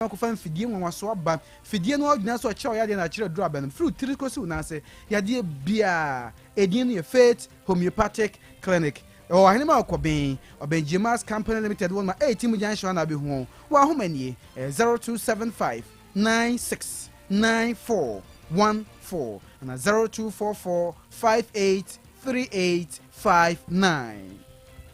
ko fan fidie nwa so aba fidie no odina so kire oyade na kire dro aba no fruit tiri ko si una se yade bia edin no Faith Homeopathic Clinic o ahene ma okoben Obenjimas Company Limited won ma 18 junction na be hu wa homanie 0275 969414 na 0244 583859.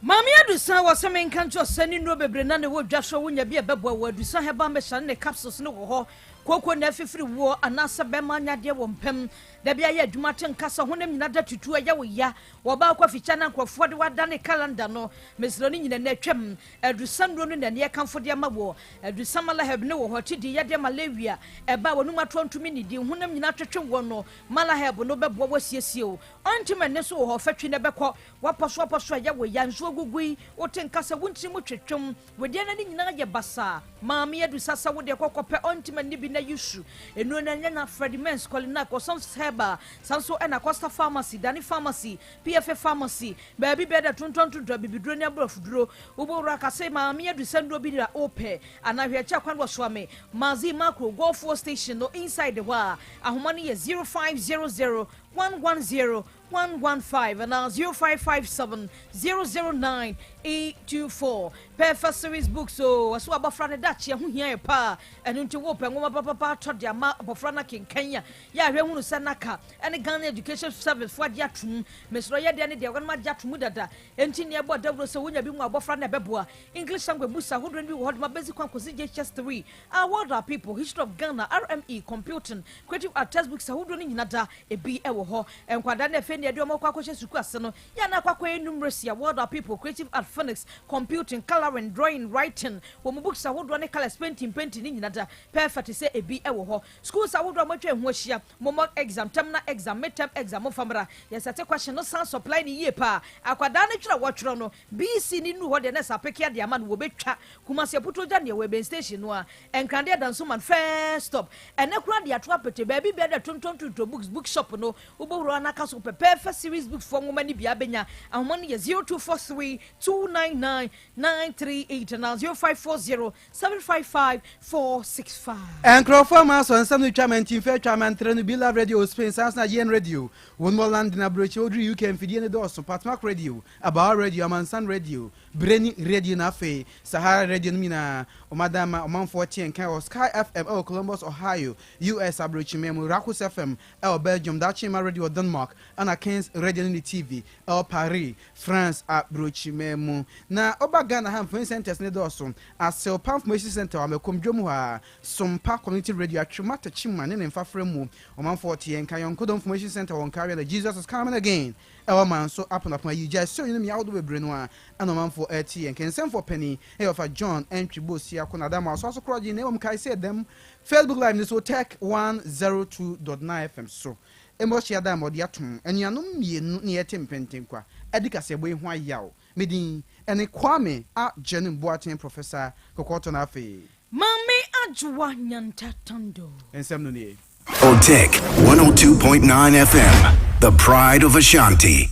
Mami adusa wa se men kancho sani no bebre na ne wo dwaso wo nya bia bebo wa adusa heba me shan ne capsules ne wo ho koko na fifiri wo anasa be ma nya de wo mpem da bia ye adwuma ten kasa honem nyina da tutu aya wo ya wo ba kwa ficha na nkrofo de wada ne calendar no mesro ni nyina na twam adusa ndro no na ne kanfo de ma wo adusa mala heb ne wo ho tidi ya de malaria e ba wonu matontumi ni di honem nyina twetwe wo no mala heb no bebo wo siesie o ontime ne so wo ho fatwi ne beko wa poso aya wo ya nso gugui oten kasa wunti mu twetwem wede na ni nyina ye basa maami adusa sa wo de kokope ontime ni bi na yusu enu na nya na Fredimens kolina ko some heba sanso na Costa Pharmacy Dani Pharmacy PFF Pharmacy baby beda tontonto do bibidro ne abrofudro ubora kase maami adusa ndo bi da ope anahwe cha kwan wo soame mazi macro go for station no inside the wa ahomani ye 0500 110 115 and now 0557 009 824 Perfect Series Book so aso abafra dachi ho hia pa enu nti wo pe ngoma papa to dia ma abafra na kenkanya ya hwe hunu sanaka ene Ghana Education Service for dia tum mesro ye dia ne dia gon ma dia tum dada enti ne ebo dabro so wonya bi mu abafra na beboa English language busa ho bi wo ma basic kwan kosi JHS3 what are people history of Ghana RME computing creative art textbooks ho do ni nyina da ebi e wo ho enkwada na fe ne dia mo kwa kwahye suku ase no ya na kwakwa enumeracy what are people creative art phonics computing coloring drawing writing wo mu books ahodo ne color painting ni nyina da perfect say ebi e wo ho schools ahodo matwa ho ahia momo exam terminal exam midterm exam famra yesate question no san supply ni ye pa akwada ne twira wo twiro no BC ni nu ho de na sapeke de ama no wo betwa kuma se puto ja ne we ben station no a enkrande danso man first stop ene kura de ato apete ba bi be de tonton books bookshop no ubowro anaka so Perfect Series Book for woman bia benya ahomani ye 0243 299 938 and 0540 755 465 Encrofa ma so nsam no twaman tin fa twaman tre no Be Love Radio Spain sans na yen radio won mo land na brochi odri UK mfidie ne do so Patmark Radio About Radio Amansan Radio Breni Radio na fe Sahara Radio no mina o madama o manfo tien kan o Sky FM o Columbus Ohio US abrochi memu Rakus FM o Belgium Dachima Radio Denmark ana Kings Radio ni TV o Paris France abrochi memu na oba Ghana ham phone centers ne do so asel Pam Information Center o mekomdwom ha Sompa Community Radio atwumata chima ne mfafra mu o manfo tien kan yon Kodom Information Center on carry the Jesus is coming again our man so up and you just so you know me out of Brenoa and a man for 80 and can send for penny of a John entry boost here Konadama so crowd in name kai say them Facebook Live this Otec 102.9Fm so emotion da mo dia tum anuanom mienu ne yetem pentenkwa edika se boy ho ayaw medin ene kwame a Jenin Boatin Professor Kokoto na afi mami ajwa nyantatando ensem no ne Otec 102.9FM, the pride of Ashanti.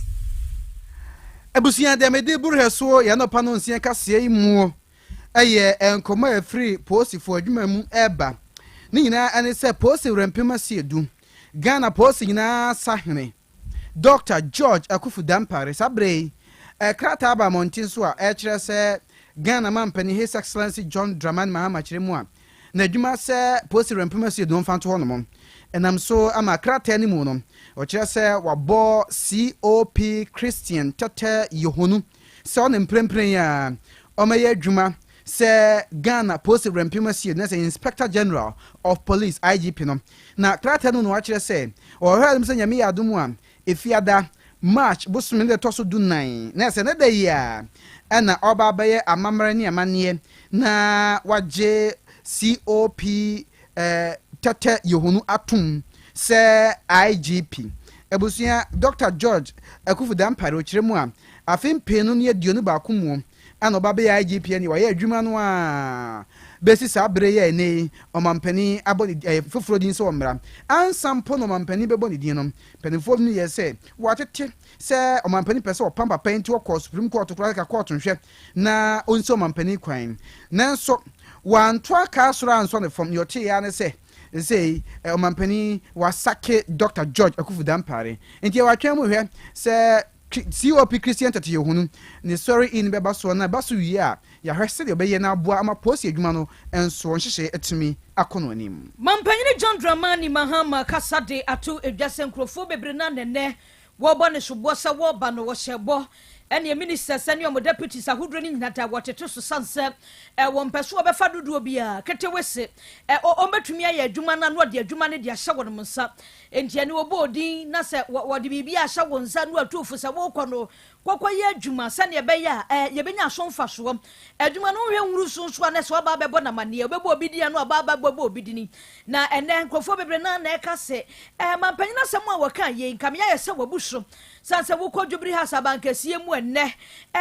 Ebusia de mede burheso ya no pano nsia kase yi mu eye enkoma afri posi fo adwuma mu eba ni nyina ane se posi rempema se edu Ghana posi nyina sahene Dr. George Akufu Dampare sabre krata aba montin so a kire se Ghana mampani His Excellency John Dramani Mahama kire mu a na adwuma se posi rempema se edu mfanto ho no enam so ama krata ni mu no o kire se wabo COP Christian tata Yohonu se on emprempren ya o maye adwuma se Ghana Post Rempimasi na se Inspector General of Police IGP no na krata no no kire se o hwelem se nyame yadomu a efiada March bosumi de toso du 9 na se na da ya na oba baye amamra ni amane na waje COP tata Yohonu atum se IGP ebusia Dr. George Akufu Dampare okiremu a afin penu ne aduonu ba komu ana oba be IGP ani wa ye adwuma no a besi sabre ye ne omampani aboni foforo din so omra ansampo no omampani be boni din no penifo ni ye se watete se omampani pese opamba penti o Supreme Court kura ka court nhwe na onso omampani kwan nanso one track asura and from your tea and say omampani wasake Dr. George Akufudampare nti ya watwemu hwe se COP Christian tete hunu ne sorry in beba so na baso wi a ya hwese de obeye na aboa ama posi adwuma no enso nhyehyɛ etimi akono anim mampanyine John Dramani Mahama kasade ato edwase nkrofo bebre na nene wo bɔ ne sobo sa wo ba no wo hyɛbɔ ɛne minister sani omo deputies ahodro ni nyinata wɔtete so sanse wo mpɛso obefa dodo bia ketewese o metumi aye adwuma na no de adwuma ne de ahyɛ wo no nsa enti ane wo bodin na sɛ wo de bibia ahyɛ wo nsa no atufo sɛ wo kɔ no kwakwaye adwuma sane ɛbɛya yebenya asomfa so adwuma no hwe nwuru sunso na sɛ oba bɛbɔ na mane obɛbɔ obidia no oba bɛbɔ obidini na ɛnɛ nkrofo bebre na ɛka sɛ mampanyina sɛm a wɔka ye nkamya yɛ sɛ wabuso sanse wo kɔ dwobri ha sabankasie mu ɛnɛ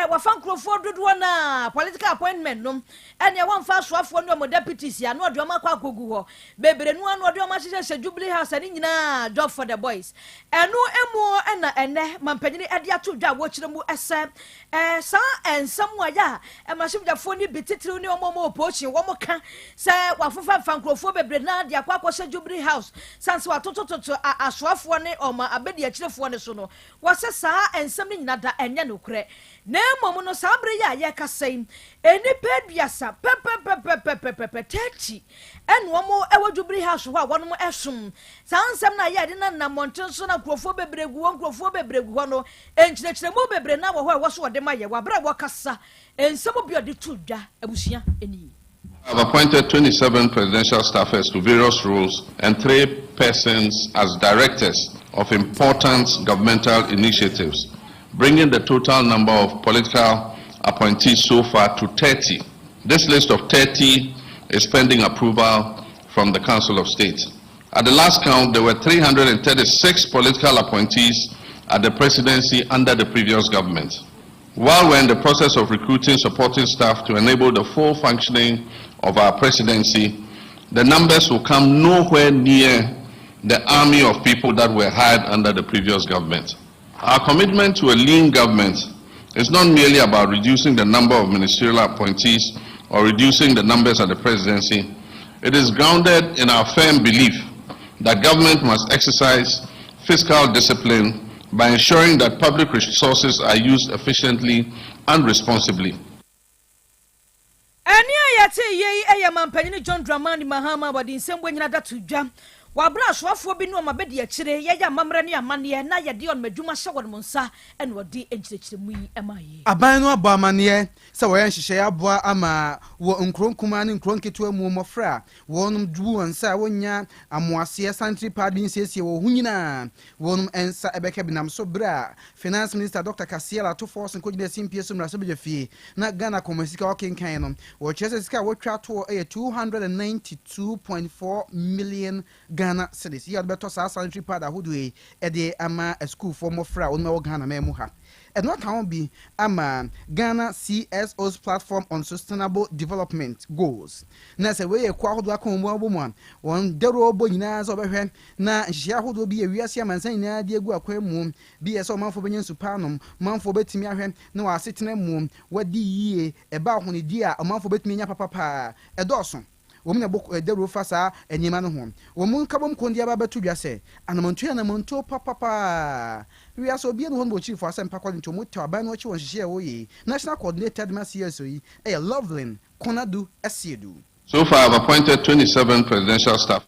wafa nkrofo dodo na political appointment no ɛne wɔmfa soafo no mo deputies ya no ɔde ɔma kwakogu hɔ bebre no ɔde ɔma hyehyɛ dwobri ha sɛ ne nyina job for the boys ɛno emu ɛna ɛnɛ mampanyine ɛde ato dwa wɔkyerɛ mu ɛsɛ saa ensam waya ɛmahyebyafo ni bititiri ne ɔmɔ opochi wɔn ka sɛ wafofa nkrofo bebre na de akwa akɔhyɛ dwobri house sanse watotototo asoafo ne ɔma abedi akyerefo ne so no wɔsɛ saa ensam ne nyina da ɛnyɛ no korɛ na mmom no saa bre ya yɛ kasɛn enipa aduasa pɛpɛpɛpɛpɛpɛ 30 ɛne wɔn ɛwɔ dwobri house hɔ a wɔn ɛsom saa nsɛm na yɛ de na namonten so na nkrofo bebre gu wɔn nkrofo bebre gu hɔ no enkyerɛkyerɛmu bebre na wɔ hɔ ɛwɔ so wɔde ma yɛ wabra wɔkasa ensɛm bi ɔde to dwa abusua eni I have appointed 27 presidential staffers to various roles and 3 persons as directors of important governmental initiatives, bringing the total number of political appointees so far to 30. This list of 30 is pending approval from the Council of State. At the last count, there were 336 political appointees at the presidency under the previous government. While we're in the process of recruiting supporting staff to enable the full functioning of our presidency, the numbers will come nowhere near the army of people that were hired under the previous government. Our commitment to a lean government is not merely about reducing the number of ministerial appointees or reducing the numbers at the presidency. It is grounded in our firm belief that government must exercise fiscal discipline by ensuring that public resources are used efficiently and responsibly. Ani ayate ye mampanyine John Dramani Mahama wadi nsɛm nyina da to dwa wabra soafo bi no mabedi akyire ye ya mamre ne amane na ye de on madwuma hyɛ won nsa ɛne wodi enkyerɛkyerɛmu yi ɛmaye aban no abo amane sɛ wɔyɛ nhyehyɛ aboa ama wɔ nkronkuma ne nkronketo amu mɔfra wɔnom dubu nsa wonya amoaseɛ santri pardon siesie wɔ hunyina wɔnom ensa ɛbɛka binam so bra finance minister Dr. Kasiela to force nkogide simpie so mraso bɛfie na Ghana komasika wɔkenkan no wɔkyerɛ sɛ sika wɔtwa to 292.4 million Ghana cities. You had better say sanitary pad ahodoe ede ama a school for mofra on Ghana memu ha. And what can be ama Ghana CSO's platform on sustainable development goals. Na se we kwa hodo akonmo abomwan won dero obo nyina so behwe na nhia hodo bi ewiase amansan nyina de egu akwammu bi eso manfo benyen supanom manfo betimi ahwe na wa asetena mu wadi yie eba honedi a manfo betimi nya papa edoso womna boko dero fasa enyima no ho womun kabom kondi aba betu dwase anamontu anamontu papa wiase obi no ho bo chief asem pakwa nto mo ta ban no chi won hihye wo yi national coordinator de CSO yi Loveland Konadu Esiedu. So far I've appointed 27 presidential staff.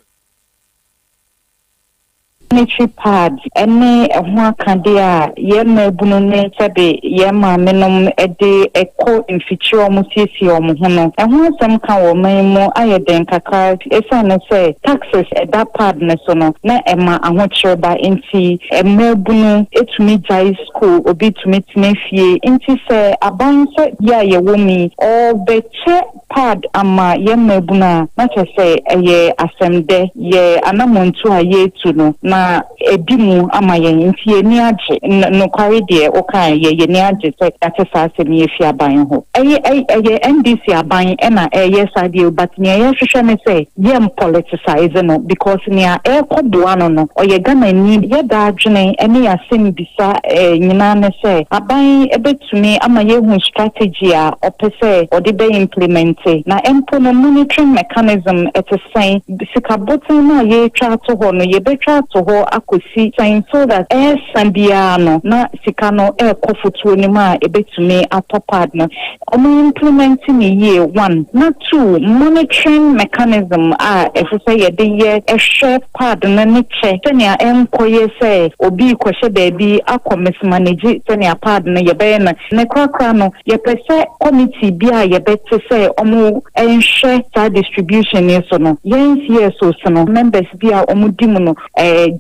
Sanitary pads any ho akade ye ma bunu ne sebe ye ma menom ede eko mfichi omo siesie omo ho no ho sam ka wo man mu ayeden kakra efa no say taxes that pad ne so no na ema ahokyere ba enti ema bunu etumi jai school obi tumi tenafie enti say aban so ya ye wo mi o beche pad ama ye ma bunu na che say eye asemde ye anamontu aye tu no na na edimu ama yen nti eni age no kware de o kan ye ni age se ate sa se mi efi aban ho eye NDC aban e na eye sade but ne ye hwehwe ne se ye politicize no because ne a e koboa no o ye Ghana ni ye da adwene ene asem bisa nyina ne se aban ebetumi ama ye hu strategy a opese o de be implement na empo no monitoring mechanism at a sign sika botin na ye twa to ho no ye betwa to ho akosi sign so that sambia no na sika no kofutuo ni ma ebetumi atopad no omo implementing ye one na two monitoring mechanism efuse ye de ye ehwe pad na ne che tenia enkoye se obi kwehye baabi akomis manage tenia pad no ye be na ne kwakra no ye pese committee bia ye bete se omo enhwe sa distribution ni so no yen so no members bia omo dimu no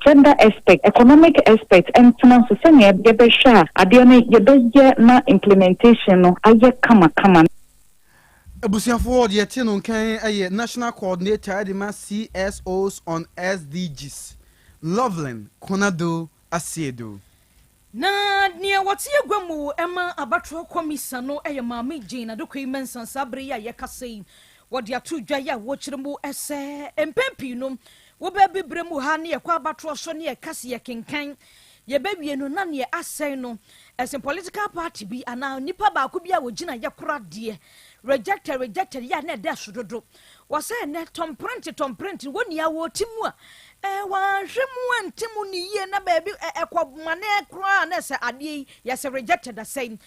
gender aspect economic aspect and so se ne ye be hwa ade no ye be na implementation no aye kama Abusiafo de yete no kan aye national coordinator de ma CSOs on SDGs Loveland Konado Asiedo na nia wati agwamu ema abatro komisa no eye maame Jane do kwi mensan sabre ya yekasei wode atudwa ya wo kiremu ese empempi no wo ba bibremu ha ne yakwa abatro so ne yakase yekenkan ye bawie no na ne asai no ese political party bi ana nipa ba ko bia wo gina yekora de rejected ya na de sododo wase ne tomprent woni ya wo timu a wa hwemu antimu ni ye na ba bi ekwomane kra na se ade ya se rejected asai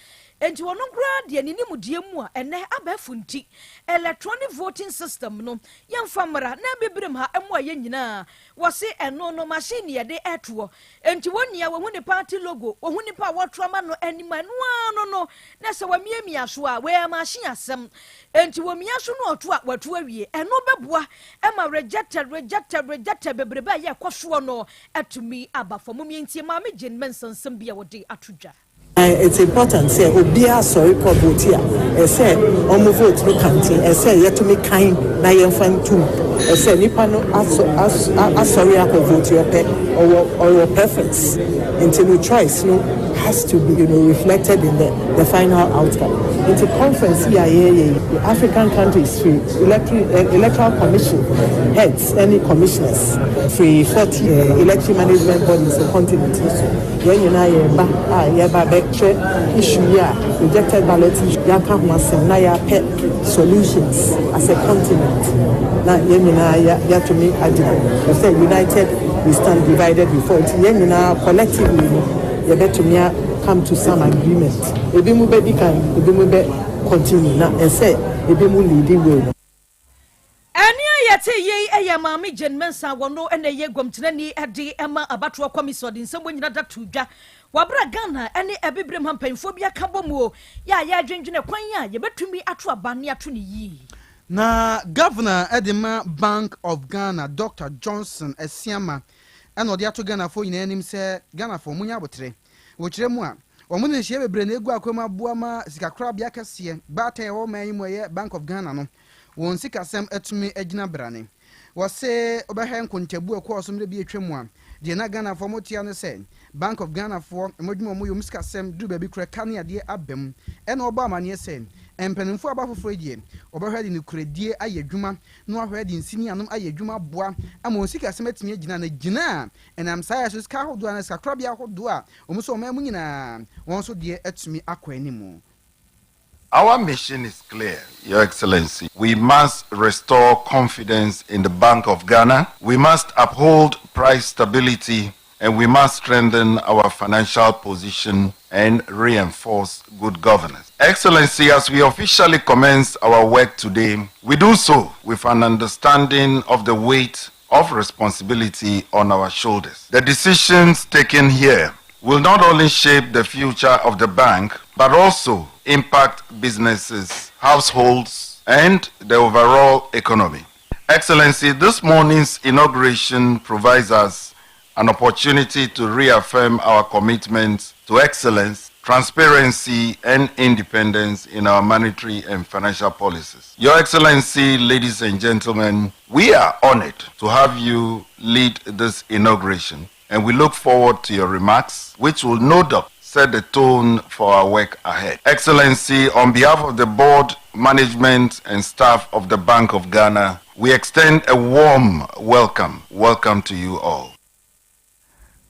enti wono kra de ninimu de mu a ene abafunti electronic voting system no yemfa mra na bebrem ha emu aye nyina wase eno no machine ye de eto enti wonia wo huni party logo wo huni pa wotroma no anima no na se wamiamia so a we machine asem enti womia so no oto a watu awie eno beboa ema rejected bebrebe aye kwaso no atumi abafo mumyentie ma megin mensansem bia wode atudwa. It's important say obia sorry probotia say omo vote no canteen say yet to me kind na yemfan too say nipa no sorry akọ vote your pet or your preference until the choice no has to be reflected in the final outcome. It's a conference here the African countries free electoral commission heads any commissioners free 40 election management bodies in continent issue rejected ballot issue solutions as a continent now to make a say united we stand divided before it collectively you better come to some agreement ebi mu be continue now and say ebi mu leading way yete ye eye maame Jane Mensa wono ene ye gwamtena ni ade ema abatro komiso de nsem nyina da tudwa wabra Ghana ene ebibrem hampanfo bia kabomu ya adwendwene kwan ya ye betumi ato abane ato ne yi na governor Edema Bank of Ghana Dr. Johnson Esiama eno de ato Ghana fo nyina anim se Ghana fo munya botre wo kiremu a omo ne hye bebre na egu akwama buama sikakra bia kase bata ye wo man mu ye Bank of Ghana no won sikasem etumi agina brane wose obehen kontabu ekosum de bi etwemu a de na Ghana fo motia no se Bank of Ghana fo emodwuma mo yom sikasem du ba bi kura kane ade abem ena oba amane se empanimfo abafofo die obehwede ni kuradie ayedwuma no ahwede nsini anom ayedwuma boa ama sikasem etumi agina na gina enam saya so ska hodo na ska krabia hodo a omuso omamu nyina won so de etumi akwanimu. Our mission is clear, Your Excellency. We must restore confidence in the Bank of Ghana. We must uphold price stability, and we must strengthen our financial position and reinforce good governance. Excellency, as we officially commence our work today, we do so with an understanding of the weight of responsibility on our shoulders. The decisions taken here will not only shape the future of the bank, but also impact businesses, households, and the overall economy. Excellency, this morning's inauguration provides us an opportunity to reaffirm our commitment to excellence, transparency, and independence in our monetary and financial policies. Your Excellency, ladies and gentlemen, we are honored to have you lead this inauguration. and we look forward to your remarks, which will no doubt set the tone for our work ahead. Excellency, on behalf of the board, management, and staff of the Bank of Ghana, we extend a warm welcome. Welcome to you all.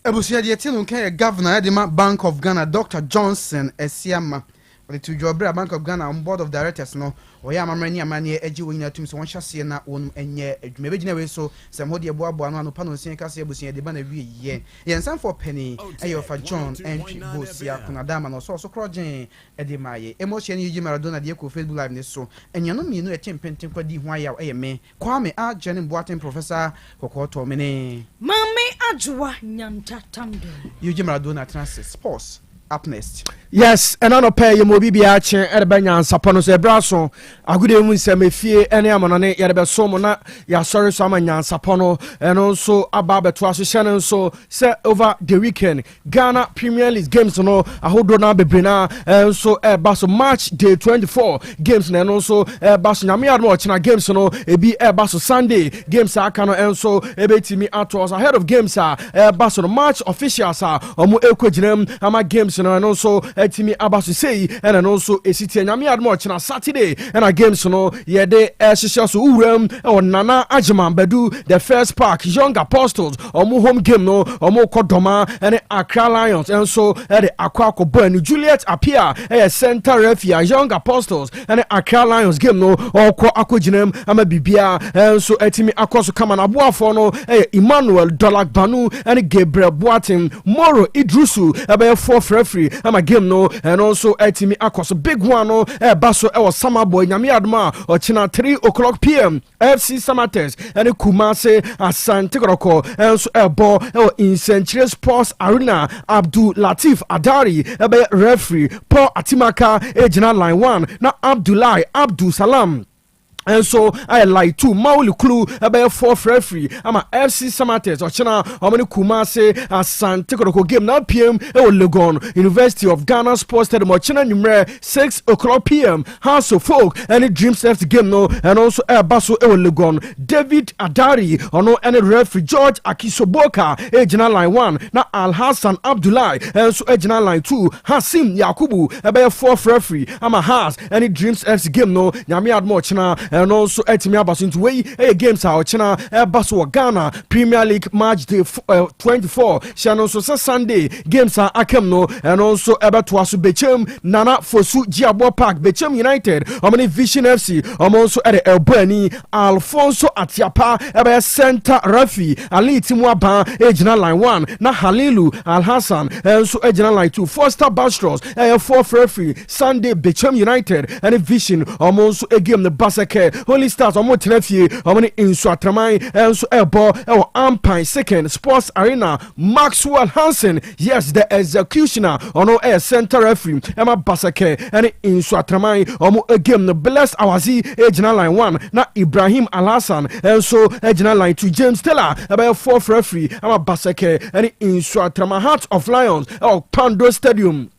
Ebusia de Tilu nke Governor Edema Bank of Ghana Dr. Johnson Esiama the to job Bank of Ghana on board of directors no oya amamani amani eji wonyina tum so won hyase na won enye adwuma begina we so sem hode eboabo no pa no sin kase ebusia de ba na wie ye yensan for penny eyofa John entry bosia kunadama no so krogen edemaye emotion yiji Maradona de ko Facebook live ne so enyano mienu echempenten kwadi ho aya eyeme Kwame Ajene Boateng Professor Kokoto mene Mami Ajwa Nyanta Tando yiji Maradona Transit Sports up next. Yes, and I don't pay you mobi ache at the Nyansapo no se braso. A good day se me fie any amonane yarebe so mona ya sorry so Nyansapo no and also about to association so say over the weekend Ghana Premier League games no a hold on bebrina and so baso March day 24 games and also baso nyame admo china games no e bi baso Sunday games akano and so ebetimi atos ahead of games baso March officials omo ekoginem ama games and also etimi abaso sei and also esiti nyame admo china Saturday and a games no yede ehihye so uram Nana Ajiman Bedu the first park Young Apostles omo home game no omo kodoma and Accra Lions and so the Akwa Kobo Juliet appear center refia Young Apostles and Accra Lions game no okọ akoginem ama bibia and so etimi akoso kama na boafo no Emmanuel Dolak Banu and Gabriel Boateng Moro Idrusu ebe for referee ama game no and also etimi akoso big one no baso Sama Boy nyame adma ochina 3:00 p.m. FC Samates and Kumase Asante Koroko and so ebo in Century Sports Arena Abdul Latif Adari ebe referee Paul Atimaka ejina line 1 na Abdullah Abdul Salam. And so I like two Mauli Klu about 4 referee. I'm a FC Samates or China or many Kumase Asante Koroko game 9 p.m. Legon University of Ghana Sports Stadium or China number 6:00 p.m. House of Folk and Dreams FC game no and also Basso Legon David Adari or no any referee George Akisoboka Ejina line 1 na Al Hassan Abdullah and so Ejina line 2 Hasim Yakubu about 4 referee. I'm a Has any Dreams FC game no Nyami Admo China and also etimi abaso into way games are China baso Ghana Premier League March day 24 shano so Sunday games are akem no and also to asu bechem Nana Fosu Giabo Park Bechem United omani Vision FC also at Elbani Alfonso Atiapa center referee Ali Timwaba ejina line 1 na Halilu Al Hassan and so ejina line 2 Foster Bastros 4th referee Sunday Bechem United and Vision also a game the Basake Holy Stars omo tenafie omo insu atramai enso ebo Ampine second Sports Arena Maxwell Hansen yes the executioner ono center referee Emma Basake and insu atramai omo game the Blessed Awazi ejina line 1 na Ibrahim Alhassan enso ejina line 2 James Taylor about 4th referee Emma Basake and insu atrama Heart of Lions Pando Stadium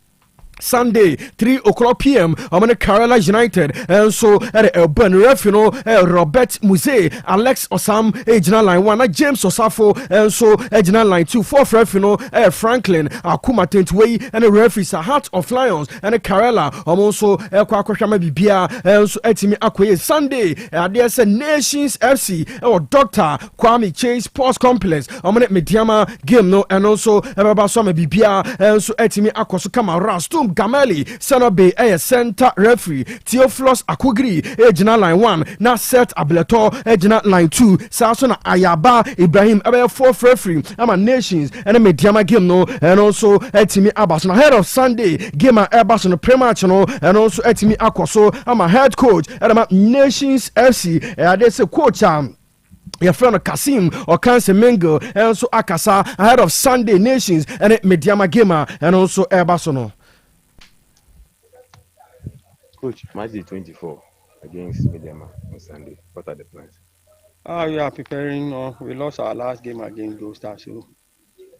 Sunday 3:00 p.m. I'm on Kerala United and so at Ben Refino Robert Muse Alex Osam ejina line 1 James Osafo and so ejina line 2 4th Refino Franklin Akuma Tentway and the referees Heart of Lions and Kerala also Kwakwashama Bibia and so etimi akwe Sunday there's a Nations FC or Dr. Kwame Chase Sports Complex I'm on Mediama game no and also Babasoma Bibia and so etimi akwaso kama Rastum Gameli Sanobe center referee Theophilus Akugri ejina line 1 na Set Ableto ejina line 2 Saso na Ayaba Ibrahim 4th referee ama Nations and Mediama game no and also etimi abaso ahead of Sunday game abaso no pre-match no and also etimi akwaso ama head coach and Nations FC they say coach your friend Kasim or Kanse Mengo and also Akasa ahead of Sunday Nations and Mediama Gamer and also Airbasono. Coach, match day 24 against Mediama on Sunday. What are the plans? We are preparing. We lost our last game against Gold Stars, so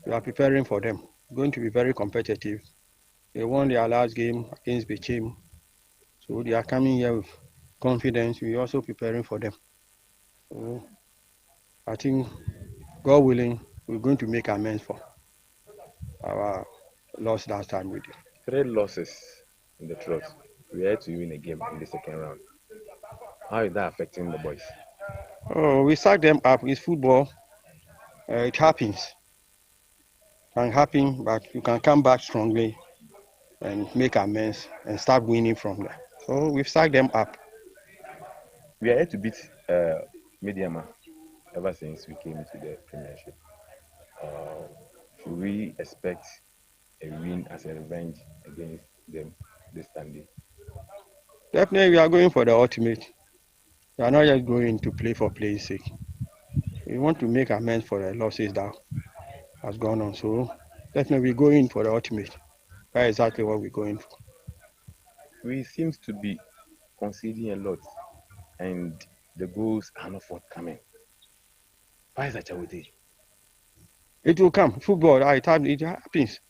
we are preparing for them. Going to be very competitive. They won their last game against Bechem, so they are coming here with confidence. We are also preparing for them. So I think, God willing, we're going to make amends for our loss last time with it. 3 losses in the trot. We had to win a game in the second round. How is that affecting the boys? Oh, we sacked them up. It's football. It happens. Can happen, but you can come back strongly and make amends and start winning from there. So we've sacked them up. We are here to beat Mediama ever since we came into the Premiership. Should we expect a win as a revenge against them this Sunday? Definitely, we are going for the ultimate. We are not just going to play for play's sake. We want to make amends for the losses that has gone on. So definitely, we're going for the ultimate. That's exactly what we're going for. We seem to be conceding a lot, and the goals are not forthcoming. Why is that, Chawuti? It will come. Football, at times it happens.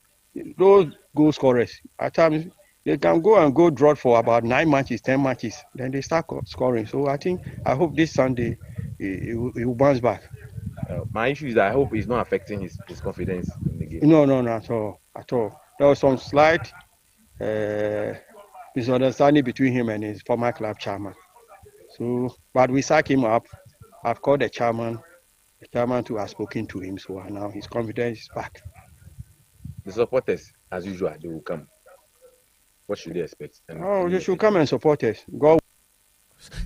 Those goal scorers, at times they can go draw for about 9 matches, 10 matches, then they start scoring. So I hope this Sunday he will bounce back. My issue is that I hope it's not affecting his confidence in the game. No, at all. There was some slight misunderstanding between him and his former club chairman. So, but we sack him up. I've called the chairman. The chairman too has spoken to him, so now his confidence is back. The supporters, as usual, they will come. What should they expect? They should come and support us. Go.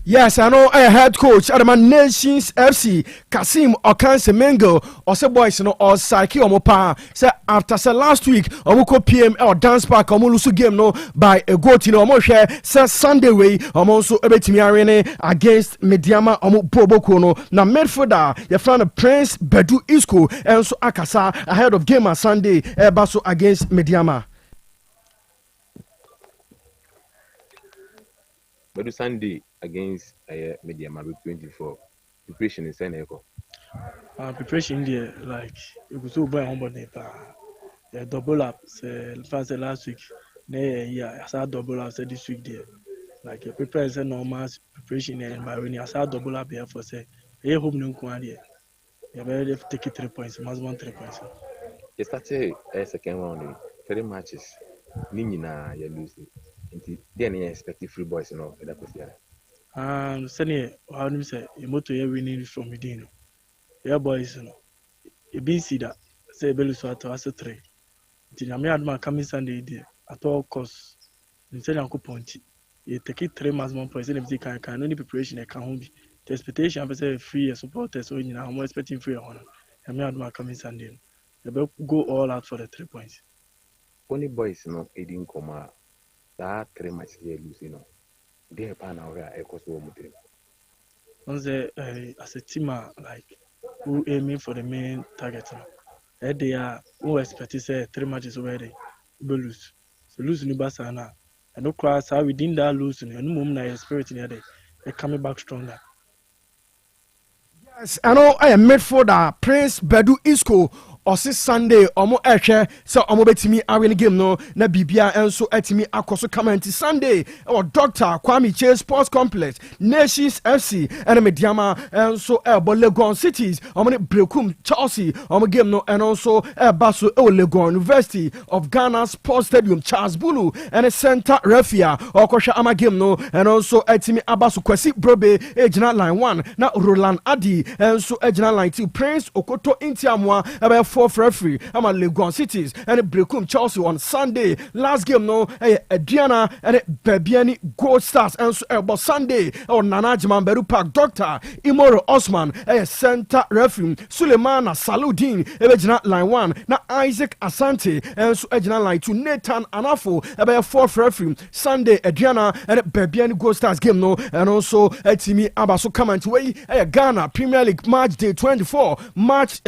Yes, I know a head coach at the Nations FC, Kasim Okansemengo, or say boys, or Psyche or Mopa. Say after last week, Omuko PM or dance park, Omulusu game no by a goat in Omoshe, say Sunday way, Omonso Ebetimi Arene against Mediama Omu Bobokono. Now, midfielder, your friend Prince Bedu Isco, and so Akasa ahead of game on Sunday, Basso against Mediama. But Sunday against Mediama with 24, preparation is an echo. Preparation there, like it was so by humble double up. Say last week, I saw double up. Say this week there, like prepare is a normal preparation and by when I saw double up here for say, hey, home no quantity. You better take it 3 points, maximum 3 points. You started a second round, 3 matches. Nina, you lose it. Then you expect free boys, that was there. Senior, how do you say, a motor winning from within? Yeah, boys, you be see that, say, Beluswato as a 3. I may have coming Sunday at all costs. Instead of point, you take it 3 maximum points, and if they can only preparation, I can't be. The expectation, I say, free supporters, so I'm expecting free on. I may have coming Sunday. You go all out for the 3 points. Only boys, it didn't come out. That 3 matches here lose, they are pan out a cost of material. Once as a team, like who aiming for the main target, they are who expect to say 3 matches already, we lose. So lose in Basana, and no cross how within that losing, and no moment I spirit in the they coming back stronger. Yes, I know I am midfielder Prince Bedu Isco. Ose Sunday omo ehwe se omo betimi awin game no na bibia enso atimi akoso comment Sunday or Dr. Kwame Chase Sports Complex Nations FC and Mediama enso Legon Cities omo ne Brekum Chelsea omo game no and also Basso Legon University of Ghana Sports Stadium Charles Bulu and Center Refia okosha ama game no and also atimi abaso Kwesi Brobe ejina line 1 na Roland Adi enso ejina line 2 Prince Okoto Intiamwa fourth referee I'm at Legon Cities and Brekum Chelsea on Sunday. Last game no Adriana and Bebiani Gold Stars and so about Sunday on Nanajiman Beru Park Dr. Imoro Osman center referee Suleiman Saludin Ejina line 1 na Isaac Asante and so Ejina line 2 Nathan Anafo about fourth referee Sunday Adriana and Bebiani Gold Stars game no and also Timi Abaso come to way Ghana Premier League match day 24 match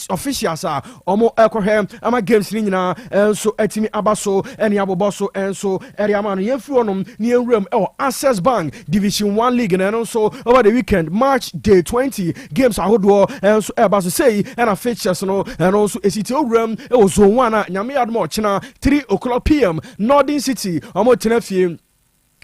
officials omo ekohem ama games ni nyina enso etimi abaso eni aboboso enso eriama no yefru onom ni enwram Access Bank Division 1 League and also over the weekend match day 20 games ahodo enso abaso say and fixtures no and also esiti owram zone 1 nyame admo china 3 o'clock PM Northern City omo tenafie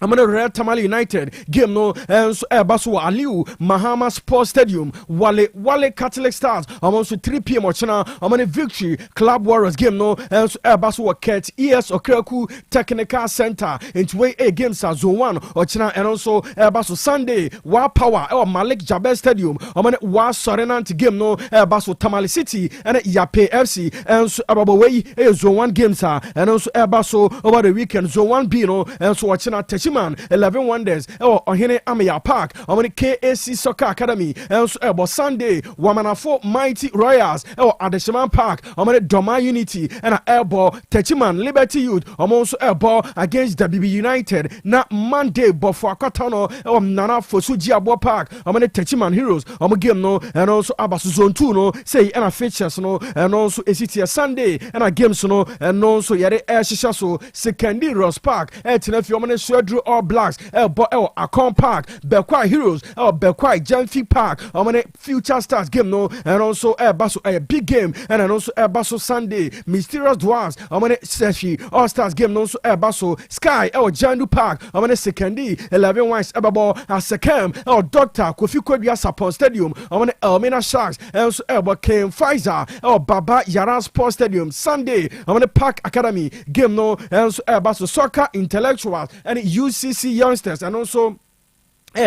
amane Red Tamale United game no enso ebaso Aliu Mahama Sports Stadium Wale Catholic Stars almost 3 p.m. ochina amane Victory Club Warriors game no enso ebaso Ket ES Okraku Technical Center into way a games as zone 1 ochina and also ebaso Sunday Wa Power Malik Jabez Stadium amane Wa Sorenant game no ebaso Tamale City and Yape FC enso ababo way zone 1 games and also ebaso over the weekend zone 1B no enso ochina Techiman 11 Wonders Ohene Ameya Park amane KAC Soccer Academy enso ebo Sunday Wamanafo Mighty Royals Adesheman Park amane Doma Unity and ebo Techiman Liberty Youth almost ebo against WB United na Monday Bofo Akotano Nana Fosuji Abo Park amane Techiman Heroes game no and also abasu zone 2 no say and features no and also a Sunday and a games no and also yare shisha so secondary Ross Park etinafio amane Swedru All Blacks Akon Park Bekwai Heroes Bekwai Jamfi Park amane Future Stars game no and also baso a big game and also baso Sunday Mysterious Dwarfs amane Sefi All Stars game no so baso Sky Jandu Park amane secondary 11 Wines Ebabo Asekem Dr. Kofi Kodua Sapon Stadium amane Elmina Sharks and also Ken Pfizer Baba Yara Sports Stadium Sunday amane Park Academy game no and also baso Soccer Intellectuals and UCC Youngsters and also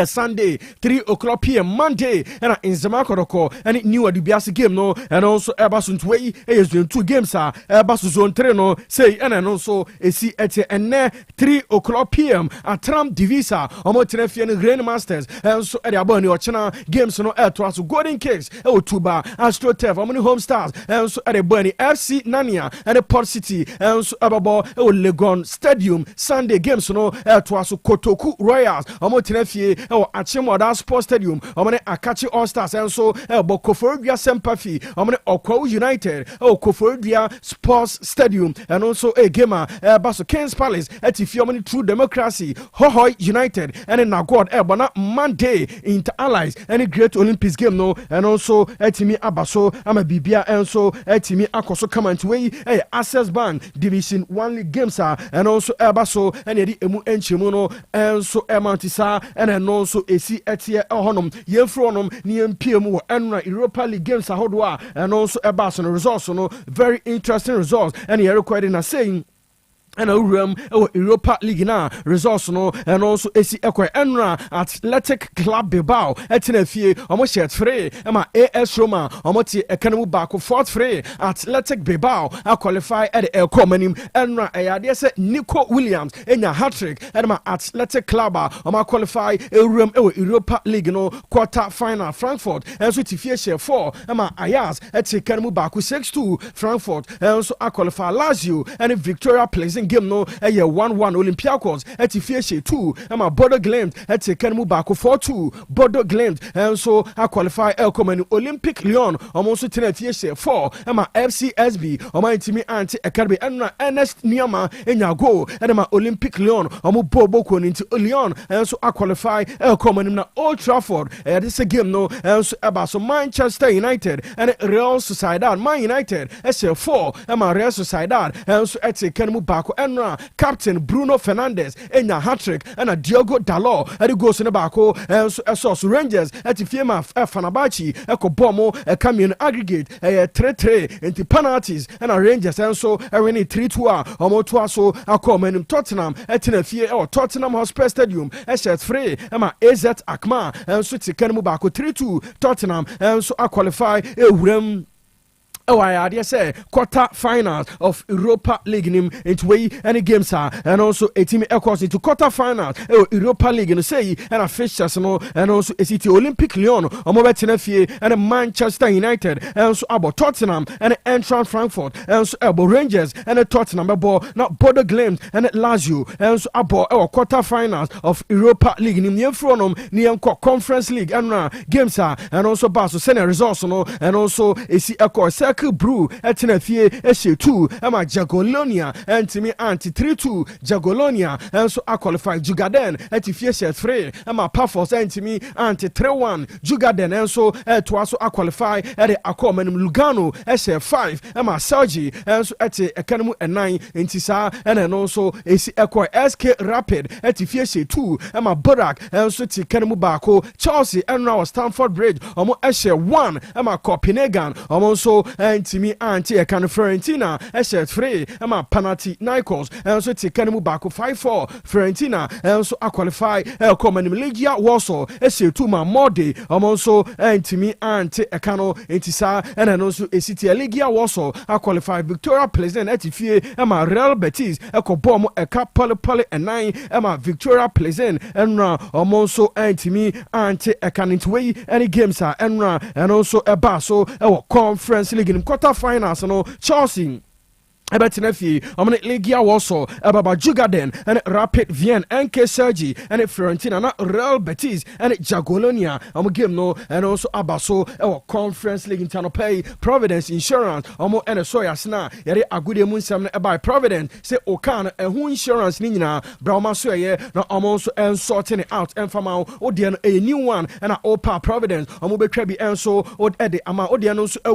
Sunday 3 o'clock p.m. Monday and in Zamakoroko and new Adubiasi game no and also Abasun Tway is doing 2 games Abasu Zone 3 no say and also a see at and 3 o'clock p.m. at Tram Divisa Omotenefian Grandmasters and so at Aboni Ochana games no air to Golden Cakes Tuba Astro Tev Omni Home Stars and so at a Bunny FC Nania and a Port City and so Ababo Legon Stadium Sunday games no air to Kotoku Royals Omotenefie Achimoda Sports Stadium amane Akachi All Stars and so Bokoforia Sympathy amane Okwa United Koforia Sports Stadium and also a gamer Baso Kings Palace etifi amane True Democracy Hohoi United and in Nagod Bana Monday Inter Allies and Great Olympics game no and also etimi Abaso ama Bibia and so etimi Akoso come to way Access Bank Division 1 League games and also Baso and Edi Emu Enchimuno and so Emantisa and also AC etie honum yefronom ni mpiem wo enra Europa League games ahodo and also Ebaso results no very interesting results and he recording na saying and Europa League na results no and also AC Ekwe Enra Athletic Club Bilbao etinefie omo shirt free ema AS Roma omo ti ekanu back 4th free Athletic Bilbao a qualify at the Elcomanim Enra ayade se Nico Williams enya hat-trick ema Athletic Club omo qualify Europa League no quarter final Frankfurt and so tifie share 4 ema Ayaz etikanu back 6-2 Frankfurt and so a qualify Lazio and Victoria Pleasant game no 1-1 Olympiacos etifie 2 ema Bodo Glimt etikanu back 4-2 Bodo Glimt and so a qualify Elcomanim Olympic Lyon almost tifie 4 ema FCSB omo intimi anti Academy Enra Ernest Niama enya go ema Olympic Lyon omo bobo ko into Lyon and so a qualify Elcomanim na Old Trafford this game no and so about Manchester United and Real Sociedad Man United SL4 ema Real Sociedad and so etikanu back Enra Captain Bruno Fernandes enya hat-trick and Diogo Dalot and goes in the back and so Rangers etifie Fenerbahce ekobomo camion aggregate 3-3 into penalties and Rangers and so winning 3-2 omo to so Akomanim Tottenham etinefie Tottenham Hotspur Stadium shirt free ema AZ Akma and so tikanu back 3-2 Tottenham and so qualify Ewurem I say quarter finals of Europa League into way any games and also a team equals into quarter finals Europa League and say and a fixtures and also a city Olympic Lyon Omobetinefie and Manchester United and also about Tottenham and Eintracht Frankfurt and also about Rangers and a Tottenham about not Bodo Glimt and Lazio and also about our quarter finals of Europa League in from Conference League and games and also Basso send results and also a see a Miracle Brew etina fie ehye 2 ema Jagolonia entimi anti 3-2 Jagolonia enso a qualify Jugaden etifie she 3 ema Pafos entimi anti 3-1 Jugaden enso to so a qualify ere akomanum Lugano ehye 5 ema Selji enso eti ekanemu 9 entisa ene no so esi ekwa SK Rapid etifie she 2 ema Borak enso ti kanemu baako Chelsea enra Stamford Bridge omo ehye 1 ema Copenhagen omo so entimi anti ekan Fiorentina ehye 3 ema Panati Nikos enso ti kanemu baako 5-4 Fiorentina enso a qualify Comanum Legia Warsaw ehye 2 ma Mode omo so entimi anti ekano entisa ene no so esiti Legia Warsaw a qualify Victoria Pleasant etifie ema Real Betis ekobom eka pole 9 ema Victoria Pleasant enra omo so entimi anti ekanintwei any games are enra and also eba so conference league in quarter finals no Chelsea Ebetinefie, Legia Warsaw, Ebaba Jugaden, and Rapid Vienna, NK Sergi, and Fiorentina, not Real Betis, and Jagolonia, game no, and also Abaso, our conference league in Tanopay, Providence Insurance, and a Soya Sna, Yari Agude Munsam by Providence, say Okan, and who insurance Nina, Brahma Soye, no almost and sorting it out, and from our Odian, a new one, and a Opa Providence, Omobe Krebi, and so, or Eddie, Ama Odianos, a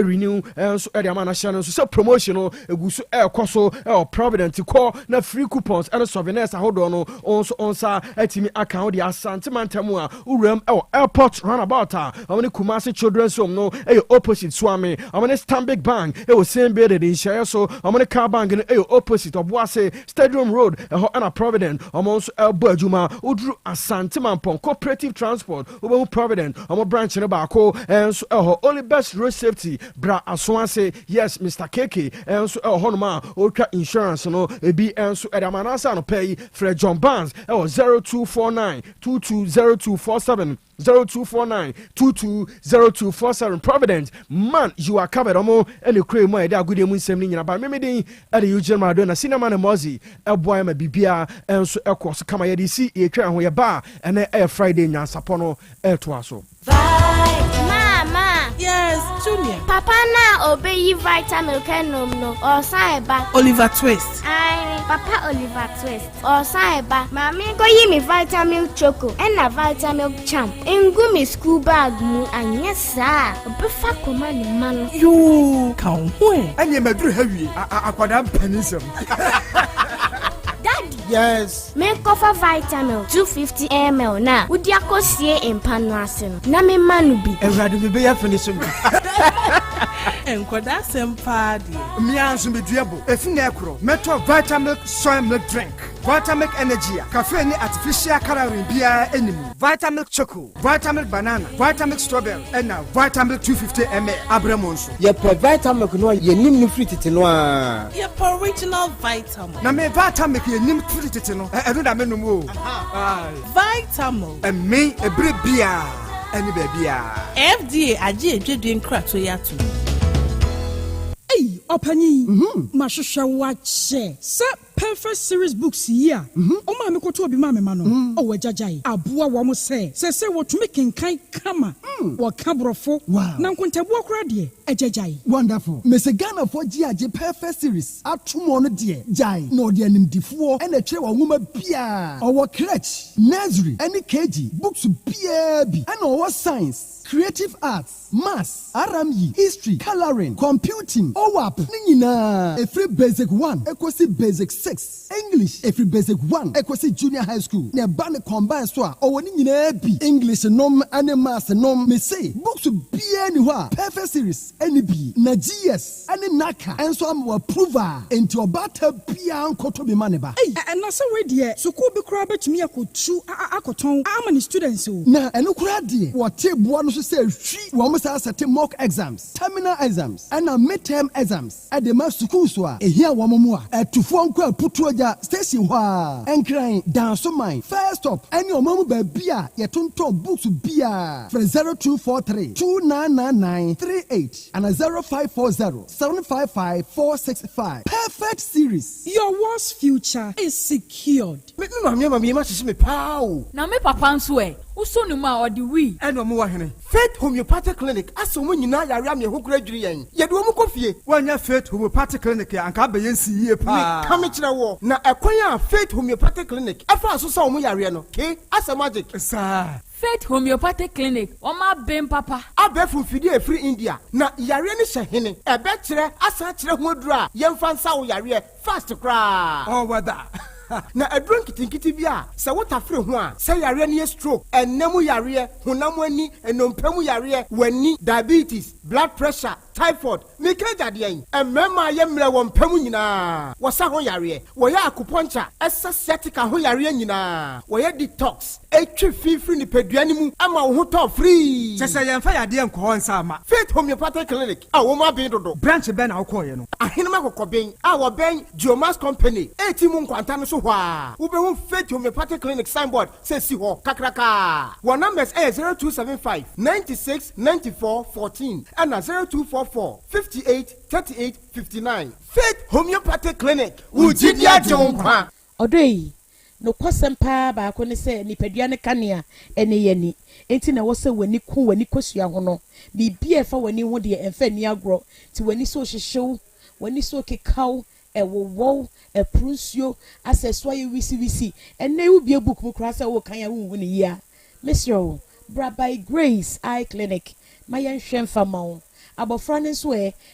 renew, and so Eddie Amana Shannon, so promotional. Egusu koso Provident call na free coupons and souvenirs hold on also onsa etimi account the asante mantamu a urem airport runabout amene Kumasi children's home no opposite Swami amene Stanbic Bank same building in share so amene car bank no opposite Obuase Stadium Road and Provident also elbo adwuma udru asante manpon cooperative transport obo Provident branch no ba ko and so only best road safety bra aswanse yes Mr. KK enso honoma ultra insurance no ebi enso edamanasa no pay Fred John Barnes 0249 220247 0249-220247 Providence man you are covered omo any crave mo e da good emu nsem ni nyina ba memedin e de Eugene Maradona cinema na mozi e boy ma bibia enso e koso kama ye di si e twa ho ye ba ene e Friday Nyansapo no e to aso Mama. Yes, Junior. Papa na obey vitamin Kanu no or saiba. Oliver Twist. Aye, Papa Oliver Twist. Or saiba. Mami go yi me vitamin choco and a vitamin champ. Engu me school bag mu and yes sir. Obefa koma ni man. You kan ho. Anye maduru hawie akwada panism. Daddy. Yes. Me cover vitamin 250 ml na. Udi akosie empano ase no. Na me manu bi. Everadu be ya finish me. Enkoda sempa di. Me anso be duabo. Efi na ekro. Meto vitamin soy milk drink. Vitamin energy. Caffeine ni artificial calorie bia animu. Vitamin choco. Vitamin banana. Vitamin strawberry. And now vitamin 250 ml. Abremonso. Ye per vitamin no ye nim ni fruit tete no a. Ye per original vitamin. Na me vitamin ye nim fruit tete no. E do da me no mo. Vitamin. E me e bre bia. Ani ba bia. FDA agi edwedwe nkrato ya to. Hey, Opani. Mashusha wache. Sa perfect series books here. Oma me koto obi ma me ma no. O wajajai. Aboa wa mo se wo tumi kenkan kama. Wa kabrofo. Na nkontabu akura de ejajai. Wonderful. Mese Ghana for GAG perfect series. Atumo no de jai. No de animdifo and a tre wa nwoma bia. Our crèche, nursery, any KG, books bia bi. And our science, creative arts, maths, RME, history, coloring, computing, OWAP, nina. Every basic 1, equasi basic 6. English, every basic 1, equasi junior high school. Ne bane combine so or nina bi. English nom and maths nom me say. Books bia ni wa. Perfect series, any bi. Na GS, any naka. And so am approval into your battle bia koto bi maneba. Hey, and na so we there. So ko be kura bet me akotu akoton. How many students o? Na eno kura de. What table no so say we almost set mock exams, terminal exams, and midterm exams. At the mass school so here wamomua. At to phone call putuaja station wa. And crying down so mine. First stop. And your mama beer. Your tonto books beer. For 0243 299938 and a 0540 755 465. Perfect series. Your worst future is secured. Me mama must me pow. Na me papa nso Usonuma or the we. And no more hene. Faith homeopathic clinic. Aso mu nyina yare am ye ho kura dwiri yen. Ye de wo mu kofie. Wanya Faith homeopathic clinic anka be yen si yie pa. Me kame kire wo. Na ekwan a Faith homeopathic clinic. Afa aso sa wo mu yare no. Ke asa magic. Sa. Faith homeopathic clinic. Oma ben papa. Abefu fidi e free India. Na yare ni hye hene. Ebe kire asa kire ho adura. Yemfa nsa wo yare fast kra. Oh whether. Na adron kitinkiti bi a se wotafre ho a se yare ne stroke enemu yare honam ani enompemu yare wani diabetes blood pressure typhoid mekaja de yen emema ye mre wo mpemu nyina wo sa ho yare wo ya acupuncture esa sciatica ho yare nyina wo ye detox etwi fifiri ni peduani mu ama wo ho to free Se yemfa yade enko nsa ama. Faith homeopathic clinic a wo ma ben dodo Branch ben na ukoye no. Ahenema kokoben a wo ben Geomas company etimu nkwanta no so hwa wo be wo Faith homeopathic clinic signboard say si ho kakraka wo numbers 0275 96 94 14 and 0244 58 38 59 Faith homeopathic clinic ujidia jonkwa odoi no kwasem pa ba ko ne se nipadua ne kanea ene yani enti na wo se wani ku wani kosua ho no bibia fa wani ho de emfa ni agro ti wani so hyehyew wani so kekaw ewowo eprunsio aseswa ye wisi ene u bia book mu kra se wo kan ya wu ni ya monsieur bra by grace eye clinic mayen hwem fama abofra ne so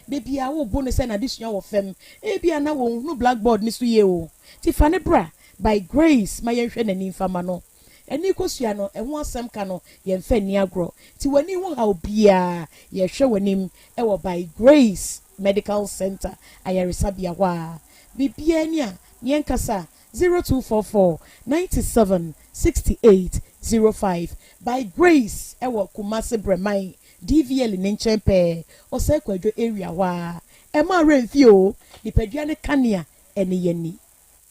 de bia wo bo ne se na disua wo fem e bia na wo no blackboard ni so ye o ti fa ne bra by grace mayen hwe na ni fama no eni kosua no ho asem ka no ye mfa ni agro ti wani ho ha obia ye hwe wanim wo by grace medical center ayarisabia wa bibia ni a yenkasa 0244 97 68 05 by grace ewo Kumasi Bremai DVL ne nchempe Osei Akoto area wa ema renfio nipadua ne kanea ene yani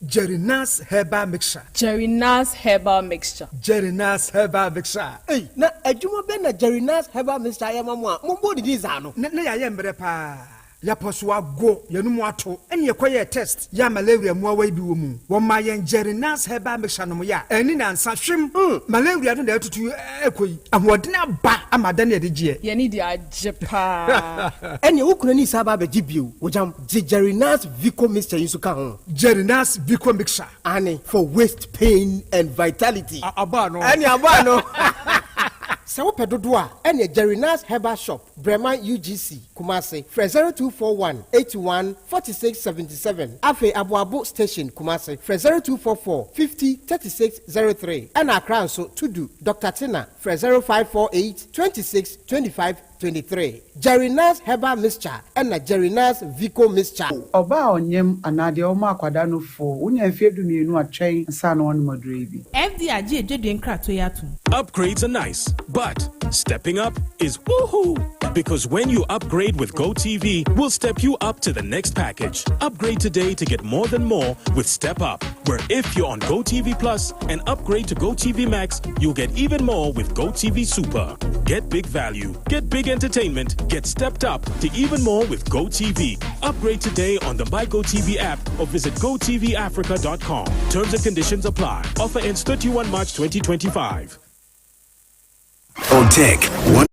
Jerinas herbal mixture. Jerinas herbal mixture. Jerinas herbal mixture. Hey, na adwuma ben na Jerinas herbal mixture ya mamu a mombo di za no. Na ya yembre pa. Ya poswa go yenum ato ene yekoye test ya malaria mu awa bi wo mu wo ma yen Jerinas herbal mixture no ya eni na nsa hwem malaria no da tutu ekoyi ahodena ba amada na de gie ye ni di ajepa ene wukuna ni saba ba gibio wojam Jerinas Vico mixture yusu ka ho Jerinas Vico mixture ane for waist pain and vitality aba no ene aba no se wo pedodo a ene Jerinas herbal shop Breman UGC Kumasi 0241 81 46 77 afe aboabo station Kumasi 0244 50 36 03 and Accra so tudu Dr. Tina 0548 26 25 23 Jerinas herbal mixture and Jerinas Vico mixture oba onyem anade o ma akwada no fo unya mfiedu mienu atwen nsa na wonu madrebi FDIG ejedwe nkrato yatu. Upgrades are nice, but stepping up is woohoo! Because when you upgrade with GoTV, we'll step you up to the next package. Upgrade today to get more than more with Step Up, where if you're on GoTV Plus and upgrade to GoTV Max, you'll get even more with GoTV Super. Get big value, get big entertainment, get stepped up to even more with GoTV. Upgrade today on the My GoTV app or visit GoTVAfrica.com. Terms and conditions apply. Offer ends 31 March 2025. Otec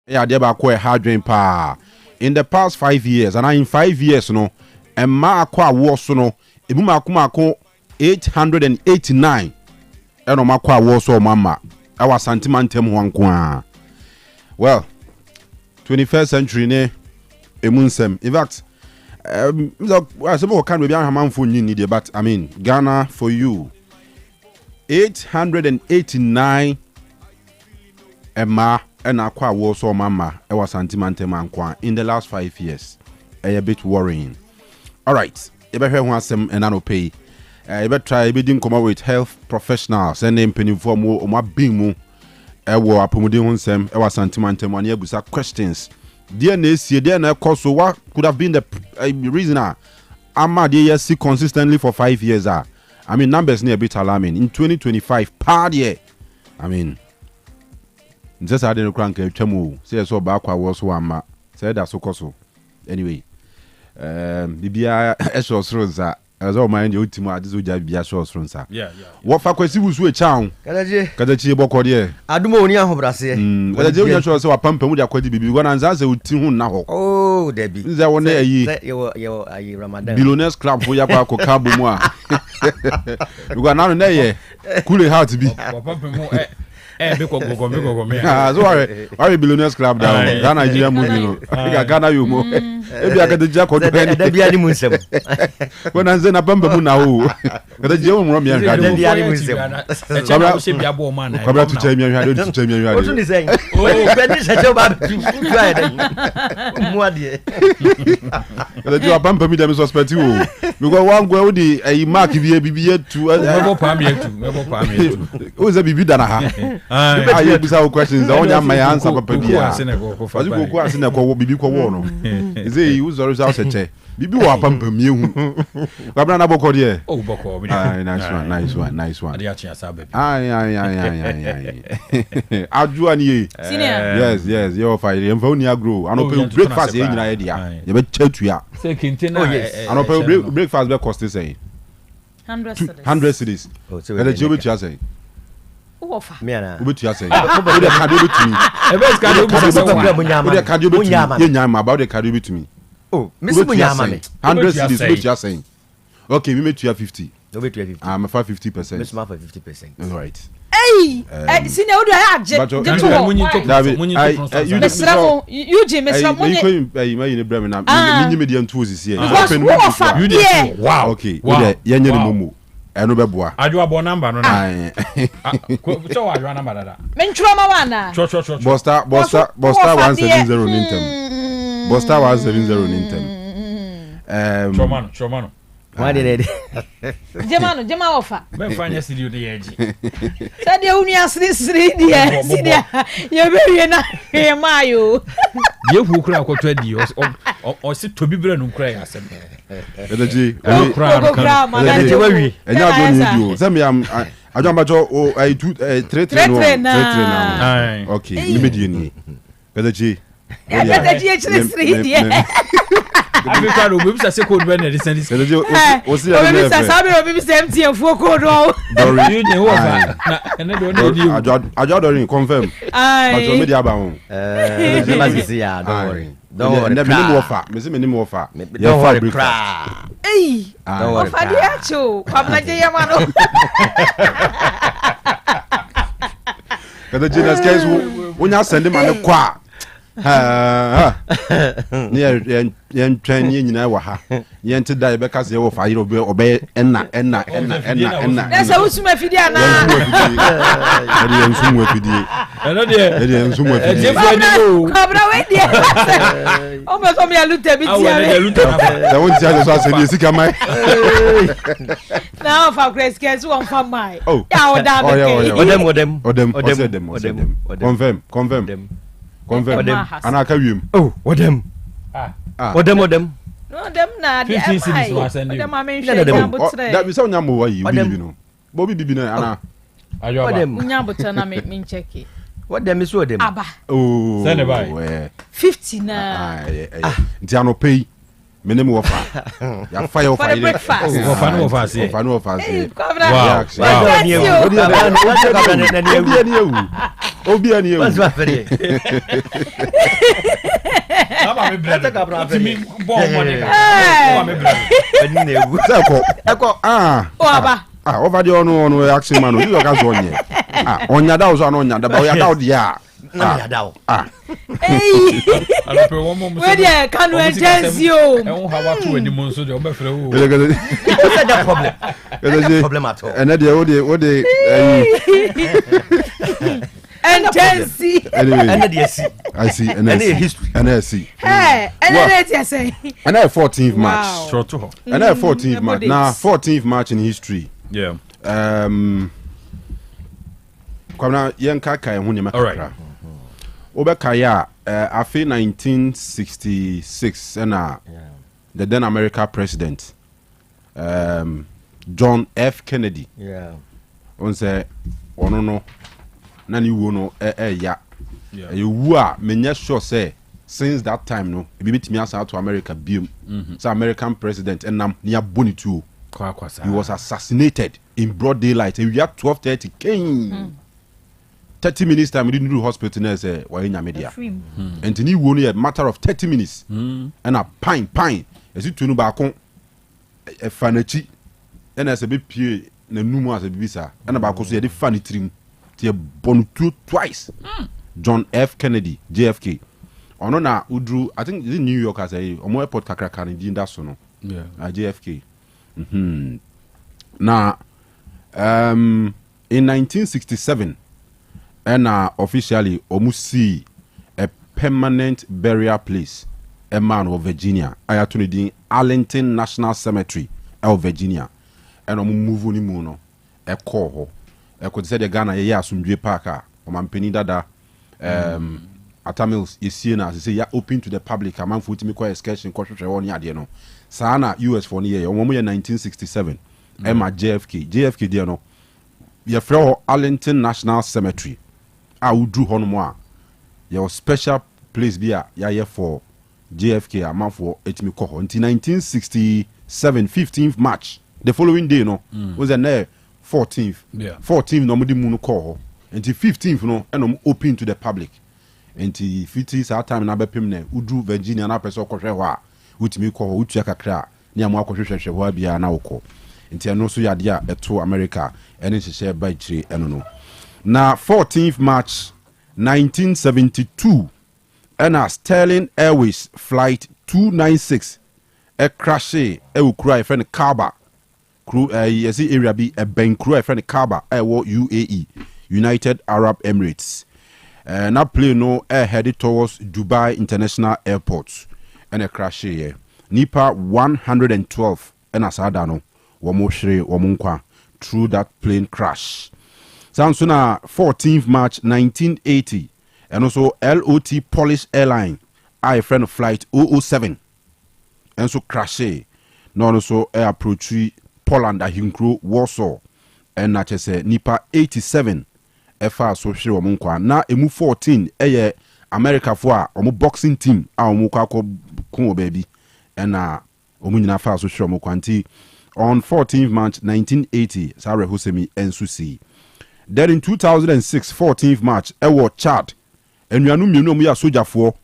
Yeah, they ba ko hard drain pa. In the past 5 years, and in 5 years no, and ma akwa wo so no, ebu mako 889. Eno makwa wo so mama. Our sentimentem ho anko. Well, 21st century ne emunsem. In fact, some can be a man for you, but I mean, Ghana for you. 889 Emma and Aqua Warsaw Mama, our sentimental in the last 5 years. A bit worrying. All right, if I hear one some and I don't pay, I better try bidding come up with health professionals and then penny for more or my bimu. I will apomodin some our sentimental money busa questions. DNA cause so what could have been the reason I'm see consistently for 5 years. I mean, numbers near a bit alarming. In 2025, part year. I mean, just I didn't crank a chemo. Say so back was one. Said that's so. Anyway, Bibia Esho Sronsa. As all mind you to my Dizuja Biasho Sronsa. Yeah. What for question was which town? Kadachi Bokodia. I do more near Hobrasi. But the Junior show so a pump with a quality baby. One answer with Timun now. Oh, Debbie. Is that one day your Ramadan? Billionaires Club for Yapako Kabumwa. You got now there, cool hard to be. Why Billionaires Club down? Ghana Nigeria movie. Ghana you more. Maybe I got the jack or the animal. When I send a bumper now, the Joe Romeo and the animal. Come back to tell me you had to tell me you had to say. Oh, Benny said about the job bumper me them suspect you. We got one go the a mark BBA to who's a BB Dana? I use our questions. I want my answer. Papa, is it use the results? Bibi wa pampa miu. Kabana boko die. Oh boko. Nice one. Aju ani. Yes. You fire. You phone ya grow. Ano pay breakfast ye nyina ye dia. You be chetu ya. Say kintina. Oh yes. Ano pay breakfast be cost say 100 cedis. Oh, so the job you say. Ofa. Me ana. Obetu ya say. Obe de card obetu mi. Ebe is card obetu say. Obe de card obetu. Ye nyama about the card obetu mi. Oh, Mr. Munyama me. 100 cities, what you are saying? Okay, we made you 50. No, we 50. I'm for 50%. Let's for 50%. All right. Hey, see now do I have you wow. Okay. I know Beboa. I do a bon number. No, so I do a number. Mentroma wana. Bosta 170 Nintem. Bosta 170 Nintem. Chomano. Why did it? Jema offer. Ben find your studio the edge. Said you only ask this 3 years. You're very nice. Mayo. You who cry for 20 years or sit to be brand and cry. I said, Energy. And you don't you. Send me, I don't know. I do 3 now. Okay, immediately. Energy. I be caro we be say code when dey send this. O see am be say sabi o be say empty and full code o. You dey work na ene do no dey. Ajo do confirm. But o me dey aba ho. Say ma see ya, don't worry. Don't worry. Me name offer. Me say me name offer. Don't worry cra. Eh. Offer dey acho. Pabla je yama no. Kada Jesus case wo nya send man kwa. Yen train nyina wa ha yen te dai be ka se wo fa yiro be obe enna na se usuma fidi ana yen sumu fidi eno de yen sumu fidi kabra we de o me so me alute bi ti ale da won ti ale so ase ni sika mai na fa grace case won fa mai ya o da be odem confirm ana ka wiem oh odem no dem na de am odem amenhwe na botre da bi so nyamo wa yi bibi no bo bibi na ana ayo ba odem nyambotre na me ncheki odem so odem aba oh send by 50 na nti ano pay Mene mo wafa. Ya fire of fire. Wafa fast. Wow. Obi ani ewu. What's my friend? Mama me brother. Me born money. Mama me brother. Eko over the ono action man. You can so onye. Onya da so onya da ba ya da dia. Where there Kanu Ejensio? E won hawa to eni mo so de obefre wo. What's that problem? No problem at all. And what they Intensi. Anyway, I see. And history. And I see. Hey, and I say. And I 14th March. Wow. Short to her. And I 14th March. Now 14th March in history. Yeah. Kwamna yenka kai hu nyema kakra. Right. Obekaya afi 1966 and the then American president John F. Kennedy. Yeah. On say no nani wo no ya. You wa menya sure say since that time no e be bitimi asa to America biom. So American president enam nia boni tu. He was assassinated in broad daylight. We had 12:30 king. 30 minutes time we didn't do hospital now say why in media. And ni wo no a matter of 30 minutes. And a pine as you tunu ba kon e fanachi and as a be pie na numu as a bibisa and ba ko so ye de fanitrim te bonu twice. John F. Kennedy, JFK. Ono na udru I think in New York as a omo airport kakraka ni dinda so no. Yeah. JFK. Now in 1967 and officially omusi a permanent burial place a man of Virginia ayatuni Arlington National Cemetery of Virginia and move ni mu no e call ho e ko say the Ghana ye asumdwe park a omampeni dada atamils yesie na say ya open to the public amanfo timi kwa excursion kwa hwehwe woni ade no sana US for ye omo ye 1967 Emma JFK there no ye frɛ Arlington National Cemetery a udru ho no mo a your special place bia ya ye for JFK amanfo etimi kɔ ho until 1967 15th March the following day no was the 14th 14th no mo di mu no kɔ ho until 15th no and open to the public until 50s our time na bepem na udru Virginia na person kɔhwɛ ho a utimi kɔ ho utua kakra ni amu akɔhwehwehwɛ ho bia na wokɔ until no so yade a eto America ene hyehyɛ ba ikyire eno no na 14th March 1972 and Sterling Airways flight 296 a crash e ukura e friend Kaaba crew yesi area bi e ben crew e friend Kaaba e wo UAE United Arab Emirates na plane no headed towards Dubai International Airport and a crash here nipa 112 and asada no womo hwere womo nkwa through that plane crash Sansuna 14th March 1980 and also LOT Polish Airline I friend flight 007 and so crash no also air approach Poland ahinkro Warsaw and na chese nipa 87 efa so hwere womo nkwa na emu 14 eye America fo a omo boxing team a omo kwakọ kun baby and omo nyina fa so hwere womo kwanti on 14th March 1980 Sarah Hosemi Ensusi. Then in 2006 14th March ewo Chad enuanu mienu omo ya sojafo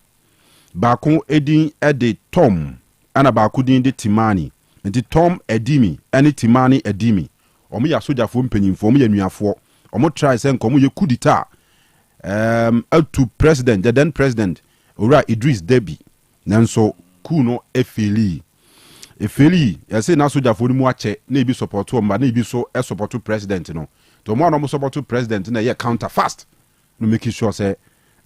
baako edin ede Tom ana baako din de Timani nti Tom Edimi ene Timani Edimi omo ya sojafo mpanyimfo omo ya nuafo omo try say nkomo ye kudita to president the then president Ora Idris Deby nanso ku no efeli yase na sojafo ni mu ache na ebi support o ma na ebi so support president no to mo no support president na ye counter fast no make sure say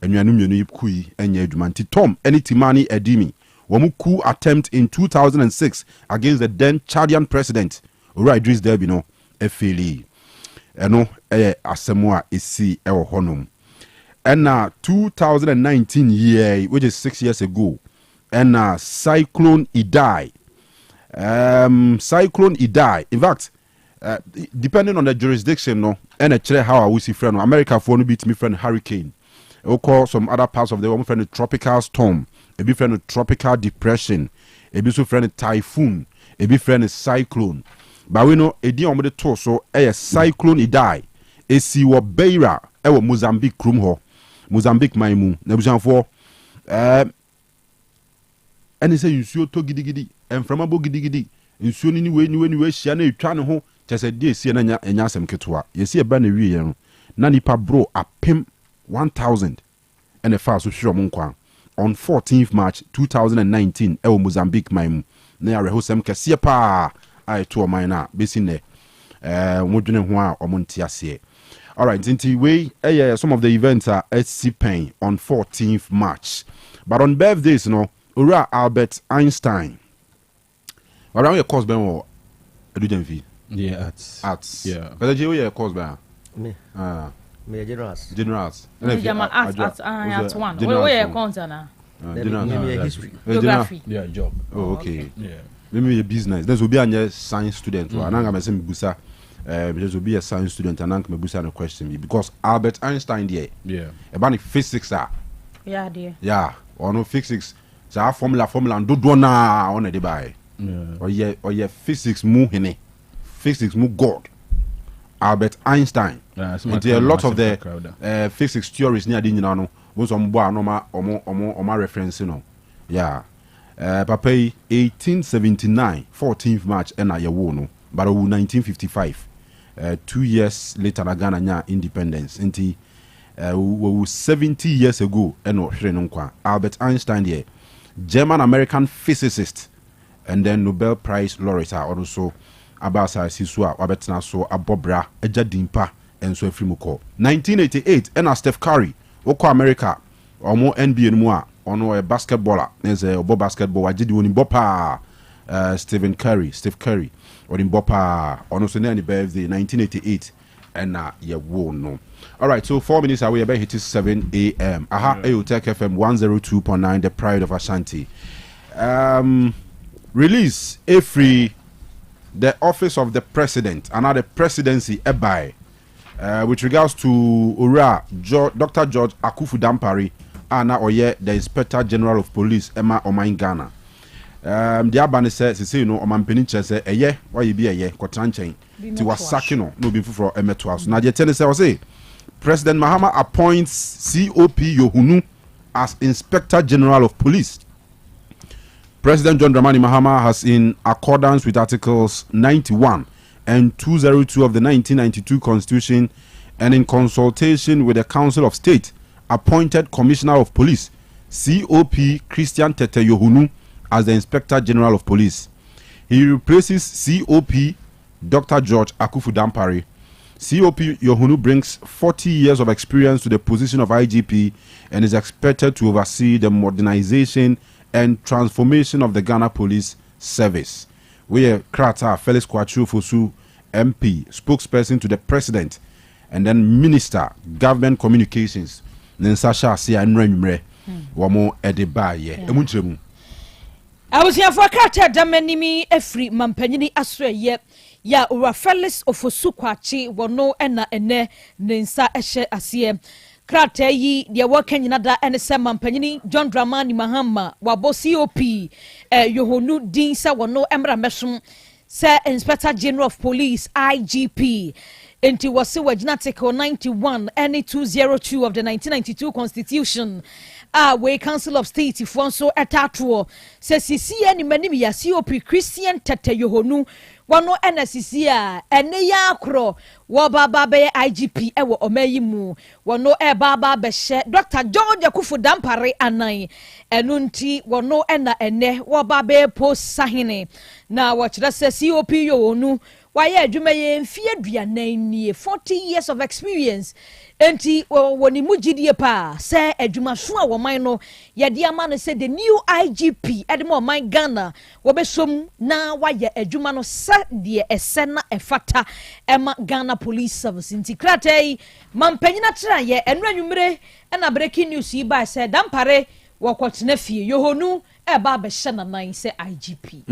enuanu mienu yipkui enya adwuma nti Tom ene Timani Edimi wo mu coup attempt in 2006 against the then Chadian president Ora Idris Deby no efeli eno asemo a esi ewo honom and 2019 year which is 6 years ago and Cyclone Idai in fact depending on the jurisdiction no and a how we see friend America for no beat me friend hurricane or call some other parts of the one friend tropical storm ebi frɛ no tropical depression, ebi so frɛ no typhoon, ebi frɛ no cyclone. But we know edi a wɔde to so cyclone Idai esi wɔ Beira ɛwɔ Mozambique kurom hɔ. Mozambique man mu na busanfoɔ ɛne sɛ nsuo tɔ gidigidi mframa bɔ gidigidi nsuo ni we hyia na etwa ne ho kyɛ sɛ die sie na nya asɛm ketewa yɛsi ɛba na wie yɛn no na nipa bro apem 1000 ɛna fa so hwɛ ɔmo nkwa on 14th March 2019 ɛwɔ Mozambique man mu na yɛrɛ ho sɛm kɛseɛ paa a ɛto ɔman na besi nnɛ modwene ho a ɔmo nte aseɛ. Alright, nti we some of the events are at Sipen on 14th March. But on birthdays, Ura Albert Einstein. Around your course, Ben, or Edugenvi? Yeah, arts. Yeah. But you course, Ben? Me. Me generals. Generals. Arts one. Where content? History. Geography. Yeah, job. Oh, okay. Yeah. Maybe a business. There's will be a science student. And I'm going to busa. There will be a science student, and I'm going to busa a question because Albert Einstein, yeah, about physics, yeah, dear. Yeah, or no physics. So formula and do na on the buy. Or yeah, physics mu hene, physics mu God. Albert Einstein. A lot of the physics theories near the no was on board no reference, Yeah. Papa 1879, 14th March, and I won, but 1955. 2 years later, Ghana nya independence. Inti 70 years ago, Albert Einstein, the German-American physicist, and then Nobel Prize laureate, also Abasa Siswa, Wabetna so Abobra, Ejadimpa, and so Frimuko. 1988, and Steph Curry, Oko America, or more NBA Moa, or a basketballer, there's a basketball, I did one in Bopa, Steve Curry. Or in Bopa, on also any birthday, 1988, and yeah, no. All right, so 4 minutes away, about it is 7 a.m. Otec FM 102.9, the pride of Ashanti. Release every the office of the president, another presidency, ebai, with regards to Ura, Dr. George Akufu Dampari, Anna Oye, the Inspector General of Police, Emma Omain Ghana. The Abani says, you know, Oman Peninsula say, why you be a Kotranchain, to was Sakino, no be for Emetwas. Now, the tennis say, President Mahama appoints COP Yohunu as Inspector General of Police. President John Dramani Mahama has, in accordance with Articles 91 and 202 of the 1992 Constitution, and in consultation with the Council of State, appointed Commissioner of Police, COP Christian Tete Yohunu, as the Inspector General of Police. He replaces COP Dr. George Akufu Dampari. COP Yohunu brings 40 years of experience to the position of IGP and is expected to oversee the modernization and transformation of the Ghana Police Service. We are Krata Felix Kwachu Fosu, MP, spokesperson to the President, and then Minister, Government Communications, Nensasha Sia Nrenumre, Wamo Edebaye. Emunchemu. I was here for a carter damanimi every mampanyini aswe ya ura Felix Ofosukwachi wano ena ene nensa eshe asiye. Krate yi dia waken nada ene se mampanyini John Dramani Mahama wabo COP Yohunu dinsa wano emra mesum se Inspector General of Police IGP. Enti wasi wajina article 91 and 202 of the 1992 Constitution. We Council of State Fonso Etatuo says CC any many ya COP Christian Tete Yohonu wano NSCC ene ya kro wababa be IGP ewo omeyimu wano baba beshe Dr. George Akufu Dampare anan enunti wano ene wababa post sahine na wachira se COP Yohonu waye adwumaye mfie aduanan nie 40 years of experience enti woni mugidie pa se adwumaso a woman no yede ama no se the new IGP edemo man Ghana wobesom na waye adwuma no sa de ese na efata ema Ghana Police Service enti kratai mampanyina tra ye enu anwumre na breaking news yi ba se Dampare wokotena fie Yohonu eba be hye na nan se IGP.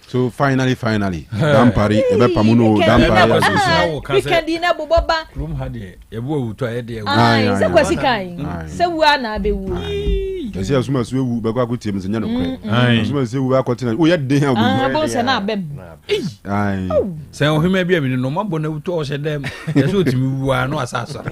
So finally, Dampari, ebe pamuno Dampari. We can dinner boba. Room had ye, a woo to a dear. Se kwasikai. Se wana be wu. Yes, yes, must we be go to teams and no. Must say we are continue. We had dey go. Bo se na bem. Ai. Say o hima bia me no mabo na wuto o se dem. Yes o timi wuwa no asasa.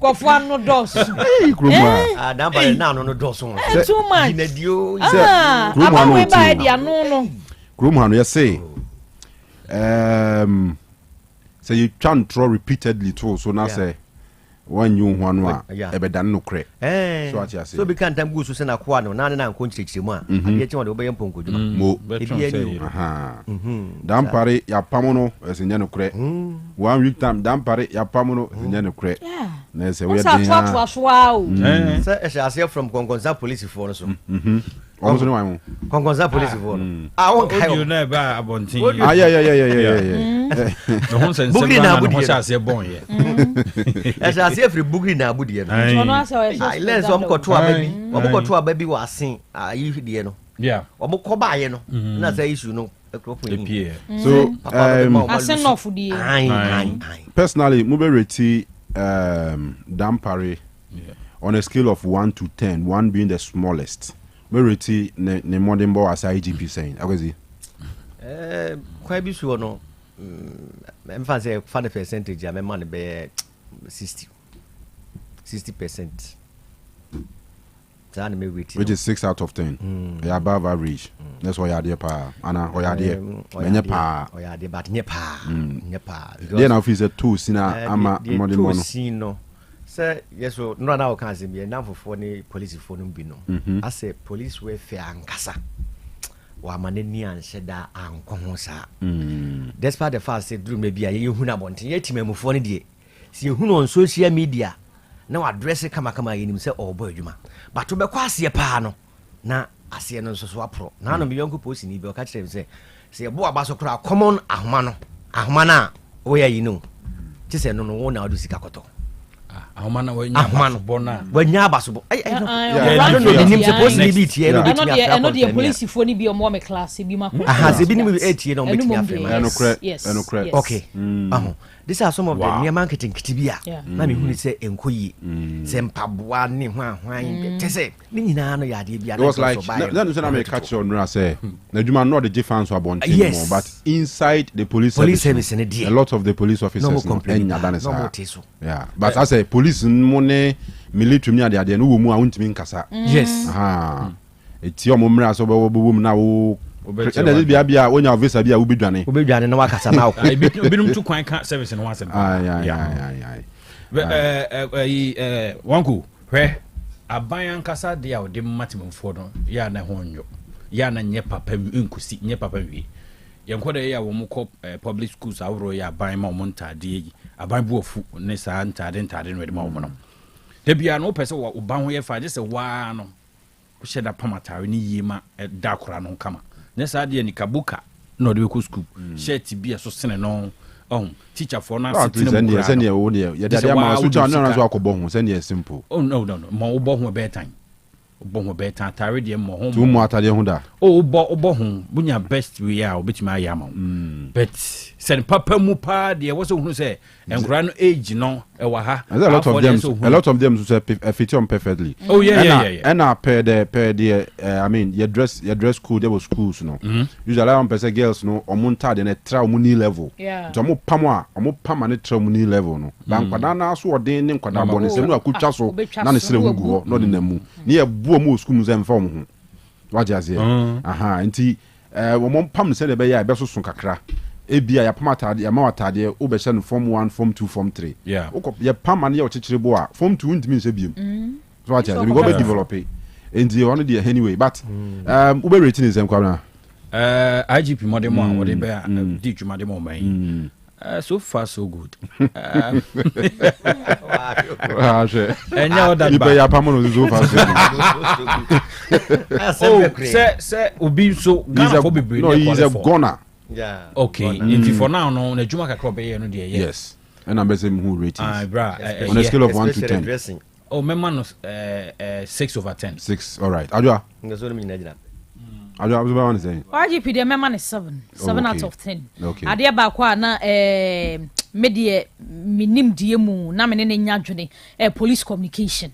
Kofo anu dos. Ah, dan ba na no dos so. Too much. Ginadio. Aba we ba dia no no. Kromha no say say you can't throw repeatedly too so now say when you one e be dan no kre so what you say so be kan time go so say na kwa no na na nko nchirechire mu a ade che won de obeye mponko djuma mo dan pare ya pamono esenye no kre 1 week time dan pare ya pamono esenye no kre na say we dey say e shall from Kongonza police for so almost no one Kongonza police for won kai you na ba abontin yeah no hon sense na no shall say bon ye e shall say free bugri na abudie no let's am ko to ababi obo ko to ababi wa sen ayi hwide no yeah obo ko baaye no na say issue no so personally mube rate Dampare on a scale of 1 to 10, 1 being the smallest. We rate ne modern boy as IGP saying. Akwezi. Quite be sure no. I'm fancy funny percentage. I'm money be 60%. Which is 6 out of 10. You're above average. That's why you're there, pa. Anna, or you're there. Many pa. Or you're there, but nepa. Nepa. Then I feel two sina ama modern mono. Sino. Sir, yes, so no now can see me now for phone police phone bino. I say police welfare and kasa. Wa maneni an sheda an konsa. Despite the fact say dream maybe you huna bontin yet me phone die. See you on social media. Now address it kama yenim say oh boy juma. But to be kwase pa no na ase no so so apro. Na no me yonko post ni be o ka kire say say bo aba so kra common ahoma na wo ya yi no. Ti say no wo na odu sika koto. Ahoma na wo nya baso na. Wo nya baso bo. I don't know the name supposed to be tie no bit me afra. No the police fo ni bi o mo me class bi ma ko. Se bi ni me etie no bit me afra. No correct. Okay. These are some of the near marketing kitibia. Na me hu ni say enkoyi. Say mpaboa ni hwan. Te say ni nyina no ya de bia. It was like that is when I catch on when I say na djuma not the defense wa bon team more but inside the police service a lot of the police officers no yeah but I say police money military me ade no wo mu a untimi nkasa yes eti o mo mra so bo bo na wo ene bia wonya visa bia wo bedwane na wakasa na obinum tu kwan ka service no wasem wanku hwe aban nkasa de a ode matimfo no ya na honyo ya na nye papa nkusi nye papa wi yenkode ya wo mko public schools awro ya aban ma mo ntade yi aban buofu ne sa ntade no de ma wo no de bia no pese wo ban ho ye fa je se wa no wo sheda pamatare ni yima da kora no kama ne sa de ni kabuka no de ko school shirt bia so sene no teacher for na sitting send wo de ya de ma so cha na so akobo ho send simple no ma wo bo ho be tan obo beta tare de mo ho tu mu atade ho da obo ho bunya best we are obetimi ayama but sen papa mu pa de wo so hu se enkura no age no e wa ha a lot of them so fit on perfectly oh yeah and per the I mean your dress code there was schools no usually on person girls no omunta de na tra omuni level to mo pamo omo pama ne tra omuni level no ba nkwada na so odin ne nkwada bo ne se no akutwa so na ne sere hugu ho no de na mu ne buo mo school museum fa mo ho wajaze nti wo mo pam se de be ya be so so kakra ebia ya pam atade ya ma atade o be hye no form 1 form 2 form 3 ya pam ane ya o chichire bo a form 2 ntimi nse biem so wajaze we go be develop nti one dey anyway but we be rating is kwa na IGP modem a wo de be di djuma de mo man so far so good you pay your pamon so far say obi so Ghana for be no he's a goner okay if for now no na juma kakro be ye no de yes and I'm basing who ratings on a scale of 1 to 10 oh memma no 6/10 6 all right adwa ngaso mi nyina I was about to say. YGP the member is 7 out of 10. Okay. Adia ba kwa na media minim die mu na me ne nya dwene police communication.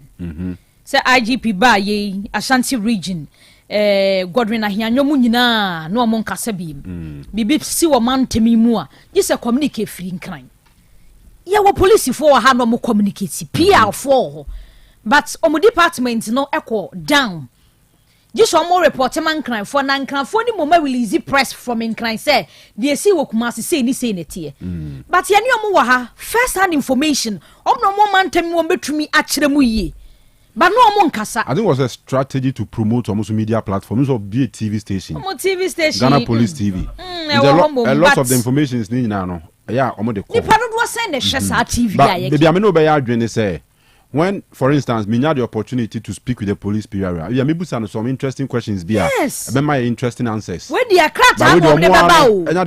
say IGP ba ye Ashanti region Godwin ahianyomu nyina no mo nkasa bi bibi si wo mantemi mu a gi se communicate free nkran ye wo police for ha no mo communicate PR4 but omo department no echo down gi so mo report man nkran for na nkran for ni mo ma release press from nkran say dey see wo kuma say ni say netie but ye ni omo wo ha first hand information omo mo mantemi wo betumi a kire mu yi. But no Monkasa. I think it was a strategy to promote almost media platforms or be a TV station. TV station. Ghana Police TV. A lot of the information is now. Yeah, almost the. You probably was saying the Shesa TV. But maybe I know by arguing say when, for instance, me had the opportunity to speak with the police PR. Yeah, maybe some interesting questions. Yes. My interesting answers. Where the crack and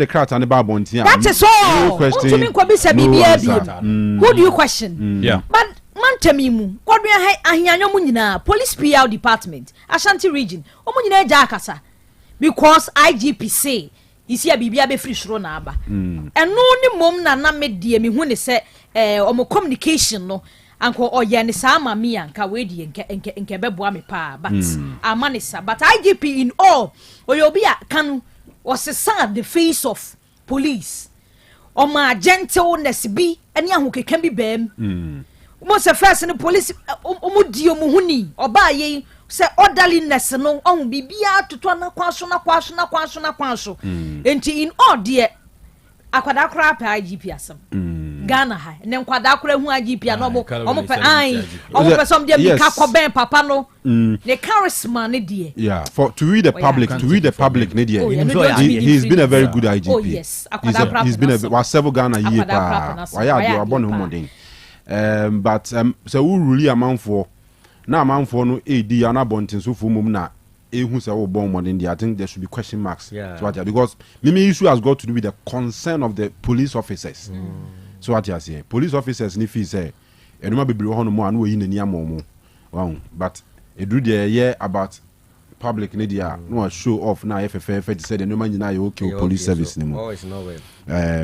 the crack and the babon. That is all. No question. Who do you question? Yeah. But Mantemimu, Godwin ahianyomu nyina police PR department, Ashanti region. Omo nyina eja akasa because IGP say isi a bibia be free shro na aba. Eno ni mom na medie me hu ne se omo communication no anko oye ne sa ma me anka we die nke beboa me pa but amanisa but IGP in all oyobi a Kanu was the face of police. Oma gentleness bi ene ahokeka bi bam. Most first in the police omudio muhuni oba ye say orderliness no on bibia to na kwaso enti in all there akwada kra pa IGP asem Ghana ha ne nkwada kra hu IGP na omo pe ai omo pe some there mika koben papa no the charisma ne there yeah for to read the public ne there he's been a very good IGP. Oh yes he's been a several Ghana year pa why are you born humodin. But so we really amount for now amount for no AD and abundance so for mum na who say oh born modern I think there should be question marks. Yeah. So what because maybe issue has got to do with the concern of the police officers. So what you say police officers ni fee say e no ma bebre ho no mo anu yi nani amomo wow but e do the year about public media no show off na FFF said the no man na you okay police service ni mo. Oh it's no way.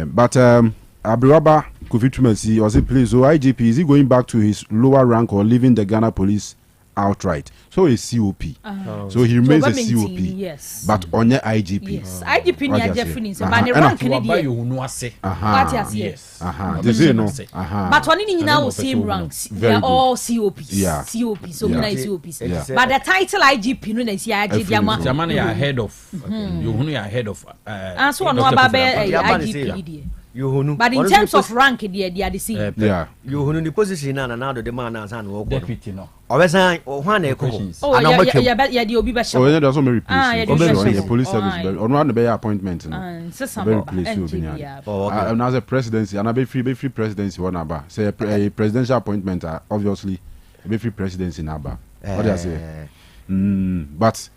But Abriwaba Kofitumensi was it please so IGP is he going back to his lower rank or leaving the Ghana police outright? So he's COP. So he remains a COP. Yes. But on your IGP. Yes. IGP ni definitely but the rank ni dey. Yes. This is no. But one ni now same ranks. They are all COPs. Yeah. COPs. So na COPs. But the title IGP no na si IGP Jamani ya head of you hunu ya head of so no aba IGP dey. But in terms of rank, they are the same. Yeah. You who the position now the man as an deputy no. Always one yeah, the Obi Basha. Oh, yeah, there's so many places. Police service. On one the appointment. Very place you been. And as a presidency, and a free presidency one aba. Say a presidential appointment obviously a free presidency naba. What do I say? But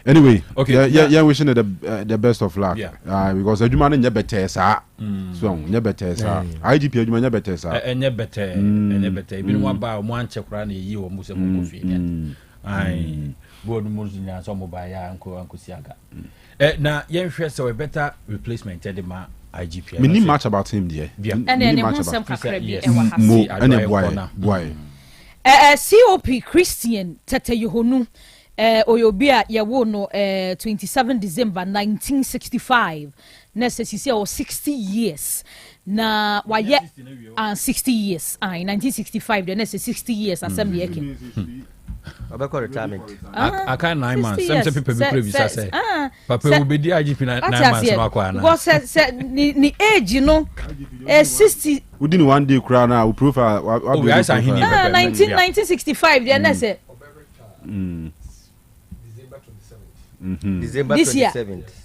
anyway, okay, yeah, wishing the best of luck. Yeah. Because Ejuma nye better sa. So nye better sa. IGP Ejuma nye better sa. Nye better. Bi no ba mo anche kra na yi wo muso mo kofi ne. Ai. Bo no mo nya so mo ba ya anko siaga. Na yen hwe se we better replacement de ma IGP. Me ni much about him there. And then mo sem kakra bi e wa ha. Mo ene boy. COP Christian Tete Yohonu Oyobia yawo no 27 December 1965 na sisi o 60 years na waye 60 years 1965 the next 60 years assembly yake Obeko retirement aka 9 months some people be previous say papa will be the IGP 9 months no akwa na because ni age no 60 within one day kra na we profile 1965 the next December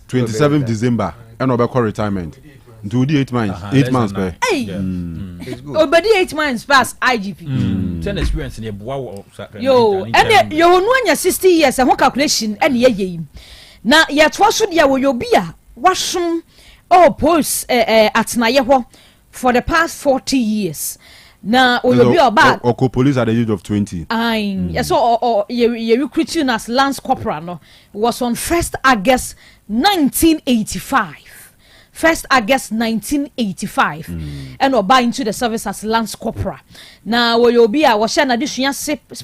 27th December and Obeko retirement into the 8 months 8 months by it's good obedi 8 months past IGP ten experience in boa yo and you no anya 60 years and calculation and ye na ye to so dia wo yobi a washum post atnaye ho for the past 40 years na oyobi oba oko police at the age of 20 yes so you recruiting as lance corporal no was on 1st August 1985 1st August 1985 and oba into the service as Lance Corporal. Now we obi a wo hye na desua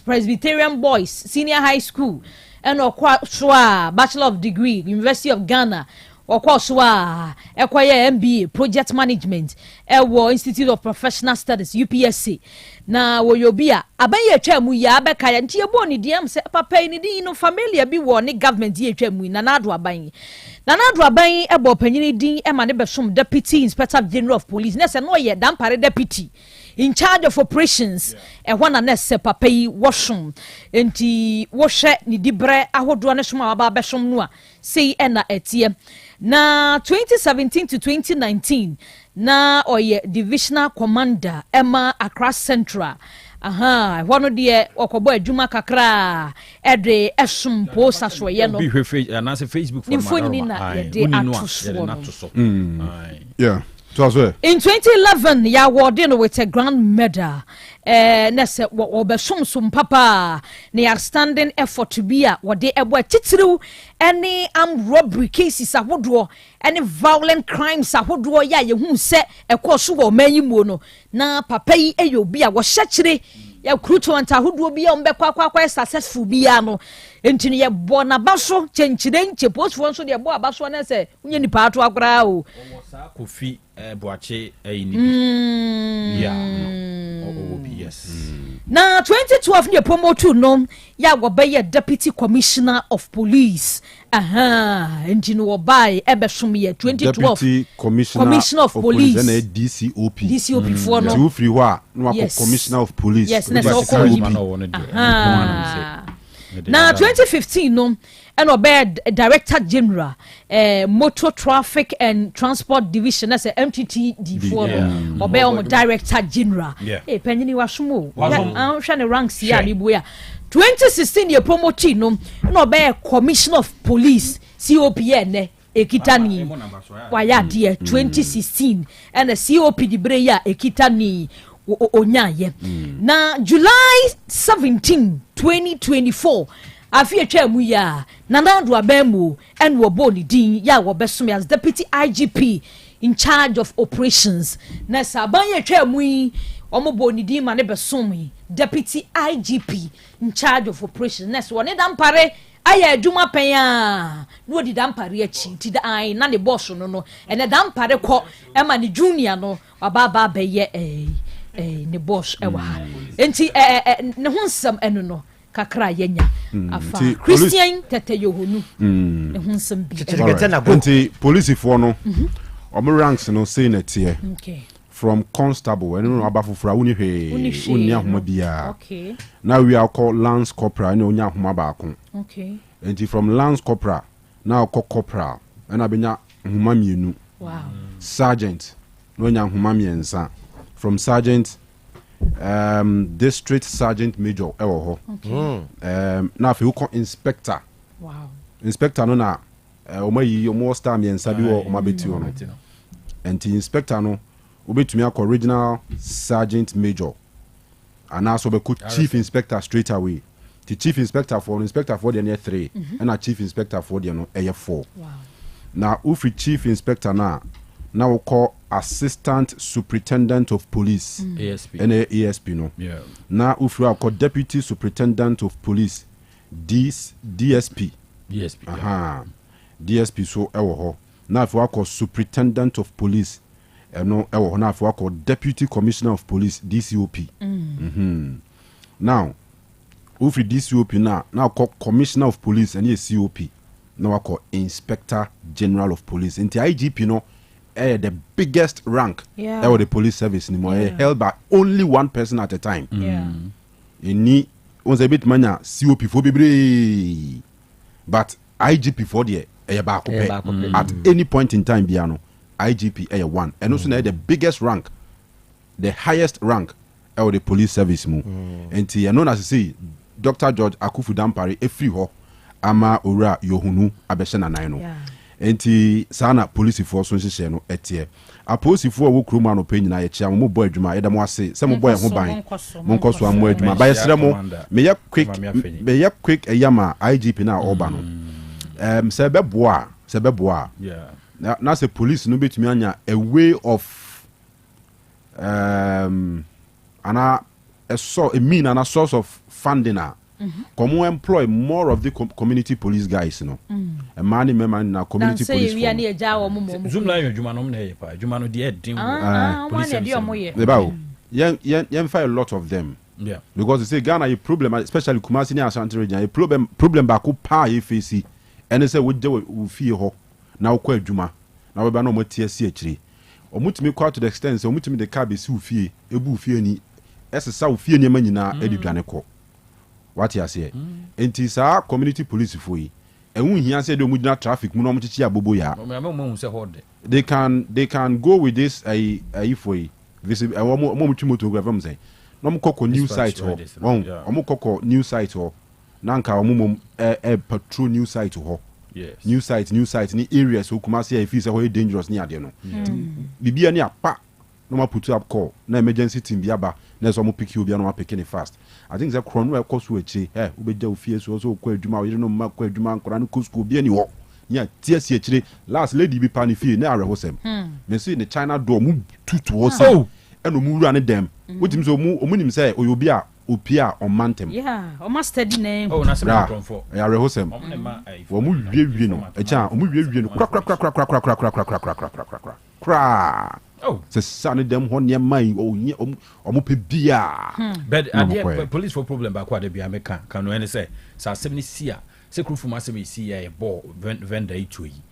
Presbyterian Boys Senior High School and okwa soa Bachelor of Degree University of Ghana. Okwa soa ekwaye MBA Project Management ewo Institute of Professional Studies UPSC. Na wo obi a abaye atwa mu ya abeka ya ntie bo ni diam se papa ni di no familia bi wo ni government ye atwa mu na nado aban ebo panyini din ema ne besom Deputy Inspector General of Police na se no ye dampare deputy in charge of operations ehwana na se papa yi wosom enti wo hwe ni dibre ahodo ne som aba besom no a sei ena etie na 2017 to 2019 na oye divisional commander Emma Accra Central one de okobo adwuma kakra ede esum posa so ye no bi hwe na Facebook for yeah. In 2011, ya awarded with a grand medal. Nese obesom papa. They are standing effort to be a what they able titru any robbery cases ahodo any violent crimes ahodo ya ye hu se ekoso wo manyimu no na papa yi eyobi a wo hyekire ya kruto anta ahodo bi a ombekwa successful bi ya no enti ye bona baso chenchire nche postfo nso de bo abaso na se unye nipa ato akra o Kofi Boache ni yeah yes na 2012 ne promote no ya go be Deputy Commissioner of Police enti no obai ebesom ye 2012 Deputy Commissioner of Police and DCOP for no you free wa no Commissioner of Police yes na na 2015 no and obey Director General Motor Traffic and Transport Division as a MTTD for obey Director General penny washumo I'm trying to rank here 2016 ye promote no obey Commissioner of Police COPN ekitani waya de 2016 and the COP di breya ekitani onyaye na July 17 2024 afie twa mu ya nanado abemu and wo boni din ya wo besom as Deputy IGP in charge of operations na sabanye twa mu yi omo boni din ma ne besom Deputy IGP in charge of operations na so ne dampare aya adwuma pen a no di dampare achi ti da ai na ne boss no ene dampare ko e ma ne junior no baba beye ne boss ewa enti ne hunsam eno no kakra yenya afa Christian tete yohonu ne hunsam bi enti police for no omo ranks no say na tie from constable eno abafufura woni hwe onni ahoma bia okay now we are called Lance Corporal eno nya ahoma baako okay enti from Lance Corporal now call corporal ena benya ahoma mienu wow sergeant no nya ahoma miensa from sergeant district sergeant major ewo ho na fe ko inspector wow inspector no na omayi omo star miensa bi wo omabeti no enti inspector no obetumi akọ original sergeant major and also be chief inspector straight away the chief inspector for the near 3 and a chief inspector for the no 4 wow now ufi chief inspector now we call assistant superintendent of police ASP and ASP no yeah now ufi we call deputy superintendent of police DSP DSP so ewo ho now if we call superintendent of police no ewo na for called Deputy Commissioner of Police DCOP now ufri DCOP now called Commissioner of Police and COP now we call Inspector General of Police and the IGP no the biggest rank the police service anymore held by only one person at a time ni once a bit mania COP for bebre but IGP for the at any point in time biano IGP A1 and also the biggest rank the highest rank of the police service mu and you know as say Dr. George Akufu Dampare efri ho ama ora yohunu abeshana nan no enti sana police force so hye no etie aposifo a wo kroma no pe nyina ye chia mo boy adwuma ye dem ase se mo boy ho ban mo nkoso am adwuma ba ye sere mo me ya quick eyama IGP na oba no se be boa sebeboa yeah na say police no betumi anya a way of ana a source of funding Come employ more of the community police guys, and money man na community police. Zoom line adwuma no na yepa. Adwuma no de edin. Police find a lot of them. Yeah. Because they say Ghana a problem, especially Kumasi and Ashanti region, a problem back up pa face and they say we fear ho. Now kwa adwuma. Na we ba no mo TSC akiri. Omutimi kwa to the extent so omutimi the car be si ufie, ebu ufie ni. Ese sa ufie ni manyina edudwane ko. What you say? Enti sa community police for yi. Ehun hia say de omudina traffic mu no omchichi abobo ya. They can go with this for yi. This omo mutimoto am say. No mo kokko new site ho. Omo kokko new site ho. Nanka omo patrol new site ho. Yes. New site ni areas so kuma say if say how dangerous ni ade no. Bibia ni apa. No ma put up call. Na emergency team bi aba. Na so mo pick you bi na ma pick it fast. I think that chrono e cost we echi ubeja ofie so kwa adwuma we no ma kwa adwuma nkora no ko school bi ani ho nya tie sie echi last lady bi pa ni fie na arehosem me see the China door mu tutu ho say eno mu wura ne dem wotim so mu nim say oyobi a opia on mantem o ma study name na se control for ya arehosem wo mu wie no echa o mu wie no kra oh se sane dem ho ne mai omo pe bia but police for problem ba kwa de bia meka Kanu ene say sa asem ni sia se krufu ma asem isi ya bo vendor itu yi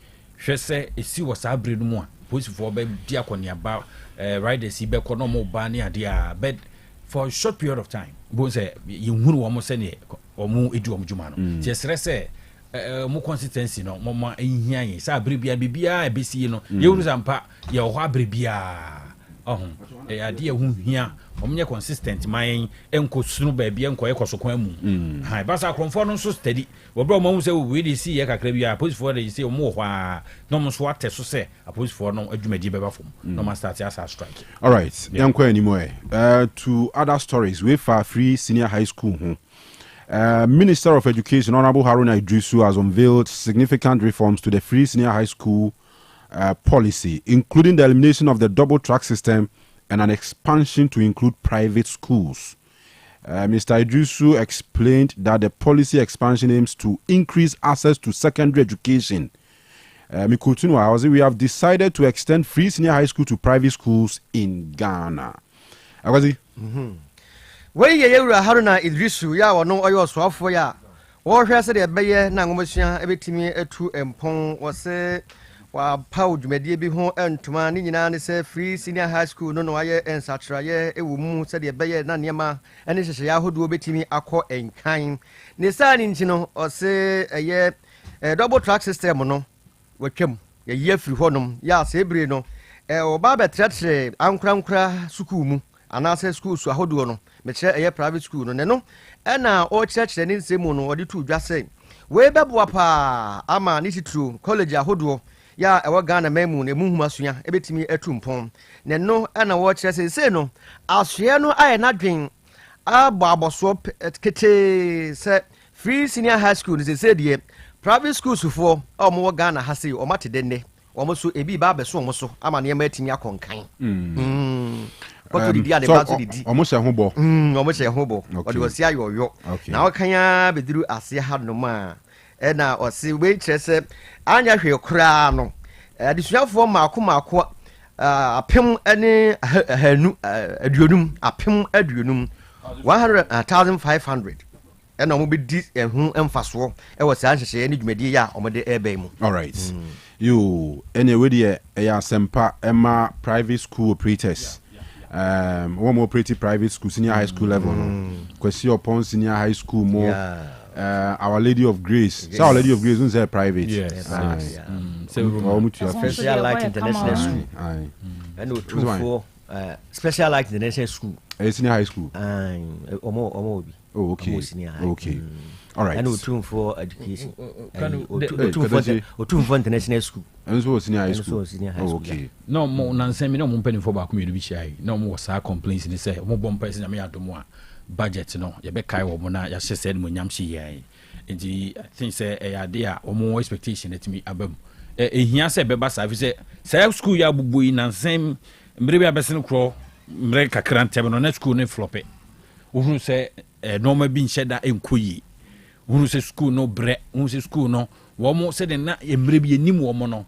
hwe se esi wo sa abre no mu a police for be dia konia ba riders be ko no mo ba ne ade a but for a short period of time bo say you hunu wo mo se ne omo edu omo juma no se sere se mo consistency no mo ma ehia yin sa abribia bibia ebesi no ye wuru zampa ye ho abribia ade hu hia omnye consistent man enko sunu ba bia enko ekoso kwan mu ha ba sa kronfo no so steady wo bro mo hu se we dey see ye kakra bia police for dey say mo ho a no mo so ateso se a police for no adwumadi beba fom no ma start as a strike. All right yanko anymore to other stories we for free senior high school Minister of Education Honorable Haruna Idrisu has unveiled significant reforms to the free senior high school policy, including the elimination of the double track system and an expansion to include private schools. Mr. Idrisu explained that the policy expansion aims to increase access to secondary education. We have decided to extend free senior high school to private schools in Ghana. Wey ye yewura Haruna Idrisu ya wono oyo soafo ya wo hwe se de beye na ngomosua ebetimi etu empon wo se wa pau dwumadie bi ho entuma ni nyina ne se free senior high school no no aye ensatraye ewu mu se de beye na niema ene hyehye ya hodo betimi akọ enkan ne sa ni ntino o se eye double track system no watwam ye ye free honom ya se ebre no oba betretre ankra school mu anase school so ahodo no me kire eye private school no ne no na o kire ni nsemu no odi tu dwase we beboa pa ama ni titru college ahodo ya ewa Ghana memu ne muhuma suya ebetimi atumpon ne no na wo kire se no asoe no aye na dwen aboaboso kete se free senior high school ni se die private schools for omo Ghana ha se o mate denne omo so ebi ba beso omo so ama ne ma atimi akonkan almost a hobo. Almost a hobo. Or you see your now can ya be through as you had no man. And now or see waitress Anya your crown. Additional for Marco a pim any a dunum a pim a dunum 100,500. And I will be this and whom emphasis war. I was anxious any media or the air. All right. You anyway, a semper Emma private school operators. One more pretty private school, senior high school level. Question upon senior high school more. Our Lady of Grace. So Our Lady of Grace is private. Yes. Special Light International School. And two for Special Light International School. Senior high school. Oh, okay. Okay. All right. And two for education. Two for international school. And so senior high school. Okay. No more nansemi no mo penny for back community share. No more sa complaints ni say mo bom person me adomo a budget no ye be kai wo mo na ya hye mo nyam hye yan. Enti I think say e ade a omo expectation let me abam. ehia se beba sa fi se school ya bubu yi na nsem mbre bia besen kro mbre kakra ntem no na school ne flope uhunu se normal bi nhyeda enkoyi uhunu se school no bre uhunu se school no wo mo se de na mbre bi enim wo mo no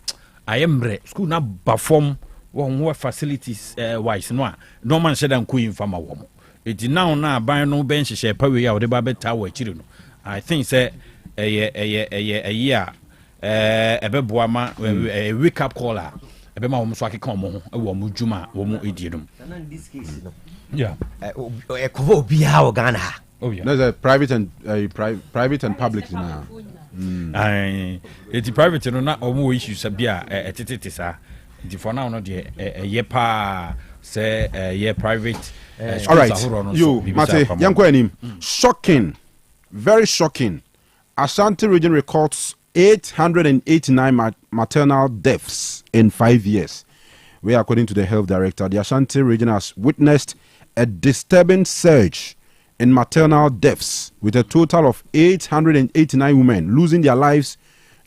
ayembre school na bafom wo facilities wise no a normal nhyeda enkoyi mfama wo mo eti now na ban no ben hyehyɛ pawe ya wo de ba beta wo akiri no I think say ebeboa ma wake up call a ebe ma wo so akeka omo ho e wo mo djuma wo mo ediedum in this case no yeah cover obia o Ghana. Oh yeah, there's a private and public now. It's private no na omo issues bia etetete sa the for now no de yepa say ye private. All right, you Mate yanko anim. Shocking, very shocking. Ashanti region records 889 maternal deaths in 5 years. Where, according to the health director, the Ashanti region has witnessed a disturbing surge in maternal deaths, with a total of 889 women losing their lives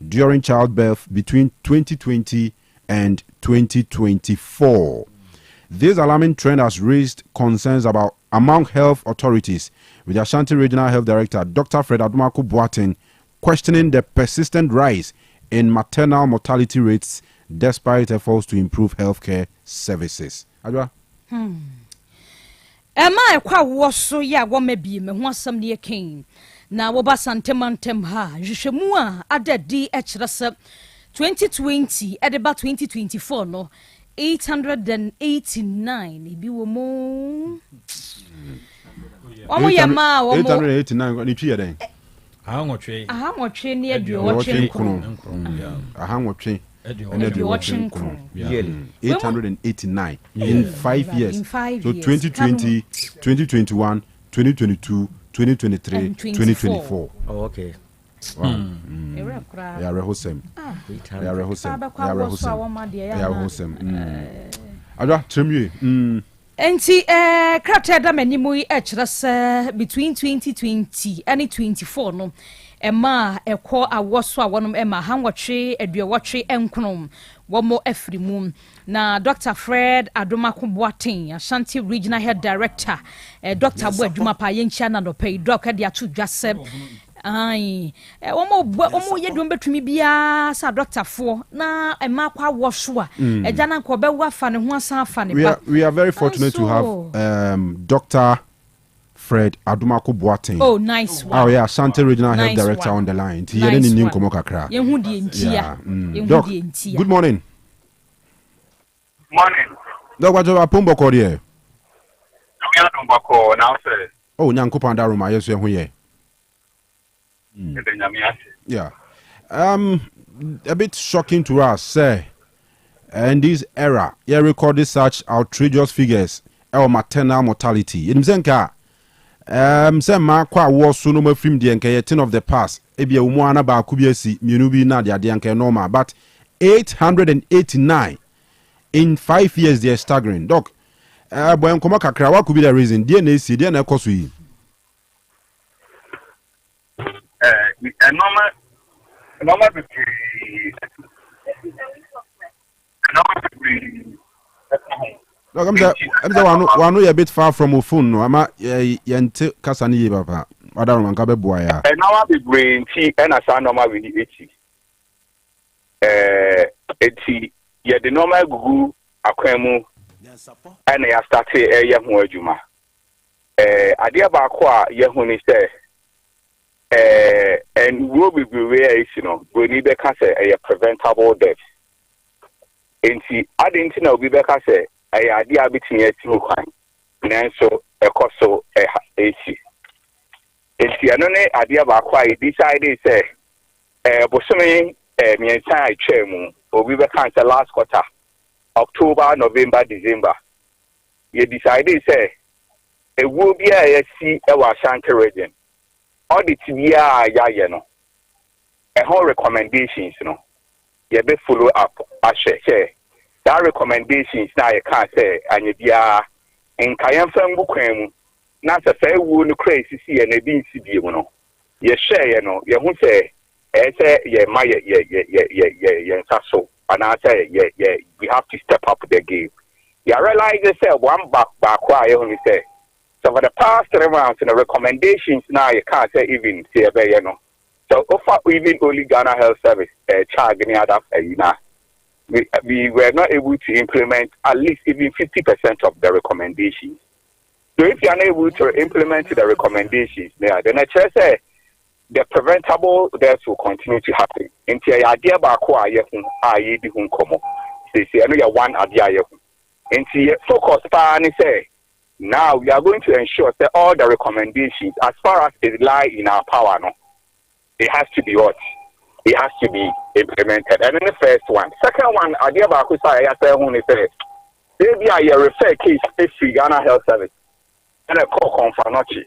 during childbirth between 2020 and 2024. This alarming trend has raised concerns among health authorities, with the Ashanti Regional Health Director, Dr. Fred Adumako Boateng, questioning the persistent rise in maternal mortality rates despite efforts to improve healthcare services. Adwa? Emma ekwa wo so ya wo mabi me ho asam ne ken na wo ba santemantem ha hwehwemu a adadi e kire se 2020 edeba 2024 no 889 ibi wo mo omo ya ma wo mo 889 ni twi den aha nwotwe ne aduowotwe nkron aha nwotwe and 889 in 5 years. So 2020, 2021, 2022, 2023, 2024. Oh, okay. Wow. Yeah, rehosem. Yeah, rehosem. Adwa tremue. Enti krata da manimu e kire se between 2020 and 2024 no Emma ekọ awoso a wonom Emma hanwotwe aduowotwe enkrom womo afrimu na Dr. Fred Adumako Boateng Ashanti Regional Health Director Dr. Abu Aduma pa yenchia na no pay doc de atu dwasem ai womo yedum betumi bia sa doctor fo na Emma kwa woso a ejana ko be wafa ne ho asan afa ne ba we are very fortunate to have Dr. Fred Adumako Boateng. Oh, nice one. Oh, yeah, Ashanti Regional Health Director on the line. Nice one. Yeah. Doc, good morning. Morning. Doc, what are Pumbo Cordier? Oh, Nyanko Pandaruma, yes, you're yeah. A bit shocking to us, sir. In this era, you recorded such outrageous figures of maternal mortality. In Mzenka, say ma kwa wo so no mafrim de enke 10 of the past ebia umu ana ba kubiasi mienu bi na de enke normal, but 889 in 5 years. They are staggering. Doc, boy nkoma kakra wa could be the reason dey na esi dey na ekoso yi normal Look, I'm one a bit far from a phone. No, I'm yente kasani papa. Other one kabe boya. And now I be brain tea and a son normal with the 80. Yeah, the normal gugu akwemu and I started a young juma. Idea about qua yehuni say. And will be where you know, we need a preventable death. And see, I didn't know we be say. I idea between a two kind. Nanso a coso a AC. It's the only idea about why decided say, Bosumi, me entire chairman, or we were cancelled last quarter, October, November, December. You decided say, it will be a see our Ashanti region. All the TVR, you know, a whole recommendations, you know, you be follow up, I share. That recommendations now you can't say and you be in Kayamfam Bukwem, not a fair wound crazy see and a bean CB, you know. You share, you know, you won't say say so, and I say we have to step up the game. You realize they say one back why only say. So for the past 3 rounds, the recommendations now you can't say even say So offer even only Ghana Health Service charge any other we were not able to implement at least even 50% of the recommendations. So if you are not able to implement the recommendations, then I just say the preventable deaths will continue to happen. Until your idea about why you come. They say, I know you're one idea. Until focus and say, now we are going to ensure that all the recommendations, as far as it lies in our power, it has to be what? It has to be implemented. And then the first one. Second one, idea about who say, maybe I refer case if Ghana Health Service and a call confanochi.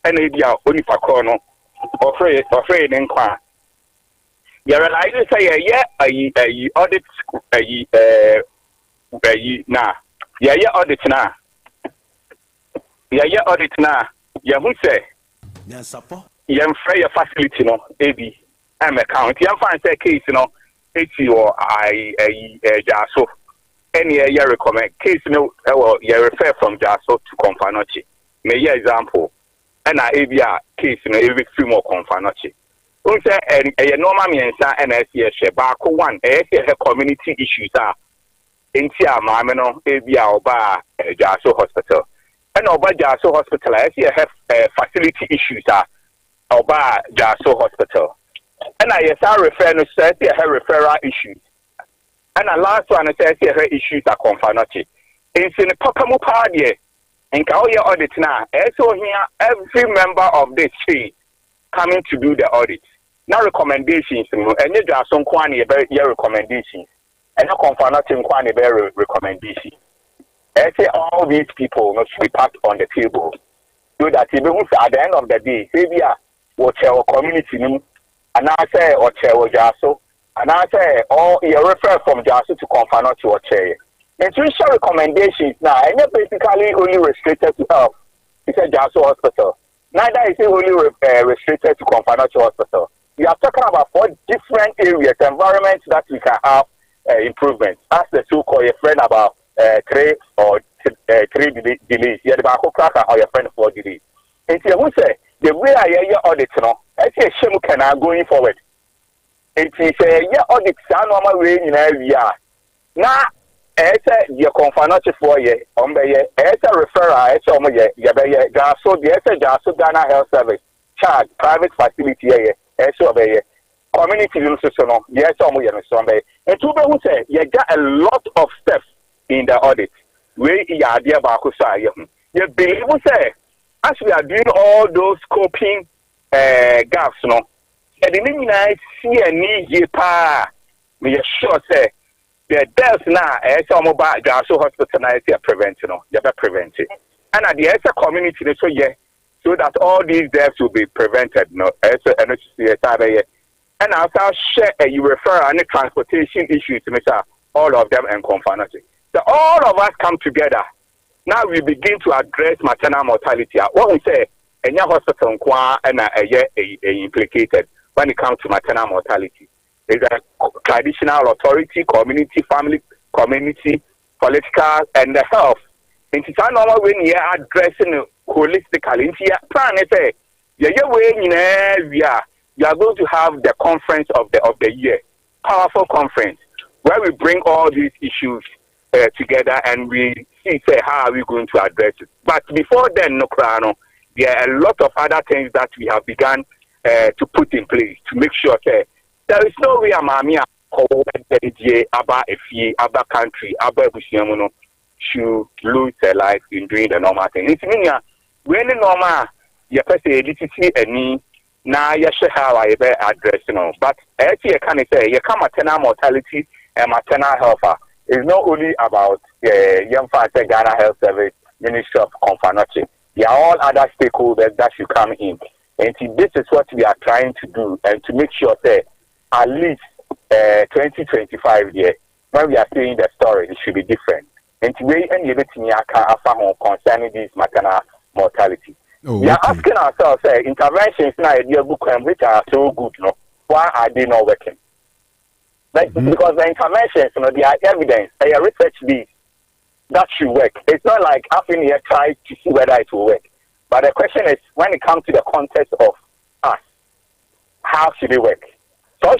And maybe I only for corner afraid in qua. You realize say audit nah. Audit now. Audit now. Who say Nyansapo. Free facility no AB account. Find say case it's your Jaso. Any recommend case refer from Jaso to Confanochi. May example. And I case every few more Confanochi. Say a normal mensa and Bako one community issues are in Tia Mameno, Oba Jaso Hospital. And Oba Jaso Hospital, I have facility issues are Oba Jaso Hospital. And I refer no say have referral issues. And the last one says her issues are Confanochi. It's in the Pakamu party. And Kaoya audit now. So here every member of this tree coming to do the audit. Now recommendations, and you just some quantity your recommendations. And no Confanochi quantity recommendations. I say all these people must be packed on the table. So that even at the end of the day, say what our community and I say or chair or Jaso, and I say all you refer from Jaso to Confanochi or chair. Nutrition recommendations now, and they're basically only restricted to health. It's a Jaso Hospital. Neither is it only restricted to Confanochi Hospital. We are talking about 4 different areas, environments that we can have improvements. Ask the so-called your friend about 3 delays. Yeah, the back or your friend 4 delays. And so who say the way I hear your audit I say shame can going forward. And he say yeah audit normal way in area. Now your Confanochi for ye referral Jaso the Jaso Ghana Health Service charge private facility community yes and two who say you got a lot of steps in the audit where you are there about you believe say as we are doing all those scoping gaps the see a need me sure say the deaths now, some about Jaso Hospital now is preventing, prevented. And at the community, so that all these deaths will be prevented. And also share you refer any transportation issues to all of them and Confanochi. So all of us come together. Now we begin to address maternal mortality. What we say, any hospital and implicated when it comes to maternal mortality. Is a traditional authority, community, family, community, political, and the health. It's a normal when you are addressing holistically. Into your plan, you are going to have the conference of the year, powerful conference, where we bring all these issues together and we see how are we going to address it. But before then, there are a lot of other things that we have begun to put in place to make sure that there is no way Mamia about a fee, about country, about Bushiamuno should lose their life in doing the normal thing. It's meaning when the normal you say any now you should have a better address, But as you can say, you come maternal mortality and maternal health is not only about young father Ghana Health Service, Ministry of Confanochi. There are all other stakeholders that should come in. And this is what we are trying to do and to make sure that at least 2025 year, when we are seeing the story, it should be different. And today, anything concerning this maternal mortality. We are asking ourselves, interventions now, which are so good, why are they not working? Like, because the interventions, they are evidence, they are research based that should work. It's not like having here try to see whether it will work. But the question is, when it comes to the context of us, how should it work? So,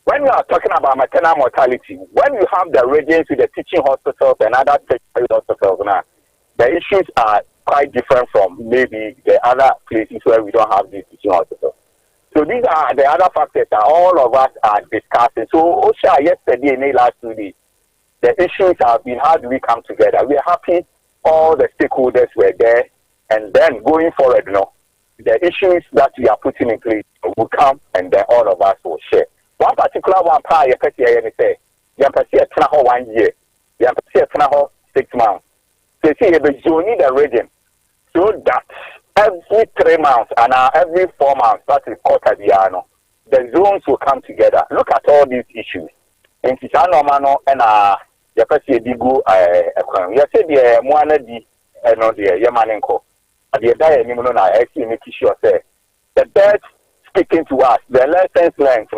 when you are talking about maternal mortality, when you have the regions with the teaching hospitals and other tertiary hospitals now, the issues are quite different from maybe the other places where we don't have these teaching hospitals. So these are the other factors that all of us are discussing. So OSHA yesterday and last 2 days, the issues have been, how do we come together? We are happy all the stakeholders were there, and then going forward, the issues that we are putting in place will come, and then all of us will share. One particular one part, you can say, 1 year, you can 6 months. So you need a region so that every 3 months and every 4 months, that is quarter the zones will come together. Look at all these issues. In Tishanomano and you can see Digo, you say the Moana di and not the Yamanenko. At the day, I actually make sure say the birds speaking to us, the lessons learned,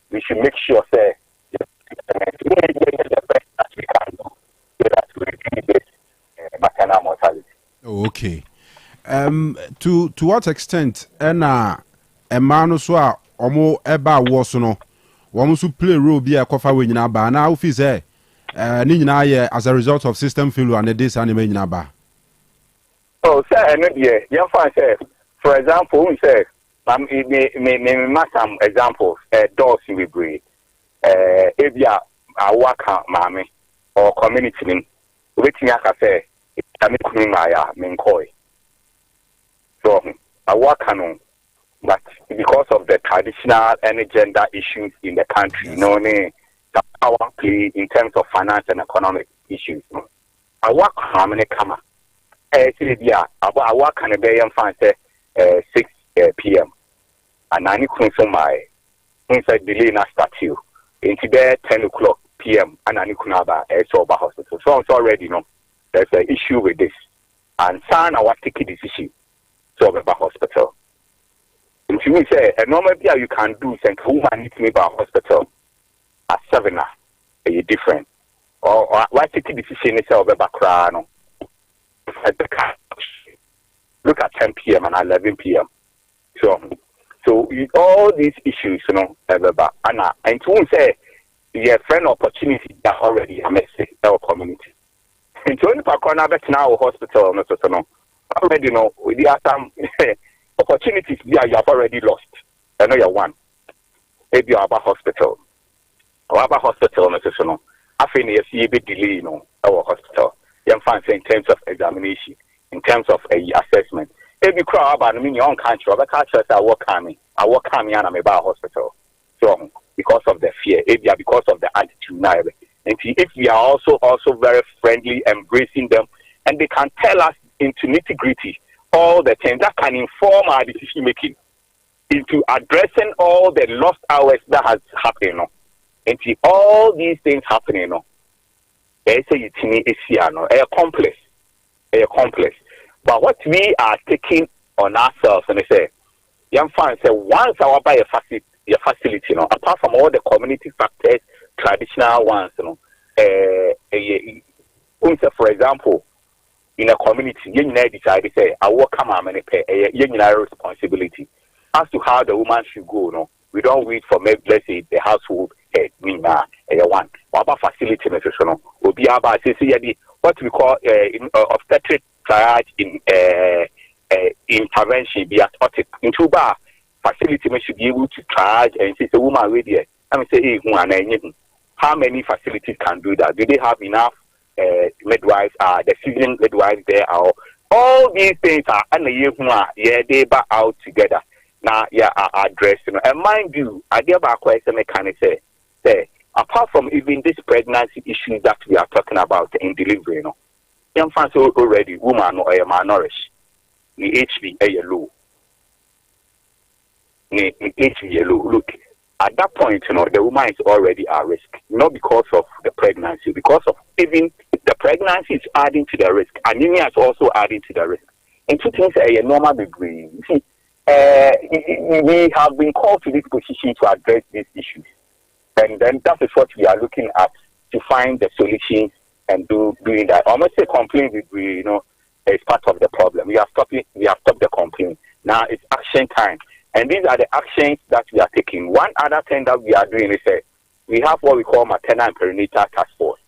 we should make sure say the best that we can do so that we reduce this maternal mortality. Okay. To what extent and a man so omo eba was no one to play role be a coffee when you ba now if say as a result of system failure and this anime in ba. Oh, sir, you find say, for example, we say me some examples, doors we breed, ebia a worker mame or community name, waiting I say, I'm making my so I work Kanu, but because of the traditional and gender issues in the country, the power play in terms of finance and economic issues. I work how many kama? I work on a day and find 6 p.m. and I need to my inside delay na statue into there 10 o'clock p.m. and I need to sober hospital. So it's already there's an issue with this, and son I want to take a decision. By hospital. And to me, say a normal thing you can do, send a woman to me by hospital at 7 a different. Or why take the decision itself about crown at the car. Look at 10 p.m. and 11 p.m. So all these issues, about and to say your friend opportunity that already I message our community. And to only corner bet now hospital, already there are some opportunities there you have already lost. I know you're one. Maybe you're about hospital. Or about hospital, I think you see a bit delay, our hospital. You find in terms of examination, in terms of assessment. If you cry about your own country, other countries I work coming and I'm about hospital. So because of the fear, because of the attitude now. And if we are also very friendly, embracing them, and they can tell us into nitty-gritty all the things that can inform our decision making into addressing all the lost hours that has happened. Into all these things happening, they say it's complex. But what we are taking on ourselves, and they say, young fans say, once I buy a facility, apart from all the community factors, traditional ones, for example, in a community, you decide to say, I work come on many pay a responsibility as to how the woman should go. We don't wait for maybe let's say the household head one. What about facility will be about what we call obstetric triage in intervention be at Otec into bar facility should be able to triage and say the woman ready. I mean say how many facilities can do that? Do they have enough midwives? The season midwives there are all these things are they back out together. Now addressing and mind you, I dear back question can say apart from even this pregnancy issue that we are talking about in delivery, young fans already woman or a malnourished, the HB a low. Look, at that point, the woman is already at risk, not because of the pregnancy, because of even the pregnancy is adding to the risk. Anemia is also adding to the risk. And two things are a normal degree. You see, we have been called to this position to address these issues. And then that is what we are looking at to find the solutions and doing that. I must say complaint is part of the problem. We have stopped the complaint. Now it's action time. And these are the actions that we are taking. One other thing that we are doing is we have what we call maternal and perinatal task force.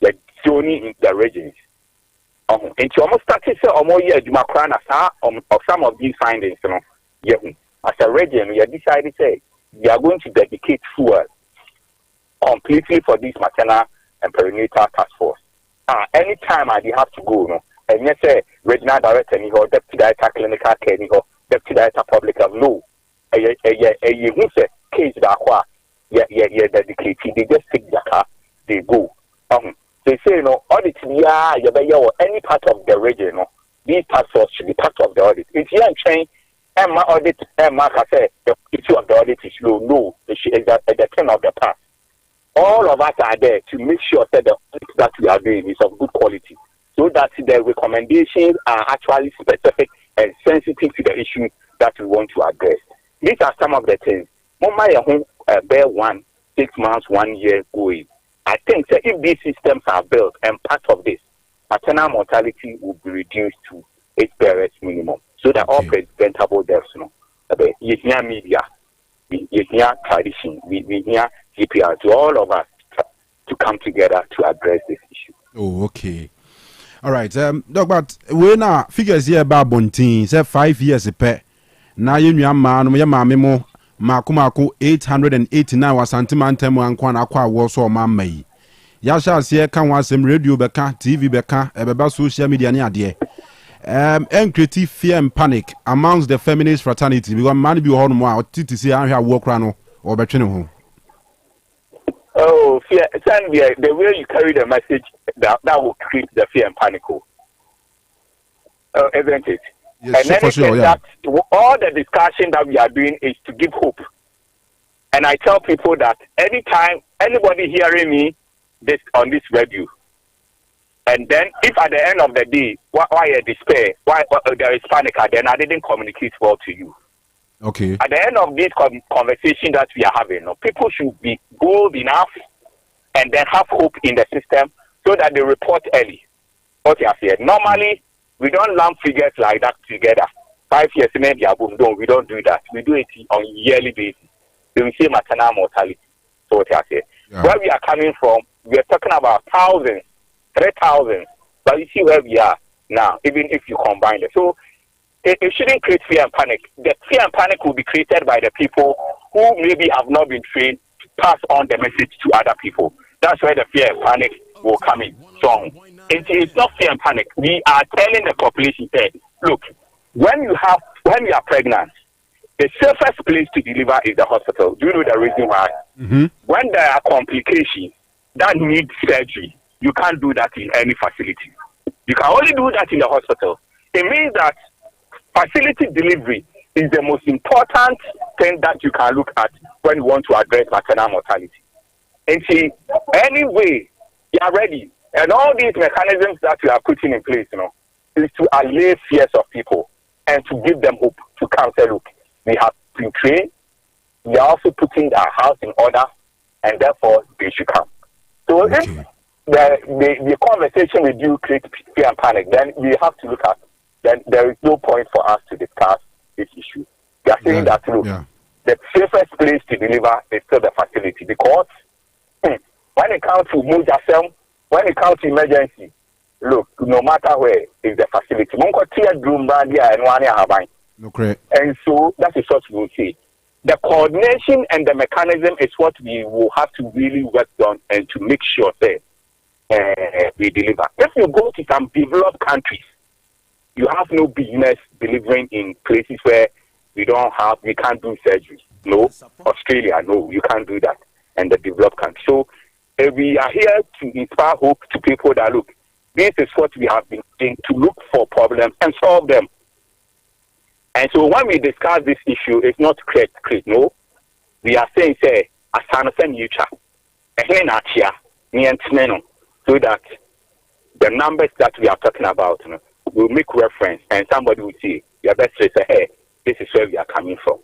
The zoning in the regions. And you almost started to say almost of some of these findings, as a region, we have decided say we are going to dedicate fuel completely for this maternal and perinatal task force. Anytime I have to go, and yes, say regional director, deputy director clinical care, deputy director public health, no, a case that dedicated, they just take the car, they go. They say, audit, any part of the region, these task force should be part of the audit. If you change, and my audit, and Mark said, the issue of the audit is low. No, it's at the turn of the past. All of us are there to make sure that the audit that we are doing is of good quality, so that the recommendations are actually specific and sensitive to the issue that we want to address. These are some of the things. Bear 6 months, 1 year going. I think that if these systems are built and part of this, maternal mortality will be reduced to its barest minimum, so that all preventable deaths, you hear media, you hear tradition, we hear GPR, to all of us to come together to address this issue. Oh, okay. All right. Doc, but we now figures here about Bontin, say 5 years a pair. Now you man, we are Makumako 889 was Santimantemo and Kwanakwa was or Mamma. Yasha see can was some radio beka, TV beka, about social media near dear. And creative fear and panic amongst the feminist fraternity because man be on more to see how you walk around or between. Oh, fear, the way you carry the message that will create the fear and panic. Isn't it? Yes, and for sure, yeah. That all the discussion that we are doing is to give hope. And I tell people that anytime anybody hearing me on this radio, and then if at the end of the day, why a despair, why there is panic, then I didn't communicate well to you. Okay. At the end of this conversation that we are having, people should be bold enough and then have hope in the system so that they report early. What I said. Normally, we don't lump figures like that together. 5 years, maybe we don't do that. We do it on a yearly basis. So we say maternal mortality. So what I said. Yeah. Where we are coming from, we are talking about thousands, 3,000. But you see where we are now, even if you combine it. So it shouldn't create fear and panic. The fear and panic will be created by the people who maybe have not been trained to pass on the message to other people. That's where the fear and panic will come in strong. It's not fear and panic. We are telling the population, look, when you are pregnant, the safest place to deliver is the hospital. Do you know the reason why? Mm-hmm. When there are complications that need surgery, you can't do that in any facility. You can only do that in the hospital. It means that facility delivery is the most important thing that you can look at when you want to address maternal mortality. And see, anyway, you are ready. And all these mechanisms that we are putting in place, is to allay fears of people and to give them hope, to counsel, look, we have been trained, we are also putting our house in order, and therefore they should come. So if the conversation with you creates fear and panic, then we have to look at, then there is no point for us to discuss this issue. We are saying that, look, the safest place to deliver is still the facility, because when it comes to Mujasem, when it comes to emergency, look, no matter where is the facility. And so that is what we will say. The coordination and the mechanism is what we will have to really work on and to make sure that we deliver. If you go to some developed countries, you have no business delivering in places where we can't do surgery. No, Australia, no, you can't do that. And the developed countries. So we are here to inspire hope to people that, look, this is what we have been doing, to look for problems and solve them. And so when we discuss this issue, it's not create. No, we are saying, so that the numbers that we are talking about will make reference, and somebody will say, your best say, hey, This is where we are coming from.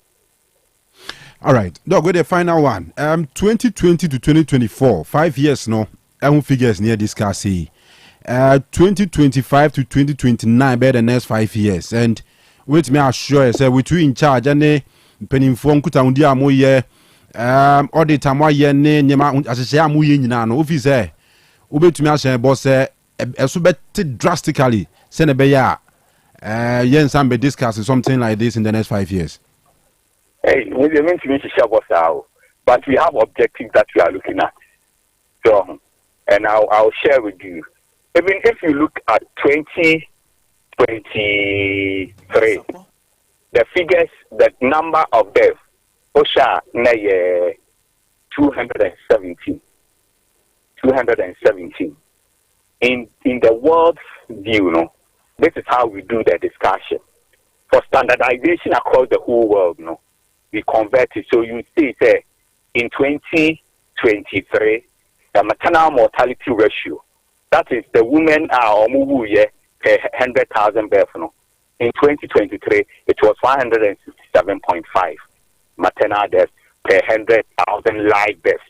All right, dog, with the final one. 2020 to 2024, 5 years no. Figures near discussing. 2025 to 2029, better the next 5 years. And wait me assure say we two in charge and penifo nkuta undi amoye audit amoye ne nyema asese amoye nyina no office eh obetumi ahye boss eso bet drastically say ne be ya yen some be discuss something like this in the next 5 years. Hey, we mean to share boss out, but we have objectives that we are looking at. So, and I'll share with you. I mean, if you look at 2023, the figures, the number of deaths, OSHA, 217. 217. In the world's view, no, this is how we do the discussion. For standardization across the whole world, no, we convert it. So you see, say, in 2023, the maternal mortality ratio, that is the women are per 100,000 births. No? In 2023, it was 167.5 maternal deaths per 100,000 live births.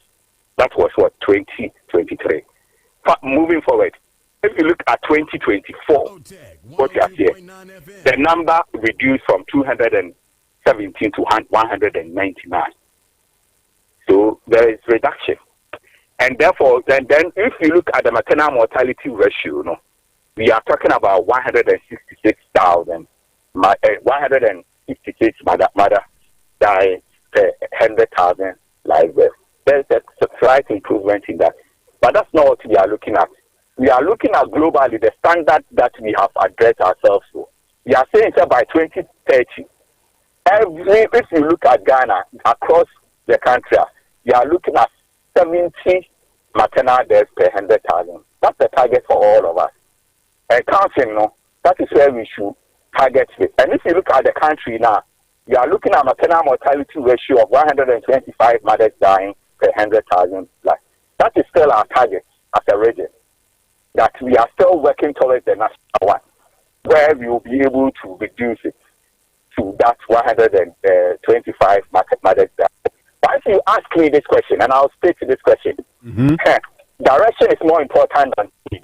That was what 2023. Moving forward, if you look at 2024, what you are here, the number reduced from 217 to 199. So there is reduction. And therefore, then if you look at the maternal mortality ratio, no, we are talking about 166,000, 166 mother die per 100,000 live births. There's a slight improvement in that. But that's not what we are looking at. We are looking at globally the standard that we have addressed ourselves to. We are saying that by 2030, if you look at Ghana, across the country, we are looking at 70 maternal deaths per 100,000. That's the target for all of us. And counting, no, that is where we should target it. And if you look at the country now, we are looking at maternal mortality ratio of 125 mothers dying per 100,000 lives. That is still our target as a region. That we are still working towards the national one, where we will be able to reduce it to that 125 mothers dying. But if you ask me this question, and I'll stick to this question, direction is more important than speed.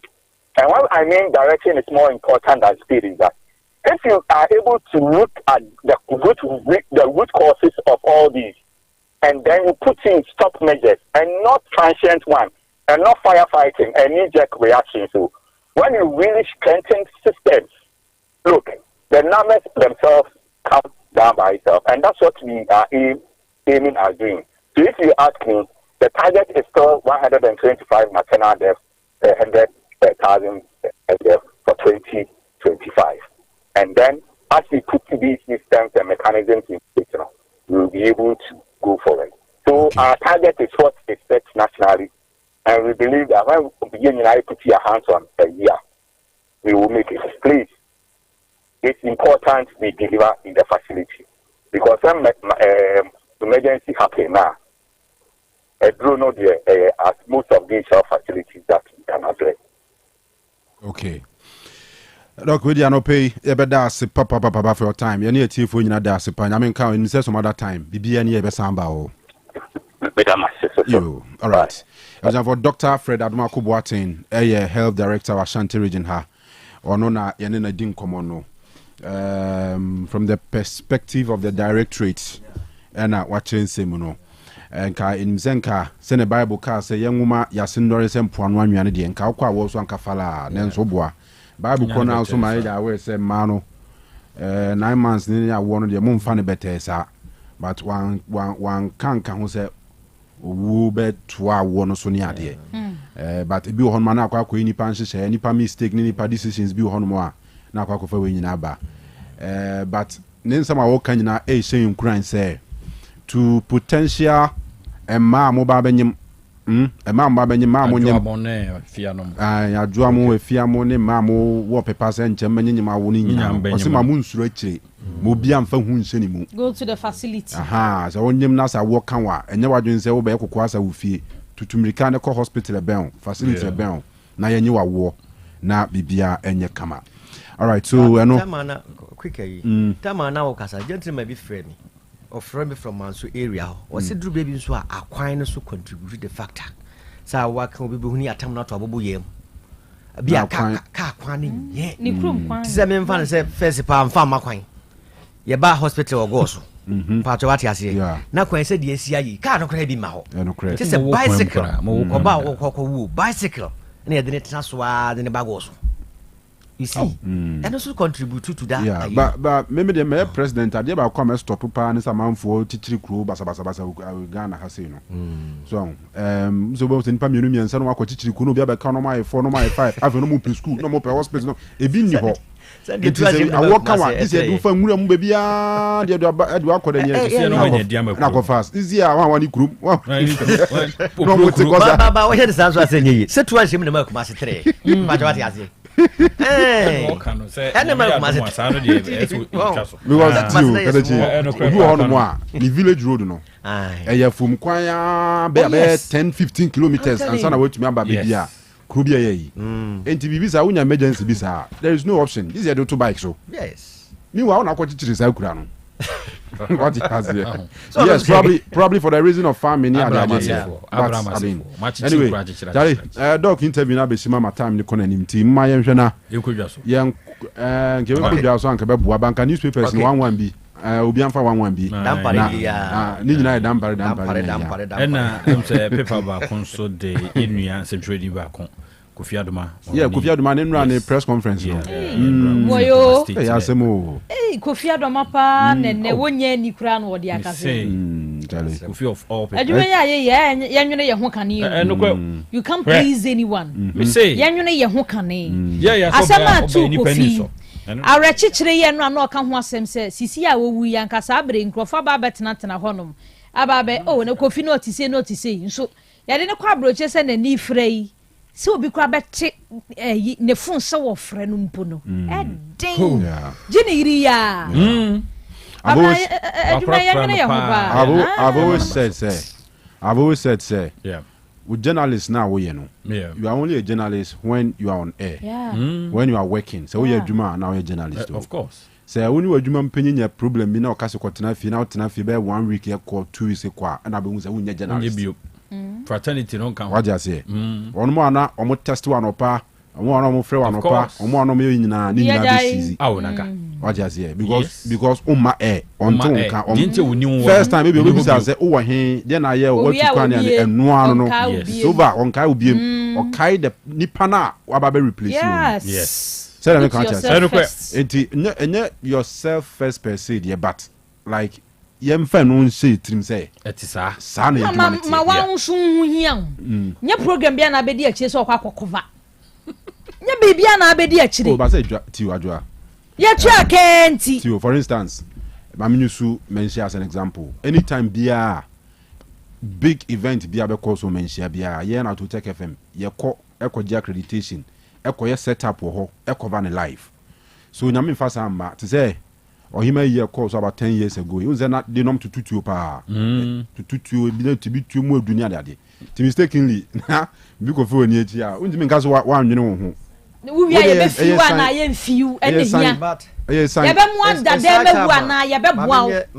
And what I mean direction is more important than speed is that if you are able to look at the root causes of all these, and then you put in stop measures and not transient one, and not firefighting and knee-jerk reaction. So when you really strengthen systems, look, the numbers themselves come down by itself, and that's what we are aiming at doing. So if you ask me, the target is still 125 maternal deaths per 100,000 deaths for 2025. And then, as we put these systems and mechanisms in place, we'll be able to go forward. So our target is what is set nationally, and we believe that when we begin to put your hands on a year, we will make it. Please, it's important we deliver in the facility, because when emergency happen now, I don't know as most of these health facilities that we can address. Okay. Look, we don't pay a papa for your time. You need a tea for you, that's a pan. I mean, count in some other time. Be any ever samba. You all right? As for Dr. Fred Adumako Boateng, a health director of Ashanti region, or no, na yanina din komono. From the perspective of the directorate, and watching Semono. And in Zenka, send a Bible car, say young woman, Yasin Norris and Puan Yanidi, and Kauka was one kafala, Nensoboa. Bible corner also my way say Mano 9 months nearly I wanted the moon funny better, sir. But one can't who say woo bet to our one sonia dear. But it be on Manaka, any punches, any mistake, any decisions be on more. Now, for winning Abba. But then some are can you a saying crying say to potential and ma mobile. A man babbing mamma fianum. I draw if fiamone mammo, what papas and Germany, my winning, my moon stretchy, Mobian for whom senimu. Go to the facility. Aha, so on them Nasa walk canwa, and never doing so by Quasa Wufi to mechanical hospital a bell, facility a bell. Now you knew a war, now Bibia and your kama. All right, so I know. Tamana, quickly. Tamana Okasa, gentleman be friend me. Or friend me from Mansu area. Or said Drew baby so acquire so contribute the factor. So what can we be who atam not to Abu Yem? Be a car quaning, yeah. Seven fan said, Fancy Palm Farm Maquine. Ye bar hospital or goes. Part of what I say. Now, when I said the SCI, can't be Maho. Just a bicycle, about bicycle. And the net Naswa than the bagos. You see, and also contribute to that. Yeah, but maybe the mayor president, I did about come stop Pupa and some man for teaching crew, Basabasa, Ghana Hasino. So, both in Pamunium and some of teaching could be about Kanoma, 4 no 5. I've no more school, no more hospital, no, a bin. It is a walk out. This is a from William Baby, the fast. Is here one group? No, what's the Baba? What is the saying? Set to us in the milk master tray. Majority. Hey, the village road, no. I from Quaya, 10-15 kilometers, and son away to me about Bibia. Krubia, and to be visa, emergency visa. There is no option. These are the 2 bikes, so yes. Meanwhile, I want to choose Ukraine. What it has here. Yes, probably for the reason of farming. Anyway, dog interview na besima matam ni kona nim team ma yenhwe na yen give me just so anka be boa banka newspapers ni 11 bi obi anfa 11 bi ni nyina dampare na say paper ba kon so de enua se trade ba kon Kofi Adoma ne run a press conference no. Moyo. Ya semo. Kofi Adoma pa ne wonye ni kura no wodi akase. Kofi of all people. Adwuma ya yenwene ye ho kane. You can't please anyone. Me say. Yenwene ye ho kane. Yeah, asama tu Kofi. Arechichire ye no na ka ho asem se sisi a wowu ya nkasa abre nkrofa ba betena tena honom. Ababe na Kofi no tise nso ya de ne kwa broche se na ni frei. So be kwa beti ne fun se wo frɛ no mpo no den gine iri ya I've always said say with journalists now you are only a journalist when you are on air when you are working so we are juma now a journalist of course say when you are juma mpenyin ya problem bi na okase kwatena fi na otena fi be 1 week ya ko 2 weeks kwa na be hu say we journalist fraternity no kan what you say on mo ana o mo test one opa o ana mo frɛ one opa o mo ana mo nyina ni nyina be easy what you say because umma on ton ka first time maybe obi say o wa he dey na ye what you can enu anu no so ba on kai obiem o kai the nipa na wa ba be replace you yes say na me can say yourself first per se there but like yemfa no nse trim say etisa sa na yeduma ma wan so hu hian nya program bia na abedi akire so kwa kokova nya bibia na abedi akire o ba say ti wadwa ya twa kenti ti for instance mamenyusu mention as an example anytime bia big event bia be call so mention bia ye na to Otec FM ye ko ekoje accreditation ekoye setup wo ho ekova ne live so nyame mfa sa ma to say or he may year course about 10 years ago. He was not the nom to tutu pa. To tutu to be too more dunia daddy. To mistakenly, because for near here. When you guys one you know. We are few and I am few and here. Yes, I am one that them one ya be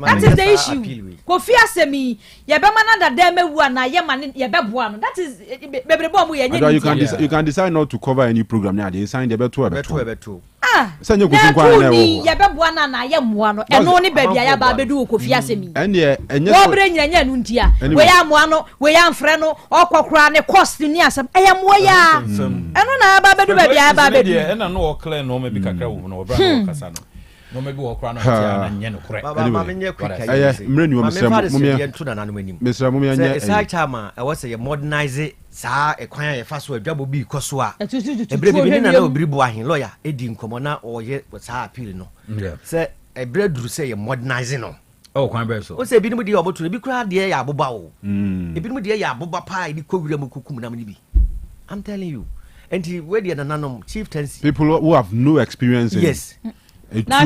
that is the issue. Kofi asemi ya be man that them one ya man ya be one. That is baby bomb we you can decide not to cover any program now. They sign the better. Sanyo Kofi kwa na wo. Ya be bwana na ya moa no. Eno ni baby ya ba bedu Kofi asemi. Enye wo bre nyanya nu ntia. We ya moa no, we ya mfre no, okokora ne cost ni asem. Eya moa ya. Eno na ba bedu baby ya ba bedu. Ena no o clear no me bi kakra wo no obra no kasa no. No maybe wo kra no tia na nye no kore. Baba menye quick. Mrenu wo mesra mumia nye. Say chama e wo say you modernize sa ekwan ya fa so adwabo bi ikoso a. Ebre bi ni na obiri bo ahin lawyer edi nkomo na oye sa appeal no. Say ebre duru say you modernize no. Oh kwan be so. O say bi ni mu di obotu bi kra de ya aboba o. Ebi ni mu de ya aboba pa ni kowura mu kukum na mu bi. I'm telling you. And we the nanom chieftains people who have no experience yes. Now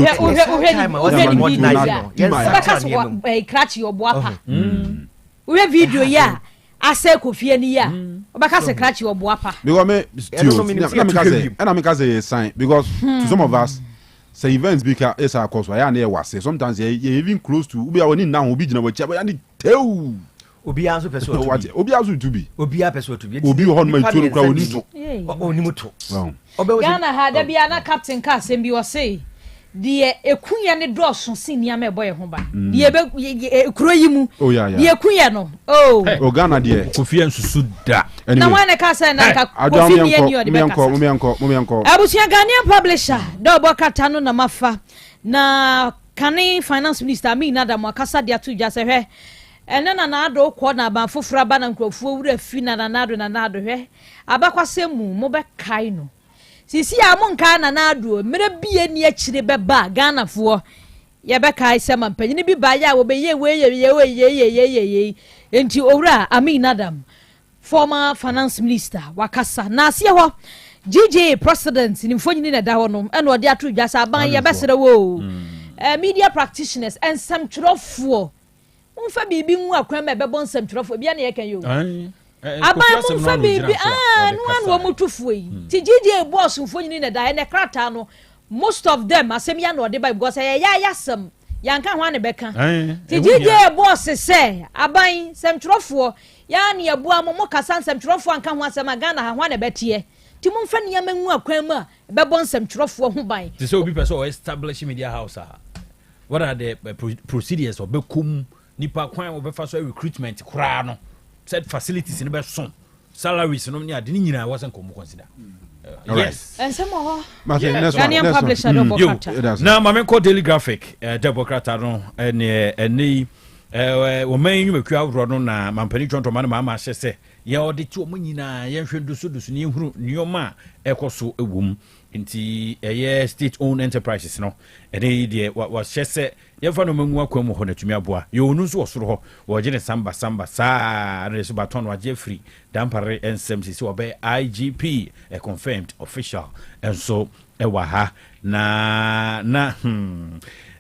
we video ya ase kofie ni ya obaka se krachi oboapa because me still na me say sign because to some of us say events because is our cause why na was sometimes you even close to obi awoni na obi gina wachi but ani teu obi anso person to be obi anso to be obi a person to be obi ho no ma tuo kra oni to oni muto Ghana ha da bia na captain ka asem bi o say de ekunya ne dɔɔso sinia me boy ho ba de be kuro yi mu de ekunya no o Ghana de kofi ensusu da na wane ka say na ka kofi ni ani o de be ka mo yanko abusia Ghanaian publisher do bo kata no na mafa na Kanu finance minister mi na da mo akasa de atu ja se hwe ene na ado kɔ na ba fofora ba na nkrofo wura fi na ado hwe abakwasemu mo be kai no sisi amonka na ado mere bie ni akire beba Ghana fo ye be kai sema mpanyini bi ba ya wo be ye enti owura Amin Adam former finance minister wakasa na ase ho GJ president ni mfonyini na da ho no ene ode atu dwasa ban ye besere wo media practitioners and some trofo unfa bibi mu akwan me bebo nsam trofo bia na ye kan yo aban mu fa bibi no anu omutufo yi ti GJ boss mfonyini na da ne krata no most of them asem ya na ode ba because ya sam yanka ho ane beka ti GJ boss say aban sam trofo ya na yabu amomo kasa nsam trofo anka ho asem Ghana ha ho ane betie ti mu mfa niya mangu akwan mu a bebo nsam trofo ho ban ti say obi person establish media house what are the procedures of bekum nipa kwan obefa so recruitment kra no said facilities in be son salaries no nya de ni nyina was nko consider yes and some of Ghanaian publisher Democrat na mamenko Daily Graphic Democrat no eni wo man nwumakua wro no na mampani twonto ma ma hye se ye ode ti omo nyina ye hwe dusu ni huru nioma ekoso ewum nti state owned enterprises no ene de wa hye se ye fa no mangu akwam ho na tumi aboa ye onu nso osoro ho wo gene samba saa reso baton wa je free dampare nsmc obe IGP confirmed official and so ewa ha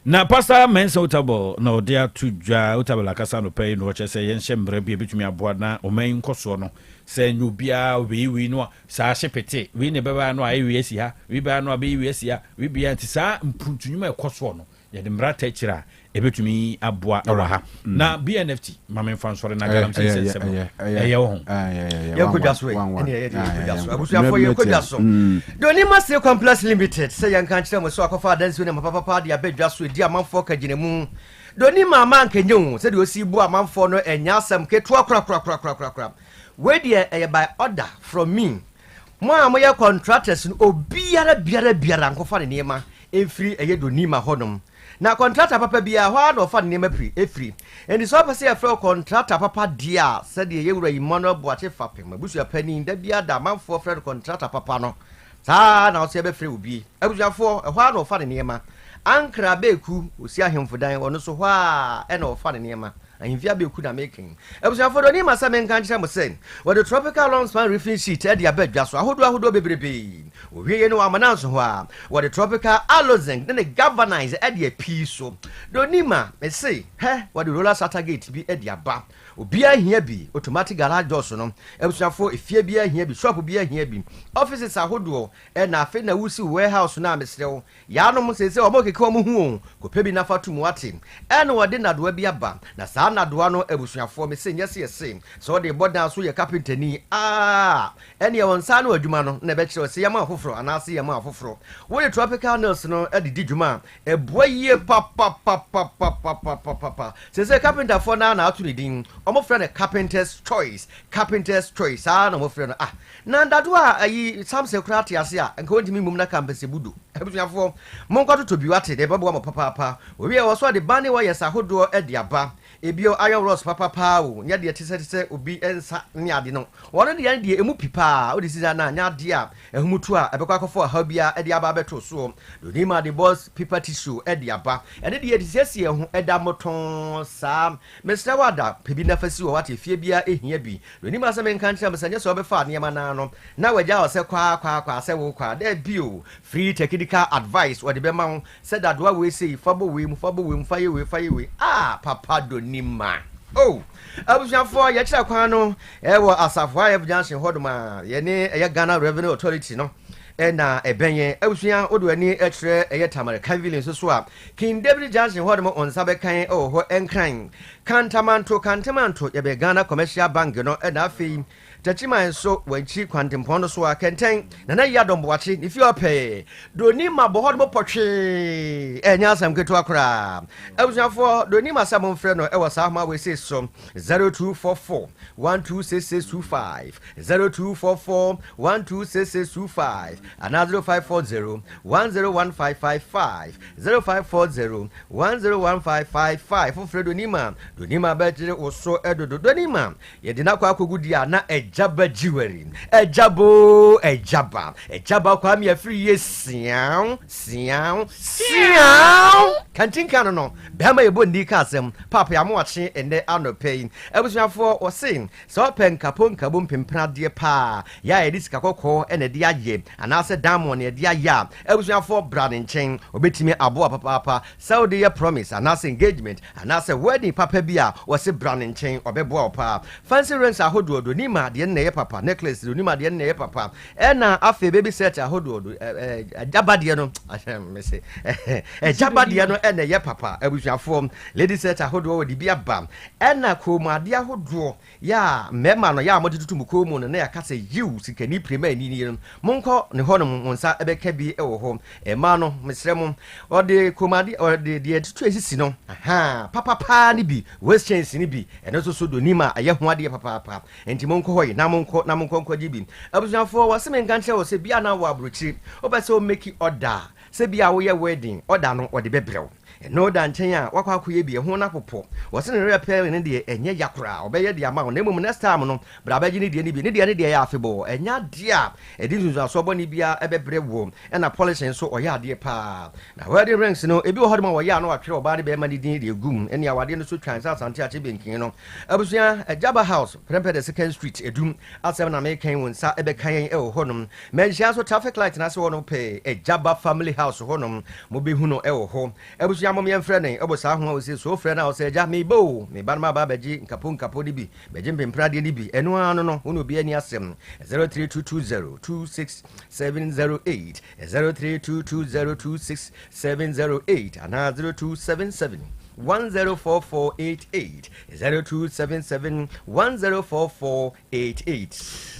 na pastor mensa utable na odia tudwa utable akasa no pay no che se yen hyembre bia betumi aboa na oman nkoso no se nyobia we no sa hyepete we ne beba no ayi esi ha we beba no ayi esi ha we bia nti sa mpuntunyuma ekoso no ye de mrata kira ebetumi aboa ewa ha na BNFT mamen fansore na garam se se ho ye kodwaso ene ye kodwaso abusuafo ye kodwaso doni mase complex limited se yan kan kire mo so akofa dansi ne mapapa de abedwaso di amanfo ka ginemu doni mama nkenyu se de osi bu amanfo no enya asam keto akra we de by order from me mo amoye contractors obiara biara nkofa ne niema efri eye doni ma hodom na contractor papa bia ho na ofa ne mapri efri eni so pese afro contractor papa dia said ye wura imono boache fapem abusu apani da bia da manfo friend contractor papa no sa na o se be free obi abusuafo ho na ofa ne niema ankra beku osi ahemfodan ono so ho a e na ofa ne niema ahemfia beku na making abusuafo do ni masa men kan kire mo sen with the tropical long span roofing sheet e dia bedwa so ahodo bebrebe owie no amananso ho a with the tropical allozeng ne galvanize e dia piso do ni ma me say with the roller shutter gate bi e dia ba obi ahia bi automatic garage doors no abusuafo efie bi ahia bi shop bi ahia bi offices ahodo e na afi na wusi warehouse na mesrew ya no mo say omo keke omo hu ko pebi na fatu mu ate e no wode na doa bi aba na saa na doa no abusuafo me say nyese so de bodan so ye carpenter ni ene won sa na adwuma no na be kire se yama afoforo anase yama afoforo wo ye tropical nails no e di dwuma e boye pa se carpenter for na atu ni din omo friend carpenter's choice na mo friend na ndado ayi samse kurati ase a nka wondimi mum na campus budu abusuafo monko to bi wate de bebo mo papa owie wo so de bane wo yesa hodo e de aba ebio iron rods papa wo nya de tese obi ensa ne ade no wono de emu pipa o de sisa na nya de a ehumutu a ebekwa akofo ha bia e de aba beto so do ni ma de boss paper tissue e de aba ene de sisi ehu e da moton sam Mr. Wada pebi na fasi wo wate fie bia ehia bi do ni ma se men kan kire mesanya so obefa ne ma na no na waja o se kwa se wo kwa de bio free technical advice wo de be ma said that we say fabo we mu fa ye we papa do nima Oh, abusuafo ya kira kwan no ewo asafo aye junction hodoma ye ne Ghana Revenue Authority no na ebenye abusua oduani ekire eye Tamale Cavilian so a King David Junction hodoma onsabe kan ho enkran kantamanto ye be Ghana Commercial Bank no na afi Tachiman so wenchi kwantimpondo so akenten na ya domboachi if you pay doni ma bohodbo potwe enya asam keto akra abusuafo doni ma samon frɛ no e wasa ma we say so 0244 126625 0244 126625 another 0540 101555 0540 101555 for frɛ doni ma betire oso edodo doni ma ye dina kwa akogudi na Ejaba jewelry, ejaba kwa mi afri ye sian. Kantin kanu no, bema yebo ndi kasem, papa ya mwachi ende anope. Ebusuafo osin, so pen kapon kabum pimpna die pa. Ya edisi kakoko ene dia ye, anase diamond ye dia ya. Ebusuafo brand nchen, obetimi aboa papa. Saudi ye promise, anase engagement, anase wedding papa bia, wase brand nchen obeboa pa. Fancy rings ahodo do nima de ne papa necklace do nima de ne papa ena afi baby set ahodo do jabade no me say jabade no ena ye papa abusuafo lady set ahodo de bia bam ena komade ahodo ya mema no ya modetutu mukomu no na ya kase yiw sikani prema ni monko ne hono monsa ebeka bi ewo ho ema no mesrem ode komade ode de tutu esisi no aha papa ni bi west chance ni bi eno so do nima aye ho ade papa enti monko hoy na monko jibi abusuafo waseme nganche wo se bia na wo abrochi obese o make order se bia wo ye wedding order no ode bebrew no da nchen a wakwa akoye bi ho na popo wose ne repair ne de enye yakora obeye de ama na mum next time no brabaji ne de ne bi ne de ya afebo enya de a edinzu aso bo ne bia ebebre wo na polish nso oya de pa na wedding rings no ebi wo hodema wo ya na watwe oba de be ma ne din de gum ene awade no so twan asante ache benkin no abusuya Jaba House Prempeh the Second Street edum asem na me kan won sa ebe kan e wo honom menhia so traffic light na se wo no pe Jaba Family House honom mo be hu no e wo ho abusuya mom yem frɛ ne obo sa ho o se so frɛ na o se ja me bo me ba ma ba baji nkapo di bi beje mpemprade di bi eno ano no wo no bi ani asem 0322026708 0322026708 ana 0277 104488 0277104488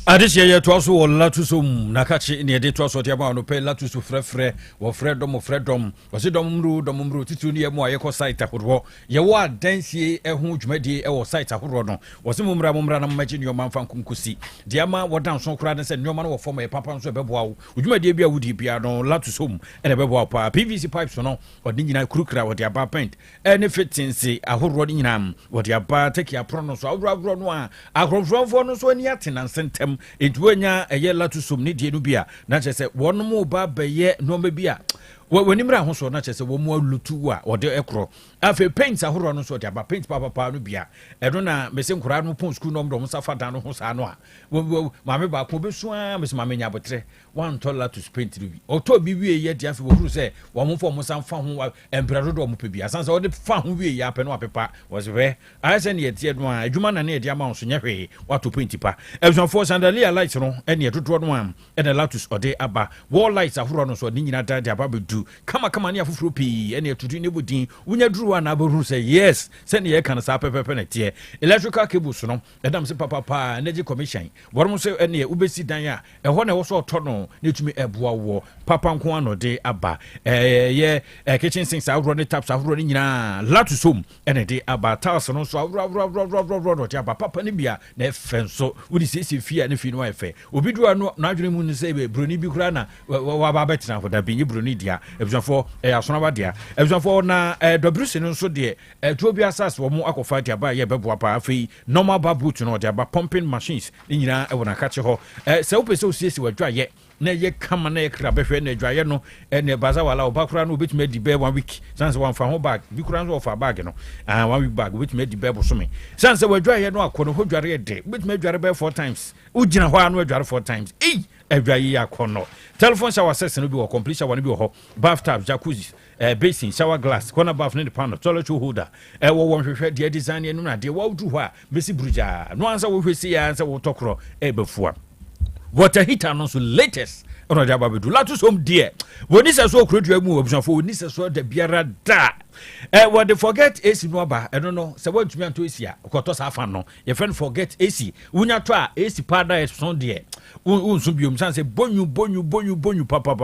Adisia ye to aso wala to so na kachi ne de to aso te ba no pe la to so frefre wo fredom wo se domru titu ne mu aye ko site ahoro ye wo adansie ehu dwumadi e wo site ahoro no wo se mumra na magi ne man fan kunkusi de ama wo dan so kura ne se ne no wo form e papa so beboa wo dwumadi bia wudi bia no la to so e beboa pa PVC pipes no odi nyina kurukura wo de aba paint e fitinsi ahoro ni nyinam wodi aba take apro no so awro no a agrofrofo no so ani atena sentem entuanya eye latusum ni die no bia na chese wono ba beye no ma bia wanimra ho so na chese wo mu alutu a wode ekro afi paint ahoro no so de aba paint papa no bia eno na mese nkura no pon school no mdo safa dan no ho sa no a maame ba ko besu a mese maame nya botre wan to latus paint no bi oto bi wie ye de afi wo huru se wo mo fo mo san fa ho embrado do mo pe bia san se wo de fa ho wie ya pe no apepa wo se we a se ne ye tie no a adwuma na ne de ama so nya hwe wato paint pa ebson for sandalia light no ene ye dodo no am ene latus ode aba wall lights ahoro no so ni nyina da de aba bedu kama ne afufuro pi ene tutu ne budin unya duru na aburu say yes se ne ye kan sa pepepe na tie electrical cables no edam se papa energy commission worum se ene ubesi dan a eho na wo so to no ne tumi eboa wo papa nko anode aba ye kitchen sinks ahoro ne taps ahoro ne nyina latusom ene de aba tiles no so ahoro tia papa ne bia na efenso wudi sisi fia ne fi no efe obi duru no na adwene mu ne se be broni bi kura na wa ba betina for da bi broni dia ebzafo asonaba dia ebzafo na dobrusi no so de tuo bi asas wo mu akofa dia ba ye beboa pa afei normal bar boot no dia ba pumping machines ni nyina e wona ka che ho se wo pese o siesi wadwa ye na ye kama na ye kra behwe na adwaye no ene baza wala obakura no obetumi di be 1 week sanse wan fa ho bag bi kura no fa bag no 1 week bag obetumi di be bosome sanse wadwaye no akono ho dware de obetumi adware be 4 times ugina ho anu adware 4 times adwaye akono telephone shower session no bi wo complete shower no bi wo ho bathtub jacuzzi basin shower glass corner bath ne panel toilet holder wo won hwehwe de design enu na de wo du ho a besi bruja no ansa wo hwesi ya ansa wo tokro befua water heater no so latest ono de ababedu latu som de woni se so okrodua mu obusanfo woni se so da biara da what they forget AC no ba eno no se wo ntumi anto AC a okoto sa afa no ye friend forget AC wunya to a AC pada e so de unsu biom san se bonyu papa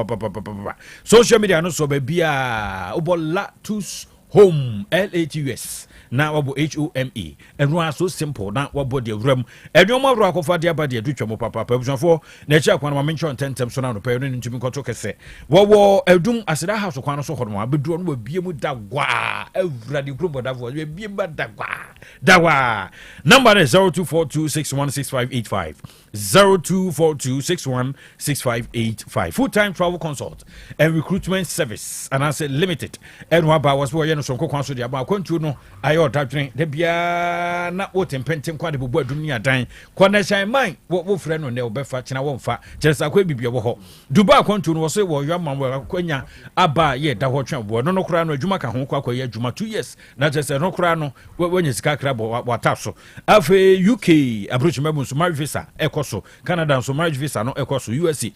social media no so ba bia obola tus home LATUS na wabo HOME eno so simple na wabo de wram enwoma wro akofa de aba de adutwa papa pabusanfo na echi akwan ma mention tentem so na no pe no ntumi koto kese wowo edum aseda house kwan so hono abedu no bie mu dagwa everade group bodavo bie ba dagwa number is 0242616585 0242616585 full-time travel consult and recruitment service and as limited and waba was boy no so kwan so de aba kwantu no ayo dadwen de bia na wotempentem kwa de bobu adunia dan connection man wo frɛ no ne obefa kina wo mfa kyeresa kwa bibia wo ho duba kwantu no wo so wo yama wo kwanya aba ye da ho twen bo no kura no adwuma ka ho kwa ye adwuma 2 years na kyeresa no kura no wonye sika kra bo wataso afi UK approach mabun so marriage visa ekoso Canada so marriage visa no ekoso USA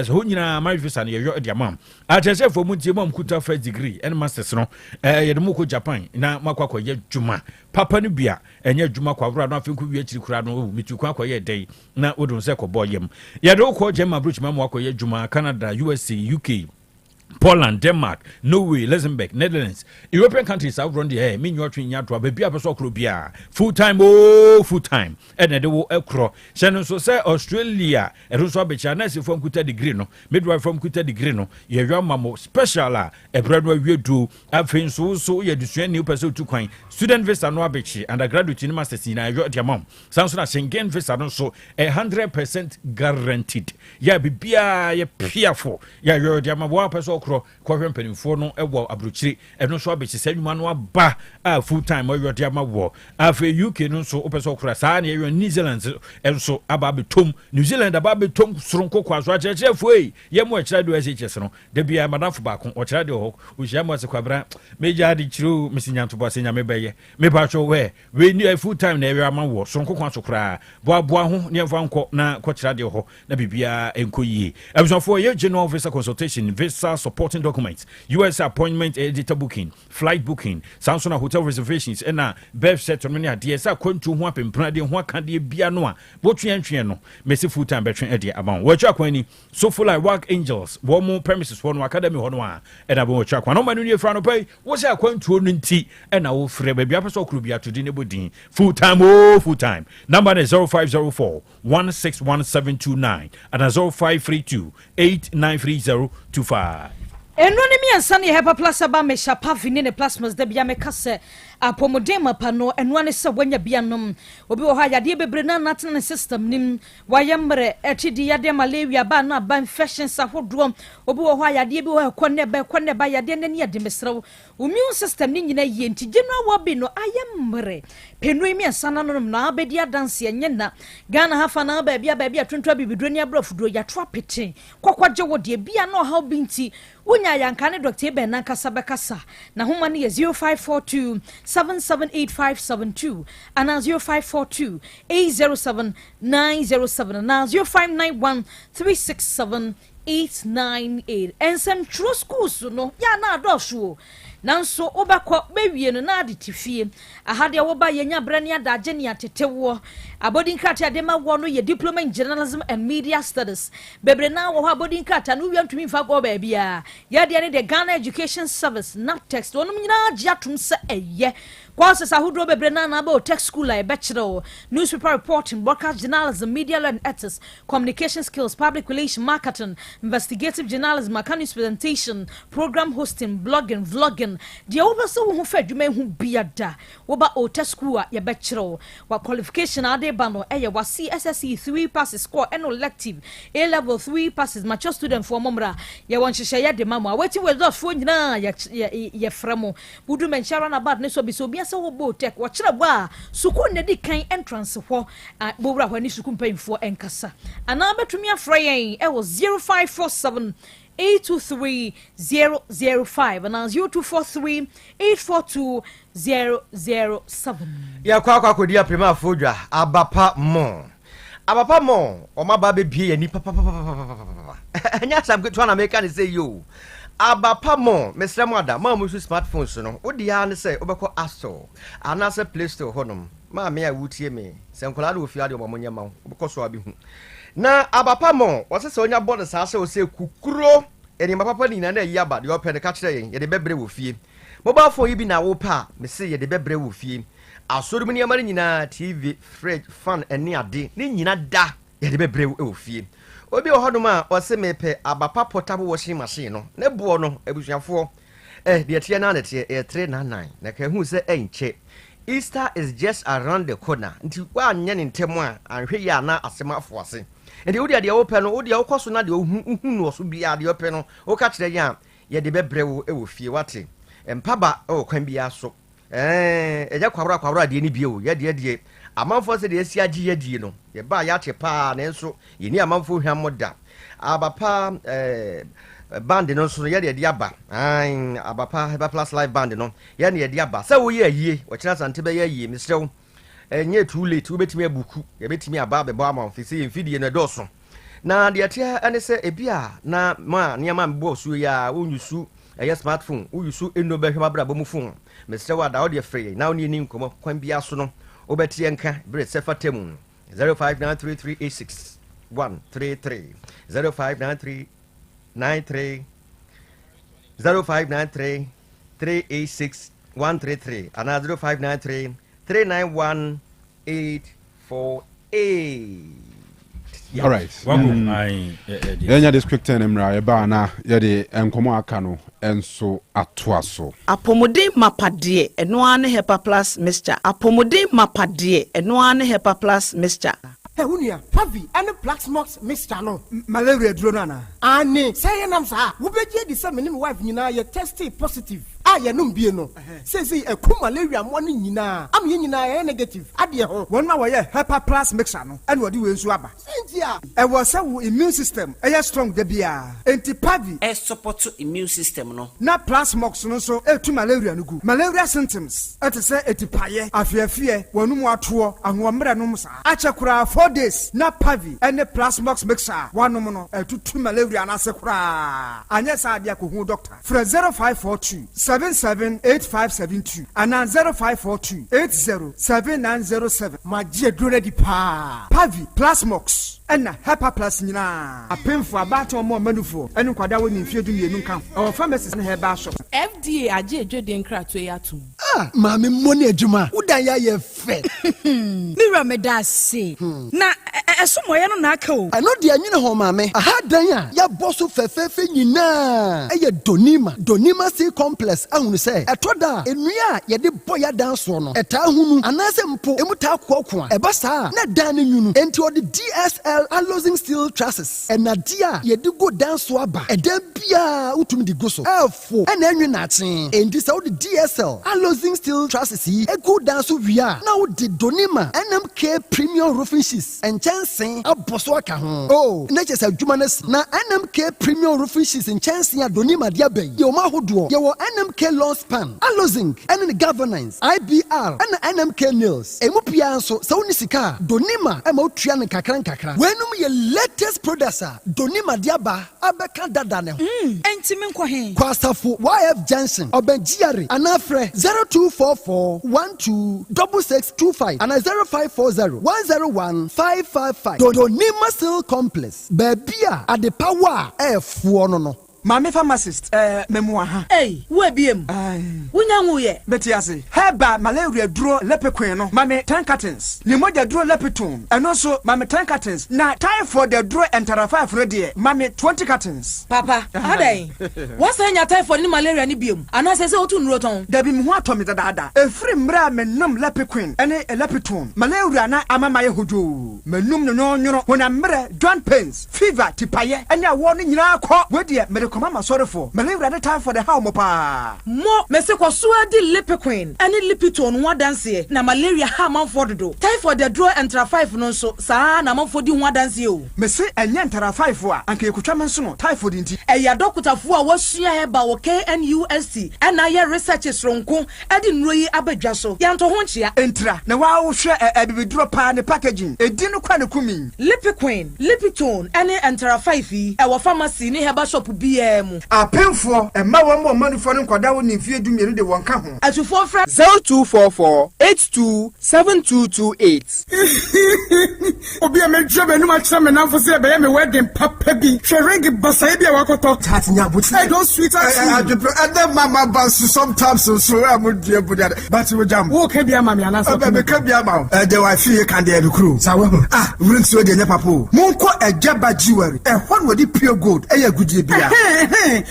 ho nyina marriage visa no ye yo de amam a kyeresa fo mu tie mam kuta first degree and masters no ye de mu ko Japan na makwa ye dwuma papa no bia enye dwuma kwa wura no afenku wi akiri kura no mitu kwa ye dai na wodun se ko boyem ye de ko German approach mam akwa ye dwuma Canada USA UK Poland, Denmark, Norway, Luxembourg, Netherlands, European countries have run the air. Mean you're trying to be a person full time, full time. And they will accrue. Shannon so say Australia, and also be China from Kuta degree no, midwife from Kuta degree no. Your mammo special a breadway you do. I've been so you do new person to coin. Student visa no abechi undergraduate in masters in your mom. Sounds like Schengen visa no so 100% guaranteed. Yeah, be fearful. Yeah, you're the mama person. Kwahwe mpanimfo no ewo abrochiri eno so abeci sanwuma no aba full time oyo de amawo afi UK no so opeso okura saa na eyo New Zealand enso aba betom New Zealand aba betom soronko kwaso akyerefo ye mo akyira do SHS no de bia madafo ba ko okyira de ho ohia mo se kwabra meja de kyiro misinyanto bo asenya mebeye me ba cho we ni full time na eyo amawo soronko kwaso kura boaboa ho ne mfa nko na kwakyira de ho na bibia enkoyie abusofo ye general visa consultation visa supporting documents, US appointment editor booking, flight booking, Samsung hotel reservations, and birth certificate. DSA kwantu ho apempra de ho aka de bia no a botwe no mesi full time betwen e de amount. Wo twa kwani so full like work angels, wo mo premises wo no academy ho no a e da bo twa kwan. No manu nie fra no pai, wo se akwantu no nti e na wo frɛ ba bia pɛ so okru bia to di ne bodin. Full time full time. Number is 0504 161729 and 0532 893025. Enoni mi ansa ne hepa plus aba me shapa vini ne plasmas da bia me kase apomodema pano enwane se wanya bianom obi wo ha yade bebre na national system nim wayemre etidi yade malaria ba na ba infections ahodro obi wo ha yade bi wo konne ba yade ne yade mesrew immune system ni nyina ye nti general wabi no ayemre penu mi ansa na no na abedi adanse enye na Ghana hafa na ba bia atontwa bibidroni abrofudro ya twapete kokwaje wo de bia no ha binti Unya yankane Dr. Ben Nankasa Bekasa. Na humani 0542 778572 and 0542 807 907 and 0591 367 898. And some true schools no ya na adosho. Nanso obakọ bewie no na ade tifie ahade wo ba yenya brane adaje ne atetewo abodin krata de ma wo no ye diploma in journalism and media studies bebre na wo abodin krata no wiantumi fa go ba bia ye de ne the Ghana Education Service NAPTEX wonum nyina agi atom se eye courses ahodoɔ bebree na na ba Otec school a bachelor newspaper reporting, broadcast journalism, media law and ethics, communication skills, public relations, marketing, investigative journalism, mechanics presentation, program hosting, blogging, vlogging. The over so who fed you may who be a da. Oba Otec school ya bachelor. What qualification are they bano? Eya was CSSE 3 passes score and elective A level 3 passes mature student for momra. Ya want to share the mama. Waiting with those phone na ya framo. Budu mention about ne so be so be as a Otec. Watch the wa. Suku ne di kind entrance for Bobra when you suku paying for enkasa. And now bet to me a Friday. It was 0547 823-005 and now 0243-842-007. Ya kwa kodia prima fodwa abapa mo oma ba be bie ni papa anya sam go to na make an say yo abapa mo mesra mo ada ma mo su smartphones no odi ya ne say obekọ App Store ana say Play Store honom ma me a wutie me se nkola do ofia de mo nya ma obekọ so abi hu na abapa mo wose se onya board sa se o se kukuro eni mapapa ni na na yi aba de o pede ka kire yen ye de bebre wo fie mobile phone yi bi na wo pa me se ye de bebre wo fie asori muni amari nyina TV fridge fan eni ade ni nyina da ye de bebre wo fie obi ohodom a o se mepe abapa portable washing machine no ne bo no abusuafo de tie na na tie 399 na ka hu se enche Easter is just around the corner nti wa anya ne ntemu a anhwe ya na asemafo ase enti wo de wo pe no wo de wo koso na de hu no so bia de wo pe no wo ka kire ya ye de bebre wo fie wate empaba o kwan bia so eja kwabra de ni bia o ye de amanfo se de esi agi ye die no ye ba ya che pa na enso ye ni amanfo hwamoda abapa band no so ye de aba abapa Heba Plus live band no ye na ye de aba se wo ye ayie wo kira sante be ye ayie misrew enye too late wo betimi abuku ye betimi aba be bo amanfo se ye mfidie no doso na de atia ane se ebia na ma niam mbo so ya wonyusu eye smartphone uyusu eno be hwema bra bomu phone misrew ada wo de free na oni ni nkomo kwan bia so no obetie nka bre sefa temu 0593361133 0593 and 0593391848. All right. Enya this quick turn emra eba na ye de enkomo aka no enso atoa so. Apomode mapade eno ane Heba Plus mixture. Apomode mapade eno ane Heba Plus mixture. Hey, Unia, Pavi, and the Black Smokes Mr. No, malaria dronana. Anne, say, and I'm sorry, who bet ye the same wife, you know, you're tested positive. I am no. Says he a cool malaria morning, you know. I'm in negative. Adia, 1 hour, Heba Plus mixture, and what do you swabber? Cynthia, I was so immune system, a strong debia. Anti Pavi, a support to immune system, no. Not Plus Smokes, no, so to malaria, no good. Malaria symptoms, at a say, at the paye, I fear, one more tour, and 1 minute, Achakura 4 days, not Pavi, and the Plus Smokes mixture, 1 no, 2 malaria, and Asakura. And yes, I dear Kuhu doctor. For 0542 778572 and 0542 807907. My dear Grady Pa Pavi Plasmox and Heba Plus Nina. A pen for about or more manufo and Quadawan in Field Union come. Our pharmacist in Heba shop. FDA aje dweden kra to yatum. Mami money adwuma. Uda ya ye fe. Mira me da say. Na esomo ye no na aka o. Ano de anyine ho mami. Aha dan a ya boso fefefe nyina. Eye Donima C complex ahunu say. Etoda enua ye de boya dan so no. Eta hunu anase mpo emuta kwakwa. Eba sa na dan nyunu. Enti o de DSL alloying steel trusses. Enadia ye de go dan so aba. Eda bia utumi de go so. Efo ena enwe na aten. Enti sa o de DSL alloying steel trusses yi e go dan so wia. Na o de Donima NMK premium roofing sheets. Enchansen aboso aka ho. Oh, na chese adwuma na NMK premium roofing sheets enchansen a Donima dia ben. Ye o ma hodo. Ye wo NMK long span. Alloying and the governance IBR and NMK nails. Emupia so sa woni sika Donima e ma otua ne kakran kakra. Wenum ye latest producer Donima diaba abeka dada ne ho. Enti me nkɔ he. Kwasafo YF Johnson Obenjiare anafre 0244126625 and 0540101555. Donima Steel Complex. Babia at the power F1 no. Mami pharmacist memua ha. Hey, wo biem. Wunya nguye. Betiase. Heba malaria duro lepequin no. Mami 10 cartons. Limoja duro lepetone. And also mami 10 cartons. Na typhoid the duro entera 5 ready. Mami 20 cartons. Papa, adai. What's anya typhoid ni malaria ni biem? Anase se otu nroton. Dabi mi ho atomi dada. Efri mra menum lepequin ene lepetone. Malaria na amama ye hojo. Menum no nyono. Wona mre joint pains, fever, tipaye. Enya wo ni nyina akọ. We de me koma sorry for. Malaria na typhoid the how mo pa. Mo me se kwaso adi lepequin ene lipitone ho adanse na malaria ha manfo dodo. Typhoid the draw entra 5 no so saa na manfo di ho adanse o. Me se enye entera 5 a anka ekutwa menso no typhoid nti. Eya dokutafo a wasua heba wo KNUST ena ye research sronko edi nroyi abadwa so. Yanto ho nchia entra na wa wo hwe ebibiduro pa ne packaging edi no kwa ne kumi. Lipiquin, lipitone ene entera 5 yi e wo pharmacy ni heba shop BM. Apemfo emma wo mo manufo no nkoda wo ni fie dumie de won ka ho. Atufo fra 0244 827228. Obi a me dwa benu ma kira me nanfo se be me wedding papa bi. Hwering basa bi a wakoto. Tatinya buti. I don't sweet as and then mama bas sometimes so am dia buda. But we jam. Wo ka bia ma me anasa. Be ka bia ma. De wa fie kan de kru. Sawo. Wurin so de ne papo. Monko ejaba jewelry. Hon wodi pure gold. Eya gudie bia.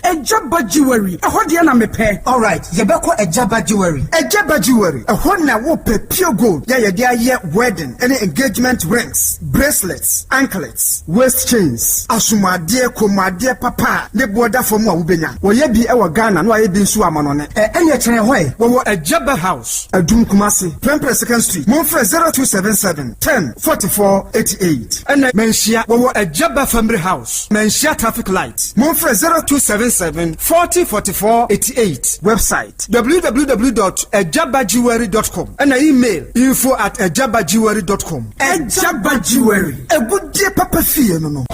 Ejaba jewelry. Ho de na me pe. All right. Ye be ko ejaba jewelry. Ejaba jewelry. Hon na wo pe pure gold. Ya ye dia ye wedding, any engagement rings, bracelets, anklets, waist chains. Asumade komade papa. Ne border for mo ubenya. Wo ye bi e wo Ghana no aye bi nso amano ne. Enya kire hoy. Wo ejaba house. Adum Kumasi. Prempre Second Street. Monfre 0277 10 44 88. And menshia wo ejaba family house. Menshia traffic light. Monfre 0277 40 44 88. Website www.ejabajewelry.com and email info@ejabajewelry.com. Ejaba Jewelry. A good day papa fee no.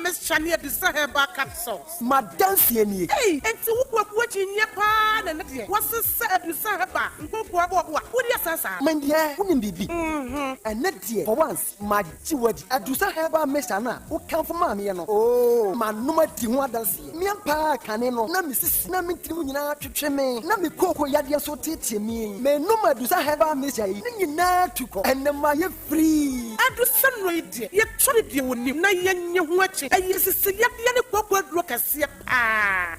Miss Chania Bisaheba capsules. Madam Sieni. Hey, and to what watching your pan and what's the sad Bisaheba? What is Sasa? My dear, wouldn't be. And not dear, for once, my jewelry at Dusaheba Messana, who come from Mammy. Oh, my number Timuadansi. Miampa Caneno, Namis, Namitina to Cheme, Nami Coco Yadia so teaching me. May no matter Dusaheba Messa, Nina to go, and my free. And do some radio, yet tried you with him, Nayan watching. Yes, it's a young papa rocasia.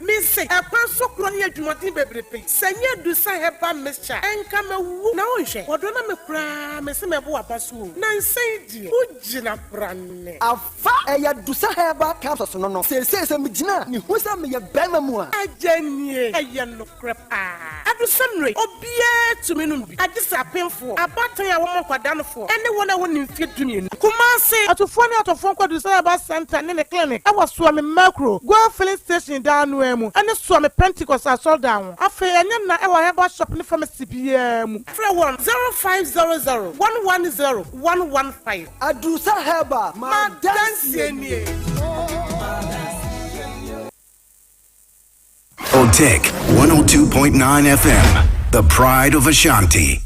Miss say, a person crying to what he baby. Sanya do Saheba Messa, and come a woo. No, she, what don't I cry, Miss Mabua Basu? Nan say, Ujina Brand. A fa a Dusaheba capsules no. Say, Mijina, who's a me a Bamamua. A Jenny, a young crap. I do some way, or beer to me. I just a painful. A battery I want down for. Anyone I want in fit to me. Kumasi, at a phone out of phone call to Saheba Center in the clinic. I was swimming macro. Go filling station down Wemu. And the swim Pentecost I saw down. I feel I have a shopping from a CPM. 0500110 115. I do Saheba, my dancing. Otec 102.9 FM, the pride of Ashanti.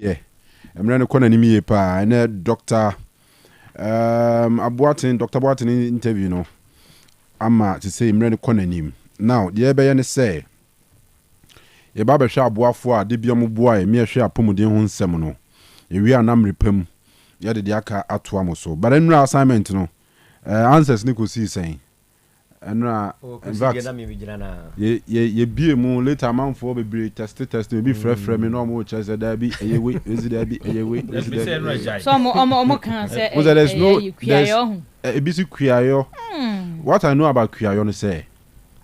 yeah emre no kona nimi pa ene doctor Abuatin Dr. Abuatin interview no ama to say emre no kona nim now the be ne say ye ba be hwa aboafo a de biom boa e me hwe apomuden ho nsem no ye wi anam repam ye de aka ato amoso but enra assignment no answers ni ko si sen enra in fact ye bie mu later man for be test be frɛ me no mo chese da bi eye we ezi da bi eye we so omo kan say there's no ebi si kuayo what I know about kuayo no say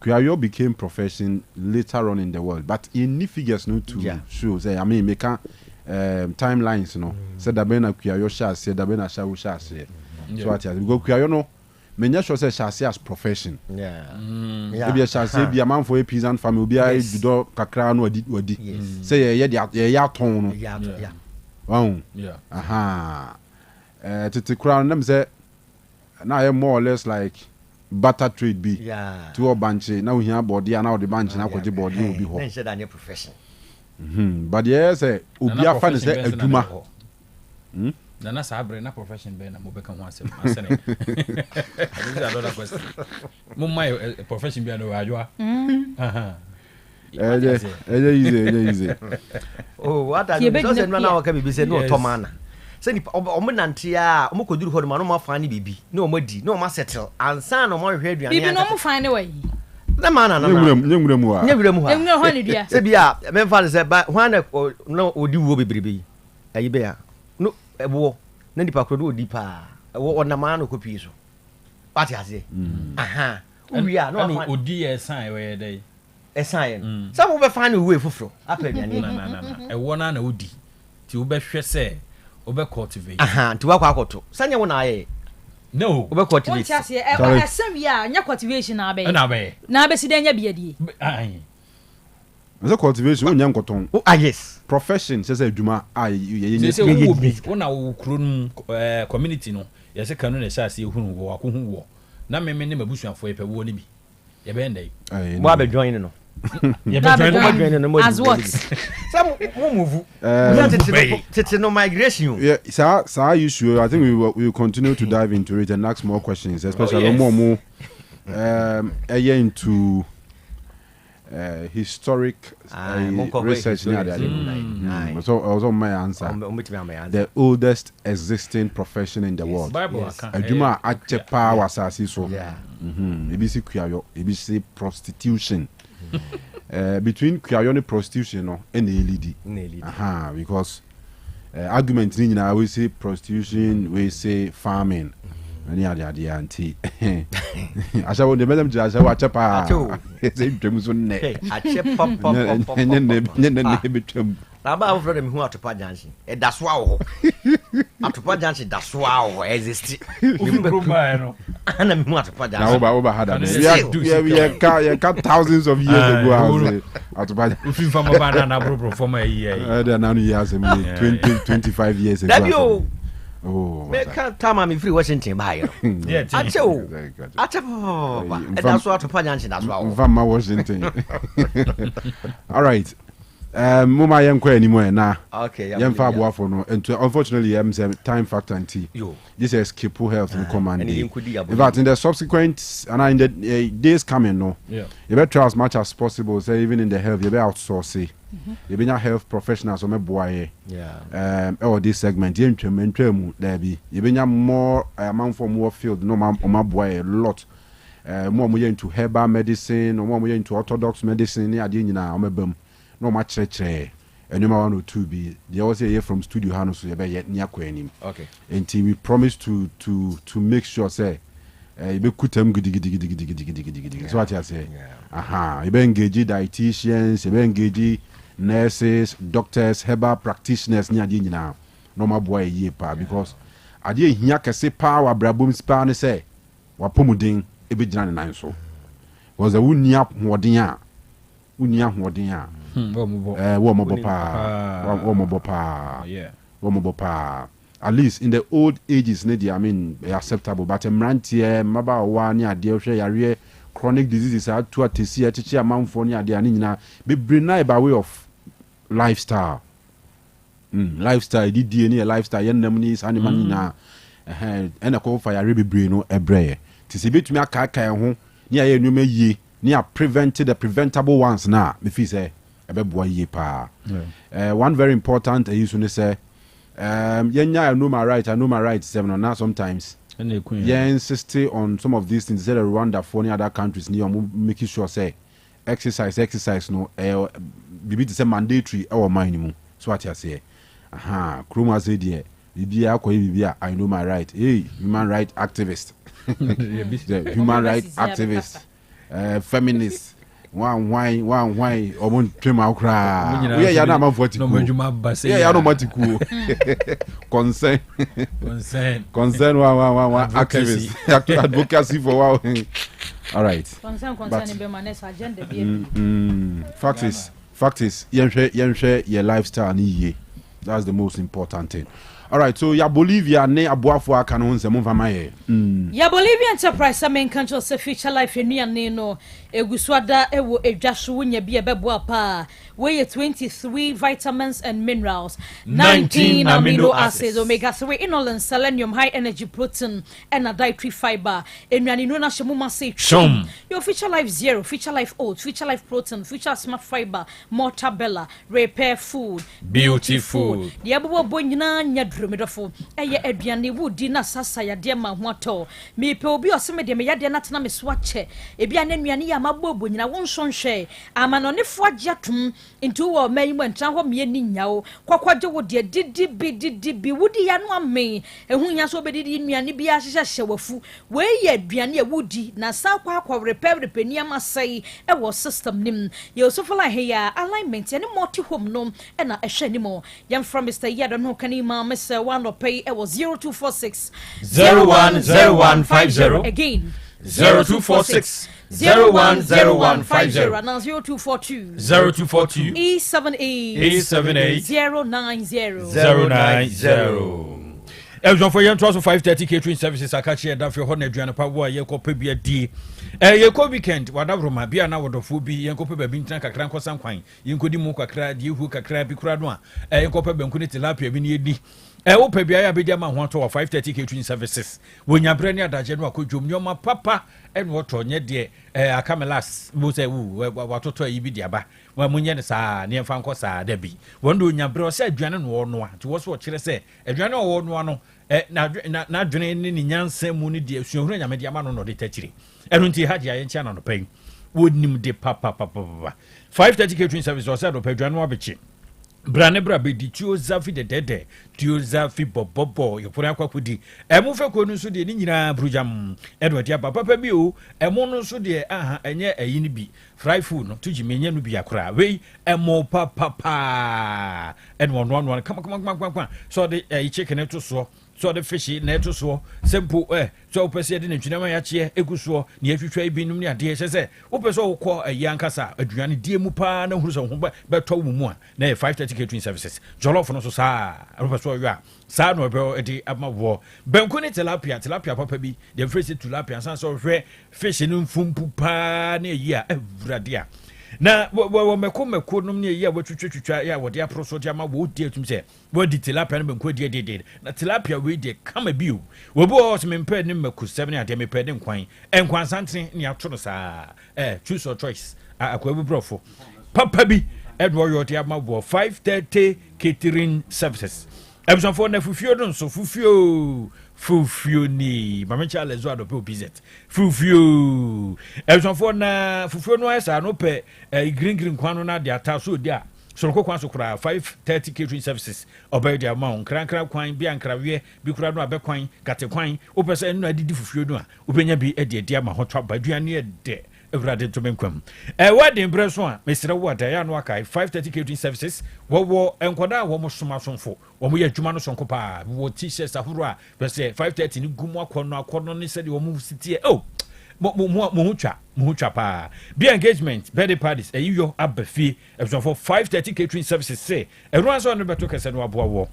kuayo became profession later on in the world but in figures no to show say I mean make timelines no say da be na kuayo sha say da be na sha wo sha say so what go kuayo no menya sure say shall as profession maybe shall say be a man for a peasant family be a do kakra no wadi say ye ya ton no wow aha tete crown them say na more or less like butter trade be to banche na we hear body na the banche na kwaje body will be ho then say that profession but yes obi afa ne say aduma Nana sabre na profession be na mo beka ho asem asene. This is another question. Mo my profession be no adwa. Easy. Oh, what are you just na na waka bibi say no tomana. Say ni omo nante a omo koduru ho no ma fa ni bibi. Na omo di, na omo settle. Ansa na omo hwe aduane. Bibi no omo fa ni wa yi. Na mana na. Nyewura mu ha. Nyewura ho ni dia. Say bia me fa say ba ho na odi wo bebrebe. Ayi be ya. No ebo na nipa krodo odi pa wo na ma no kopi so pati ase aha uria no odi esan we dey esan some we be find we fufuro apaduane na wo na odi ti wo be hwe se wo be cultivate aha ti wa kwa akoto sanye wo na aye no wo be cultivate wo chase esem ya nya cultivation na be si denya biadie the cultivation onyam koton yes profession says aduma ye say obi wona wo kro nu community no ye say Kanu na sha se ehunu wo akohu wo na meme ne mabusuafo ye pe wo ne bi ye be ndai mo abe join no ye be join no as what some mo move tete no migration yeah sa issue I think we will continue to dive into it and ask more questions especially more into historic research so also my answer the oldest existing profession in the world aduma achepa wasasi so ebisi kuayo ebisi prostitution between kuayo and prostitution no and elidi because argument ni na we say prostitution we say farming ani ade anti ashawo de madam ji ashawo achepa say twem so ne achepa ne betwem na ba wo frede me hu atopa junction e da so awo atopa junction da so awo exist no ana me hu atopa junction na wo ba hada we ka thousands of years ago atopa ufin fama ba na bro former year there na no years 25 years ago. Oh, me can't time me free Washington buy. Yeah, acho. That's what to punch that's why. From Washington. All right. Mama yankwa anymore na. Okay, yamfa aboafo no. And unfortunately, say time factor and tea. This is keep health in command. In fact, in the subsequent and in the days coming no. You better try as much as possible. Say even in the health, you better outsource. You be health professionals or me boy or this segment ntwem there be you be more amount for more field no my boy a lot more into herbal medicine or more into orthodox medicine ni ade nyina o mebam no ma chire and you want to be they also hear from studio hanu so you be yet nya kwanim okay until we promise to make sure say you be kutam gidi so what you say you be engage dietitians you be engage nurses, doctors, herbal practitioners ni ade nyina no ma boy ye pa because ade hia kese pa wa brabom spa ne say wa pomuden e be gina ne nan so was a wunia hoden a wo mo bo pa at least in the old ages ne I mean acceptable but mrantie maba wa ni ade hwe yare chronic diseases are to atesi achichi amanfo ni ade ani nyina be bring by way of lifestyle lifestyle didie ne lifestyle yen nam ni sanima nyina ena ko fa yare bebre no ebreye ti se betumi aka ho ni aye nnuma yie ni a prevent the preventable ones na me fi say ebeboa yie pa one very important issue ne say yenya nnuma right seven na sometimes insist on some of these things that Rwanda for any other countries near making sure say exercise no bibi to say mandatory our minimum so what you say kroma say there bibia ko bibia I know my right human right activist the human right activist feminist why omon twem akra we ya na manfoti no majuma base ya no matiku concern one activist advocacy for wow all right concern be manage agenda be fact is yenhwe your lifestyle ni ye that's the most important thing. All right, so ya Bolivia ne aboafo aka no nsem mfama ye. Ya Bolivia enterprise amen control se future life enuane no egusuada ewo edwaso wonya bia beboa pa. Weigh 23 vitamins and minerals, 19 amino acids, omega-3 inulin, selenium, high energy protein, and a dietary fiber. Enuane no na shemuma say chum. Your future life zero, future life oat, future life protein, future smart fiber, more tabella, repair food, beauty food. The abo boy nyina nya dromedofo. Eye aduane wudi na sasa ya de ma ho ato. Me pe obi oseme de me ya de na tena me swache. Ebi ane nuane ya mabobo nyina wonsonhwe. Amano ne fo agiatum into wo mayimu entran ho me ni nyawo. Kwakwaje wo de didi wudi ya no ame. Ehu nya so bedidi nuane bi a hyehyehye wafu. We ye aduane ya wudi na sa kwa repair penia masai e wo system nim. Ye so fala he ya alignment ya ne multi home no e na ehwe ni mo. Yam from Mr. Yadon ho kanima Mr. One or pay it was 0246 010150 again 0246 010150 now 0242 E78 090 Eljon for yen 530 catering services akachi da for hon aduane pa wo ye ko pa bia di ye ko weekend wadabroma bia na wodofo bi yen ko pa ba bi ntina kakra nkosan kwan yen ko di mu kakra di hu kakra bi kura no a yen ko pa banku ne tilapia bi ne edi wo pa bia ya be dia ma ho to 530 catering services wonya bre ne adaje no akodwom nyoma papa en woto nye de akamelas mo say watoto yi bi dia ba wa munye ne saa ne mfa nko saa da bi wondo wonya bre o say aduane no no a ti wo so kire say aduane wo no no na adwene ne nyansa mu ne de asuhuru nyame de ama no de tachire enu nti haji ayen chia na no pen wonim de papa 530 catering service o say do pa aduane wo bechi brane bra be di tio zafi de dede tio zafi bobobo yopura kwakudi emu fe ko nu so de ni nyina brujam edward ya papa bi o emu no so de enye ayini bi fry food no tuji menye no bi akra we emu papa edward no kama so de chicken to so the fishy neto so simple so pese de ntwina ya che eguso ne ahwehwa ibinum ne ade hye wo so wo yankasa aduane die mu pa na huru so ho beto wo mu a na 530 catering services jollof no so saa wo so yo a saa no be de amawo banku ne tilapia papa bi de fresh tilapia san so hwe fish no mfumpu pa na yi a evurade a na wo meko nom ne ya watwitwa ya wo de aproso de ama wo di atum se wo di tilapia no benko de na tilapia we de kama biu wo bo o me mpe ne meko 7 ade me pe de nkwan santen ne ato no saa choose your choice akwa bu brofo papa bi edwo yo de ama wo 530 catering services ebson for na fufio don so fufio ni mamacha lezo adope obizet fufio ebson for na fufio no esa no pe green kwano na de ataso dia so ko kwan so kura 530 catering services obey dia ma nkran kwan bi ankrawe bi kura no abekwan kate kwan opese enu adidi fufio no a obenya bi dia ma hotwa baduane e de Evrade to menkwam. Wedding breso a mesre wo da ya no akai 530 catering services wo enkoda wo mo soma sonfo wo mo ye adwuma no sonko pa wo t-shirts ahuru a be say 530 ni gumu akono ne se de wo mo sitie mo twa pa be engagement birthday parties yo abafi ebso for 530 catering services say everyone so no beto kese no aboa wo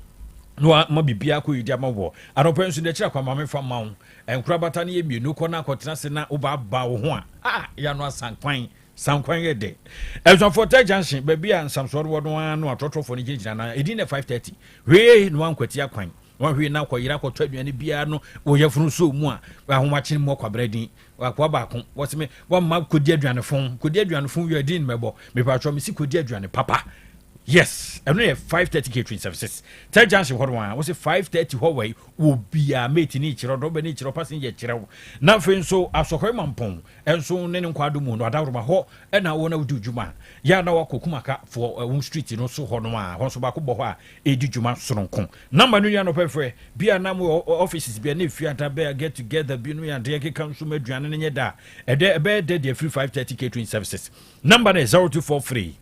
no ma bibia ko yidi amawo anopen so de kira kwa mame fa mawo enkurabata ne yemienu ko na akotena se na oba ba wo ho a ya no asankwan Sankwan ye de. Elson for Otec Junction baby and some sort of one no atotro for the na edin 5:30. We no one kwati akwan. One we now kwa yira kwa twa duane bia no wo yefunu so mu a ahomachi mo kwa bredi wa kwa ba ko what me one ma kodi aduane fon we edin mebo me patro me si kodi aduane papa. Yes, and we have 5:30 catering services. Otec Junction what one was 5:30 Huawei will be a mate in each road, open each passenger chiro. Nothing so as a mampon, and so Nen Quadumo, no doubt my ho, and I want to do Juma. Yana Kukumaka for a street in also Honoma, Honsobako Boha, a Juma Sononkon. Number Nuyan of Efre, be a number of offices, be a new Fiata Bear get together, Binu and Deaki Consumer Jan and Yada, a day a bed dead, free 5:30 catering services. Number is 0243.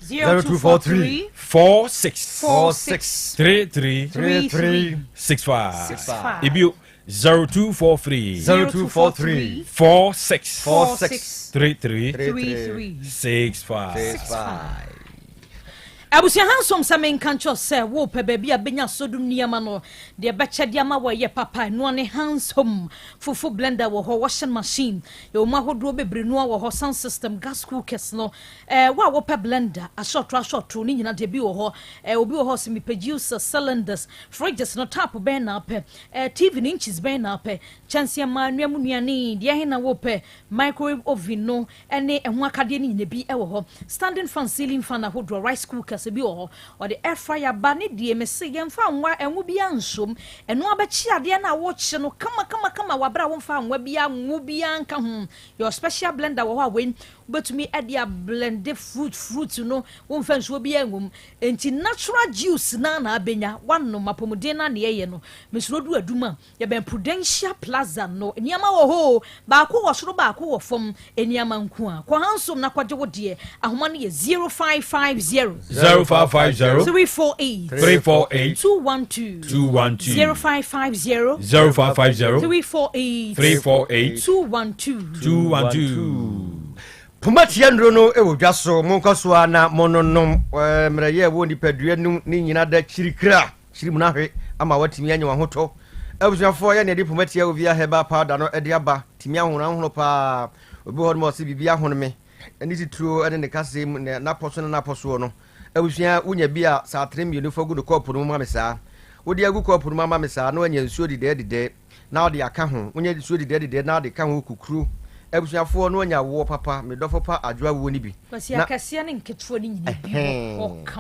0243 46 33 65. Ibiu 0243 46 33 65. abusia hansom samen kancho se wo pe baby abenya sodum niama no de beche de ama wo ye papa no ne hansom fufu blender wo ho washing machine e o ma hodo bebre no wo ho sound system gas cookers no wo pe blender a short ni nyina de bi wo ho obi wo ho semi producer cylinders fridges no tap ben na pe TV inches ben na pe chance ma nuamu nuane de he na wo pe microwave oven no ene ehwa kade ni nyina bi wo ho standing fan ceiling fan na hodo rice cookers bi wo or the air fryer ba ne die me se yemfa nwa enwo bi ansom eno abachi ade na wo chi no kama wabra wo mfa nwa bi anwo bi anka ho your special blender wo ha wen betumi ade blend fruit no wo mfa nso bi anwum enti natural juice na abenya wanno mapomuden na ne ye no mesuro du aduma ye ben Prudential Plaza no eniama wo ho ba ko wo soro ba ko wo fom eniama nku a ko hansom na kwaje wo de ahoma no ye 0550 0550 348 212 0550 348 212 Pumatia ndrono ewo dwaso monkoso na mononom mreye wo nipadua num ni nyina da chirikra chirimu na hwe ama watimi anya wahoto abusuafo ya ne de pumatia ovia heba powder no ede aba timi ahono pa obi ho mo se bibia hono me eni titro ene ne kase na poso no abusua unya bia sa 3 million fogu no kopo no ma mesa wodi agu kopo no ma mesa no anya nsuo de na odi aka ho unya nsuo de na odi ka ho kukuru abusuafo no anya wo papa me dofo pa adwa wo ni bi na kasia ne nketfo ni nyina bi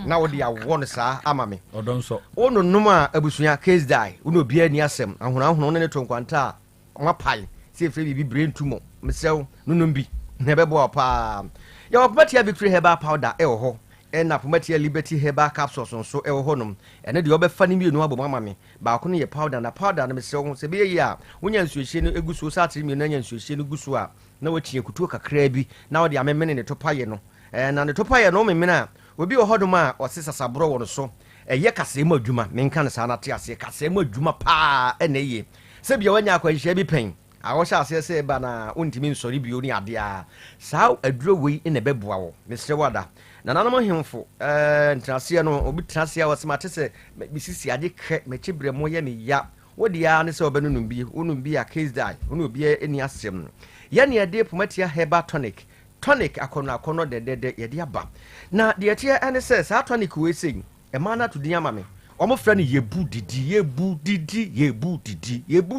na odi awo no sa ama me odonso ono numa abusua case die uno bia ni asem ahono ne tonkwanta mapai se fre bi brain tumor mesew nunum bi na bebo pa ya wapatia victory herbal powder ho na pumatia liberty herbal capsules so honom ene de obefa ni mienu abom ama me ba ko no ye powder na me se ho se be yi a wonya nsuohye no egusu so atiri mienu nya nsuohye no gusu a na watie kutuo kakra bi na wo de amemene ne topaye no na ne topaye no memena obi hodom a osesa sabro wo no so ye kasema adwuma menka ne sa na te ase kasema adwuma pa ene ye se bia wanya akwanhia bi pen awosha ase ba na ontimi nsori bio ni ade a saa aduro wei ene beboa wo mesre wada na nanom hemfo ntrase no obi trase a wasemate se bisisi ade kre mechibre mo ye ne ya wodi ya ne se obenunum bi a case die onu bi eni asem ya ne ade pumatia herbal tonic akono de ye de aba na de etie ene se saa tonic we sei e mana to din amame omo fra ne yebu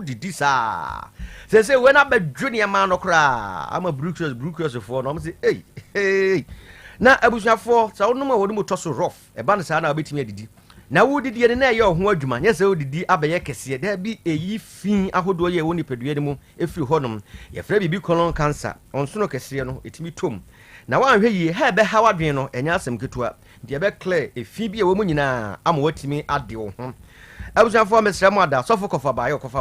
didi sa se we na badwo ne ma no kra ama brukers for no say hey na abusuafo sa wonum a wonum to so rough e ba ne sa na obetimi adidi na wo didi ne na ye ho adwuma nya se wo didi abeye kese da bi eyi fin ahodo ye woni padua ne mu efiri honum ye fra bibi colon cancer onso no kese no etimi tom na wanhwe yi ha be ha wadwen no enya asem ketua de be clear efi bi e wo mu nyina ama watimi ade wo ho abusuafo mesra mu ada sofo kofa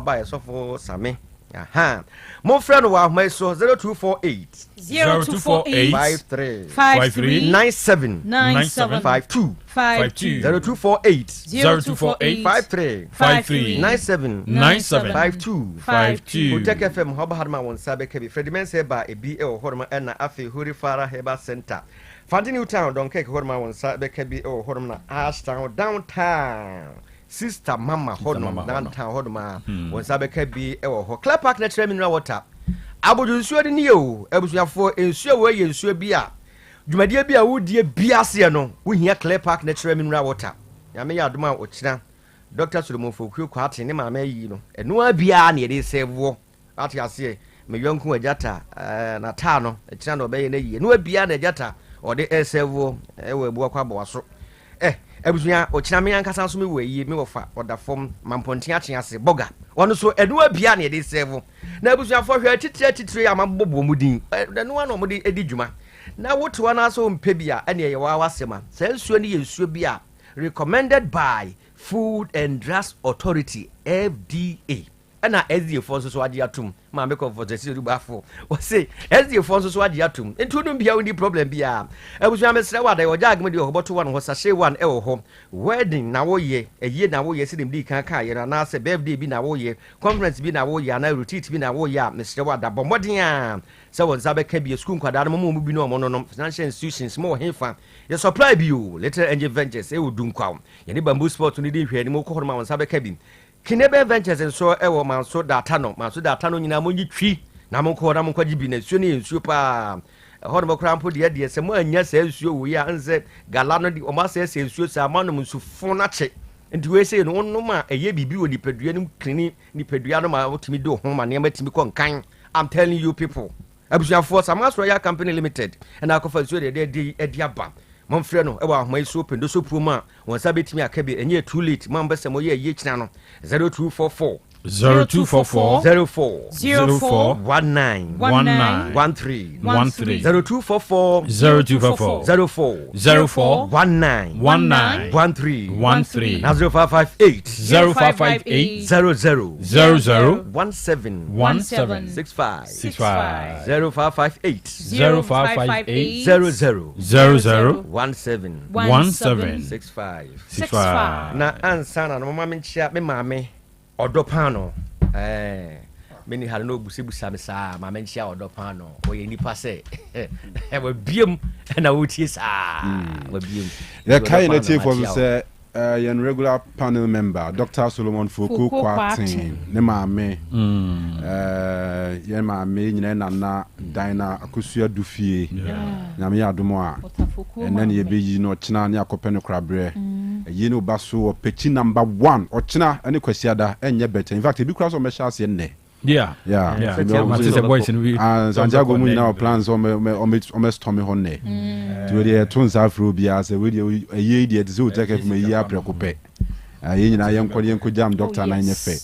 bae sofo same aha mo friend wa ahoma so 0248 53 97 52 0248 53 97 Otec FM hoba hadma won sabe kebi Freddy Mense ba ebi e horma na afi huri fara heba center Fanti New Town don keke horma won sabe kebi e horma na Ashtown downtown Sister Mama hodom downtown hodoma won sabe kebi e ho Clear Park na tremi na water abodu nsuo de ne o ebusuafo nsuo we ye nsuo bi a dwumadie bi a wodie biase no wohia clear park natural mineral water nyame ya adoma okina Dr. Solomon Fokue kwate ne maama yi no eno abia na ye de sevo ate ase me yonku ajata na ta no ekina no be na yi eno abia na ajata ode esevo ewe buwa kwa bawaso ebusuya okina me yankasa so me we me wofa oda fom mamponti ache ase boga ono so eno abia na ye de sevo na ebusuya fo hwe titire amabobbo mudin eno na omudi edi dwuma na woto na so mpe bia ene ye wa wasema sa nsuo ne ye nsuo bia recommended by Food and Drugs Authority FDA ana SDA force so ade atum ma me comfort say rubafo o say SDA force so ade atum entu no bia woni problem bia ebusu amesre wada e oja agme de oboto one ho sachet one e wo ho wedding na wo ye eye na wo ye sidim di kan kan ye na say birthday bi na wo ye conference bi na wo ye na retreat bi na wo ye mesre wada bombodin a say won sabe ka bi school kwada no mo bi no mo no financial institutions mo hefa ye supply bi o Little Angel Ventures e odun kwa ye ni bamboo sport ni di hwe ni mo ko ho ma won sabe ka bi Kinebe Ventures and so ewo manso data no nyina monyi twi na monko na monko gibi na suo ne nsuo pa hono mokrampo de se mo anya sa nsuo wo ya nze gala no di o ma sa nsuo sa ma no nsufu na che nti we se no no ma eye bibi wo nipadua no klini nipadua no ma otimi do ho ma ne ma timi ko nkan. I'm telling you people abusuafo Samas Royal Company Limited and akofa nsuo de aba Monfrɛ no ewa ahoma iso pendo so puma won sa betimi akabe enye too late man bese mo ye kina no 0244 0244 04 04 19 13 0244 0244 04 04 19 13 na 0558 0558 00 17 65 0558 00 17 65 na ansana no mama menchia me mame odopano meni hale no busebusa me saa mama menchia odopano oye nipa se e wa biem na wotie saa wa biem ya kai na tie for say yen regular panel member Dr. Solomon Fokue Kwate ne maame yen maame nyina na Dina Akosua Dufie nyame adomo a enen ye beyi no china ne akopɛ no krabre ye no baso pechi number 1 ochina ene kwasiada enye better in fact e bi kura so me sha ase ne yeah boys in we Santiago mu nyina plans o stormy honne to the tons afro bia se we ye die ze o take me yi aprekopɛ ye nyina ye nko jam doctor na nyefe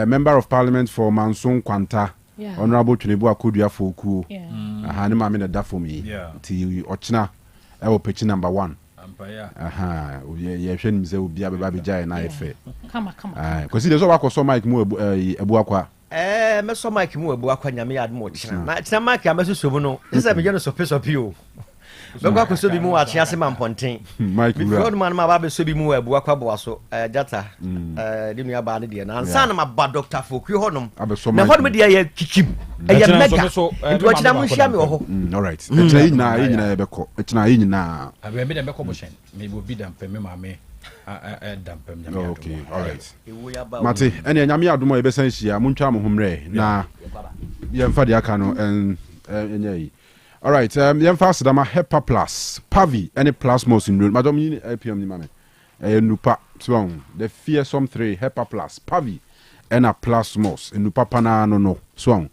member of parliament for Manson Kwanta honorable Tunebu Akodua Fokue aha ne ma me da for me ti ochina e wo pechi number 1 aha ye hwe nim ze obi abeba be jai na efe kama kwesi de so wakoso mic mu ebu akwa me so mic mu ebu akwa nyame ya admo china na china mic amesusu mu no se me je no so o Bego akoso bi mu wa chia se mamponten Mike Before man ma ba be so bi mu ebu akwa bo so data di nua ba ne de na ansa na ma ba Dr. Fokue honom na honom de ya kikim ya mega nto china mu hia me ho all right china yina ebeko china yina abe me de beko mo shen me bo bi dam pe me ma me dampem nyame adom okay all right mate ene nyame adom e besan hia muntwa mo homre na yemfa de aka no enye all right yemfa sedama Hepa Plus Pavi any plasmos in room madam ni APM ni mame nupa so the fearsome 3 Hepa Plus Pavi and a plasmos nupa pana no so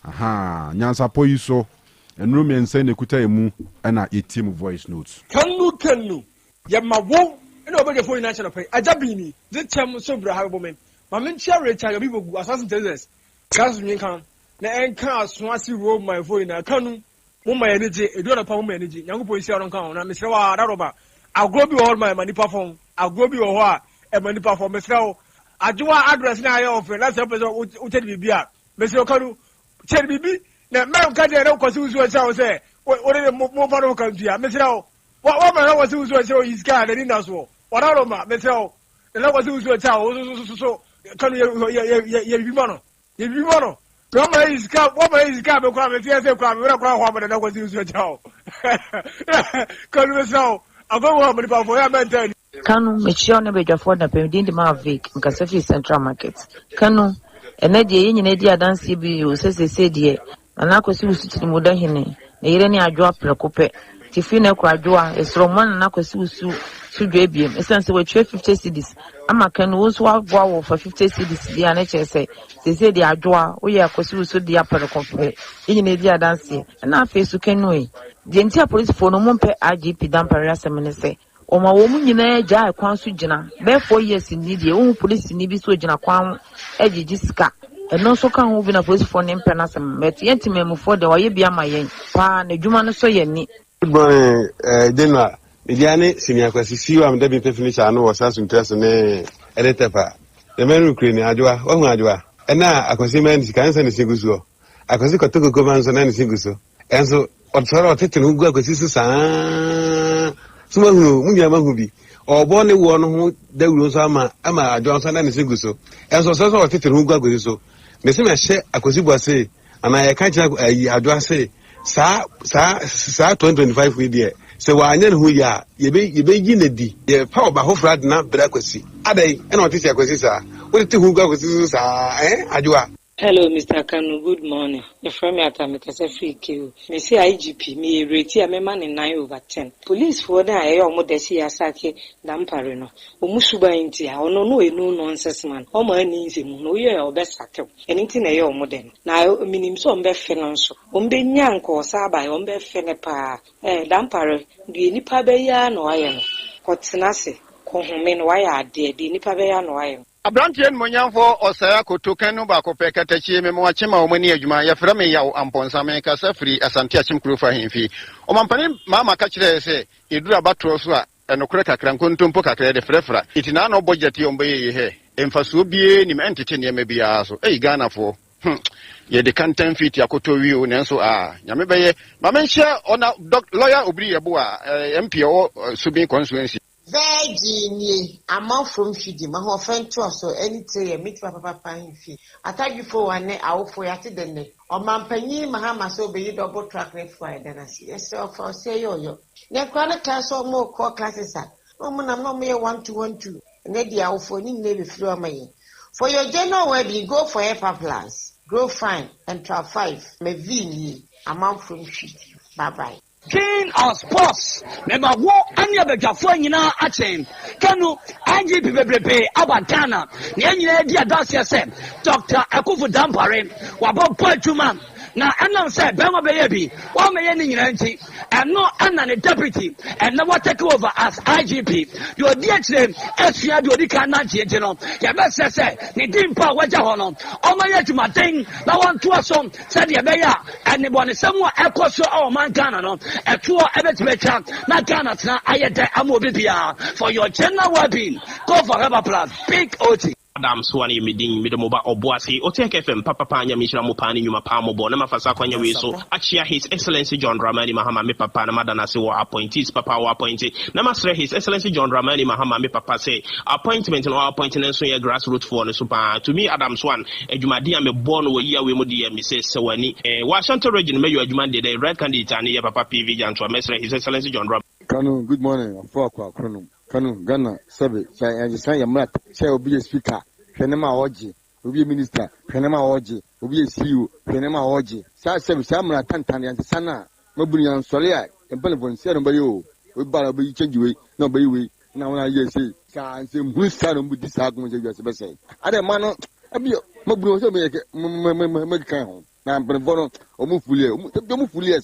aha Nyansapo yiso enrum yense ne kuta emu na yetim voice notes Kanu yema wo ina obege for national pay ajabini the term so bra ha bomen ma men chia rate aga bibogu assassin tezes gas nyin kan na enka asoasi roll my phone na Kanu mo ma energy edu na pa mo energy nyango isi aron kan na mesre wa daroba agrobi all my money perform agrobi wo ho a e money perform mesre wo ajuwa address na ayo ofe na se person o tedi bibia mesre Kanu tedi bibi na me ka de na kwasi uzu acha wo se o de mo fa no kan bia mesre wo wa ma na kwasi uzu acha wo iska na ni na so wa daroma mesre wo na kwasi uzu acha wo so Kanu ye bibi no What is car? Come and see us. Come, we're not going to go to the house. Can we so? I'm going to go for your mentor. Kanu, Michion, be your phone, and pay the Mavic, Mkasefi Central Market. Kanu, ene de yin nyina di adanse bi o sesese de ana akosi usu mu da hene na yire ne adwo aprekope tifi na kwadwo a esro man na akosi usu sudwe biem esense we 50 cedis ama kan wo so agwa wo for 50 cedis dia na chese sese de adwo a wo ye akosi usu de aprekope yin nyina di adanse na afesu kanu e de ntia police for no mumpe IGP dampare asem ne se o ma wo mu nyina ja kwan so gina be 4 years ni de wo police ni bi so gina kwan ejiji sika eno so kan ho bi na police for ne mpe na asem met yentimemu for de waye bia ma yen pa na dwuma no so ye ni. Good morning, General. Mediane senior kwasisi am da bi finisher no was as interest ne editepa. The men Ukraine adwa, ohun adwa. Ena akwasi men sikansa ne siguso. Akwasi kotoko gomanso na ne siguso. Enso otsoro otetenu gu akwasi so saa. Suma hu munya mahu bi. Obo ne wo no ho dawuro so ama adwa so na ne siguso. Enso so otetenu gu akwasi so. Me se me hye akwasi boase ana ye ka kira adwa se sa 2025 we there. So wa anya hu ya ye be yi na di ye pa oba ho frad na bra kwasi adai e na otisi akwasi sa wo ti hu gwa kwasi sa adwa. Hello, Mr. Kanu. Good morning. Your friend me atam kase free kill. Me say IGP me rate a me man in 9/10. Police for na e omo desi asake dampare no. Omu suba nti a ono no enu nonsense man. Omo ani nsemu no ye obesakew. Enti na ye omo den. Na minim so ombe fe no so. Ombe nya nko sa ba ombe fe ne pa. Dampare du nipa be ya no aye no. Kotena se ko home no aye ade di nipa be ya no aye. Abrantie Nyansapo Osei Akoto Kanu ba ko pekatachi me mo achema o mani adwuma ya fra me ya amponsa me ka safri asante achim kurofa hemfi o mampani mama ka kire se edura batro so a enokure kakra nkontompo kakra de frefra itina no budget yo mbe ye he emfaso bie ni mentete ne me bia so Ghana fo ye de kantan fit Akoto wi o nenso nyame beye mamenhia ona lawyer obri yebo a MP o Subin constituency Virginie, amount from Fiji, my whole friend so any tray, meet papa in fee. I tell you for one, I will for yet the neck. Or Mampany, Mahama so be double track rate for then I see yourself for say yo. Near chronic class or more core classes. Woman, I'm not mere 1-2-1-2. And then the hour for navy floor me. For your general wedding, go for F plus, grow fine, and try 5. Me V, amount from Fiji. Bye bye. King of Sports, member wo anya begafo nyina achen Kanu IGP bebrebe abantana ne nyina di adase se Dr. Akufu Dampare wabo poetuma na enam se bema beye bi wa meye ni nyina nti eno ana ne deputy and now take over as IGP you di akire asua di odika na jeje no ye be se ne dimpa waja ho no o ma ye tuma den na won to aso se de be ya ene bone semu ekoso o man Ghana no eto ebetimecha na Ghana tena ayede amobibia for your general well-being go for Herbal Plus big OT Adam Swani midin midomoba obuasi Otec FM papa panya mishra mupani nyuma pamobo na mafasa kwanya weso achia His Excellency John Dramani Mahama me papa na madana se wa appointees papa wa appointed na masre His Excellency John Dramani Mahama me papa say appointment no appointment so ye grassroots for no super to me Adam Swan edwumadi am born wo year we mudi me say sewani wa Shanto region me you edwumadi the red candidate and ye papa PV Janto masre His Excellency John Dramani Kanu, good morning. I'm for Kanu. Kanu, Ghana, Sabi, and you say your say be a speaker, Penema Oji, will be a minister, Penema Oji, will be a CEO, Penema Oji. Sabi, Samra Tantan and Sana, Mobili and Solia, and Pelopon, Saturday, we better be change way, no by way. Now I say, San, who started with this argument, you just say. I don't man, I be Mobili, make count. Now I'm going to move fully,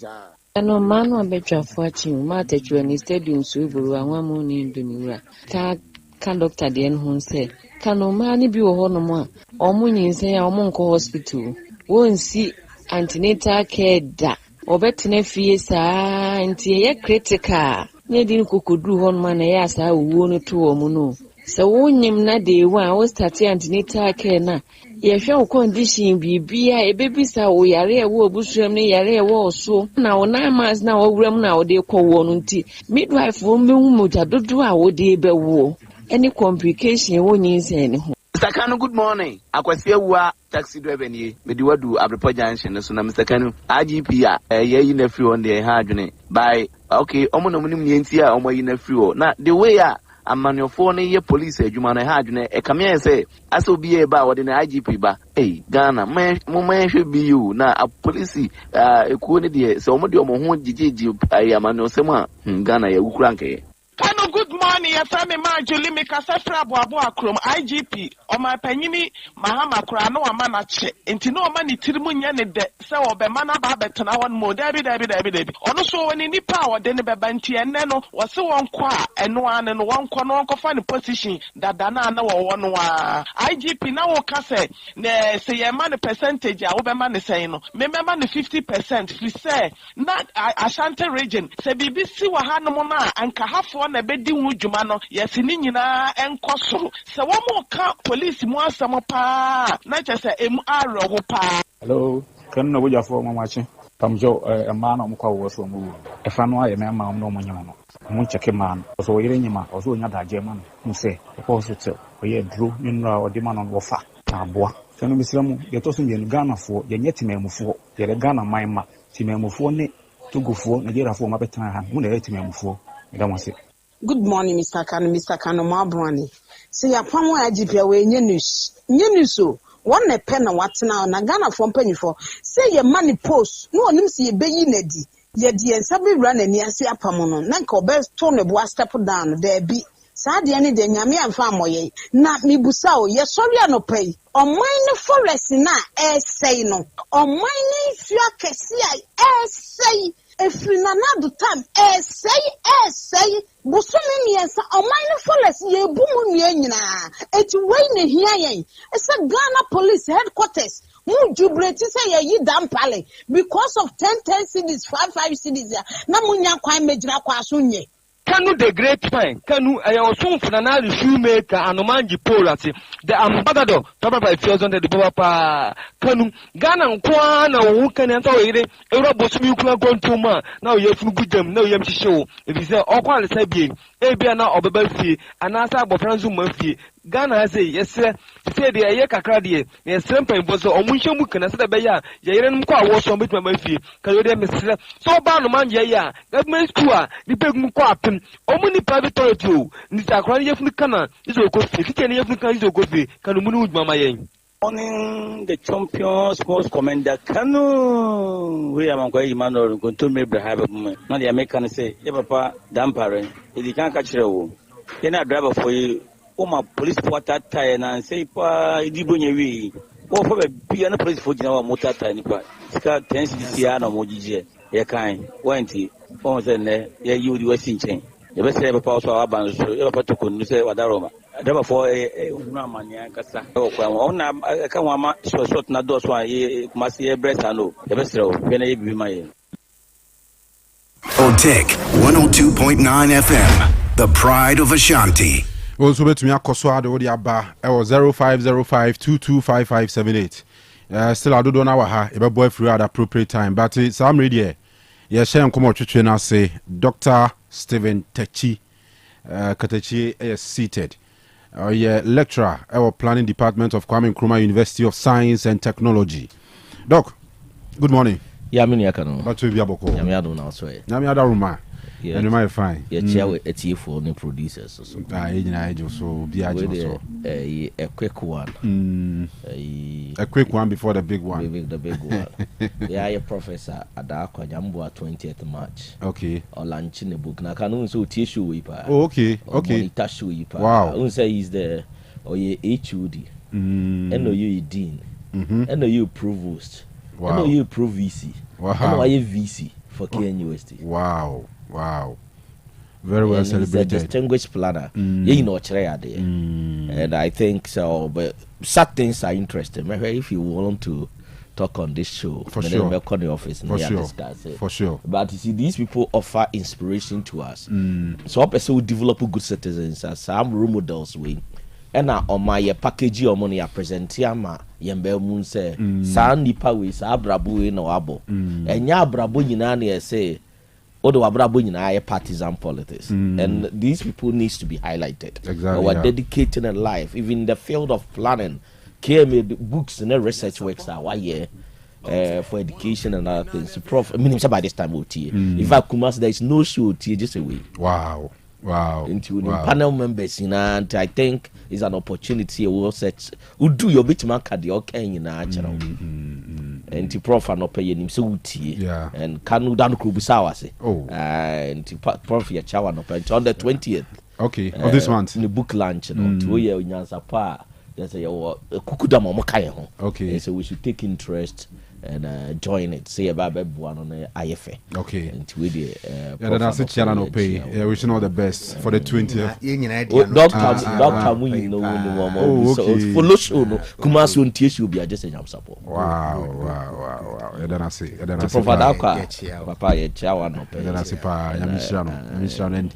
Ano manu abetwa fuachi ma tetwa ni stadium so iburu anwa mu ni nduniwura ka doctor de enhu se kanu ma ni bi wo hono mu a omu nyinse ya omu nko hospital wonsi antenatal care da obetene fie saa ntie ye critical ne din kokoduru hono ma na ya saa wuo no to omu no se wonyim na de wa wo start antenatal care na ye hwe condition bibia ebebisa wo yare e wo obusuam ne yare e wo so na wo na mas na wo wuram na wo de kwowo no nti midwife wo mehu moja dodo a wo de bewo any complication wo nyinse ne ho. Mr. Kanu, good morning. Akwasi ewa taxi driver ni medi wadu Abrepo Junction so na Mr. Kanu IGP ye yi na free on the ha adwene by okay omo na munim nti a omo yi na free o na the way amanofo no ye police adwuma no ha adwene e kame say aso bi e ba wode na IGP ba Ghana mo hwe bi you na police ekuo ne de se omo de omo ho gigigi amanofo a Ghana ya wukura nke Kanu, good morning. Your family man, Julie Mikasafra Boabo Akrom, IGP, or my penny, Mahama Krano, a manache, and to no money Tirimunya, so Bemana Babet and I want more, Debbie. Also, when any power, then the Babanti and Nano was so on qua, and one corner find a position that Dana no one. IGP now Casse, say a money percentage, I will man saying, remember 50%, please say, not Ashanti region, say BBC Wahanamona and Kahafo. Na bedi wujuma no yesini nyina enkoso se wo mo ka police mu asamo pa na chese emu aro pa. Hello, kan na wuja fo mamachi pamjo ema na mkwa wo so mu e fa no aye me ma no mo nyama no mu cheke man so yire nyima so nya da je man mu se ko so tse o ye dro nyina o di man no wo fa na boa sanu misramu ye to so ye Ghana fo ye nyeti memufo ye Ghana manma ti memufo ne tugufo Nigeria fo ma betan ha mu na ye ti memufo da mo se. Good morning, Mr. Kanu Mabrani. See, a palm IGP away Yenuso. One a pen and what's now, Nagana from penny for. Say your money post. No one see a baby neddy. Yet the and Sabi run and yes, a pamono. Nanko best tone a boy step down. There be Sadi any day, Yami and Famoye. Not me busao, yes, sorry, no pay. On mine forest na say no. On mine if you can see, say. If you not time, say, Busumi, yes, on mine forest, ye boom, yena. It's waiting here. It's a Ghana police headquarters. Mu jubilate say ye damn pale because of 10 cities, 5 cities. Namunya kwa mejra kwa sunye. Kanu the great fine. Kanu ayawosun funana the shoemaker anomanji polati. The ambassador talk by feels on the papa. Kanu Ghana nkwana wo kan enta wo yire ewra bosumi kula gontuma na wo yefu gudam na wo yam show. If you say okwa le sabie ebia na obeba fie anasa abofranzu ma fie Ghana say yes say the ye kakra de yes sempen boso omunhwemu kana say be ya ye yire num kwa wo so betuma ma fie kan yo de mesre so ba no man ye ya government school a ni pegum kwa apem omuni private toilet o ni sakra ye funu kana izo ko fie kike ni ye funu kana izo ko fie kan munu uduma ma yen. Morning, the champions, most commander Kanu. We are going to go to me. Now the American say, "Yeah, Papa, dampering. If you can't catch you, you're not driver for you. Oh, my police for that time and say, Pa, you do you oh, for a piano police for our motor time. Scar 10 Ciano Mojije. Yeah, kind. Wenty. Oh, then, yeah, you were sinking. The best ever power our bands. You have to say what aroma. Driver for a Mania Cassa. Oh, I can't want so short not those one. Ye must see a breast. I know. The best row. When I be my Otec 102.9 FM, the pride of Ashanti. Also, bet me a Koswa de Odiaba, 0505225578. Still, I don't know how a boy free at appropriate time, but it's I'm ready. Yes, I'm coming to now say Dr. Stephen Techi Katechi is seated. Lecturer our planning department of Kwame Nkrumah University of Science and Technology. Doc, good morning. Yeah, I'm in Kanu. But to be able to I'm now so. I'm the room. Yeah, and you might find. Yeah, chair it's here for the producers. So I just so be a quick one. A quick one before the big one. The big one. Yeah, a professor at Dakwa Jambua 20th March. Okay. Or launching a book. Now can so tissue weeper. Oh, okay. Okay. Wow. I say he's the or ye HUD. NOU Dean. NOU Provost. Wow. NOU Pro VC. Wow. NOU VC for KNUST. Wow. Wow. Very well celebrated. He's a distinguished planner. You know, and I think so. But such things are interesting. Maybe if you want to talk on this show, for sure, the office and discuss it. For sure. But you see, these people offer inspiration to us. So, person will develop good citizens as some role models. And now on my package, your money, I present Yama, Yambe Moon say, San Nipa with Abrabu in Oabo, and Ya Brabu Yinani say. Although Abrabo in our partisan politics, and these people needs to be highlighted. Exactly. Our dedicated in life, even in the field of planning, came books and research works are 1 year for education and other things. Prof, I mean, by this time, OT. In fact, Kumas, there is no show OT just away. Wow. Wow. Into panel members, and I think it's an opportunity. We'll do your bit man card, okay, in a channel. And to prof and pay him so yeah. And Kanu Dan Krubisawase. Oh, and to prof your chow on the 20th. Okay, of this month. In the book launch, 2 years in Nyansapo. There's a Kukudama Mokaya. Okay, so we should take interest and join it. Say about one on the IFA. Okay, and with the that's it. Channel no pay. Wishing all the best for the 20th. Doctor Muyi no no. So follow show no. Kumasu ntie be just a Nyansapo. Wow. Then I say. Then I say. Papa ye chawa no pay. Then I say pa Yamishrano and.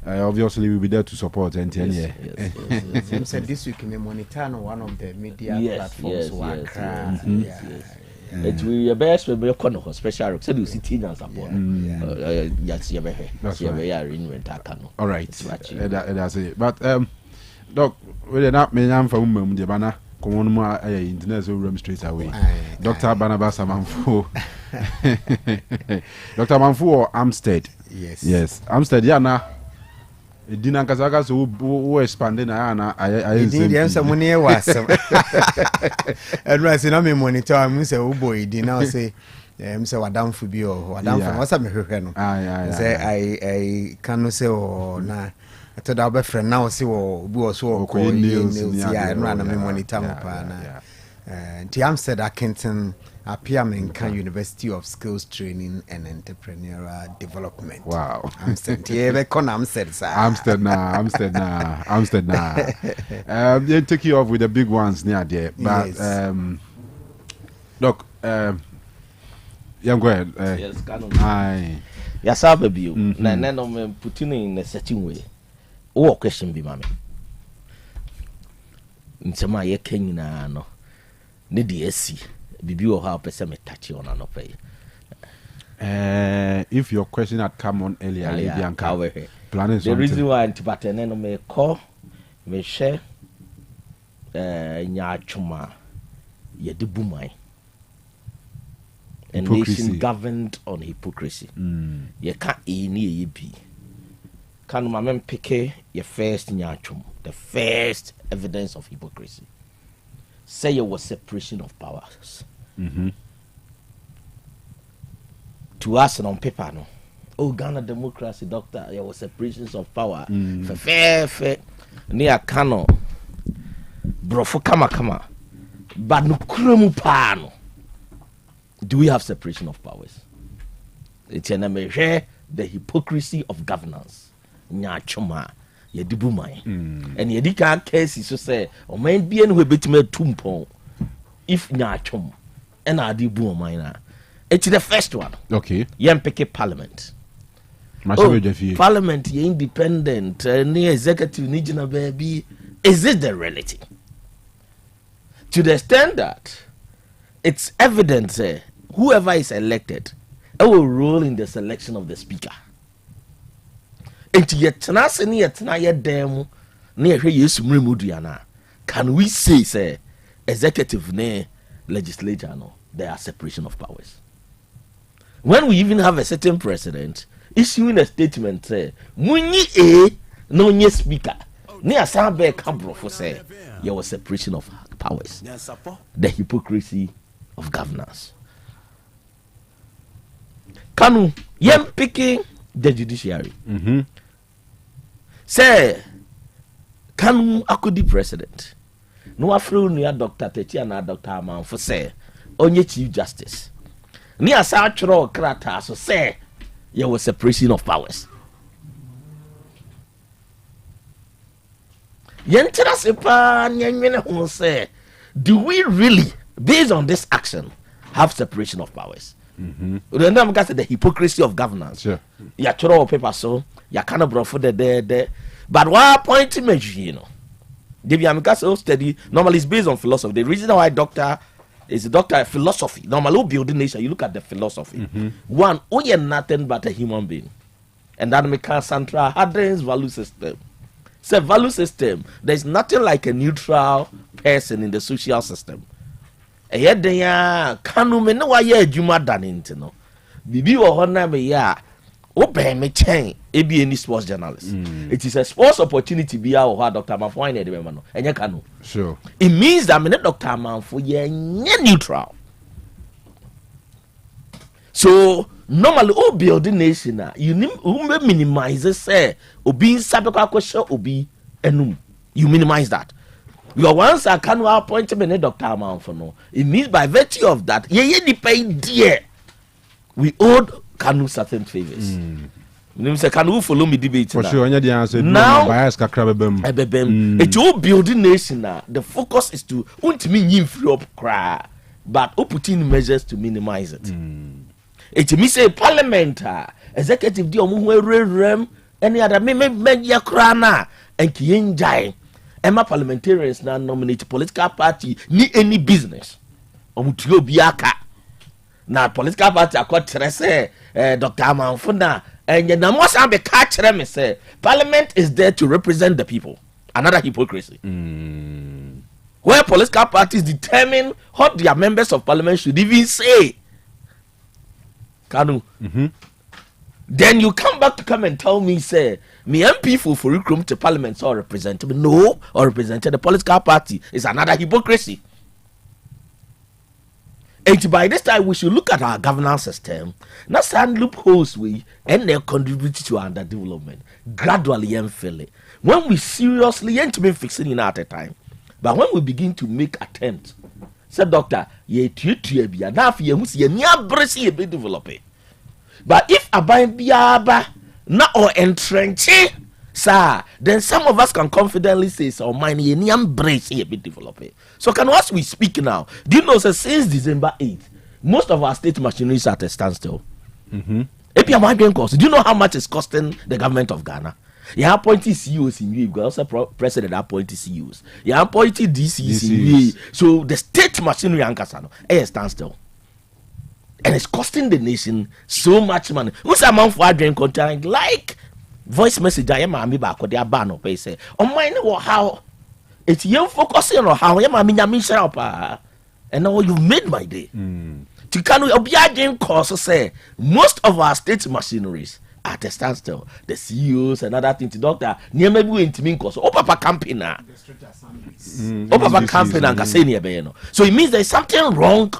Obviously, we'll be there to support and yes. Said this week in the monitor on one of the media platforms. It will be best when we are special. So you see Nyansapo. Yes, you have all right. That's it. But doc, we are not many for women. The banner come on more internet room straight away. Dr. Barnabas Amanfu. Dr. Amanfu or Amstead. Yes. Amstead. Yeah, now. Dina kazaga so wo expanding na I didn't some money was and na me monitor am say wo boy dina say say wadam fu bi o wadam fu wasa me hwehwe no say I Kanu say o na to da be friend now say wo bi o so ko news ya no na me monitor mo pa na Tiam said Akenton appear Menka University of Skills Training and Entrepreneurial Development. Wow. Amstead. Yeah, Amstead now. They take you off with the big ones near there. But look, yeah, go ahead. Yes, Kanu. Yes, I have you. Na no putting in a certain way. Oh, question be mami. Ntema ye Kenya no. Need see bibi or how person me touch on an pay. If your question had come on earlier planning the reason why antipatene no me call me share nya chuma ye de bumai. A nation governed on hypocrisy. Ye can't ye be. Can my men pick your first nya chum, the first evidence of hypocrisy. Say it was separation of powers. To us and on paper, no. Oh, Ghana democracy, doctor, there was separations of power. Fair, near Kanu, brofo kama, but no kremu pano. Do we have separation of powers? It's an measure the hypocrisy of governance. Nyachuma. Yedibumai. And Yedika case is to say, or may be any way between tumpon if nyachum and Adibu minor. It's the first one. Okay. Yempeke Parliament. Parliament, ye independent, near executive, Nijina baby. Is it the reality? To the extent that it's evident, whoever is elected, it will rule in the selection of the speaker. Enti yetna se ne yetna ye dem na ye hwe Yesu mremuduana. Can we say executive ne legislature no there are separation of powers? When we even have a certain president issuing a statement say munyi no nye speaker ne asan be kabro for say there was separation of powers. The hypocrisy of governance. Kanu yem picking the judiciary. Say, Kanu Akudi president. No afro near Dr. Tetia na Dr. Aman for say, onye Chief Justice. Near Southro Krata, so say, there was separation of powers. Yentera sepa nyanyene who say, do we really, based on this action, have separation of powers? Remember, the hypocrisy of governance. Sure. Ya choro paper so. Ya kind of for the but why point image, you know? The Amika so study normally is based on philosophy. The reason why doctor is a doctor of philosophy. Normally building nation, you look at the philosophy. One, you're nothing but a human being. And that makes Sandra Hadden's value system. It's a value system. There's nothing like a neutral person in the social system. And yet they are Kanu me no why juma done into no. Bibi or honor me ya. Open me chain, ebi any sports journalist. It is a sports opportunity be our Dr. Manfo and the and you can. Sure. It means that I'm not Dr. Manfo, you're neutral. So normally, all building nation, you minimize say, obi sabeka question obi enum. You minimize that. Your once I can appoint me Dr. Manfo no. It means by virtue of that, ye pay dear. We owed Kanu certain favors. Say Kanu follow me debate for sure. Now bias kakra it's all building nation. The focus is to ultimately free up cry, but putting measures to minimize it. It means say parliament, executive di omu any other me ya krana and kiyenjai. Emma parliamentarians now nominate political party ni any business. Omutio biaka. Na political party akwa trese Dr. Amanfuna and you must have a catch me say parliament is there to represent the people. Another hypocrisy. Where political parties determine what their members of parliament should even say. Kanu. Then you come back to come and tell me say me MP for recruit to parliament or represent me. No, or represented the political party is another hypocrisy. And by this time, we should look at our governance system, not some loopholes and they contribute to our underdevelopment gradually and fairly. When we seriously ain't been fixing it at a time, but when we begin to make attempts, say doctor, ye be enough, ye must ye be developing. But if a biaba na or entrench, sir, then some of us can confidently say, so mine ye embrace ye be developing. So can as we speak now, do you know that since December 8th, most of our state machinery is at a standstill? Do you know how much it's costing the government of Ghana? You appointed CEOs in you, also president appointed CEOs. You appointed DCs in you. So the state machinery ankasano is standstill. And it's costing the nation so much money. Who's a month for drink content like voice message I am back with their ban pay say on mine or how it's you focusing on how I am and now you've made my day. To Kanu Obiagin cause say most of our state machineries at a standstill. The CEOs and other things, doctor, near maybe we intimate cause Papa campaign now. Papa campaign and Cassania Bayano. So it means there's something wrong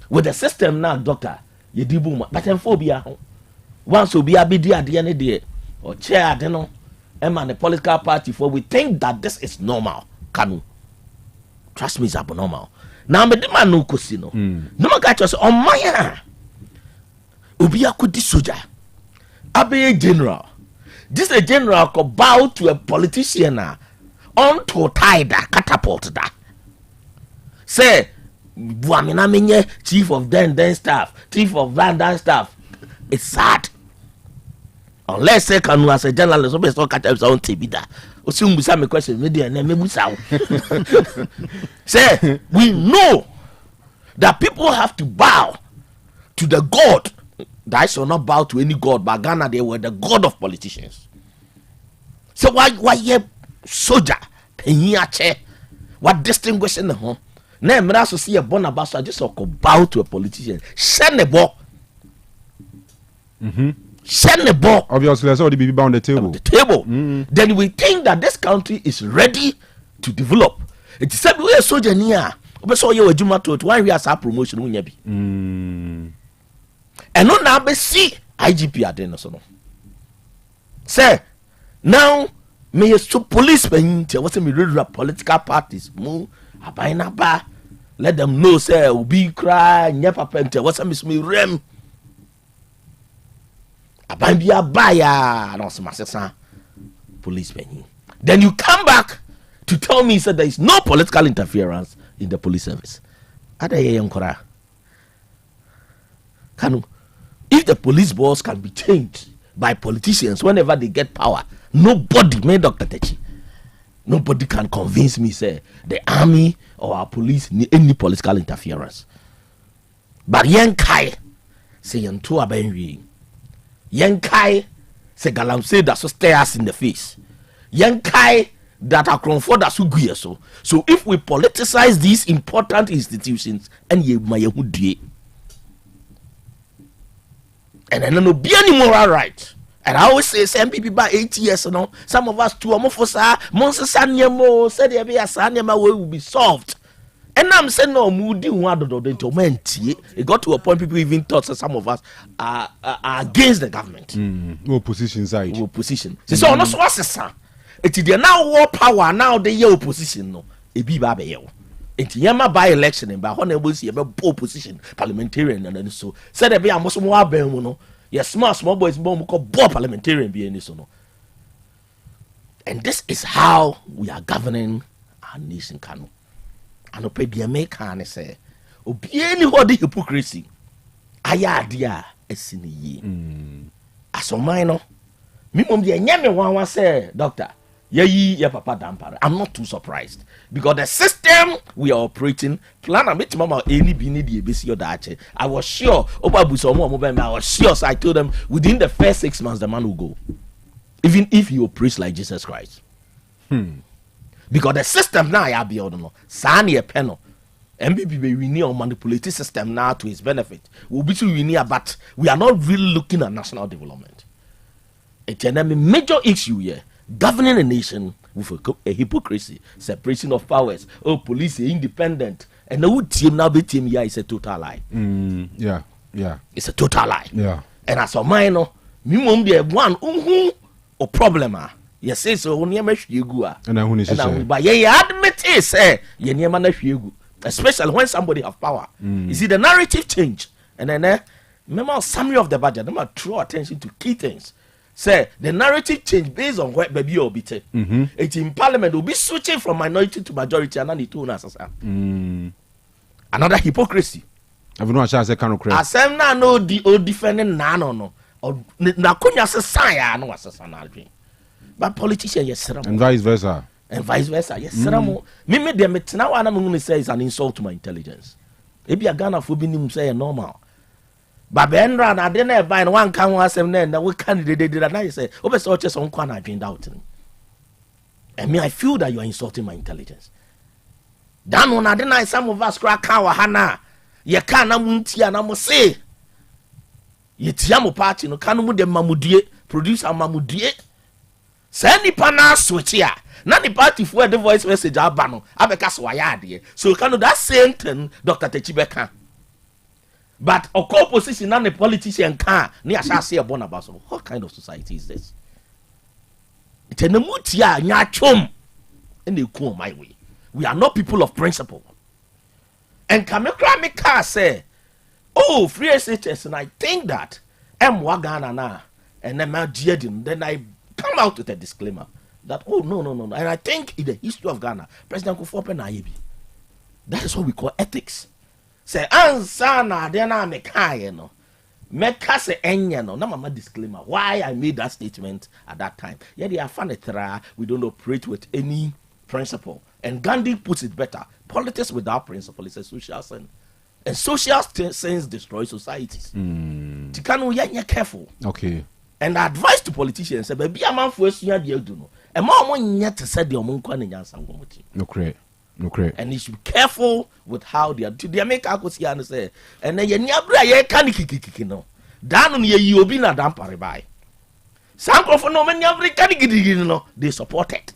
with the system now, doctor. You do boom, but I'm phobia. Once will be a bid at the end of the day, or chair, I don't know, and the political party for we think that this is normal. Kanu, trust me, it's abnormal. Now, me demand no casino. No more catch us on my hand. Ubia could this soldier. Abe general. This a general could bow to a politician on to tie that catapult that. Say, Buamina Minye, chief of then staff, chief of then staff. It's sad. Unless say Kanu as a journalist, so best not catch his own TV that. Assume some question, maybe and then maybe sound. Say, we know that people have to bow to the God. That shall not bow to any God, but Ghana, they were the God of politicians. So why ye soldier, penyache, what distinguishing the home? Now, I'm also see a bonabasso, just bow to a politician. Send the ball. Send the ball. Obviously, that's already be on the table. Then we think that this country is ready to develop. It is said we are soldier near. So you were Juma to one we are promotion. And no now be see IGP at the no. Say now may you so police when you was me political parties move abaina ba. Let them know say will be cry nyapa pente what's me rem. Abambia baya no some policemen. Then you come back to tell me that there is no political interference in the police service. Kanu, if the police boss can be changed by politicians whenever they get power, nobody, may Dr. Techi, nobody can convince me say the army or our police need any political interference. But Yankai say Yantu Abenri. Yankai say Galamse that so stare us in the face. Yankai that are confirmed as so. So if we politicize these important institutions and ye my And then no be any moral right. And I always say, some people by 8 years, you know, some of us too, Mofosa, Monsasanyamo, said the Sanyama will be solved. And I'm saying, no, moody one of the torment. It got to a point people even thought that some of us are against the government. Opposition side. Opposition. So, no, so what's the son? It is now war power, now the opposition, no, a be baby. It's Yama by election, and by honorable see about opposition, parliamentarian, and then so said there be a most more bemuno. Yes, small boys, bomb called board parliamentarian be in this no. And this is how we are governing our nation, Kanu. And pay be a make and say, Obi anybody hypocrisy. Aya dia esini ye. As a minor, me mum be a nyame one say, doctor. Yeah, Papa Dampare. I'm not too surprised because the system we are operating, plan a bit mama any bini the ABC or that. I was sure Oba Busomo mobile. I was sure, so I told them within the first 6 months the man will go, even if he operates like Jesus Christ. Because the system now I be on Sani a panel. MBB we need to manipulate the system now to his benefit. We'll be to we but we are not really looking at national development. It's a major issue here. Governing a nation with a hypocrisy, separation of powers, police are independent, and the team now be team here is a total lie. Yeah. It's a total lie. Yeah. And as a minor, me mum be one or problem. Yes, say so when you mesh you go. And I say, but yeah, admit it, say you near man you, especially when somebody have power. You see the narrative change, and then remember summary of the budget. Remember draw attention to key things. Say the narrative change based on what baby will be taken. It in parliament will be switching from minority to majority and then the another hypocrisy. I've no chance I can create. As I'm now no the old defending no or na kunya se sign no asasana dream. But politician yes sir. And vice versa. Yes sir. Me dem now ana me say is an insult to my intelligence. Ebi a Ghana for be nim say normal. But Ben ran, I didn't buy one can was and then we candidate did and I say, over such as on Kwana drained out. And me, I feel that you are insulting my intelligence. Dan when I deny some of us crack our hana, ye can't muntia and I must say, ye tiamo party no can move the mamudie, produce a mamudie. Send the pana switch here. Nani party for the voice message abano, abekas wayadi. So can that same thing, Dr. Techibeka. But a co-position and a politician can near say a bonabas. What kind of society is this? It's a mutia nyachum and they come my way. We are not people of principle. And Kamekramika say, oh, free SHS, and I think that M Wagana na and then I come out with a disclaimer that no. And I think in the history of Ghana, President Kufuor Naibi. That is what we call ethics. Say answer na de na me kai no meka se enye no na mama disclaimer why I made that statement at that time. Yeah, they are fanatra. We don't operate with any principle. And Gandhi puts it better. Politics without principle is a social sin. And social sins destroy societies. Tikanu ya careful. Okay. And advice to politicians say be a man for you dey do no. E ma omo nya te say de omo nkwa na Nyansapo moti. No great. And you should be careful with how they are. They make Akosi and say, and then you never ye can kiki no. Dan on ye obi na Dampare by. Some of no many every can no. They support it.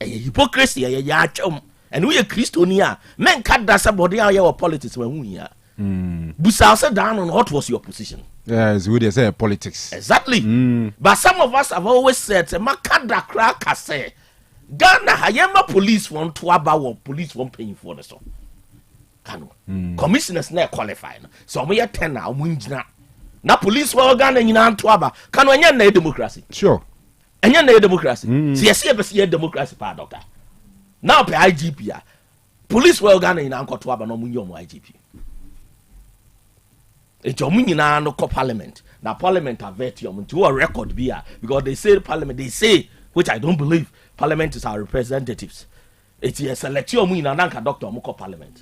A hypocrisy, a yachum. And we a Christonia. Men cut that somebody out your politics when we are. Busa said down on what was your position. Yeah, it's good to say politics. Exactly. But some of us have always said, Makada crack say. Ghana hayema police won to about police won paying for the so. Kanu. Commissioners na qualify. So we are 10 now munjina. Na police wa Ghana nyina to aba. Kanu anya na democracy. Sure. Anya na democracy. Si yesi be si democracy pa doctor. Now pe IGP ya. Police wa Ghana nyina anko to aba no munyo mo IGP. Ejo munyina no ko parliament. Na parliament avert your to a record bia because they say parliament they say which I don't believe. Parliament is our representatives. It is a selection in an anchor doctor moko parliament.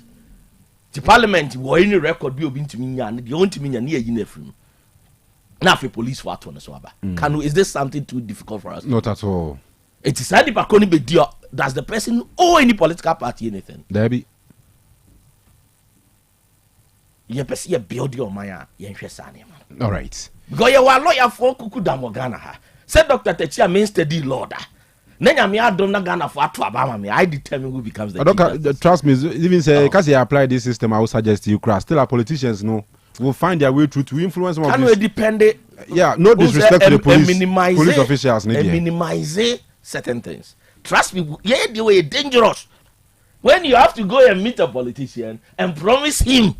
The parliament will any record be open to me and the only to me near uniform. Now for police for to swaba. Kanu, is this something too difficult for us? Not at all. It is only Pakoni be deal. Does the person or any political party anything? Debbie. you see a build your maya yenhwesane. All right. Because you are lawyer for kuku damogana ha. Said Dr. Techia means steady lord. Nenya me adom na Ghana for atu abama me. I determine who becomes the doctor. Trust me, even say because you apply this system, I would suggest you crash. Still, our politicians will find their way through to influence them. Can we depend? Yeah, no disrespect to the police officials. Minimize certain things. Trust me, yeah, they were dangerous. When you have to go and meet a politician and promise him.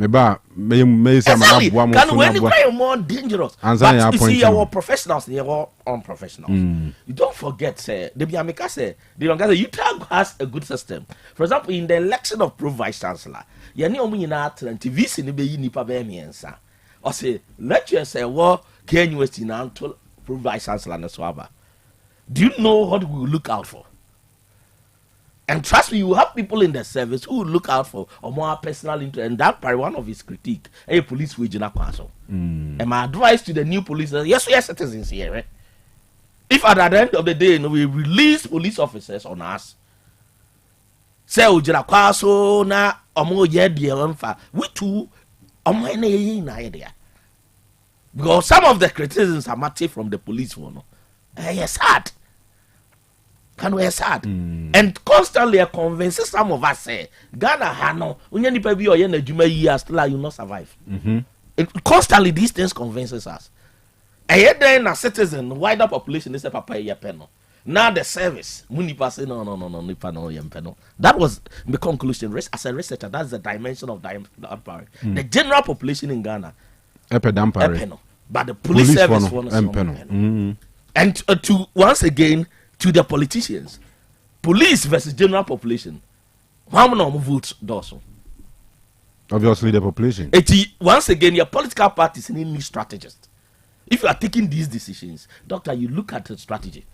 Exactly. Can when you cry more dangerous. But you see, our professionals, they are all unprofessionals. You don't forget, say, the Biamika say, the Yonga say, UTAG has a good system. For example, in the election of Pro Vice Chancellor, you know, when you're not and TV, see the baby nipa bemiensa. Or say, let you say, well, can you see now to Pro Vice Chancellor and Swaba? Do you know what we will look out for? And trust me, you have people in the service who will look out for a more personal interest. And that part, one of his critique, a police wage in a council. And my advice to the new police is, yes, we are citizens here. Right? If at the end of the day, we release police officers on us, say, Ujira Kwaso, na, omo yedi, we too, idea. Because some of the criticisms are massive from the police one. Yes, sad. Can we sad? And constantly convinces some of us say Ghana hano unya nipa bi oye na djuma years still you not survive. Constantly these things convinces us. And then a citizen wider population is a papa yepeno. Now the service munipa say no nipa no yempeno. That was the conclusion. As a researcher, that's the dimension of the general population in Ghana. Epeno. But the police service one is and to once again to the politicians, police versus general population. How many votes does? Obviously, the population. Once again, your political parties need new strategists. If you are taking these decisions, doctor, you look at the strategy.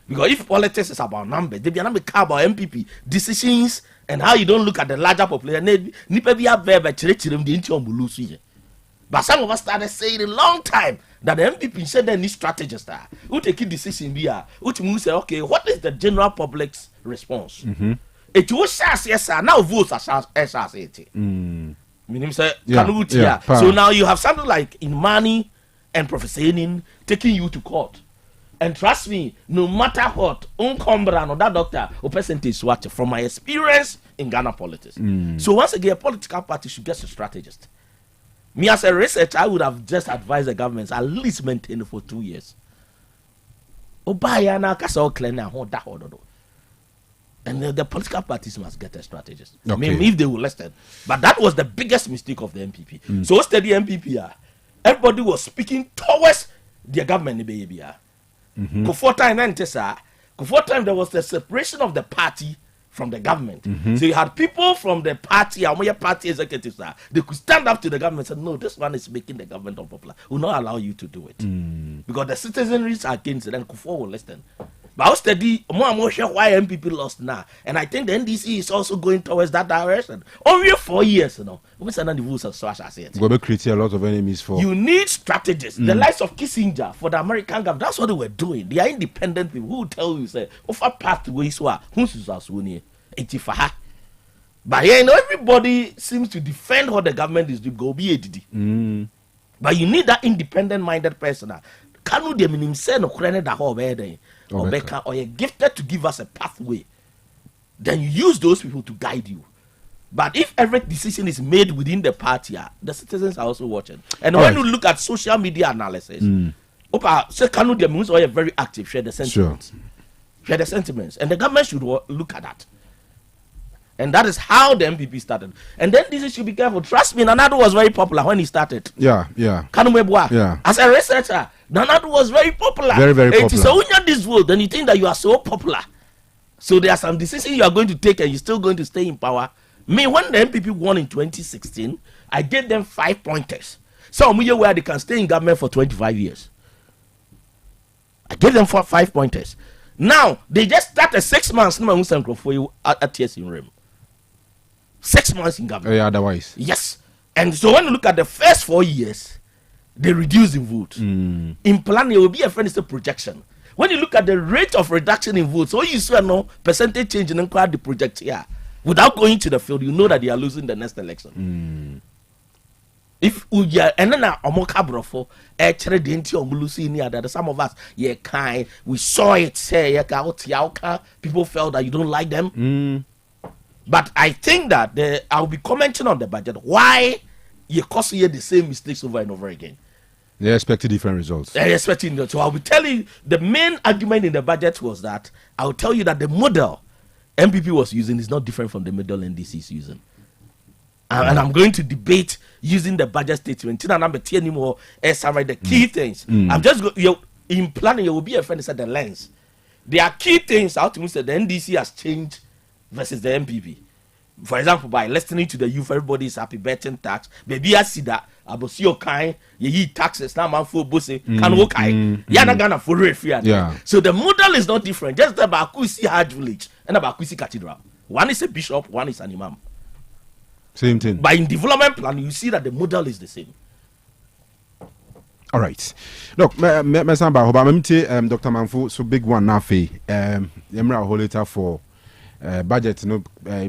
Because if politics is about numbers, they be about MPP decisions and how you don't look at the larger population. But some of us started saying a long time that the MPP said they need strategists. Who take a decision here? Which means say, okay, what is the general public's response? It was yes, now votes are SRC. Meaning say, so now you have something like in money and professing taking you to court. And trust me, no matter what, uncombran or that doctor or percentage watch from my experience in Ghana politics. So once again, a political party should get a strategist. Me as a researcher, I would have just advised the government at least maintain it for 2 years. And the political parties must get a strategist. Okay. I mean, if they will listen. But that was the biggest mistake of the MPP. So steady MPP, everybody was speaking towards the government. Before time there was the separation of the party from the government. So you had people from the party, our party executives, they could stand up to the government and say, no, this one is making the government unpopular. Will not allow you to do it. Because the citizenry are against it and Kufuor will listen. But I study more and more sure why MPP lost now. And I think the NDC is also going towards that direction. Only 4 years, you know. We send the votes as I say it. We're creating a lot of enemies for. You need strategists. The likes of Kissinger for the American government. That's what they were doing. They are independent people who tell you, say, offer pathways who's Winnie. But yeah, you know, everybody seems to defend what the government is doing. Go be ADD. But you need that independent minded person. Kanu de minim say no krene da ho be den. Or you're gifted to give us a pathway. Then you use those people to guide you. But if every decision is made within the party, the citizens are also watching. And when you look at social media analysis, say Kanu de means are very active, share the sentiments. Sure. Share the sentiments. And the government should look at that. And that is how the MPP started. And then this should be careful. Trust me, Nanadu was very popular when he started. Yeah. Yeah. As a researcher, Nanadu was very popular. Very, very popular. So when you have this vote, then you think that you are so popular. So there are some decisions you are going to take and you're still going to stay in power. Me, when the MPP won in 2016, I gave them 5 pointers. Some year where they can stay in government for 25 years. I gave them 5 pointers. Now, they just started 6 months for you at TS in Rim. 6 months in government. Otherwise. Yes. And so when you look at the first 4 years, they reduce the vote. In plan, it will be a friend, it's a projection. When you look at the rate of reduction in votes, so you see no percentage change in the project here. without going to the field, you know that they are losing the next election. If we are and then Omoka Brofo, actually didn't losing any other. Some of us, we saw it say people felt that you don't like them. But I think that I'll be commenting on the budget. Why you cause the same mistakes over and over again? They expected different results. They're expecting that. So I'll be telling you the main argument in the budget was that I'll tell you that the model MPP was using is not different from the model NDC is using. And I'm going to debate using the budget statement. Anymore, the key things. I'm just in planning. You will be a friend. Said the lens. There are key things out to say the NDC has changed versus the MPP. For example, by listening to the youth, everybody is happy betting tax. Maybe I see that. Abosio kind, ye taxes now man for bossy can walk yana gonna for referee. So the model is not different. Just the Bakusi Hajj Village and the Bakusi Cathedral. One is a bishop, one is an imam. Same thing. But in development plan, you see that the model is the same. All right. Look, Dr. Manfu, so big one now. Yemra hold later for budget.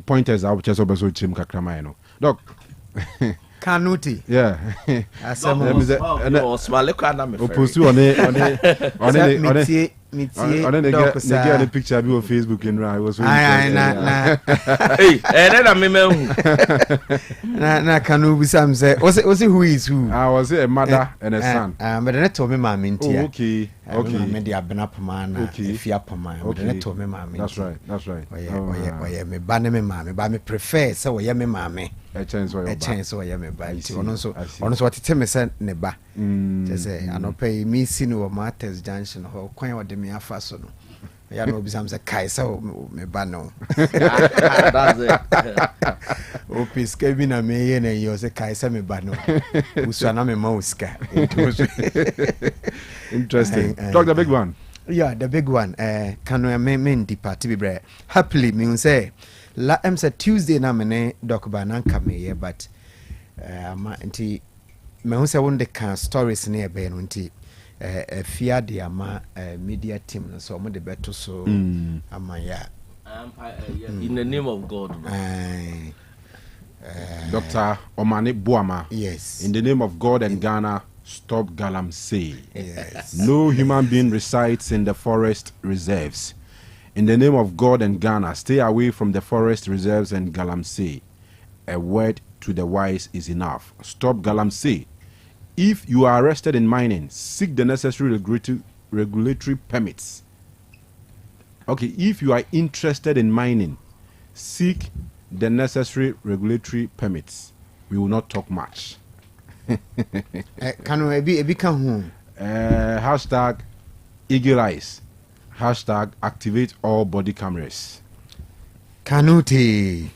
Pointers out just over so chim kakrama. Look. Kanuti. Yeah. On picture on Facebook in right was na Kanu Bisam say was it who is who? I was a mother and a son. But then told me my minty. Okay. Me the abenap man if you poma. But then told me my That's right. Oh me ban me mama, but me prefer so we me mama. A chance or me ba. Ono so what tell me say ne ba. Just say I no pay me sin o Martins Junction ho kwan o de me afa so no. Ya no Bisam say kai so me ba no. That's it. O piske bi na me ye na yo say kai say me ba no. Usana me mauska. Interesting. Talk the big one. Yeah, the big one. Kanu men depart be bre. Happily me say la say Tuesday na me doc ba na nka me ye but ma nti me say won the can stories na e be no nti fear the ama media team so mo de beto so ama ya in the name of God. Dr. Omane Boama. Yes. In the name of God and Ghana, stop Galamsey. Yes. No human being resides in the forest reserves. In the name of God and Ghana, stay away from the forest reserves and Galamsey. A word to the wise is enough. Stop Galamsey. If you are arrested in mining, seek the necessary regulatory permits. Okay, if you are interested in mining, seek the necessary regulatory permits. We will not talk much. Can we be come hashtag eagle eyes. Hashtag activate all body cameras. Kanuti.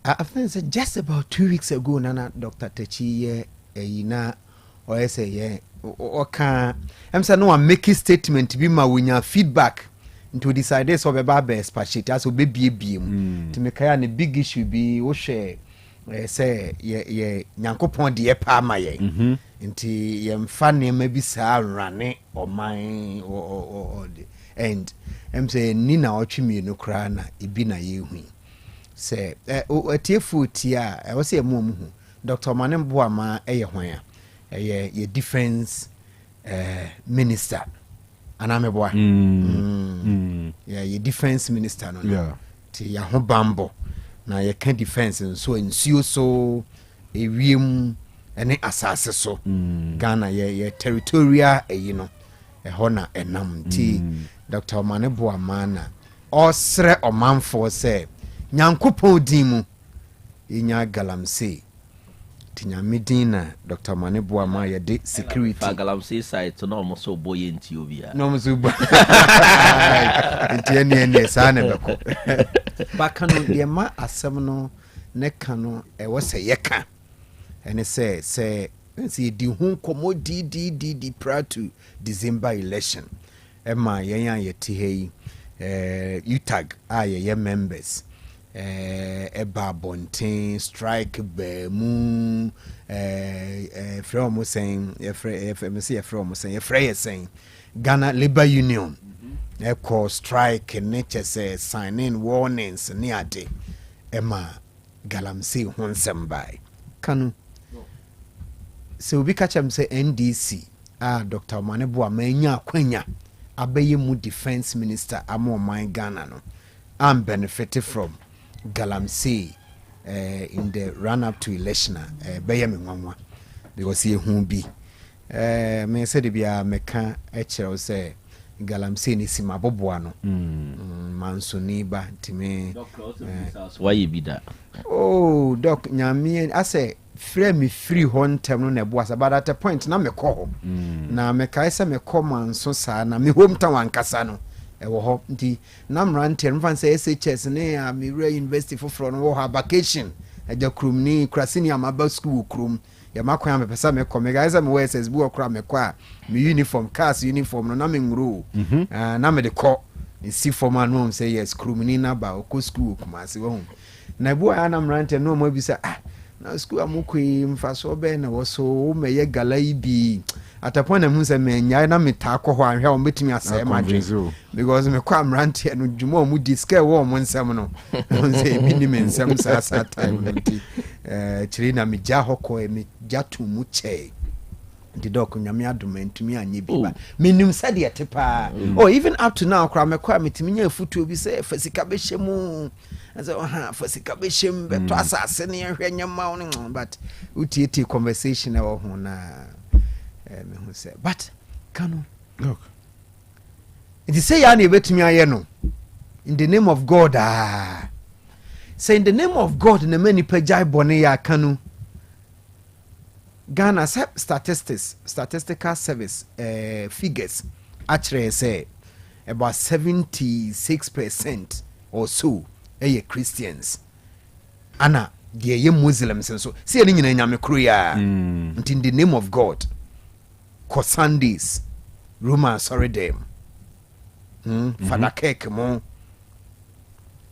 I think just about 2 weeks ago, Nana Dr. Techi na or say or can I'm saying no make statement to be my winner feedback into decide this of a best patch as will be beam to make a big issue be or share say Nyankopon de palma ye nti yem fan maybe sa rane or mine or and I'm saying Nina Ochimi no crana ibina ye say atiefo tia I was say mom hu Dr. Manem Boama hwan ye defense minister anameboa yeah ye defense minister no yeah ti ya ho bambo na ye can defense so nsuo so ewiem ene asase so Ghana ye territorial no ho na enam ti Dr. Manem Boama osre omanfo say Nyankopon dimu inya Galamsey tinya medina Dr. Manem Boama ye de security Galamsey side to no so boyenti obia no so enti ene sa na beko bakano de ma asem no ne kano e wo se yeka ene say di hu komo di prior to December election e ma yan ye ti hei UTAG ye members eba bonten strike be mu from saying from saying Ghana Labor Union echo strike nature say sign in warnings ne ade ema galamsey ho nsɛm bae Kanu se obi ka kyerɛ m sɛ NDC Dr. Omanebo amanya akwanya abɛyɛ mu defense minister ama ɔman Ghana no am benefit from galamsey in the run up to election bɛyɛ me nwanwa because ye hu bi me said bia meka kyerɛw sɛ galamsey ne sima boboa no mansoni ba ntime why you be that oh doc nyame ase frɛ me free hon tem no na boa sa but at a point na me kɔ na me kai sɛ me kɔ manso saa na me hometown ankasa no ɛwɔ hɔ nti na mrante mfa sɛ SHS ne a me re university for no wɔ vacation agya krum ni krasini amaba school krum ya makwa me pesa me kɔ me guys am wɔ SS bu okra me kɔ a me uniform cars uniform no na me ngro na me de kɔ si formal no say yes krum ni na ba okɔ school kuma se wɔ na bu a na mrante no mo bi sɛ na school amukui mfa so be na wo so me ye gala ibi atapon na hu se me nya na me ta akɔ hɔ anhwɛ o betimi asɛ ma dwe because me kwa mrante no dwuma mu di scale wo mo nsɛm no se bi ni me nsɛm sa time nti chiri na me gya hɔ kɔ me gya to mu kyɛ the doc nyame adomantumi anye bi ba menim sɛ de ete pa even up to now kra me kwa metimi nya afutuo bi sɛ fasika be hyemu aso fasika be hyem be to asase ne hwɛ nyama wo but utieti conversation e wo ho na me hu sɛ but Kanu look it is say ya na ebetumi aye no in the name of God say in the name of God na mani pagya bone ya Kanu Ghana statistical service figures actually say about 76% or so Christians ana they Muslims and so see any nyina nyame kro ya in the name of God ko Sundays Roman sorry them Father Cake mo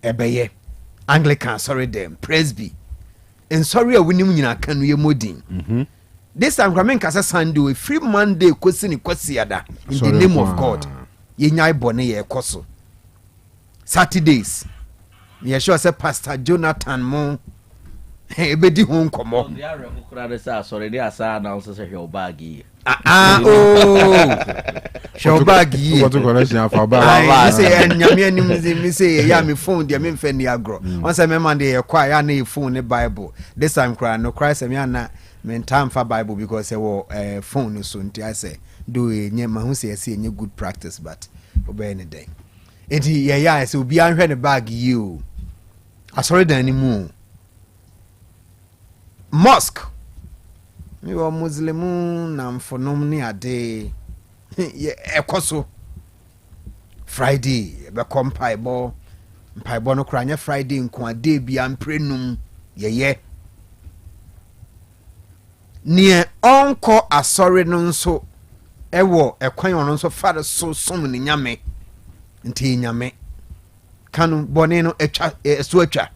ebeye Anglican sorry them Presby and sorry a winim nyina Kanu ye modin this time Kramen kasa Sunday free Monday kwesi ni kwesi ada in the name of God ye nyai bone ye koso Saturdays ye sure say Pastor Jonathan mo ebedi ho nkomo they are rekukura say sorry they asa announce say your bag here show bag here what to connection for bag I say nyame anim me say ya me phone dia me mfa ni agro on say me man dey kwa ya na phone ne Bible this time cry no Christ me na me time for Bible because e phone so nti I say do nye ma hu say say nye good practice but obey any day enti ya say obi anhwe ne bag you asori dan ni mu mosque mi wa muslimu na mfonom ni ade ye ekoso Friday be compaibo mpaibo no kra nya Friday nko ade bia mprenum ye nie onko asori no nso ewo ekwan ono nso fare so som ni nyame nti nyame Kanu bone no etwa so atwa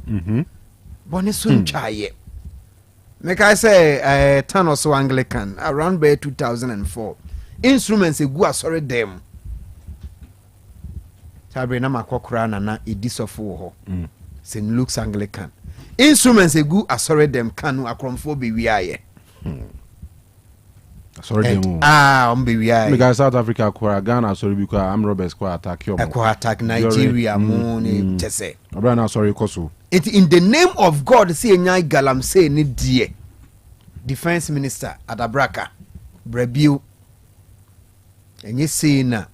bone so ntwa ye make I say Thanos Anglican around by 2004 instruments egu asori dem tabre na makokora na edisofo ho St. Luke's Anglican instruments egu asori dem Kanu akromfo be wiaye sorry dem be wiaye because South Africa kwa Ghana sorry because am Roberts kwa attack you attack Nigeria mo ne tese abra sorry koso it in the name of God see nyai galamsey ni die defense minister Adabraka Brabio enye say na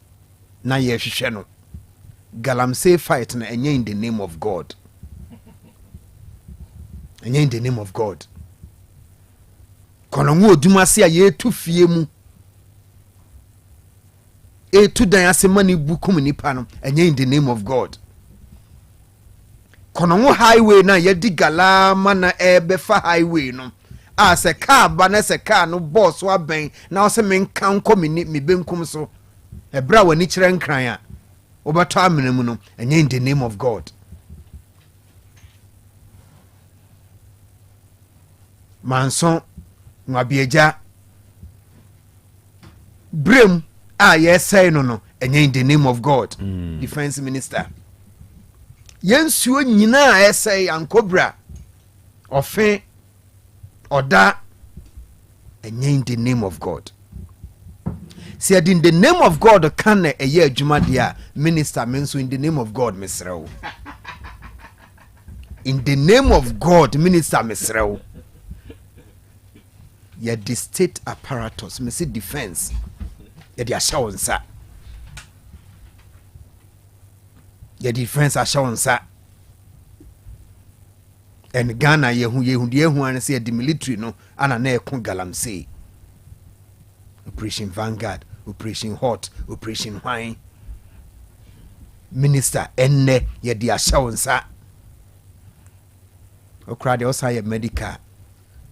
ye hwehwe no galamsey fight na enye in the name of God enye in the name of God kono nwo odumase a ye tu fie mu tu dan asemani bukum nipa no enye in the name of God kono highway na ye di galama na ebefa highway no se car ba na se car no boss wa ben na o se men kan ko me benkum so ebra wani kire nkran a obeto amenemu no enye in the name of God manson nwabieja brem ye say no in the name of God. Defense minister. Yensuo nyina essay and cobra ofe oda in the name of God. Said in the name of God can a year juma dia minister menso in the name of God mesrew. In the name of God minister mesrew. Ye the state apparatus me see defense ye dia shawonsa. Ye defense ashawonsa. And Ghana yehu and say the military no ana na ekon galamsey. Operation Vanguard, Operation Hot, Operation Wine. Minister enne ye di ashawonsa. Okra de osa medical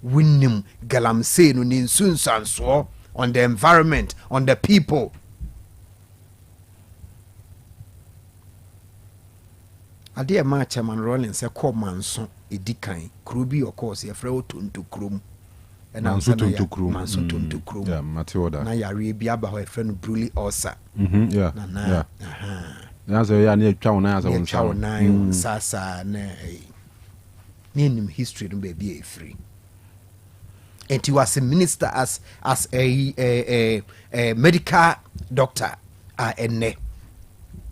winnim galamsey no ni nsunsanso on the environment, on the people. Ade ma chairman Rollins se call manso edikan krubi of course ye frɛ otonto krom manso tonto krom manso tonto krom yeah Matioda na yare bi aba ho e frɛ no bruli ulcer yeah yeah na so ya na atwa wona asa wonsa atwa wona sasa na nim history no be e free. And he was a minister as a medical doctor ene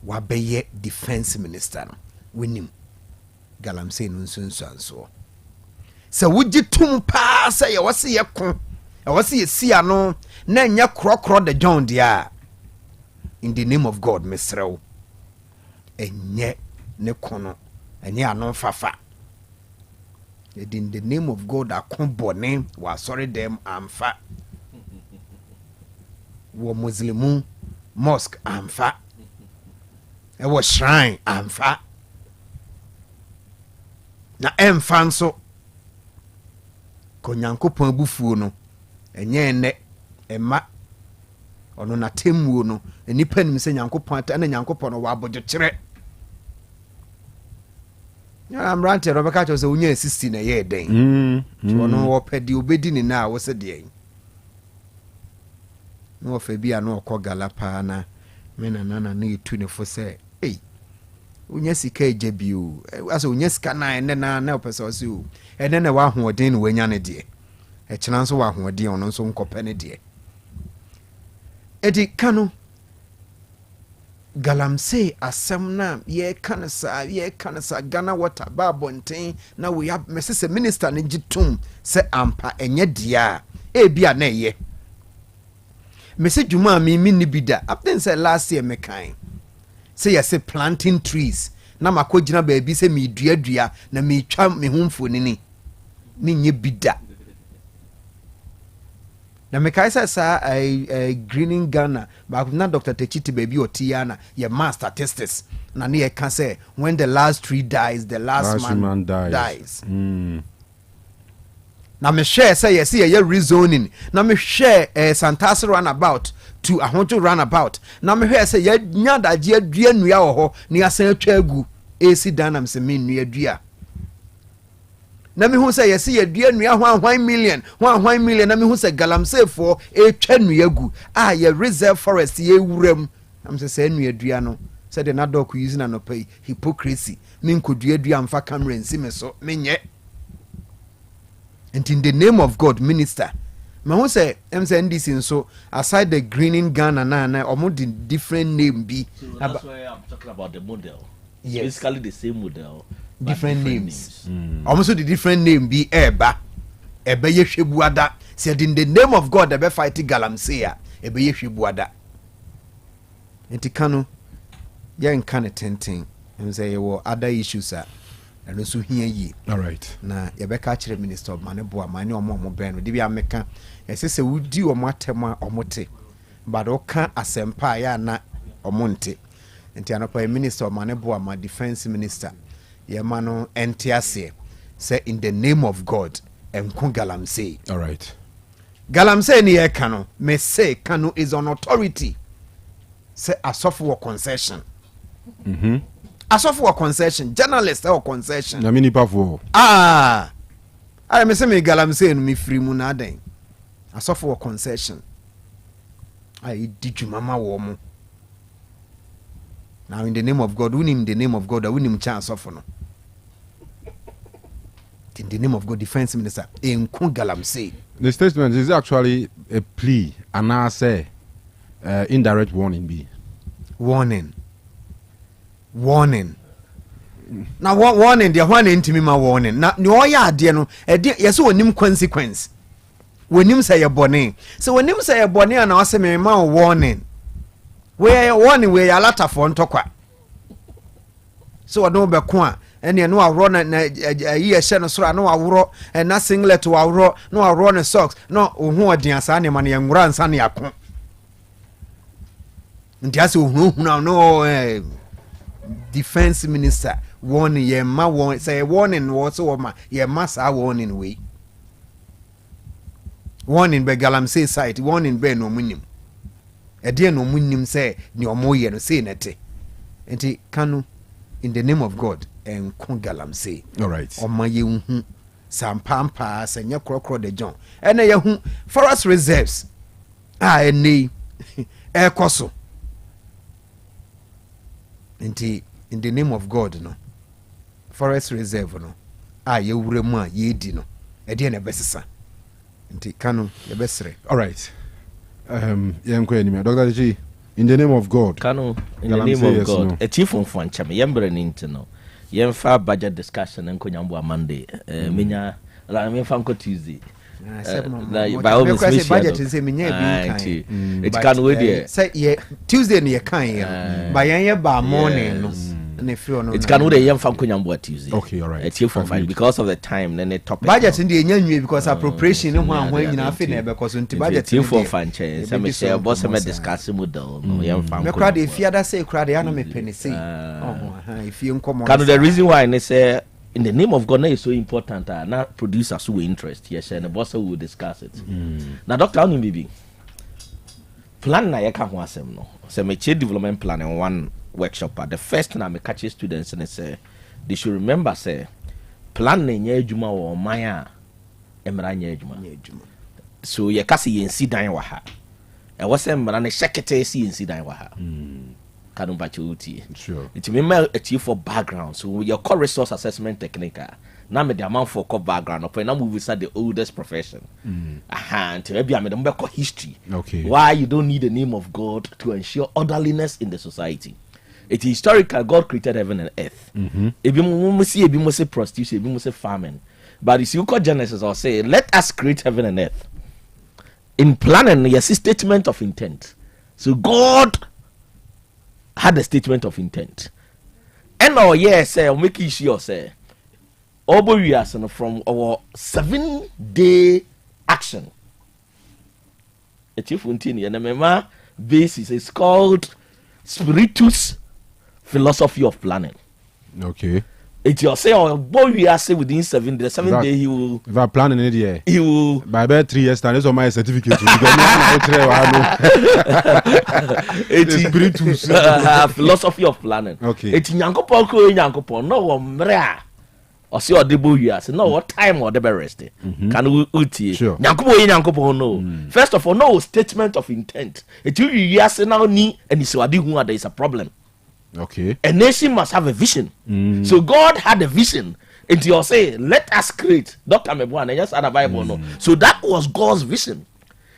wabeye defense minister no winim galamsey no nsunsuanso se wuji tum pa se ye wose ye ko e wose ye sia no na nya krokro de John dia in the name of God mesrew enye ne kono enye anon fafa in the name of God akonbone wa sorry them amfa wo muslimu mosque amfa e wo shrine amfa na emfa nso konyankopon bufuo no enye ene ema ono na temuo no enipa nim se nyankopon ata na nyankopon no wa abojo kire ya mrante Rebecca chose unya 60 na ye den ono wo pedi obedi ni na wo se de no fa bia no okogala pa na me na na etu ne fo se unya sika eje bio aso unya sika na ene na opese osi o ene na wa hoodin no wanya ne de e kina nso wa hoodin ono nso nkope ne de edi Kanu galamsey asem na ye kanasa Ghana water babonten na we have Mrs. Minister ne gitum se ampa enye dia e bia na ye message juma mi ni bida after say last year me kan say you say planting trees na makogina baabi say me dua na me twa me humfo ni nye bida na me kai sa greening Ghana ba na Dr. Techiti baby otiana ye master statistics na ne can say when the last tree dies the last man dies. Na me share say yes ye rezoning na me share Santasi runabout to ahonto runabout na me hwe say ye nyadaje adua nua wo ho ne asan atwa agu esi danam se me nua adua na me hu say yes ye dua nua ho 1 million na me hu say galamsey for etwa nua agu ye reserve forest ye wuram am say nua adua no say the na dog using an pay hypocrisy me nkodua adua amfa camera nsi me so menye. And in the name of God, minister, me who say MSNDC so aside the greening Ghana na omo the different name be. So that's why I'm talking about the model. Yes. Basically the same model. Different names. Almost the different name be eba ye hwebuada. Said in the name of God, ebe fight galamsey ebe ye hwebuada. Enti Kanu ya nkane tenten. Say you other issues and also here ye. All right. Na yebeka kire minister of mane boa mane omo ben de bia meka yesese wudi omo atema omote but oka asempa ya na omonte enti anopa minister of mane boa ma defense minister ye mano entiase say in the name of God enko galamsey. All right. Galamsey ni ye Kanu me say Kanu is on authority say asofo concession. Asofo concession, journalist or concession. Na mini pafo. I me say me galamsey no me free mu na den. Asofo concession. Ai di dwuma ma wo mo. Now in the name of God, win him the name of God, win him chance of no. In the name of God, defense minister in Kungalamsey. The statement is actually a plea, and I say indirect warning be. Warning. Now what warning? The warning to me my warning. Now no ya dear no. Yes, when him consequence. When him say a bonnet. So when him say a bonnet and I say me ma warning. Where warning where a lot of phone talk. So I don't be kwa. And you know I run a year shen so I know I wrote and not singlet to our raw, no I run a socks, no who are dear son money and run sunny akon. And just who no defense minister warning ye ma warn say warning whatsoever ye must a warning way. Warning by Galamsey site, warning by no minim. A dear no minim say no more no say nete. And he Kanu in the name of God. And Kungalamsey. All right. On my some pampas and your crocro de John. And a forest reserves. And nay, air cosso. And in the name of God, no. Forest reserve, no. You rema ye dino. A dear nebessa. And Kanu, the best. All right. Dr. G, in the name of God. Kanu, in the name of God. No. A chief on Fancham, Yambren Intino. Yemfa budget discussion and Konyambo Monday. Minya, la me fanko Tuesday. By all means, budget is a minya. It can wait. Say Tuesday near kind. By any bar morning. It can wait. Yem fanko Konyambo Tuesday. Okay, all right. It's here for fine because of the time. Then the topic budget in the Yan because appropriation. No one when you have finished because into budget here for fine change. Some share boss me discussing with them. No yem fanko. No crowd if you say crowd, I me penny say. If you come Can the reason why they say in the name of God is so important, not producers who interest, yes, and the boss will discuss it. Now, Dr. Onim Bibi, plan na yeka ho asem no. Say me chief development plan in one workshop. The first thing I me catch students and say they should remember say plan na nya adwuma wo man a emra nya adwuma. So ye ka say yensi dan wa ha. E wo say emra na shekete si yensi dan wa ha. Kanu Bachuti. Sure. It may achieve for background. So your core resource assessment technique. Now me the amount for core background. Up now we start the oldest profession. And maybe I made them call history. Okay. Why you don't need the name of God to ensure orderliness in the society. It is historical. God created heaven and earth. If you say prostitution, if you say farming. But if you call Genesis or say, let us create heaven and earth. In planning, yes, statement of intent. So God had a statement of intent. And our say making sure say from our 7-day action. A chief Untini and a basis is called Spiritus Philosophy of Planning. Okay. It you say we are say within 7 days. 7 days he will. If I plan in it, yeah. He will. By about 3 years time, that's on my certificate. It's Spiritus Philosophy of Planning. Okay. It's Nyankopon ko Nyankopon no wo mra. O se odebo wi ase no what time or the rest. Can we uti? Sure. Nyankopon no. First of all, no statement of intent. It you wi ase now ni and so adi hu there is a problem. Okay. A nation must have a vision. So God had a vision. And you say, let us create. Dr. Mebuana, yes, and a Bible no. So that was God's vision.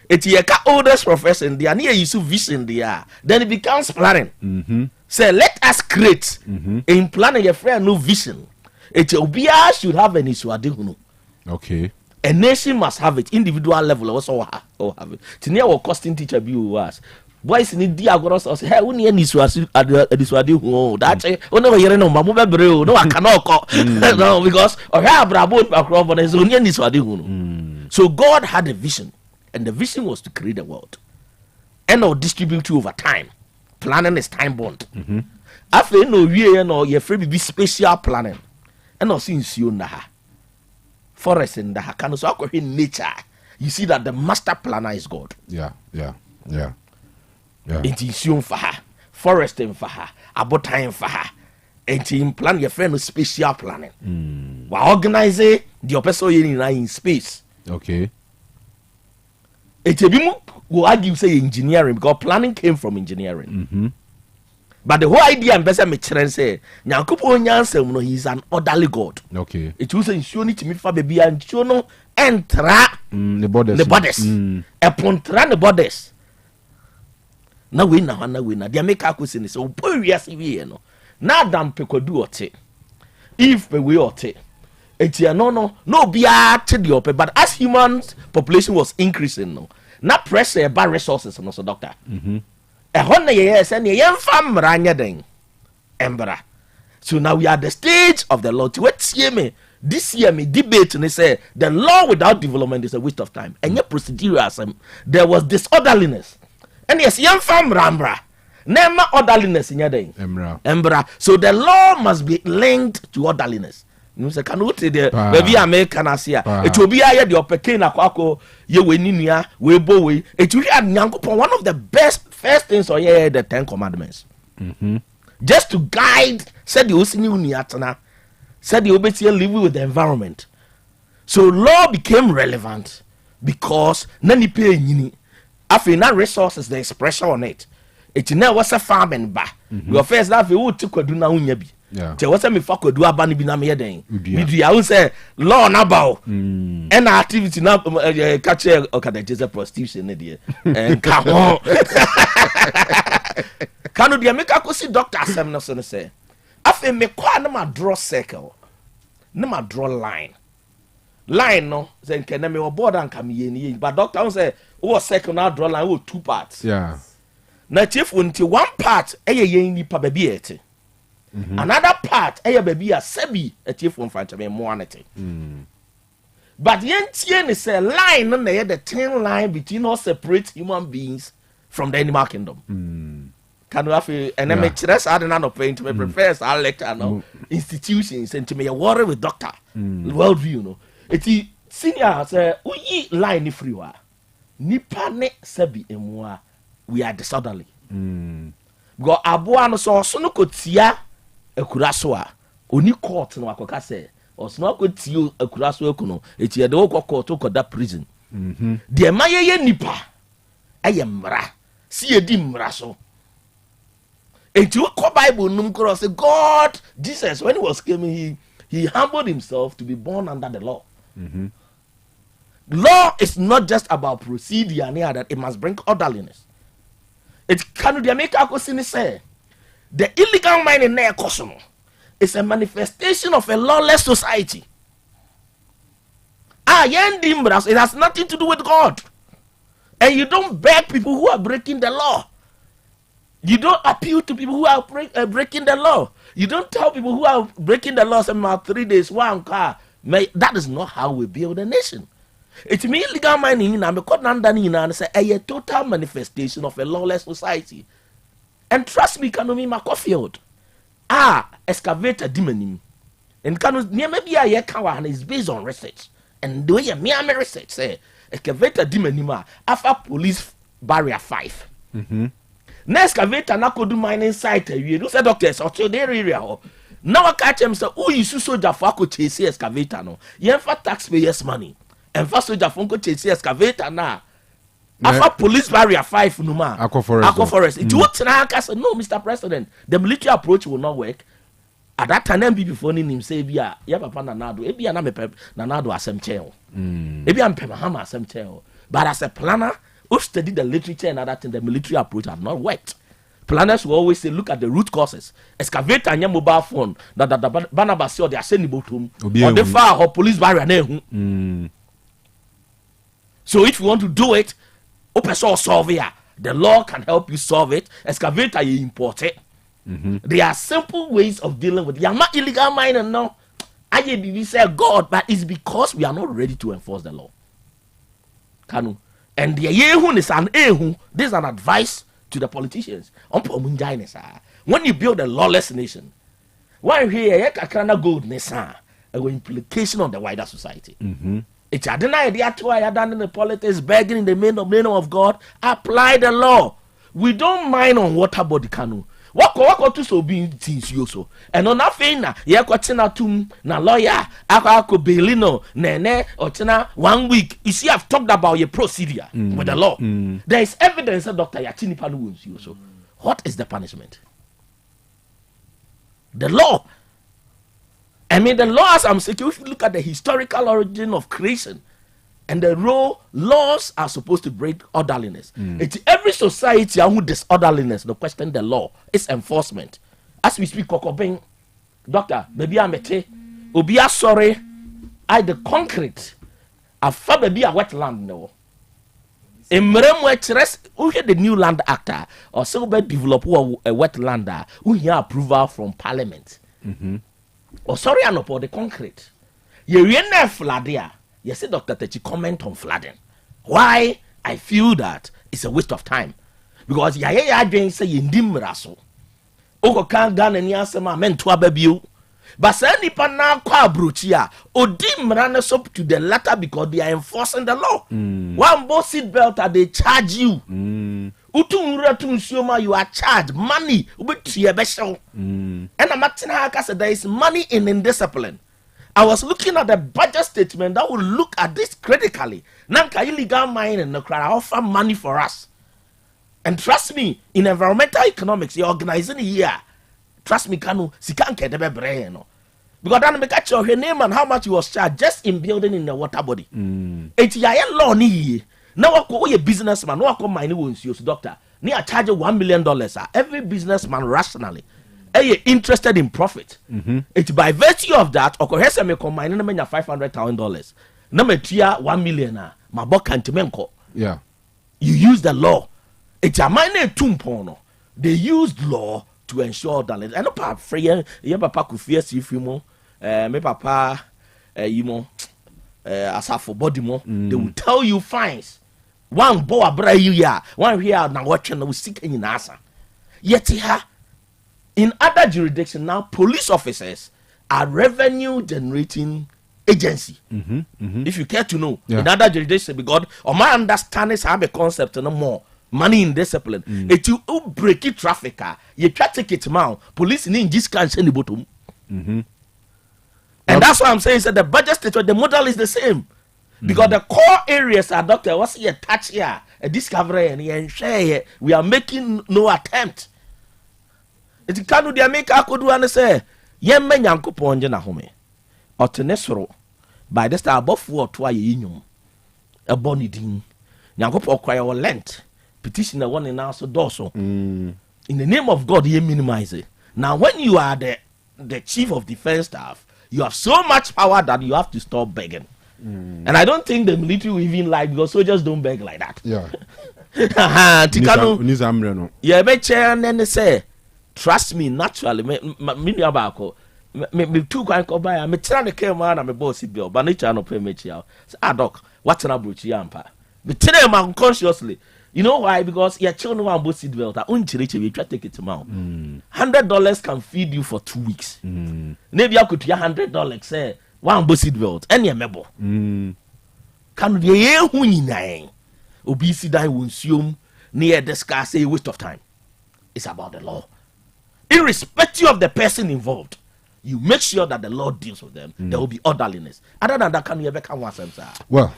It's your oldest profession. They are near you vision. They are. Then it becomes planning. Say, let us create. In planning, your friend no vision. It's your should have an issue. Okay. A nation must have it. Individual level also have it. Tinia will costing teacher be was. Boys need diagoras or say, hey, we need this was that's it. Oh, no, you're no, Mamu Bebreo, no, I cannot no, because or have Brabo, but there's only this was so God had a vision, and the vision was to create the world and or distribute you over time. Planning is time bound. After no year, no, you're free to be spatial planning, and no since you na forest in the Kanu, so in nature, you see that the master planner is God. Yeah. It is soon for her, forest and for her, about time for her. And in plan your friend spatial planning. While organizing the person in space. Okay. It will argue say engineering because planning came from engineering. But the whole idea and best me children say, Nyankopo Nyansem no, he's an orderly God. Okay. It was in show to me for baby and show no entra the borders. A pontra the borders. Na we na they make a question so boy we are see no. Na dam pekodu ote. If we ote. Etia no be a the ope, but as human population was increasing no. Na pressure about resources no so doctor. So now we are at the stage of the law. This year me debate and they say the law without development is a waste of time. And yet procedural there was disorderliness. And yes, young fam rambra. Nema orderliness in your day. Embra. So the law must be linked to orderliness. You say Kanu te de baby American asia. It will be aye the opeke na kwako ye we ninia we bo we. It will be one of the best first things or yeah the 10 commandments. Just to guide said the osini uniatana said the obeti live with the environment. So law became relevant because nani pay nyini afi na resources the expression on it. It now was a farming ba. Your first that we would to kwaduna unya bi. There was a me fuck do abani bi na me den. Bidi I will say law na bao. And activity na catch okay just prostitution there. And come on. Kanu dia make ko see doctor asem no so no say. Afi me kwa na ma draw circle. Na ma draw line. Line no say nke na me o board and come ye but doctor say o circle na draw line o 2 parts. Yeah. Na chief unti one part yen nipa ba bi ete. Another part baby a sebi a chief from Fanchame Moanity. But yen tien is a line on the thin line between all separate human beings from the animal kingdom. Can you have an MHS add another paint to me prefers our lecture no institutions and to me a water with doctor worldview no. It's senior say we line free wa nipa ne sebi emwa we are disorderly. Go aboa no so no kotia akuraso a oni court no akoka say osno akotio akuraso akuno etie de wo court ko da prison de maye nipa ayemra si edi mra so enti wo ko bible num kro say God Jesus when he was coming he humbled himself to be born under the law. Law is not just about procedure and that it must bring orderliness. It can do make akosini say the illegal mining near Kosovo is a manifestation of a lawless society. It has nothing to do with God. And you don't beg people who are breaking the law. You don't appeal to people who are breaking the law. You don't tell people who are breaking the law about 3 days, one car. That is not how we build a nation. It means illegal mining and a total manifestation of a lawless society. And trust me, Kanu ma Caulfield. Excavator demonim. And Kanu near maybe a year kawa is based on research. And the way me research say excavator demonima after police barrier 5. Next excavator na ko do mining site we do say doctors or to their area. Now I catch him say who is soldier for ko chase excavator no. Yen for taxpayers money. And for soldier for ko chase excavator na. After police barrier 5 numa Aqua Forest. It would say no, Mr. President, the military approach will not work. At that time, before him say, "Bia, ya papa nanado, ebi ana me nanado asem cheo, ebi am pemahama asem cheo." But as a planner, who studied the literature and other things, the military approach had not worked. Planners will always say, "Look at the root causes." Excavator and your mobile phone that the Banabasi or the Aseni Botum or the far or police barrier nehu. So if you want to do it. The law can help you solve it. Excavator you import it. There are simple ways of dealing with it. Yama illegal mining now. I say God, but it's because we are not ready to enforce the law. Kanu. And the yehun is an ehun. This is an advice to the politicians. When you build a lawless nation, why here gold nessa an implication on the wider society. It's a deny the actual done in the politics, begging in the name of God. Apply the law. We don't mind on water body Kanu. What to so being things you so. And on nothing na ye kwatina tum na lawyer ako belino nene or 1 week. You see, I've talked about your procedure with the law. There is evidence that Dr. Yatini Panu wounds you so. What is the punishment? The law. I mean, the law, as I'm saying, if you look at the historical origin of creation and the role, laws are supposed to break orderliness. It's every society who disorderliness, no question the law, it's enforcement. As we speak, Kokobeng, doctor, baby, I'm a Obia sorry, the concrete, a far baby a wetland, no. Who the new land actor or so develop a wetlander who hear approval from parliament. Or sorry, I know for the concrete. You really flood here. You see, Dr. Techi comment on flooding. Why I feel that it's a waste of time. Because ya doing say in dimraso. Oko kan Ghana ni asema men to ababiu. But say nipa na kwa bruchia odimra so to the latter because they are enforcing the law. One boss seat belt they charge you. You are charged money. And I'm said there is money in indiscipline. I was looking at the budget statement that will look at this critically. Nanka illegal mining and the crowd offer money for us. And trust me, in environmental economics, you're organizing here. Trust me, Kanu, sikanke debe breno. Because then make catch your name and how much you was charged just in building in the water body. It's ya law ni. Now I call a businessman, no I call mining won't use doctor. Ni I charge $1 million. Every businessman rationally interested in profit. It's by virtue of that, or has me combine $500,000. Number 3 $1 million. My book can't menko. Yeah. You use the law. It's a minor tumpono. They used law to ensure that I know papa free your papa could fear see you me papa you know as for body more they will tell you fines. One boy bra you ya one here now watching we seek in answer. Yet here in other jurisdictions now police officers are revenue generating agency. If you care to know, in other jurisdictions, because my understanding is have a concept no more money in discipline. If you break it trafficker, you try to take it out. Police in this can't send the bottom. And that's why I'm saying that the budget statement, the model is the same. Because the core areas are doctor, what's here touch here, a discovery and share. We are making no attempt. It Kanu the America could do and say, Yen men yanko ponje na home. Otenesoro by this time above 4 to a bonny ding. Yanko acquire or lent. Petition the one in answer dorsal. In the name of God, you minimize it. Now, when you are the chief of defense staff, you have so much power that you have to stop begging. And I don't think the military will even like because soldiers don't beg like that. Yeah. Tikanu. Yeah, be chair and then they say, trust me, naturally, me two can come by. Me trying to come on and me boss it bill, but nature no pay me child. Doc, what's an abruchi yampa? Me tell them unconsciously. You know why? Because your children want both seat belt. We try to take it to out. $100 can feed you for 2 weeks. Maybe I could hear $100 say one both seat belt. Any member. Can the who in nine? Obesity will assume near discuss a waste of time. It's about the law. Irrespective of the person involved, you make sure that the law deals with them. There will be orderliness. Other than that, can you ever come once? Well,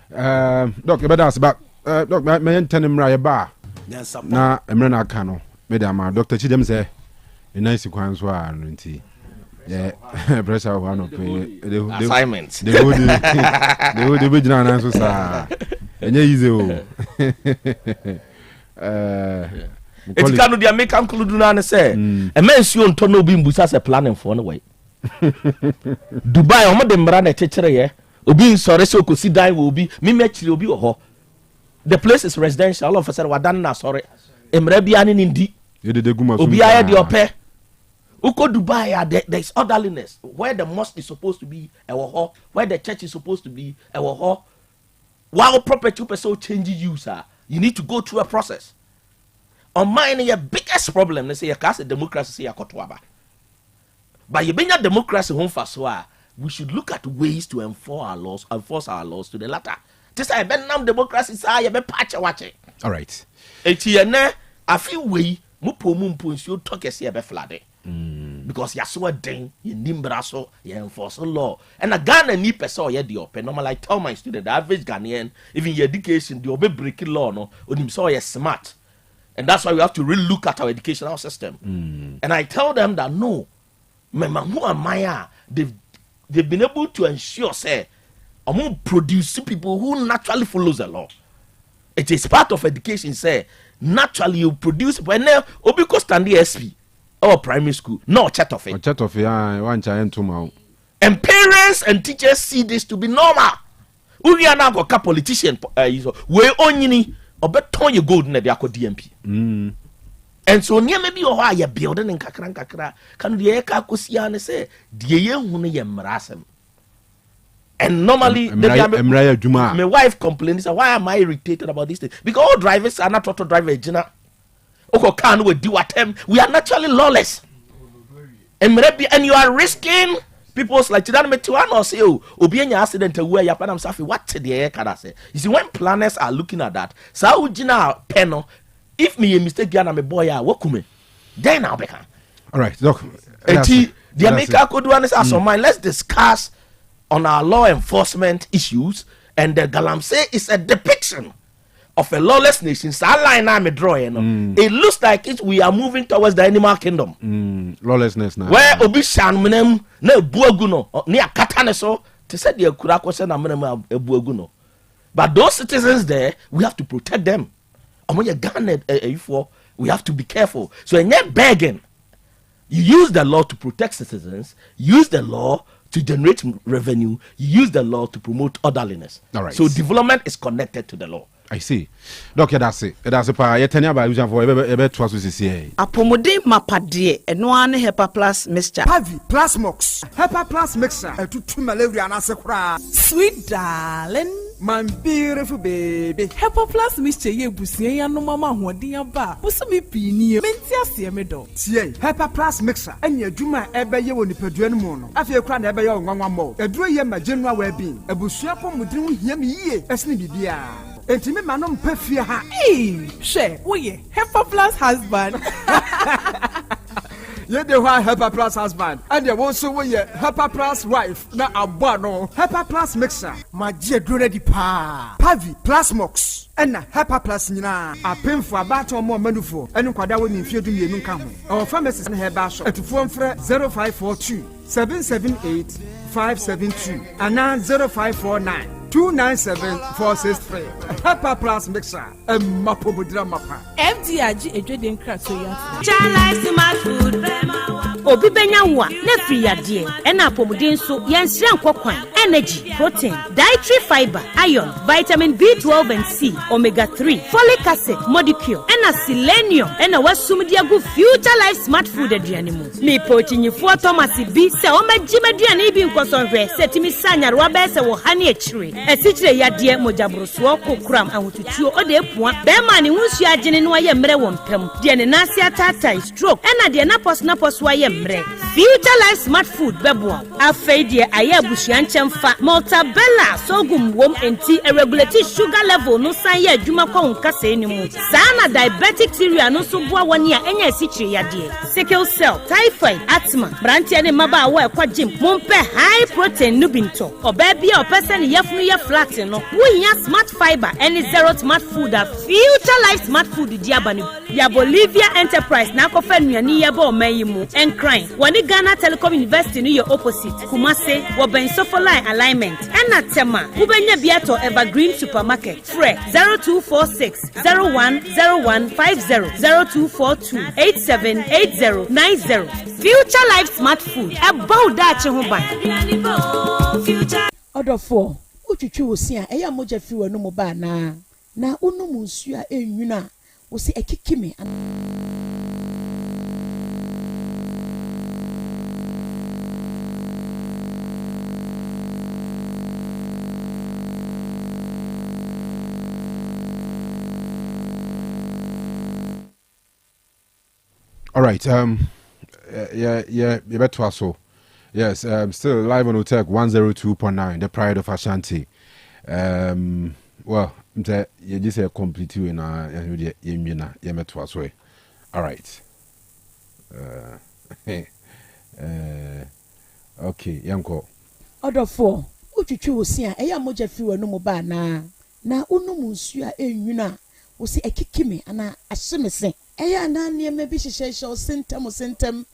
Doc, you better ask about Doc, my intending right bar. Now, I'm running a Kanu. Madam, Dr. Chidem say, a nice ones were yeah, pressure one of the assignments. They would be done answers. And easy. It's kind of the American Kuluduna say, a man soon to know being Busas a planning for no way. Dubai, I'm the Marana teacher here. Obi sorry so could see die will be me actually will be ho. The place is residential. All of a sudden, we're done now. Sorry, Emrebian in Indi. Obi I had your pair. Uko Dubai, there is orderliness. Where the mosque is supposed to be, where the church is supposed to be, while property person changes user, you need to go through a process. On mine, your biggest problem, let's say, a democracy, but you bring a democracy home for so. We should look at ways to enforce our laws to the latter. This is a democracy. All right. I feel we should talk as a flooding because you're so dang, you nimbraso, you enforce the law. And a Ghana need person yeah the open. Normal, I tell my student, the average Ghanaian, even your education, the obey breaking law, no, or him so you're smart. And that's why we have to really look at our educational system. And I tell them that no, who am I? They've been able to ensure, say, I'm going to produce people who naturally follows the law. It is part of education, say, naturally you produce, but now, because stand the SP or primary school, no chat of it. Chat of one giant tomorrow. And parents and teachers see this to be normal. We are now got a politician, we only or better you go to the DMP. And so near maybe or why you're building in Kakran, can the Ekakusian say, dear Yamrasem. And normally, my wife complains, why am I irritated about this thing? Because all drivers are not taught to drive a Gina. Kanu will do at them. We are naturally lawless. And you are risking people's like Chidan Metuan or say, oh, Obian accident where Yapanam Safi, what the air can I say? You see, when planners are looking at that, Sao Gina Penno, if me a mistake, Gana me boy, Wakume, then I'll be. All right, look. The America could do as on mine. Let's discuss on our law enforcement issues, and the Galamsey is a depiction of a lawless nation. So line I'm drawing. It looks like we are moving towards the animal kingdom. Lawlessness now. Where Obishan menem ne buaguno near Kataneso to say the Kurako and a buaguno. But those citizens there, we have to protect them. And when you're gun we have to be careful. So in that begging, you use the law to protect citizens, use the law to generate revenue, you use the law to promote orderliness. All right. So development is connected to the law. I see. Doctor, that's it. That's a part. You tell me about using for a twice to see. Apomode mapade eno ane Hepa Plus mixture. Pavi Plus Mox. Hepa Plus mixture. To 2 malaria and asekra. Sweet darling. My beautiful baby. Hepa Plus mixture ye busie ya no mama hoden aba. Busumi pini menti ase me do. Tie Hepa Plus mixture. Enya adwuma ebe ye woni padua no mu no. Afie kra na ebe ye onwanwa mo. Aduro ye ma general well-being. Abusua pomudin hia me yie. Esne bibia. Enti me manom pefie ha. She, oye, Hepa Plus husband. You the one Hepa Plus husband. And you also we Hepa Plus wife. Na abano. Hepa Plus mixer. My dear ready pa. Pavi Plus Mox. And Hepa Plus nina. A pin for about or more manufo. And kwada when you feel to me nunkamu. Our pharmacist and Heba shop. At phone for 0542 778 572. And now 0549 297-463. Hepa Plus mixer. Mapobudra mapa. FDRG edweden kraso ya. Chalice smart food. Obi benya wa na free yade. Ena apomuden so yansire nkokwan, energy, protein, dietary fiber, iron, vitamin B12 and C, omega 3, folic acid, molecule, ena selenium, ena wasumdi agu future life smart food aduane mu. Me pochinyifo Thomas B se o magime aduane bi nkosonhwe setimi sanyar wa be se wo hane achire. Esichire yade mojabroso kokram ahotutuo ode epua. Be ma ne hunsu agene no aye mre wo mpam. De ne nase atata stroke, ena de napos wa ye mre. Future life smart food bebo. Afei de aye abusua nchemfa Maltabella sogum wom enti a regulate sugar level no san ye adwuma kwa nkasa enimu. Sana diabetic theory no so boa woni a enya esichire yade. Sickle cell, typhoid, asthma, brantia ne maba wa kwa gym. Mompe high protein no binto. Oba bia opese ne yefunu ye flat no. Wo smart fiber any zero smart food a future life smart food diabani. Ya Bolivia Enterprise na kofa nuani ye ba omayimu encrying. Wani Ghana Telecom University no ye opposite. Kumase wo ben for line alignment. Ena tema ubenya biato Evergreen Supermarket. Fre 0246 010150 0242 878090. Future Life Smart Food. About that chehuban. Order 4. Utwitwi wosia eya moja fi wanu mo ba na unum nsu a enwuna wo se ekikime. All right. Yeah, better also. Yes, still live on Otec 102.9, the pride of Ashanti. Well, you just say complete in a all right. Okay, Yanko. Order 4. Utwitwi wosia eya moja fi wanu mo ba na unum nsu a enwuna wo si ekikime ana ahyemese eya na nneɛma bi hyehyɛ sentem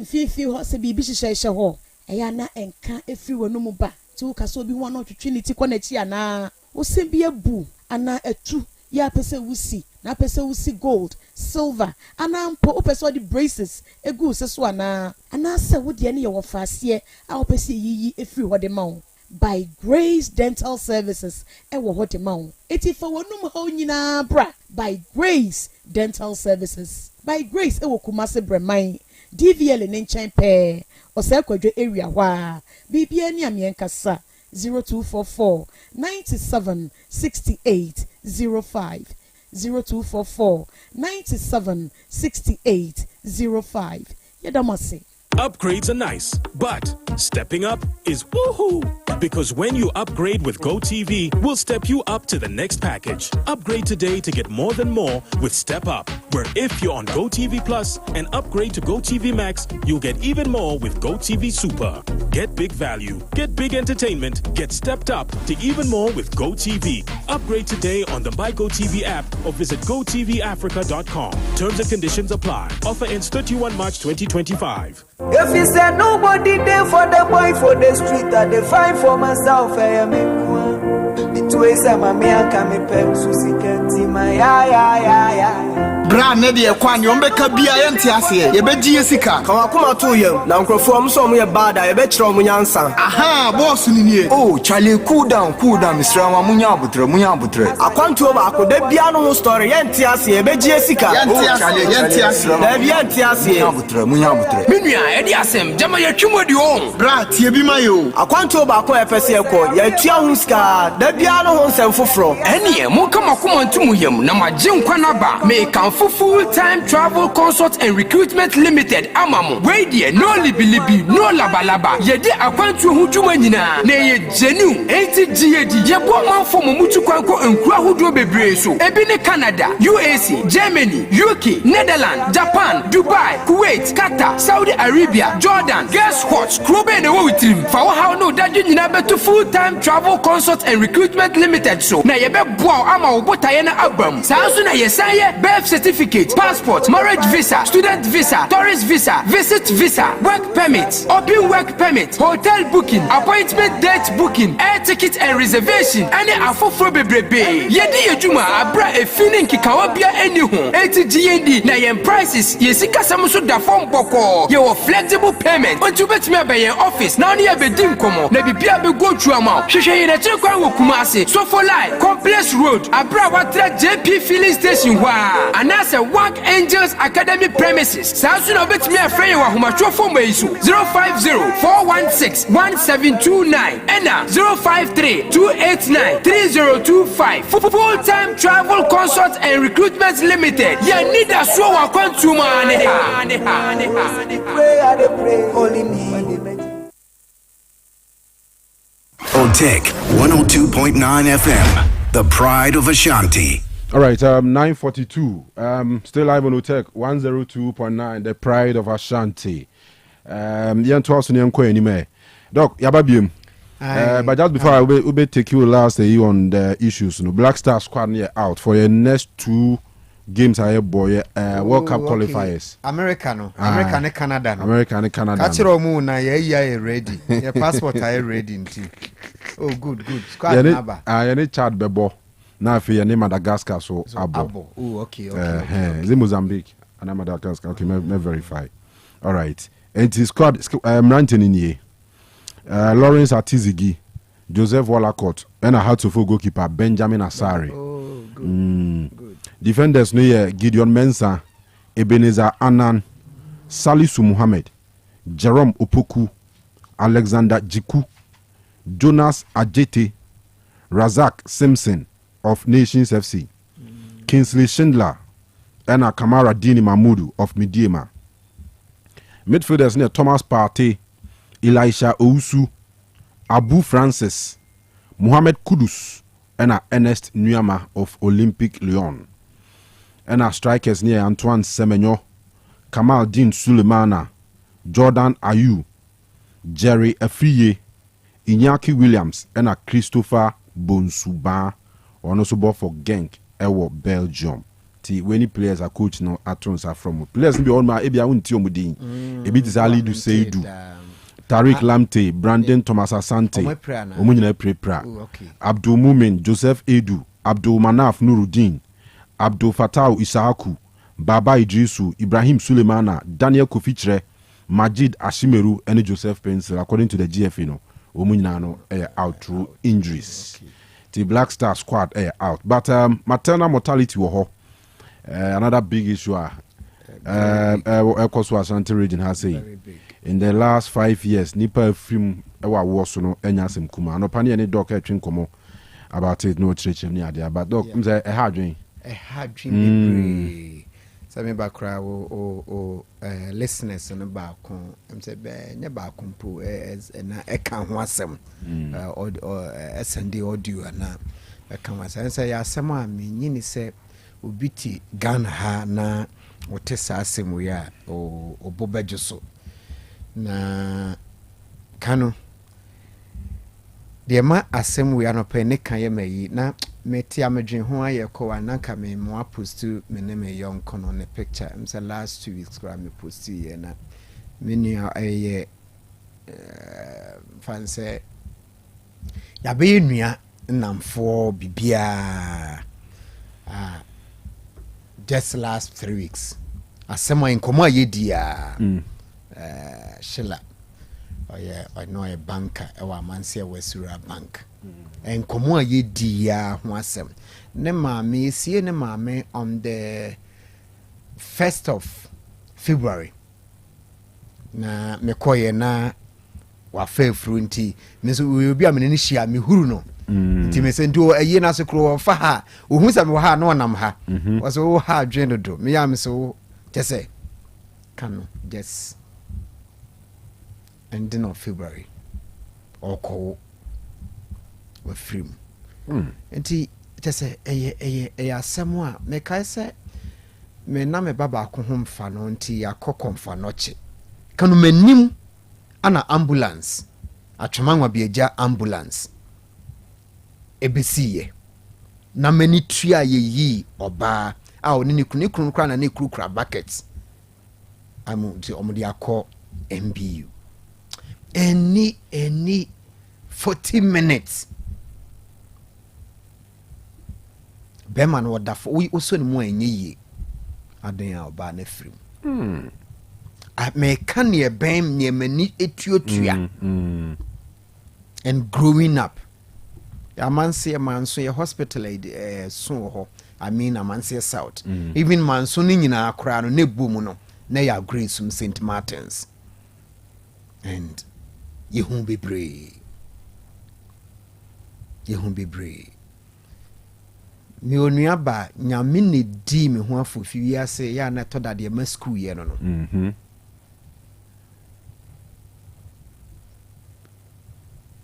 mfifi ho se bi hyehyɛ ho eya na enka efiri wonum ba ti wo kaso bi ho na twetwe ne ti kɔ na chi ana wo se bi abu ana etu ya pese wusi na pese wusi gold silver ana mpo opese odi braces egu se so ana se wo de ne ye wo faase a opese yiyi efiri ho de ma wo by Grace Dental Services ewo ho de ma wo eti fa wonum ho nyina bra by Grace Dental Services by Grace ewo Kumase Breman DVL ne nchen pe Osei Akoto area wa bibia ni amienkasa 0244 97 68 05 0244 97 68 05. Yedamasi. Upgrades are nice, but stepping up is woohoo! Because when you upgrade with GoTV, we'll step you up to the next package. Upgrade today to get more than more with Step Up, where if you're on GoTV Plus and upgrade to GoTV Max, you'll get even more with GoTV Super. Get big value, get big entertainment, get stepped up to even more with GoTV. Upgrade today on the My GoTV app or visit GoTVAfrica.com. Terms and conditions apply. Offer ends 31 March 2025. If you say nobody there for the boy for the street, I define for myself, I am the two ways I'm a man can pay Susie Kenty, my Bra ne de kwan yo mbeka bia ye ntiase ye beji esika ka wakoma to yem na nkrofo am so mo ye bada ye be kire mo nyansa aha boss ni nie oh Charlie cool down Mr. wa munya abutre akwanto ba ko da bia no story ye ntiase ye beji esika oh Charlie ye ntiase da bia ntiase munya abutre menua e di asem jama ye twimodi o bra tie bi ma yo akwanto ba ko e pese ye ko ye tua hu ska da bia no ho nsem foforo ene mo kama koma ntumu yem na magye nkwa na ba me kan Full-time Travel Consult and Recruitment Limited Amamo. Wait there, no libi, no laba. Yedi akwantu hu dwuma nyina. Na ye genu 80 GAD. Ye bo man for mutu kwanko nkura hudo bebre so. Ebi ne Canada, UAC, Germany, UK, Netherlands, Japan, Dubai, Kuwait, Qatar, Saudi Arabia, Jordan. Guess what? Krobe ne wo witrim. Fa wo how no dadwe nyina beto Full-time Travel Consult and Recruitment Limited so. Na ye be boa ama wo botaye na abam. Sa so na ye san ye birth certificate, passport, marriage visa, student visa, tourist visa, visit visa, work permit, open work permit, hotel booking, appointment date booking, air ticket and reservation. Any afofro bebrebe. Yedi yejuma abra e feeling kikawabia anyho. 80 GND na yen prices. Yesika samuso da form boko. Ye flexible payment. Ontu betimi abaye office. Na oni abedim komo. Na bibia be go through amount. Hwehwe ye na chekwa wo Kumase. So for life, Complex Road, abra watra JP filling station wa. Anase Work Angels Academy premises. Sasu na betimi afrɛ wa homatwofo maisu 050-416-1729 ena 053-289-3025. Full-time Travel Consult and Recruitment Limited. Ya need a so wa kwantuma ne ha. Otec 102.9 FM, the pride of Ashanti. All right, 9:42. Still live on Otec 102.9, the pride of Ashanti. Yan to us anyway. Doc, yababim. But just before I will take you last on the issues. Black Star Squad out for your next 2 games. Boy, World Cup qualifiers. America and Canada. America and Canada. Catch your moon. Yeah, ready. Your passport are ready. Oh, good. Squad number. I need Chad Bebo. Now if you name Madagascar, so Abo. Oh, okay. Is it Mozambique? And Madagascar. Okay, me verify. All right. And it is squad. Ranting in here. Lawrence Atizigi, Joseph Wallacott, and a Hatsufo goalkeeper Benjamin Asari. Oh, good. Defenders no here Gideon Mensah, Ebenezer Annan, Salisu Muhammad, Jerome Opoku, Alexander Jiku, Jonas Ajete, Razak Simpson of Nations FC, Kingsley Schindler, and Kamara Dini Mahmudu of Midiema. Midfielders near Thomas Partey, Elisha Ousu, Abu Francis, Mohamed Kudus, and Ernest Nyama of Olympic Lyon. And our strikers near Antoine Semenyo, Kamal Din Sulemana, Jordan Ayew, Jerry Afriye, Inyaki Williams, and Christopher Bonsuba, or also for Genk ɛwɔ Belgium. When players are coach no atrons are from players be on my ebia unti omudin. Ebi tisali do say do. Tariq Lamte, Brandon Thomas Asante, Omunyina Prepra, Abdul Mumin, Joseph Edu, Abdul Manaf Nuruddin, Abdul Fatau Isaaku, Baba Idrisu, Ibrahim Sulemana, Daniel Kofichre, Majid Ashimeru, and Joseph Pencil, according to the GFino. Omunyina out through injuries. The Black Star squad out. But maternal mortality was another big issue. Ekoswa Ashanti region has said in the last 5 years, Nipa film ewa wosono enyasem kuma. No pani any doc etwin komo about it no church ni ade. But doc mze ehadwen. Ehadwen. Sami bakra o listeners no ba kon mze be nya ba kompo na eka ho asem SND audio na eka ho asem say asem a menyini se obiti Ghana ha na wote sa asem we a obobajo so na Kanu de ma asem we anope ne kan ye mayi na meti amedwen ho aye ko ananka me mo post me ne me yon kono ne picture am say last 2 weeks gra me post ye na me nua aye fan say ya be nua namfo bibia just last 3 weeks asema inkomo aye dia Shilla I know a banker ewa mansia Wesura bank and komo aye dia ho asem ne maame sie ne maame on the 1st of February na mekoye na wa fefru nti me so we obi amene ni hia me huru no nti me se nto aye na so kro fa ha ohun sa me ha na onam ha waso ha adwen do me ya me so tese Kanu just ending of February or call with free. Nti tese eye asemo a me kai se me na me baba ko ho mfa no nti akokɔ mfa no che Kanu manim ana ambulance atwemanwa bieja ambulance ebesiye na mani tua yeyi oba a oni ne kunu kra na ne kura buckets amu ti omudi akɔ MBU any 40 minutes Beman wadafo we also ni mo enye aden a oba na frim me kan ye bem ne mani etuotua and growing up amanse manso ye hospital so ho I mean amanse south even manso ni nyina akra no ne bomu no na ya grace from St Martins and yehun bebre mi onua ba nyame ne di me ho afofi wi ase ya na to dade ma school ye no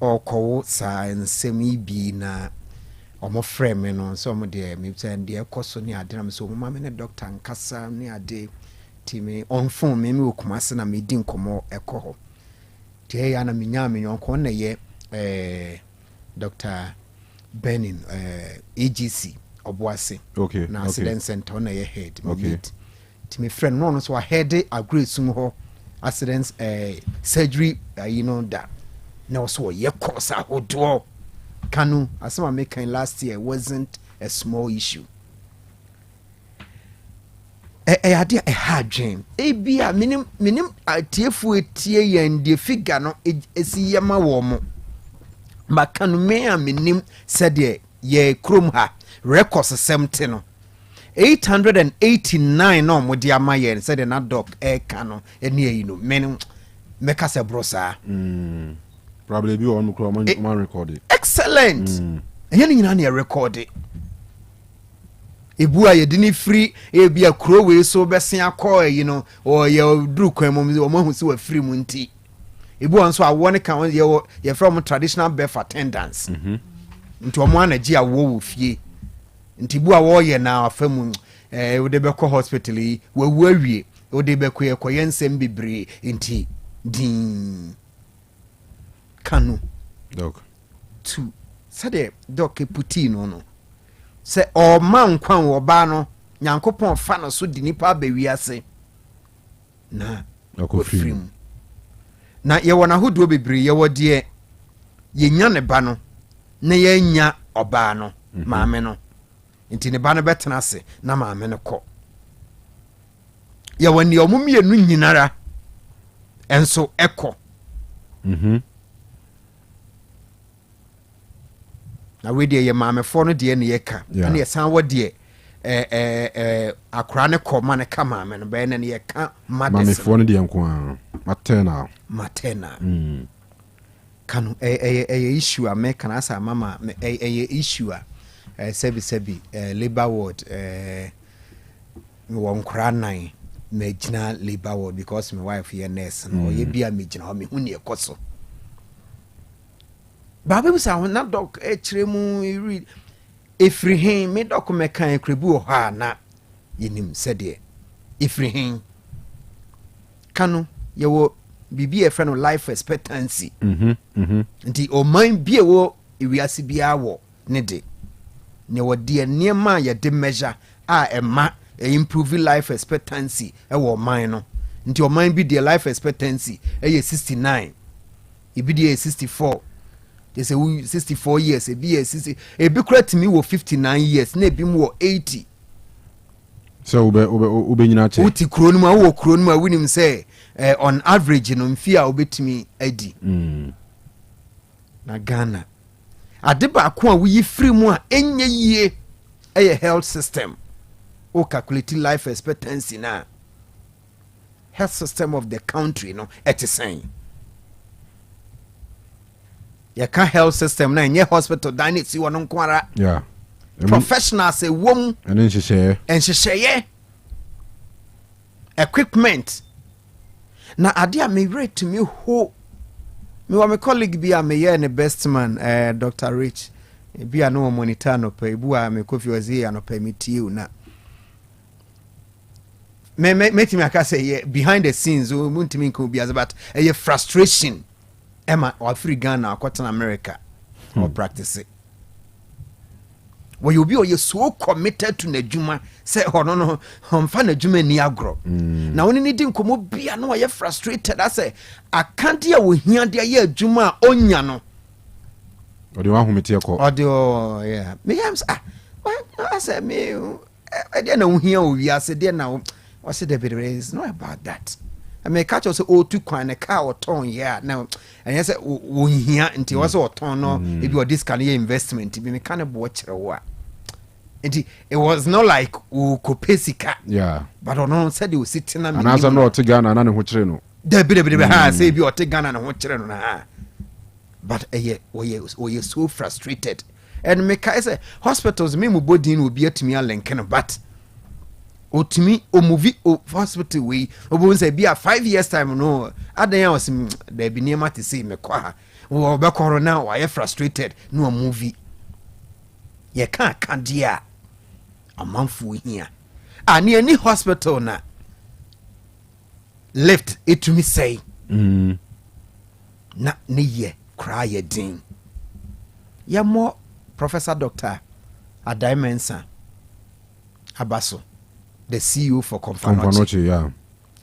okowo sa ensemi bi na omo frame no so omo de mi say de ekoso ni ade na me so omo ma me ne doctor nkasa ni ade timi on phone me okumase na me di nkomo ekoho tie ya na me nya me yonko na ye Dr. Benin AGC Obuase na accident center na ye head timi friend no so head agree sum ho accidents surgery you know that na so ye course ahodo Kanu asema making last year wasn't a small issue ade hard dream bia minim atiefu etie yen de figure no esi yema wo mo Kanu me a minim said ye krom ha records 70 no 889 no mo dia maye said na doc Kanu eni yi no men meka se brosa probably be on man recorded excellent yen nyina na record ebu aye dini free ebia kro we so besen akọ you know or ye duru kwan mo o mahu se wa free mu nti ebu anso awone kan ye from traditional birth attendance nti omo anaji awo wo fie nti bu awo ye na afamu we de be ko hospital yi wawu awie we de be ko ye ko yensem bebre nti din Kanu doc to sade doc puti no se o man kwan wo ba no Nyankopɔn fa no so di nipa ba wiase na akofrim na ye wona hodo bebre ye wode ye nya ne ba no na ye nya oba no maame no nti ne ba no betena se na maame no kɔ ye woni omumienu nyinara enso ekɔ na we de ye maame fo no de ne ye ka na ye san wo de akora ne kɔ ma ne ka maame no be ne ye ka maame fo no de nko maternal Kanu issue a me kana sa mama issue a sebi labor ward won kra nan me gina labor ward because my wife here nurse no ye bia me gina me hu ne ekoso baba bi sa na doc kire mu read efrihin me doc me kan krebu o ha na yenim sede efrihin Kanu ye wo bibi e friend life expectancy nti o man bi e wo ewiase bia wo ne de ne wo de niema ye de measure ema improve life expectancy e wo man no nti o man bi de life expectancy ye 69 e bi de 64 they say 64 years e bi 60 e bi kra timi wo 59 years na e bi mu wo 80 so ube nyina che uti kronu ma wo kronu ma winim say on average no mfia obetimi adi na Ghana adeba ko a wuyi free mu a enye yie health system o calculate life expectancy na health system of the country no etisen ya ka health system na enye hospital dine si wono nkwara professionals say wom enhyehyeye equipment na ade a me rate me ho me wa me colleague bi a me ye ne best man Dr. Rich bi a no monitor no pa bu a me kofi ozi ya no pa me tiu na me timi aka say behind the scenes o muntimi nko bi as but frustration Emma or free Ghana or America or practice it. Well, you be or you so committed to Nejuma, say, oh no, fan Nejuma ni agro. Now, when you didn't come up, be I know you're frustrated. I say, I can't hear we hear the year Juma onyano. Or the one who met your call. Or the yeah, me, I said, me, I didn't know here we are said there now. What's it? It's not about that. I may catch us all too quite a car or ton, yeah. Now, and yes, we here until was or ton, no, if you are this kind of investment, to be me kind of watch or what. It was not like Kopesika, yeah, but on said you sitting and as I know to Ghana and which no. There be say you are taking Ghana and what children, but we are so frustrated. And me say hospitals, me body will be at me a Lincoln, but. O to me o movie o hospital we o bo say be a 5 years time no adan was there be near to say me kwa o be corona why frustrated no movie ye kan dia amanfo hia ani any hospital na left it to me say na ne ye cry ye din ya mo Professor Dr. Adaimensa Abaso the CEO for Confanoche, yeah.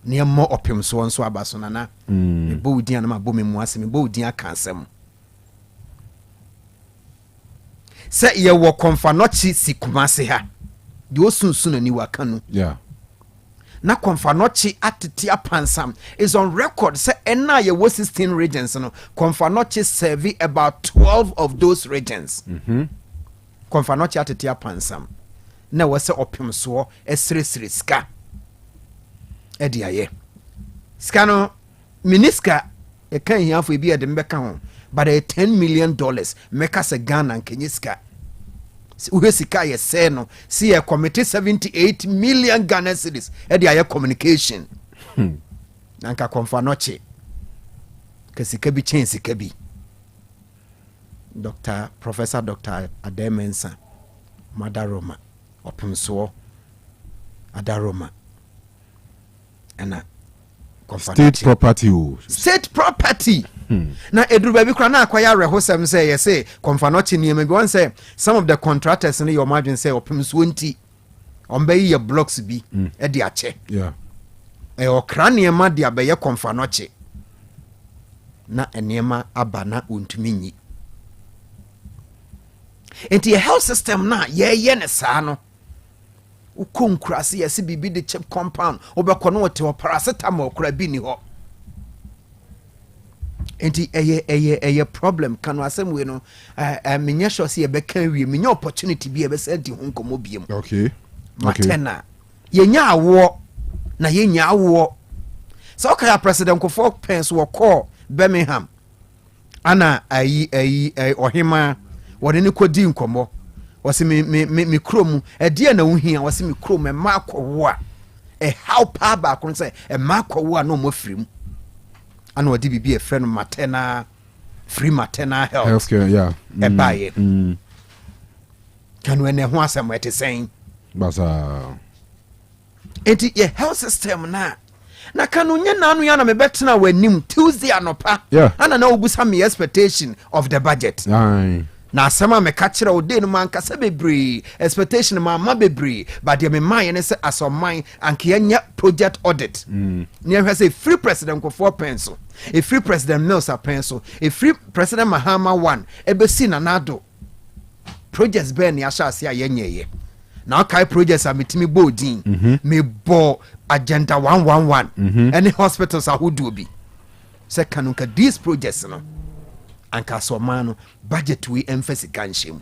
Near more opium so on so abasonana. Me bo dia na mabo me muase me bo dia kansem. Say ye wo Confanoche sikumase ha. De osunsun ani wa Kanu. Yeah. Na Confanoche atete apansam is on record say ena ye wo 16 regions no. Confanoche serve about 12 of those regions. Confanoche atete apansam. Na wase opim so esresre ska ediaye ska no miniska e kan hiafo e bi e de mbeka ho but $10 million meka se Ghana nkenye ska uhe sika ye se no si e committee 78 million Ghana cedis ediaye communication nanka Confanoche kesika bi chance kabi Professor Dr. Ademensa Madaroma opim so Adaroma ana state property state property na eduru baby kra na akwaya rehosem say yes say Confanochi niam bi won say some of the contractors in your imagine say opem so nti ombe ye blocks bi e de ache yeah okra niam de abaye Confanochi na eniema aba na ontumi nyi enti health system na ye ne saa no ukonkrase yesi bibi de chip compound obekọ no wote paracetamol kura bi ni ho enti eye problem Kanu asem we no menya sure se ye beka wie menya opportunity bi e be say di ho nkomo biem okay matena yenya awo na yenya awo so okay president Kofo Pence wo call Birmingham ana ayi ohima wode ne kodi nkomo wasi mi krom e de na wohia wasi mi krom e makwo a e how pa ba ko say e makwo a no mo firim ana wode bibi e friend maternal free maternal healthcare yeah e baye Kanu ene ho asem ete sen basa enti ye health system na Kanu nye nanu ya na me betena wanim Tuesday anopa ana na obusa me expectation of the budget na asema me ka kire ode no man kasa bebre expectation ma bebre but ye me man ne se asoman anke nya project audit ne hwe say free president Kofo Pence e free president Mills Pence e free president Mahama 1 ebesi na nado projects ben ya sha ase ayenye na kai projects ametimi bodin me bo agenda 111 any hospitals ahodo bi se Kanu ka these projects no anka somano budget we emphasis kanshim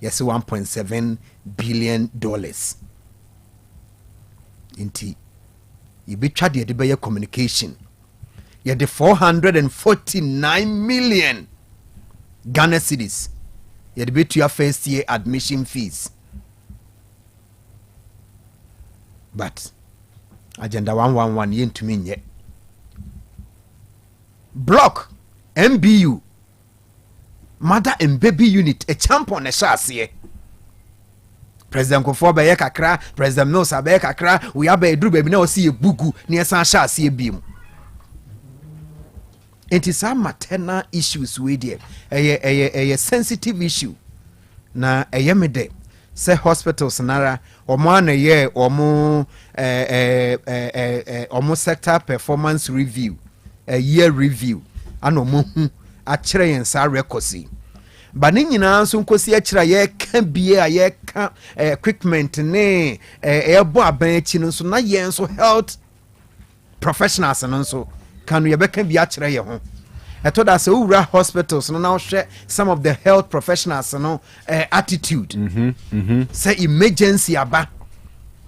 yes $1.7 billion inti ibitwa de be communication ye de 449 million Ghana cedis ye de betu your first year admission fees but agenda 111 yentumi nye block MBU mother and baby unit a champion e shase president Kofo be kakra president Mills be kakra we aba eduru baby na o si ebugu ne san shase biem it is some maternal issues we there a sensitive issue na eyemede say hospitals nara omo na ye omo sector performance review a year review ano mo hu a kire yen sa records ba ne nyina nso nkosi a kire ye ka bie a ye ka equipment ne ebo aban achi nso na ye nso health professionals nso Kanu ye be ka bia kire ye ho eto da se ura hospitals no now share some of the health professionals no attitude say emergency aba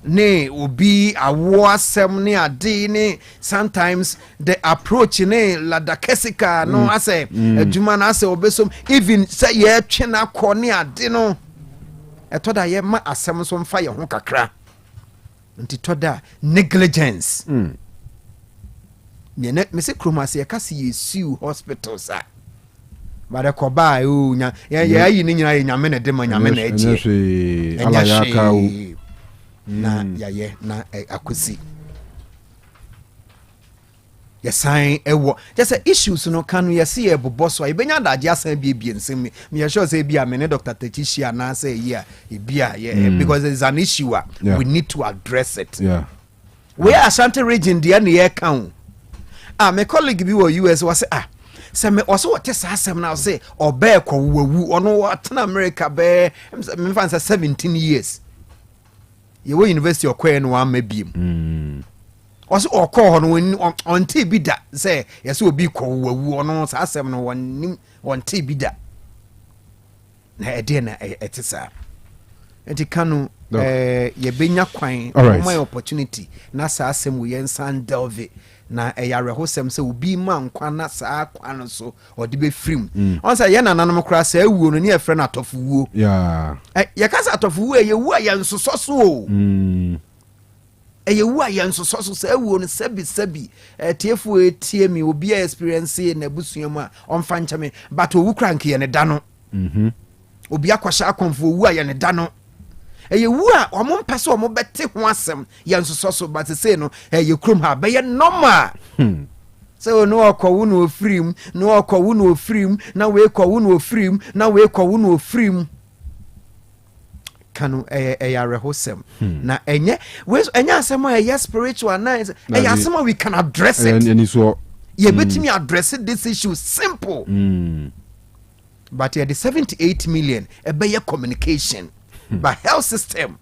ne obi awo asem ne ade ne sometimes the approach ne ladakesika no ase aduma na ase obesom even say ye twe na kɔ ne ade no eto da ye ma asem so mfa ye ho kakra nti to da negligence ne se kromase ka se yesu hospitals a bare ko ba o nya ya yi ni nyina ye nyame na de ma nyame na eje ala ya ka o na yaye na akosi yesan ewo just issues no Kanu yesi e boboso e benya daje asan bie nsem me sure say bia me ne Dr. Techishia na say here e bia because there is an issue we need to address it we Ashanti region there na ye kan my colleague bi wo US was say me also what say asem now say obe ko wawu ono what na America be me fan say 17 years ye wo university okwe no am mabiem also okọ no on ti bi da say yes obi ko wawu ono sa asem no won ti bi da na ede na etisa enti Kanu ye benya kwan my opportunity na sa asem wo yen san delve na eyare hosem se obi ma nkwa na saa kwa no so odi be frim on say ye nananom kra sa awuo no ne efre na atofuwuo ye ka sa atofuwuo ye wu a ye nsoso so o ye wu a ye nsoso so sa awuo no sabi tiefu etie mi obi a experience na busuamu a onfa nchame but owu krank ye ne da no obi akwasha akonfo wu a ye ne da no eye wu a omo mpese omo bete ho asem ye nsoso so but say no eye krom ha be ye normal so no akwawu no ofrim no akwawu no ofrim na we kwawu no ofrim na we kwawu no ofrim Kanu rehosem na enye asem a spiritual nice asem we can address it ye betimi address this issue simple but the 78 million be communication but health system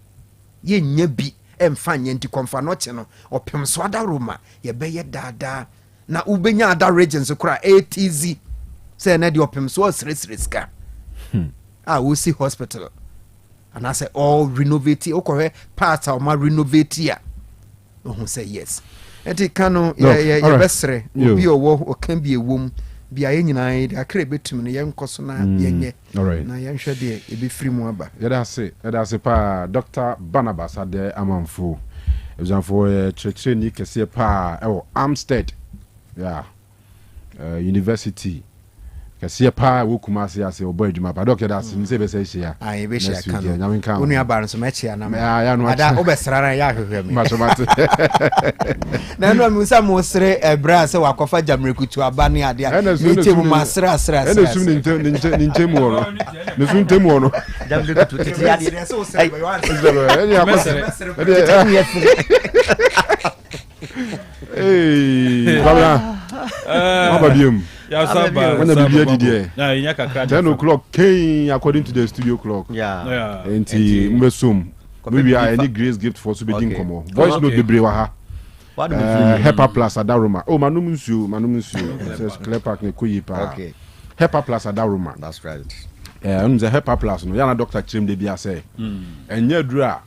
ye nya bi emfa nya nti konfa no che no opem so ada roma ye be ye dada na ubenya ada regions kura ATZ say na the opem so sresreska we see hospital and I say all renovate okay part of my renovate ya who say yes enti Kanu ye besre obi owo can be a wom bia ye nyina de akra betum no ye nkoso na yenye na ye nhwe de e be free mu aba ye da se pa Dr. Barnabas ade amanfo example church ni kese pa Amstead university kase pa wo kuma se ase obo adwuma pa doctor da se nse be se hia ai be hia Kanu onu aba nso ma chia na ma ada obesrara ya hwehwe mi masomate na no mi sa mo sere ebra se wakofa jamrekutu aba ne ade a ni temu masra ene sum ni ntemu ono ne sum ntemu ono jamrekutu tete ya de se o sere be wan baba biem when the video did 10 o'clock came according to the studio clock and mbesum maybe any grace gift for subedin komo voice note bebre wa ha Hepa Plus Adaruma manum nsu says clear park ne koyi pa Hepa Plus Adaruma that's right the Hepa Plus no yana doctor chim de bia say enye dura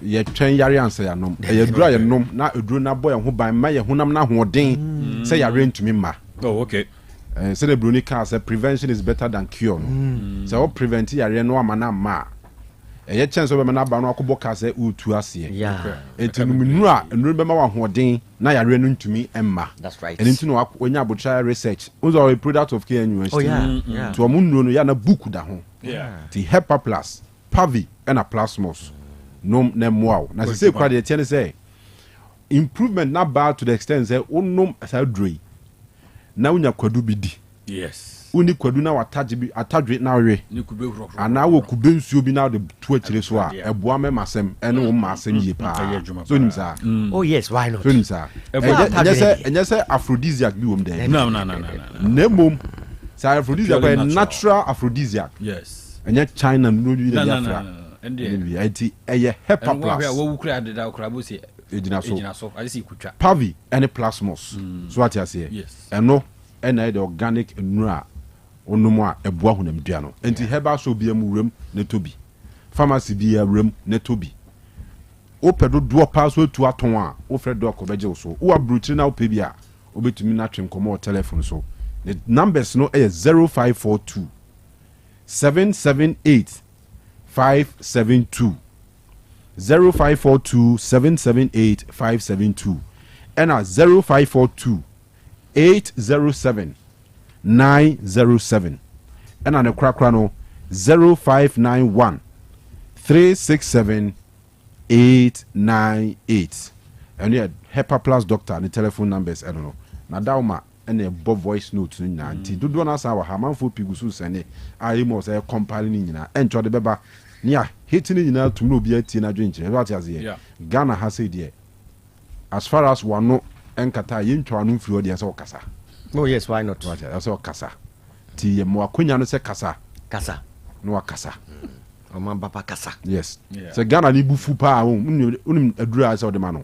ye twen yare ansa ya nom ye dura ye nom na eduru na boy ho ban ma ye honam na hoden say ya rentumi ma okay say the Bruni can say prevention is better than cure so prevent yare no amana ma ye chance be na ba no akobo ka say utu ase entinum nura enuru be ma wa hoden na yare no ntumi emma that's right entinum onya abotra research also a product of KNU to omunuro no ya na book da ho the Hepa Plus Pavi and a Plasmos nom na wow na say kwa de tiene say improvement na bad to the extent say onom asa droi na unya kwadu bi di yes uni kwadu na atadwe na we ni kube hurokro ana wo kube nsuo bi na de tu akire so a eboa me masem ene wo masem ye pa so nim sa oh yes why not so nim sa enye say aphrodisiac bi wom de no mom say aphrodisiac is natural aphrodisiac yes enye China no bi de Africa and eye Hepa Plus wo wukura de da ukura bo se ejina so I see kutwa Pavi and Plasmos so what you say yes eno ena the organic nura onomo a eboa honam dua no enti heba so bia mu wrem ne tobi pharmacy bia wrem ne tobi o pedo do pa so tu aton a o fre do ko beje so o abruchiri na o pe bia o betumi na twem komo telephone so the numbers no is 0542 778 572 0542 778 572 and 0542 807 907 and on the crack no 0591 367 898 and yeah Hepa Plus doctor and the telephone numbers I don't know na dauma and a voice note na nti dodo na sa wa hamanfo pigusu sene ayi mo say compiling nyina encho de beba nia hitting nyina tum no bi ati na dwenche e what yaze Ghana has said there as far as one no enkata yintwa no mfiri ode say kasa oh yes why not what say kasa ti ye mo akonya no say kasa no akasa o man papa kasa yes say Ghana ni bufu pa unim adura say ode mano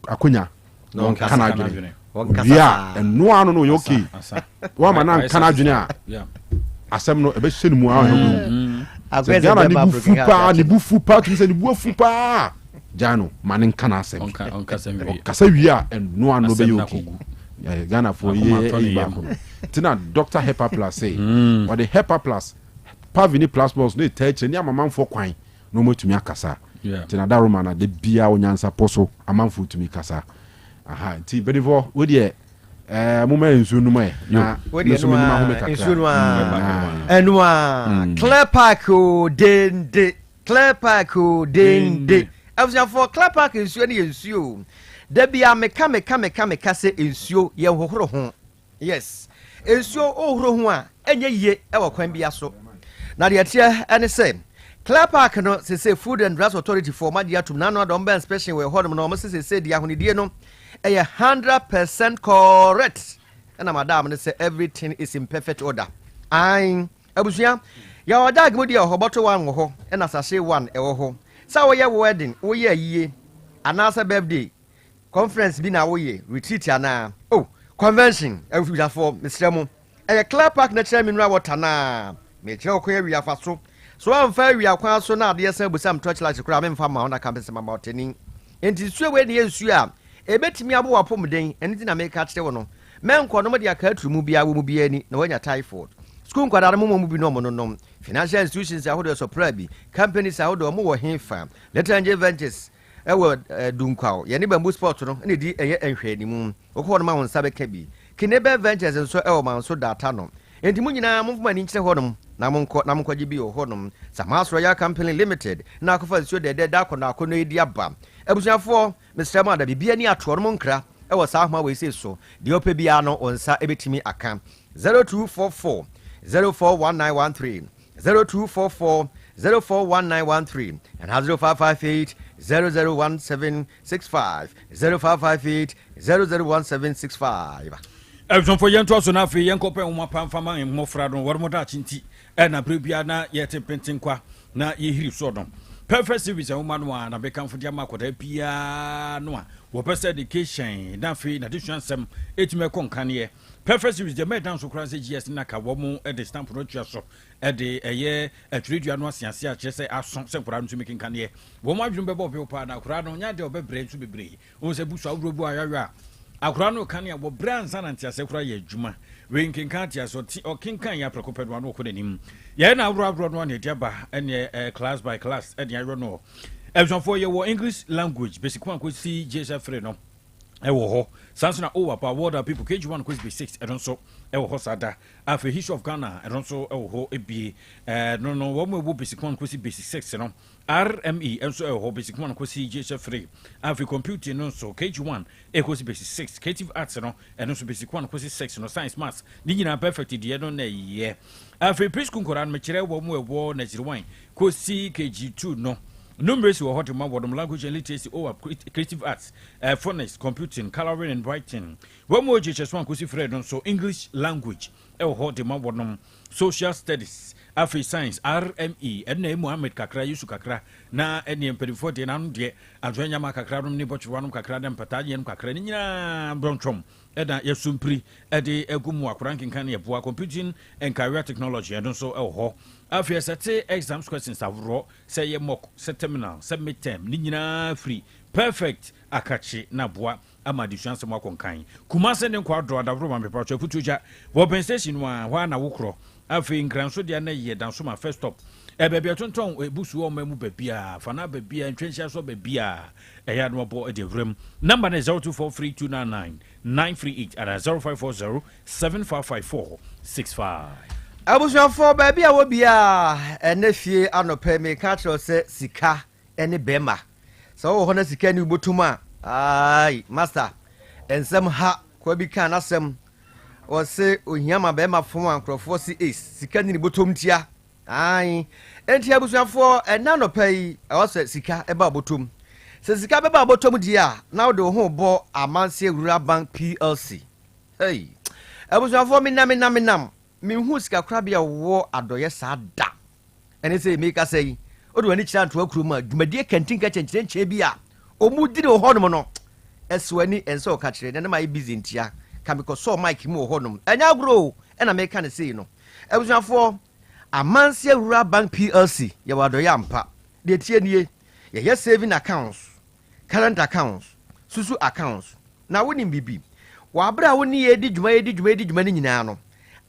akonya no kana adwene yeah and no ano no yoki wa mana kana adwene a asem no ebe hye mu a Ghana ni bufu pa tu say ni bufu pa jano manin kana asem kasa wi a and no ano be yoki Ghana for ye tina Dr. Hepa Plus say or the Hepa Plus Pavini Plasmos no touch ni amamanfo kwan no motumi akasa tina daroma na de bia onyansapo so amanfo tumi kasa aha ti before we dey moma ensu no mai na ensu no enua clear park o dende Clear Park dende abusuafo Clear Park nsuo ne nsuo da bia meka se nsuo ye hohoro ho yes nsuo ohoro ho a enye yie e wo kwan bia so na de atia ene se Clear Park no se Food and Drugs Authority for Madia to nano adom ben special we hodom no mo se dia honidie no e 100% correct and madam ne say everything is in perfect order ain abusua ya odag mo dia ho boto wan ho e na sase one e wo ho sa wo ye wedding wo ye yie anasa birthday conference bi na wo ye retreat ana oh convention every for Mr. Mo e Clear Park na chere minura water na me chere ko ye wi afaso so am fa wi akwan so na de san busam torchlight kura me mfa ma ona campus ma boteni enti suwe we de nsu a ebetimi abo wapomden eni ti na me ka chere wo no menko no de aka aturu mu bia wo mu bia ni na wanya typhoid school nkwadare mu bi no mo no financial institutions ahodo supply bi companies ahodo mo wo henfa Letanje Ventures ewo dunkwao ye ne bamboo sport no ne di eye enhwani mu okwo no ma won sabe ka bi Kinebe Ventures nso ewo man so data no enti mu nyina mo fuma ni nkyere hodom na monko gi bi hodom Samas Royal Company Limited na akofa nsuo de da kono akono edi aba abusuafo Mr. Mada bibia ni ato no nkra ewo sa ahma we se so de opa bia no onsa ebetimi aka 0244 041913 0244 041913 and 0558 001765 0558 001765 Everyone for young to us on a free young couple and one pound farmer and more fraud on one more chinti and a prebiana yet a painting qua na ye hear sodom. Perfect service a woman one and become for Jamako de piano. What best education, that free in addition some 8 mekon can ye. Perfect service the made down so crazy yes naka woman at the stamp road so at the a year at radio no siasia just say as some program to making can ye. Woman remember Bobby Pana, Crano, Yadi, or brain to be brave. Ose bush of Rubu. Akrano kanya wo brands anantia sekura ye djuma we nkenkantia so ti o kinkan ya prekoped wano okodenim ye na awro no ne diaba ene class by class ene ayro no for ye wo English language basic one ko si JSF free no e wo ho sansona over pa world people KG1 ko be 6 e don so e wo ho sada afi history of Ghana e don so e wo ho ebie no wo mo basic one ko si basic 6 no RME enso e ho basic one ko si JSF free afi computing no so KG1 e ko si basic 6 creative arts no e no so basic one ko si 6 no science maths ni nyina perfect de no na ye afi preschool koran me kire wo mo e wo na jiriwan ko si KG2 no numbers were hot in my language and literacy over creative arts, phonics, computing, coloring and writing. One more just one could see Fred so English language, hot in my social studies, Afri science, RME, and name Mohammed Kakra, Yusu Kakra, na any impedifort and de Adrena Macacram, Nibochuanum Kakradam, Patalian Kakrania, Brontrom, Eda Yasumpri, Edi Egumwa, ranking Kanya, Boa computing and career technology, and also ho. After say exams questions have raw, say ye mock, set terminal, submit term, nina free, perfect, akachi, nabwa, amadi chance more conkain. Kumasa and quadro, the room and paper putuja, Wopen station one a wukro, After in Grand Sodiana ye down suma first stop. A baby a tonton, a bush woman bebia, Fana bebia, and trenches of bebia, a yard more boy at the room. Number is 0243 938 and 0540 7554 65. Abusuafo baby a wo bia enefie anope me ka tro se sika ene bema so wo hono sika ni botuma ai master ensem ha kwa bi kan asem wo se ohiama bema fom ankrofo si ace sika ni botom tia ai enti abusuafo enanope yi wo se sika eba botom se sika beba botom dia na wo de ho bo amanse rural bank plc hey abusuafo minam me hu sika krabia wo adoye sada ene se me ka sei odo ani kira nto akuruma dwumadie kantinka chenchenche bia omudire ho honom no eswani enso ka kire ne mai busy ntia ka me ko so mic mu ho honom anya gro ena me ka ne sei no ebusuafo amanse rural bank plc ye wadoye ampa de tie nie ye saving accounts current accounts susu accounts na woni bibi wa bra woni ye di dwuma ni nyina no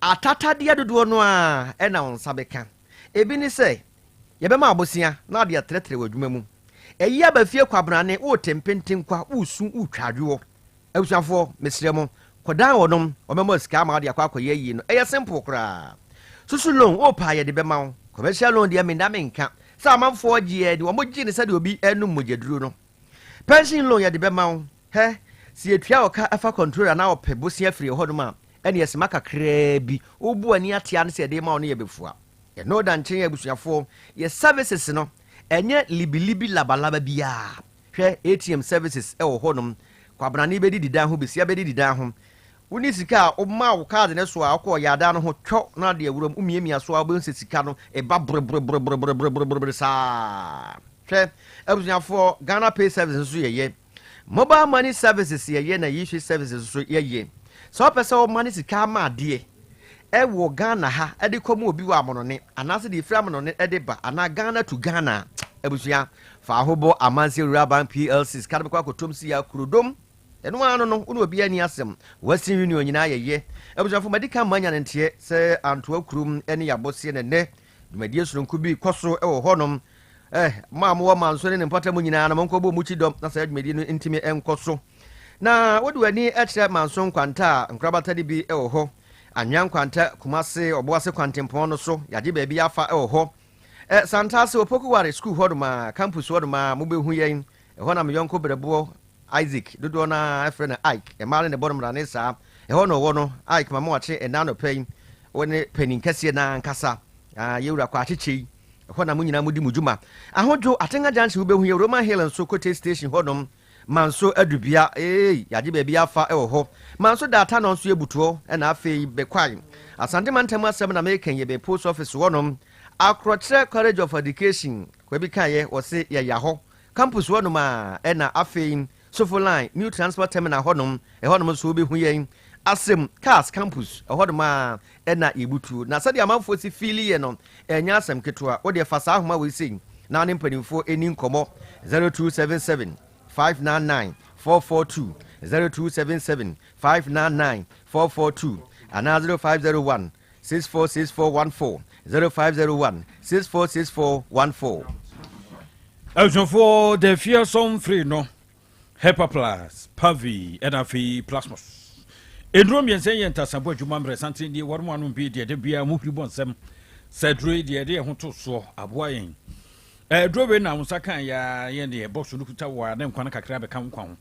atata dia dodo no a ena onsabeka ebi ni se ye be ma abosia na dia tretre wadwuma mu eyi abafie kwabrane wo tempentin kwa usu utwadwo abusuafo mesremo kodan wonom omemo sika ma dia kwa akoye yi no eye simple kra susu loan o pa ye de be ma commercial loan dia me nda menka sa amanfoɔ gye de wɔn gye ne sɛ de obi ɛnum mogyaduro no pension loan yɛ de bɛma wo hɛ si etua ɔka afa controller na ɔpɛ bosia firi hɔ nom a ɛne yɛsema kakraa bi wobu ani atea no sɛ ɛde ma wo no yɛ bɛfua yɛno da nkyɛn abusuafoɔ yɛ services no ɛnyɛ libilibi labalaba biaa hwɛ ATM services ɛwɔ hɔ nom kwabrane bɛdi didan ho besia bɛdi didan ho woni sika a woma wo card ne so a wokɔ yɛada no ho twɔ na de awuram umiamia so a wobɛhu sɛ sika no ɛba brɛbrɛbrɛbrɛbrɛbrɛbrɛ saa hwɛ abusuafoɔ Ghana Pay Services nso yɛyɛ mobile money services yɛyɛ na yɛhwɛ services nso yɛyɛ sɛ wopɛ sɛ woma ne sika ma adeɛ ɛwɔ Ghana ha ɛde kɔm obi wɔ amonone anaasɛ de ɛfiri amonone ɛde ba anaa Ghana to Ghana abusua fa ahobɔ amanse rural bank PLC sika no bɛkɔ akɔtɔm si ya kurodom ɛno ano no wone obi ani asɛm Western Union nyinaa yɛyɛ abusuafo madika manya ne nteɛ sɛ antoa kurom ne yɛabɔseɛ ne nnɛ dwumadie soronko bi kɔ so ɛwɔ hɔnom ma mowɔ manso ne ne mpɔta mu nyinaa na monkɔbɔ mu kyi dɔm na sɛ dwumadie no ntimi ɛnkɔ so na wode w'ani ɛkyerɛ manso nkwanta a nkorabata de bi ɛwɔ hɔ anwea nkwanta Kumase ɔboase kwantempɔn no so yɛagye baabi afa ɛwɔ hɔ Santase Opokoware school hɔ doma campus hɔ doma mobɛhu yɛn ɛhɔ na meyɔnko berɛboɔ Isaac dodoɔ na ɛfrɛ no Ike ɛmaa ne bɔnom rane saa ɛhɔ no wɔ no Ike mama wakye ɛna no pɛn wɔne panin kɛseɛ na nkasa yɛwura kɔ akyekyei ɛhɔ na mo nyinaa modi mu dwuma ahodwo Atenga Junction wobɛhu yɛ Roman Hill nso Kote Station hɔ nom manso adubia yɛagye baabi afa ɛwɔ hɔ manso data no nso yɛbutoɔ ɛna afei bɛkwae Asante Mantam asɛm na mekɛn yɛ bɛ post office hɔ nom Akrɔkyerɛ College of Education kwabi kaeɛ wɔse yɛyɛ hɔ campus hɔ nom a ɛna afei Sofo line new transport terminal hɔ nom ɛhɔ nom nso wobɛhu yɛn asɛm cars campus ɛhɔ nom a ɛna yɛbutuo na sɛdeɛ amanfoɔ si fiili yɛ no ɛnyɛ asɛm ketewa wodeɛ fa saa ahoma wei sei na ne mpanimfoɔ ɛni nkɔmmɔ 0277 599 442 0277 599 442 anaa 0501 646414 0501 646414 Abusuafoɔ the fearsome free no Hepa Plus Pavi Edafi Plasmos Edro miɛnsa yɛ ntasabo adwuma mmerɛ santen deɛ wɔremo ano bi deɛ de bia mu hwiri bɔ nsɛm sɛ duro deɛ de ho to soɔ aboa yɛn duro be na nsa kan ya yɛn deɛ box no kuta wɔ na nkwana kakra bɛka nkwa ho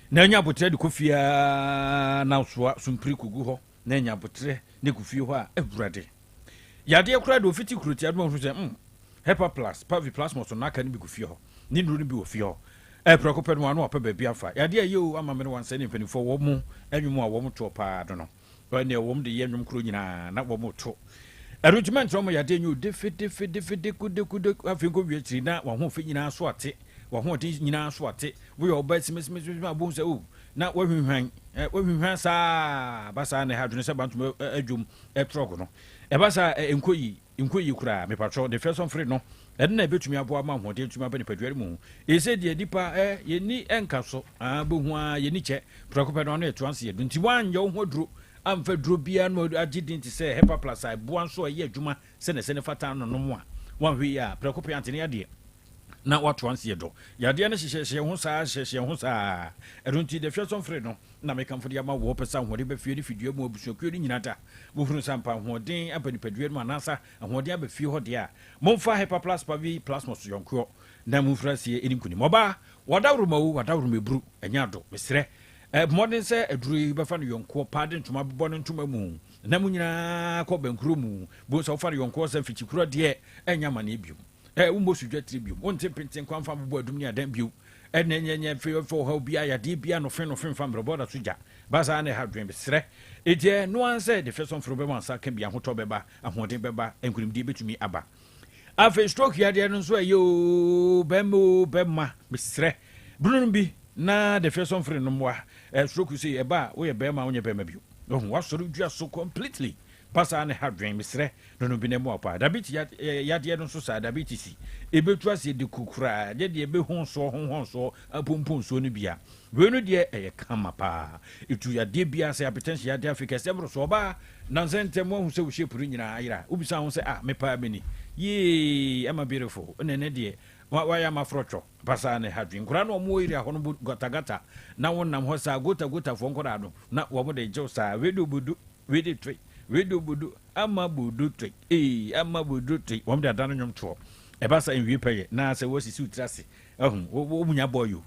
na nya botre de kofia na soa sumpiri kugu hɔ na nya botre ne kofie hɔ a awurade yade kura de ofiti kuroti adoma ho sɛ Hepa Plus Pavi Plasmos na aka ne bi kofie hɔ ne nuru ne bi wɔ fie hɔ prokopɛ no ano apɛ baabi afa yade ayo ama me no wansa ne mpanifo wɔ mu anwum a wɔ mu to paa do no ne wɔ mu de yɛ nwum kro nyinaa na wɔ mu to arrangement no mo yade nyu de kude afin ko wietri na wɔ ho fe nyinaa so ate wɔ ho de nyinaa so ate wo yɛ ɔba simesimesi abon sɛ o na wɔhwehwan saa basa ne ha dwene sɛ bantum adwum trog no ɛbasa enkoyi kura me patro the first one free no ɛde na ebetumi aboa ma ho de tumi aba ne paduare mu ese de dipa yeni enka so bohu a yeni che prokopɛ no no etuanse yɛ nti wan yɛ ho duro amfa duro bia no agidin ti sɛ Hepa Plus ai boa nso yɛ adwuma sɛ ne fata no no mo a wan hwe ya prokopɛ antene yade na watuanse yɛ do yade na hyehyɛ ho saa ɛronti the first one free no na mekamfo de ama wo pesa ho de ba fie de fidua mu abusuakuo ni nyinata wo hunu sampa ho den aba ni paduare mu anasa ho de aba fie hɔ de a momfa Hepa Plus Pavi Plasmos yonko na mumfra sie enim kuni moba wadawro mebru enya do mesrɛ modern sɛ aduru yi bɛfa no yonko pade ntoma bobɔ no ntoma mu na mu nyina kɔ bankuro mu bo so fa yonko sɛ fichikuro de enya ma na ebium umbo sudwa tribium wonte penten kwamfa bobɔ adum ni adan biu enenyenye fefo ha bia ya de bia no fe fam reboda soja basa ne ha dwen besrɛ etie no anse de feso mfro be mansa ka bia hotɔ beba ahoden beba enkunimdi betumi aba afi stroke ya de no nso ayo bemma besrɛ brunum bi na de feso mfro no moa stroke say eba wo ye bema wo nye bema bio wasoro dua so completely basa ne ha dwen besrɛ no bi ne mo apa dabiti ya de no so sa dabiti si ebetu ase de kukura de ebe honso apompon so no bia we no de kama pa etu ya de bia se hypertension ya de Africa se bro so ba na nsente mo hu se wo shepuru nyina ayira ubisa ho se me pa meni ye am beautiful ne de wa ya mafrocho basa ne ha dwen kura no mo iri ho no gotagata na wonnam ho sa gota fo nkora do na wo mo de jew sa we do budu we de budu ama budu tre ama budu tre wom de adano nyom to ebasa enwie peye na se wo sisi utrase wo munya boy you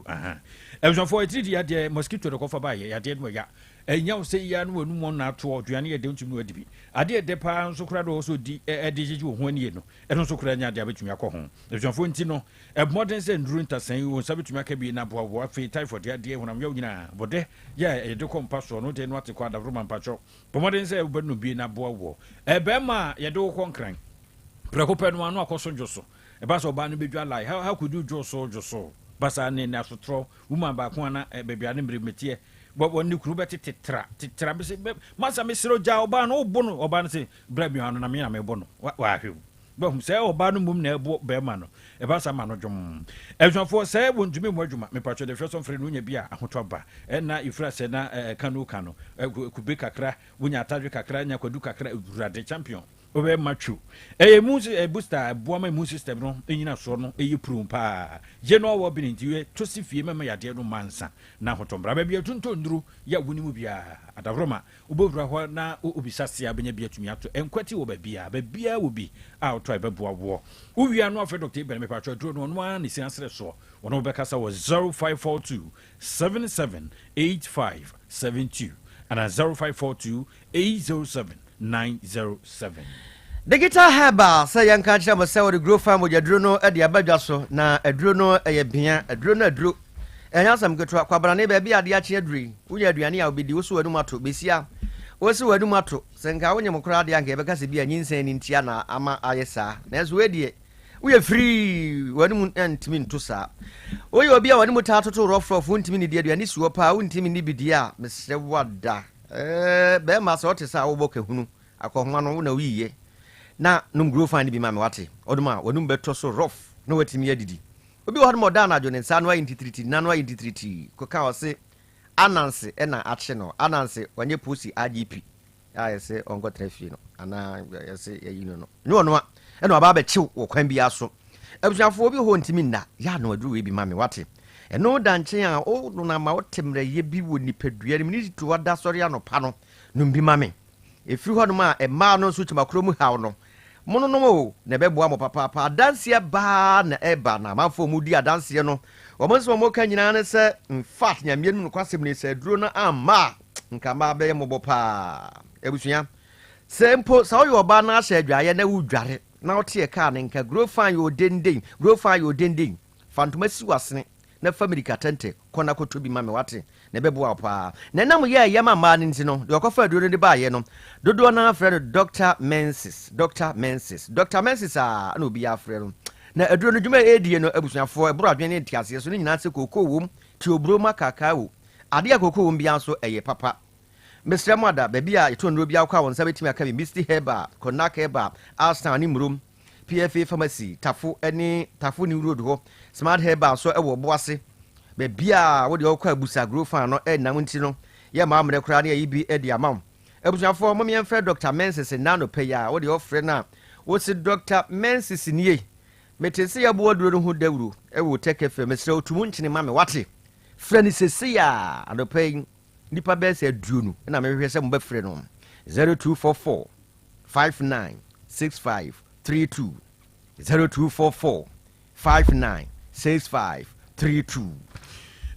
ebson for 3 dia de mosquito de kofa ba ya de no ya enya wo se ya no anu mo na to oduane ye de ntumi wadibi ade de pa nso kura do so di de jiji wo ho ani no e nso kura nya de abetumi akọ ebson for nti no modern se nduru ntasan wo sabetumi aka bi na boa afi typhoid de honam ya nyina bode ya e de kompa so no de no atekwa da roma mpacho modern se wo no bi na boa wo ebema ye de wo konkran prekope no anu akoso joso ebasa oba no bedwa lai how could you joso basa ne na sotro woman ba ko na bebia ne mremetie bo ni kuru beti titra be se masa mesiro ja oba no obo no oba no se bra bi hanu na me na me bo no wa hwe bo hum se oba no mum na ebo be ma no ebasa ma no dwom ebsonfo se wondumi mo adwuma me patcho de hweso mfre no nya bi a ahoto ba na ifra se na kanu kube kakra wonya atadwe kakra nya kwadu kakra urade champion obe machu musi booster boama mu system no enyina so no prum pa je no wo bi ntiwe to si fie mema yade no mansa na hotombra ba bia tunto nduru ya wuni mu bia adavroma obowura ho na obisase abenya bia tumi ato enkwati wo ba bia wo bi a to ba boawo uwia no afa Dr. Ibrahim Patro dro no no ne siansre so wono be kasa wo 0542 778572 and 0542 807 907 Digital Herbal say yanka cha mo say wo grow farm mo jaduro no e de abadwa so na aduro no e bia aduro no aduro enya sam keto kwabra ne ba bia de ache aduri wunya aduane a obedi wo so wanu mato besia wo so wanu mato senka wonye mokra de anka e beka se bia nyinsan ni ntia na ama ayesa na eso we de we free wanu mu ntimi nto sa oye obi a wanu mu ta toto rofrofu ntimi ni de aduane suo pa ntimi ni bidia mesre wada be ma so tesa wo boka hunu akohoma no na wiye na num grow fan bi ma me wate oduma wanum beto so rough no watimi adidi obi wo hodmo da na jo ne nsa no ayi na no ayi ko ka o se ananse e na ache no ananse wanye pusi IGP aye se ongo trafi no ana yese yayi no no no e no aba be chiw wo kwan bi aso abusuafo obi ho ntimi nda ya no aduru we bi ma me wate eno da nchen a o no na ma wotemre ye bi wo nipadua ni ni to wada sori anopa no no bi ma me efiri ho no ma e ma no so chima kromu hawo no mono no mo na beboa mo papa adanse ba na eba na mafo mu di adanse no o mo so mo ka nyina ne se in fact nyamiem no kwasem ne se duro no amma nka ma be mo bopa ebusua sempo sa oyo ba na ahya adwaye na wudware na ote e ka ne nka grow fan yo denden fantoma si wasene na family katente kona koto bi ma me wate na beboa pa na nam ye yema ma ne nti no de okofa duro ne ba ye no dodo na afre Dr. Mensis a na obi afre no na aduro no dwuma edie no abusuafo ebro adwen ne ntiase so ne nyina se kokko wom ti obro makaka wo ade akokko wom bia so eye papa Mr. Mwada baby a eto nro bia akwa won sabetimi aka bi Mr. Heba Konak Heba Astan ni murum PFA Pharmacy tafu ni road ho Smart Heba so ewo boase baby a wo de okwa abusa grow fan no nam nti no ye ma amre kra ne yibi e de amam ebusuafo mo me Dr. Mensis na no peya wo de ofre na wo si Dr. Mensis nie metese ya bo duro ho dawuru e wo Otec FM Mr. otumu nchine ma me wate frɛ ni sese ya adopɛ nipa bɛ sɛ duonu na me hwɛ sɛ mo bɛ frɛ no 0244 596532 0244 596532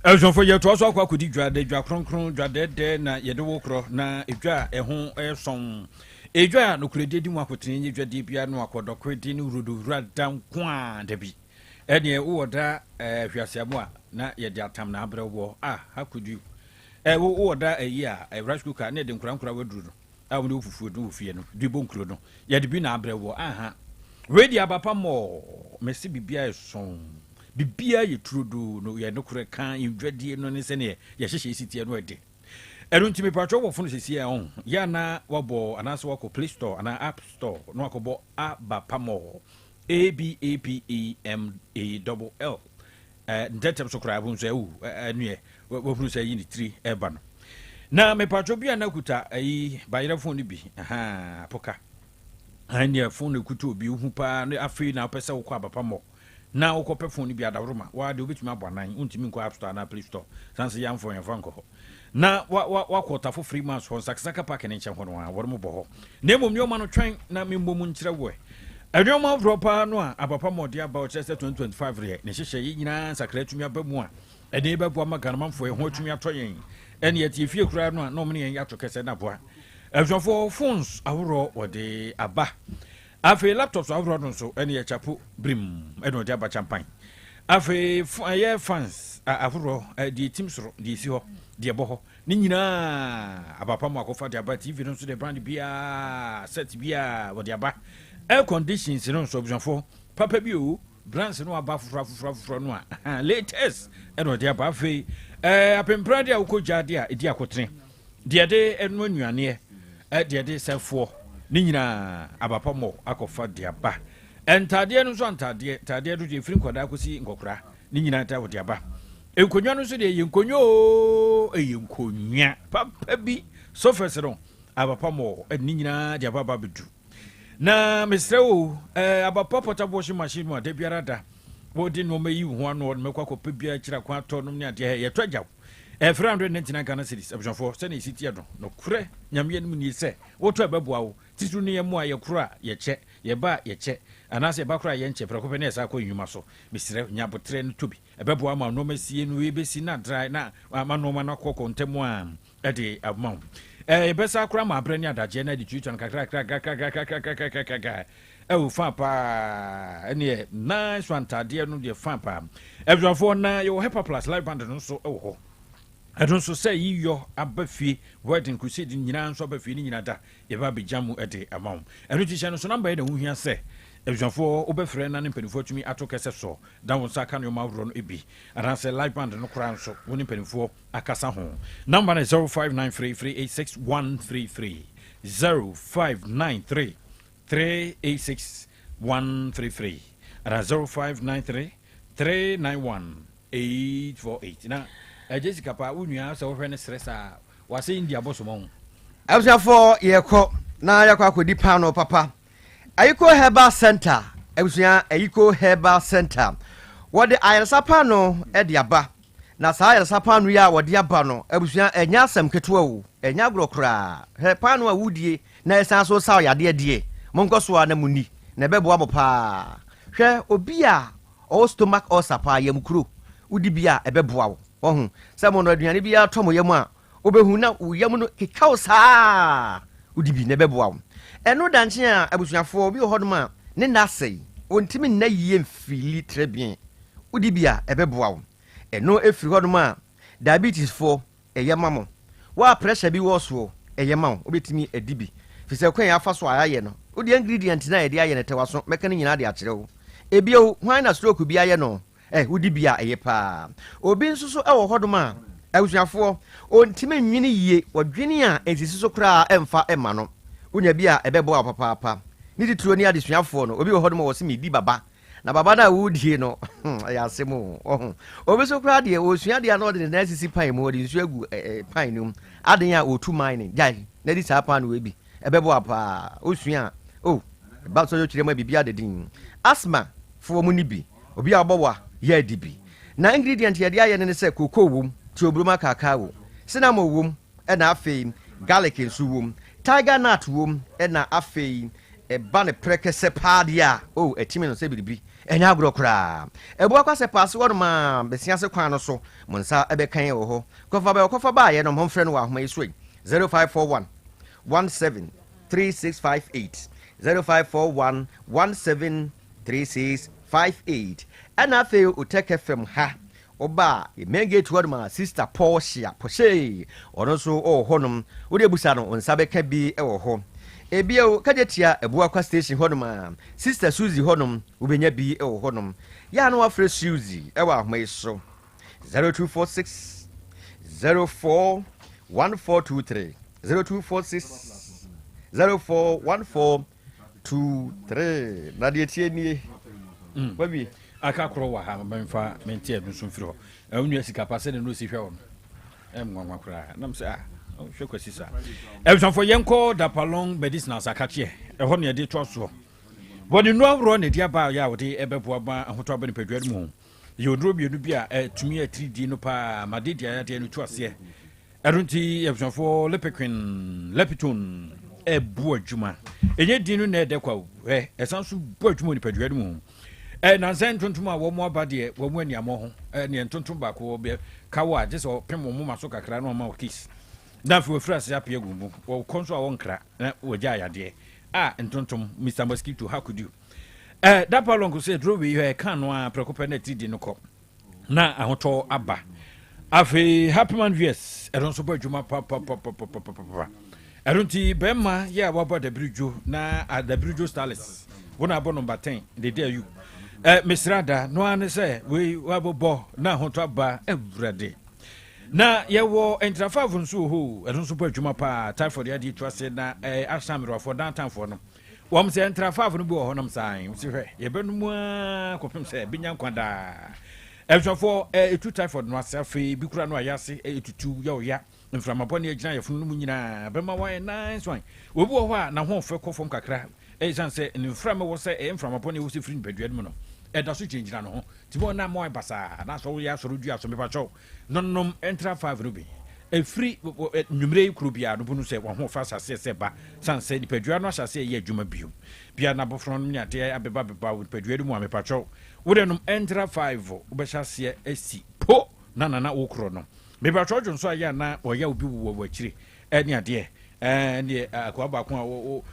Eljonfo ye to aso akwa kodi dwa kronkron dwa de na ye de wokro na edwa ehon eson edwa no krededi mu akotene nye dwa de bia no akodokodi ni rudu radan kwa de bi ene wo da hwiasiamo a na ye de atam na abrewo hakudi wo da ayi a rice cooker na de nkurankura waduru a wo ne fufuo no fie no de bonkuro no ye de bi na abrewo radio abapa mo mesi bibia eson bibia ye trudu no ye no kure kan indwadie no ne se ne ye hyehye sitie no ade enu ntimi patro wo funu sisi on ya na wabo anaso wako Play Store ana App Store no akobo abapamo ABAPEMALL ntetem so kra bunso enu wo funu se yi ni 3 eba no na me patro bia na kuta ayi bayira phone bi poka anya phone kuta obi hu pa na afi na pesa wo kwa abapamo na okope phone bi adawroma wa de obetumi abonan untimi nko App Store na Play Store sanse yamfo yanfanko na wa kwota for free mass on saksaka park ne nche hono a wormo boho na emom ne o ma no twen na membo mu nkyere wo Adwoma dropa no a abapa modi aba o chese 2025 re ne hyehye yi nyina sakra tumi aba mu a ene ba bo maganamfo e ho tumi atoyen ene yeti fie kura no a no me yen yato kese na boa adwofo phones awro wode aba afi laptops awro no so ene ye chapo brim ene odi aba champagne afi ye fans awro di team soro di si ho di ebo ho ni nyina abapa mo akofa di aba TV no so de brand bia set bia wode aba air conditions no so objanfo papa bi o brands no aba fufura no a latest eno dia ba fe apempra dia ukogya dia edi akotene dia de eno anuane dia de sefo ni nyina abapa mo akofa dia ba entade no so antade tade do de firi nkoda akosi nkokora ni nyina ta wo dia ba enkonwa no so de yenkonyo yenkonwa papa bi sofa no abapa mo ni nyina dia baba bedu na Mr. O abapa portable washing machine wa de biara da wodi no mayi ho ano no mekwa ko pebia kira kwa to no ne ade ye to agyaw 399 Ghana cedis abjonfo se na city ado no kure nyame no ni se wo to ababua wo titu ne yemu a ye kura ye che ye ba ye che anase ba kura ye nche preko pe na esa ko nyuma so Mr. nyabotre no tobi ababua ma no masie no we besi na dry na ma no ma na kokko ntemu a ade abmam besa kura ma brani adaje na di tutu kakra fa pa ene nice one tade no de fa pa everyone na yo Hyper Plus live band no so ho adon so say yo abafi wedding crusade nyina so abafi ni nyina da ye ba bejamu ede amount eno ti no so number e da hu hia say everyone obefre na ne mpanifo tumi atokese so da won saka no mawro no ebi adanse live band no kura so woni mpanifo akasa ho number na 0593386133 0593386133 ara 0593391848 na Jessica pa unua so hwe ne stressa wase India boso mo abusafo yeko na yakwa akodi pano papa Ayiko Herbal Center ebusuya Ayiko Herbal Center wode ayresapa no de aba na saa ayresapa no ya wode aba no ebusuya enya asem ketewa wo enya grokra he pano awudie na esan so saw yade die monkoso na muni na beboa mo pa hwe obi a o stomach ulcer pa yamkuro udi bia ebeboa wo ohun se mo no aduane bia to mo yam a obehu na yam no kekaw saa udi bi na beboa wo eno danche a abusuafo bi ho doma ne nasei ontimi na yie mfili trebien udi bia ebeboa wo eno efiri ho doma diabetes fo eyemamo wa pressure bi wo so eyemamo obetimi edibi fise kwen afa so ayaye no udi ingredient na yede aye ne tewaso meka ne nyina de akire wo ebio hwan na stroke bi aye no udi bia eye pa obi nsuso ewo ho doma abusuafo ontimi nwini yie wadwini a ensisi so kra emfa ema no unya bia ebebo apapa ni dituro ni adesuafo no obi wo hodom wo se mi di baba na baba na wudie no ya asemo obi so kra de osua de na ode na sisi pan mu ode nsu agu pan num aden a otu mining jai na di sa pan we bi ebebo apa osua ba so yo kire ma bibia de din asma fo mu ni bi obi agbowa ya dibi na ingredient ye de aye ne se koko wom ti obroma kakao cinnamon wom na afei garlic nsu wom tiger nut wom na afei ba ne prekese padia etimi no se biribi enya agrokra ebu akwase passe won ma besia se kwan no so monsa ebekan wo ho kofa ba ye no momfre no wa homa isoi 0541 173658 0541 173658 ana afei Otec FM ha oba emenge tuwad ma sister Portia Poshe ono so honum wo de busa no onsa beka bi ewo ho ebia kajetia ebuakwa station honum a sister Suzy honum ubenya bi ewo honum ya no afre Suzy ewo ahmaiso 0246 041423 0246 041423 na de tie nie baby aka kro wa ha memfa mentie no so mfiri ho unu asika pase ne no si hwe won nwanwa kra nam se hwe kwasi sa ebsanfo yenko dapalong bedis na sakachie ho ne de to so bodi no awro ne dia ba ya wode ebeboa ba ahoto aba ne padwa mu yodro bienu bia tumi a 3D no pa madedi ya de no to ase erunti ebsanfo lepequin lepiton bu adwuma enye din no na edekwa esan so bu adwuma ni padua mu na nsen tontom a wo mo aba de wo mo aniamo ho ne tontom ba ko be kawo a je so pem mo ma so kakra no ma kiss na fi ofra se apia gumu wo konso a won kra na wo ja yade ntontom Mr Mosquito how could you that palongo say draw we Kanu a prekope na tidi no ko na ahoto aba afi happy man vs I don't so adwuma pa I don't see Bema, yeah, what about the bridge na at the bridge stylist. When I born number 10, they dare you. Miss Rada, no one say, we have a bo, now hot bar every day. Na ye wo entrafa vunsu ho, I don't suppose you pa, time for the idea to say na Ashamro for downtown for no. Wam say entrafa vunu bo honam sign, see her, ye benuma, copim say, binyan kwanda. Every for a 2 typhoid no selfie, bikura no ayasi, 82 yo ya. From upon the agina of Numina, Bema wine nice wine. We were na home for from Kakra. Asian say, and from was say, from upon you see free bedroom. And that's change no. Timona more bassa, that's all we have to do. Some patrol. Non enter 5 ruby. A free numere crubia, no say one more fast as seba. San said the Pedriano shall say, ye Juma Bew. Piana from Niatia Abeba with Pedriano, me patrol. Wouldn't enter 5, but shall see a sea. Po, nana okrono. Maybe I told you so ya na or ya ubi wo chiri any idea and the kwaba kwa wo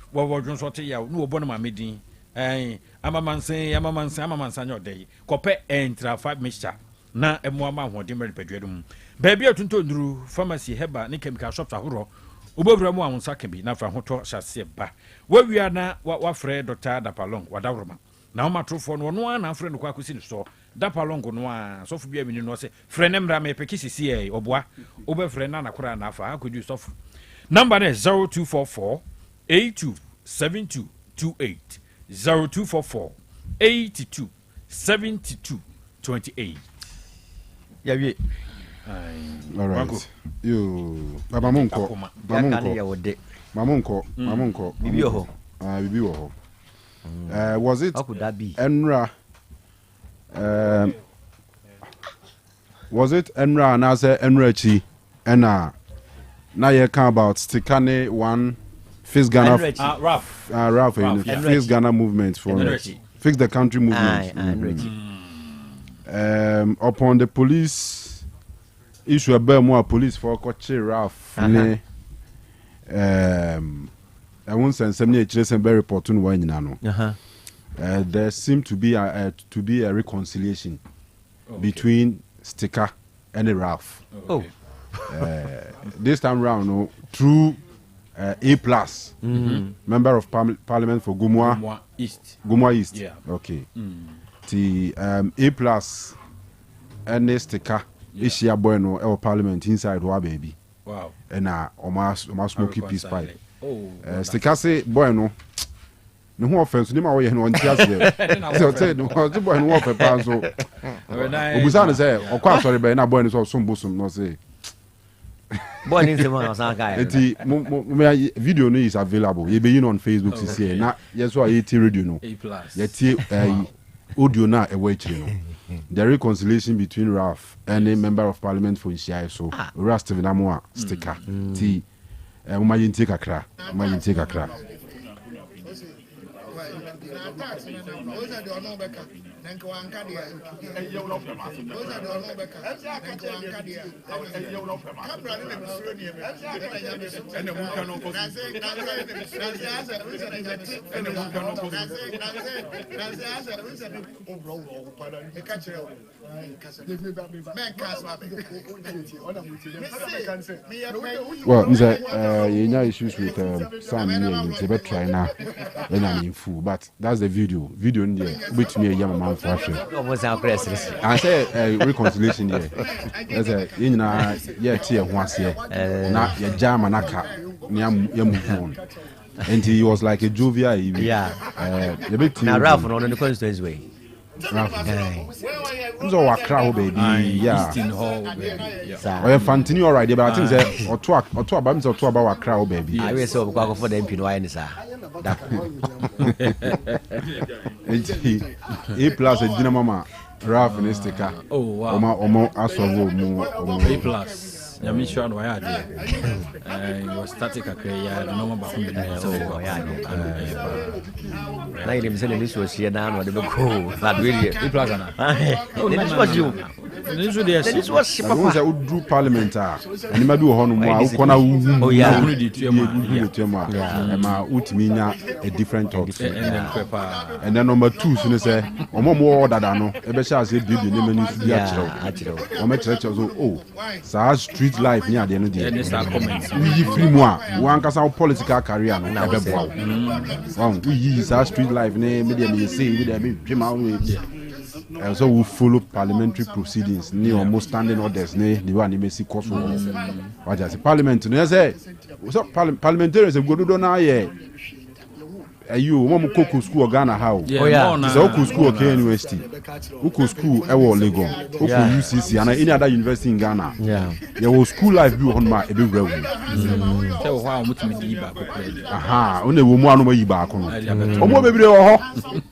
John so ya no obo na medin amamansan your day kope entra 5 mixture na emo ama hodin mer pedwadum baby atunto nduru pharmacy heba ne chemical shops ahoro obobra mu awonsa ka bi na fa hoto hyase ba wawia na wa frɛ Dr. Dapalong wadaworoma na matrofo no no na frɛ no kwa kusi so Dapalong no a sofu bia mini no se frɛ ne mra me peki sisi e oboa obe frɛ na nakora na afa akodu sofu number is 0244 827228 0244 827228 yawie all right you mamunko bibi ho was it Enra was it Enra and I say Enrachi and now you can about Stikane one Fix Ghana Ralph Fix Ghana movement for Fix the Country movement upon the police issue about more police for Kochi Ralph I won't send some very report one in there seemed to be a reconciliation between Sticker and the Ralph. This time round, through A plus member of Parliament for Gumwa East. Yeah. Okay. The A plus and the Sticker Ishia Bueno our Parliament inside Wa baby. Wow. And almost smoky peace pipe. Sticker say Bueno. No offense, no matter what you so say no boy no papa so Obusana say o kwa sorry be na boy no so bosom no say boy ni se mo san guy video no is available you be on Facebook this year na yes what AT radio no yet audio na e wa chire no the reconciliation between Ralph and a member of Parliament for Ishia so Ralph Stevenamo sticker ti uma yinti kakra Those are the Onobeka, Nankawankadia, and Yolopema. Those are the Onobeka, Nankawankadia, and Yolopema. And the Mukano, well, you know issues with some it's a bit try now when I'm in full, but that's the video in there with me a young man fashion. Almost our press. I say reconciliation here. There's a yeah tear once here. Not your jam and aka on. And he was like a jovial. Yeah. The big now Ralph on the constituency way. So a crowd baby, yeah. Well, Fantini alright, but I think that or two about a crowd baby. I will so go for the MP no any sir. A plus a dinner mama, Ralph and Sticker. Oh wow. Omo aso mo A plus. I'm sure why I did. Was static a career, no one about me. I didn't say this was here now, or the book. But really, it was you. This was I would do parliament. And I do honor. Oh, yeah, a different talk. And then number 2, soon as I more than I know, a shall say, building the church. Oh, so street life near the end of the day. We free more. One cast our political career. We use our street life name, medium, say, with them. And so we follow parliamentary proceedings. Ni almost standing orders. Ni one you may see cost. What I say, parliament. No, I say, so parliamentarians have go to do now. Yeah. You want to go school Ghana how? Oh yeah. It's a school okay university. Uko school ewo Lagos. Uko UCC and any other university in Ghana. Yeah. There was school life be on my ebe rewu. So why am I di ba ko play? Aha, one wo mu anu yi ba ko no. Omo bebre wo ho.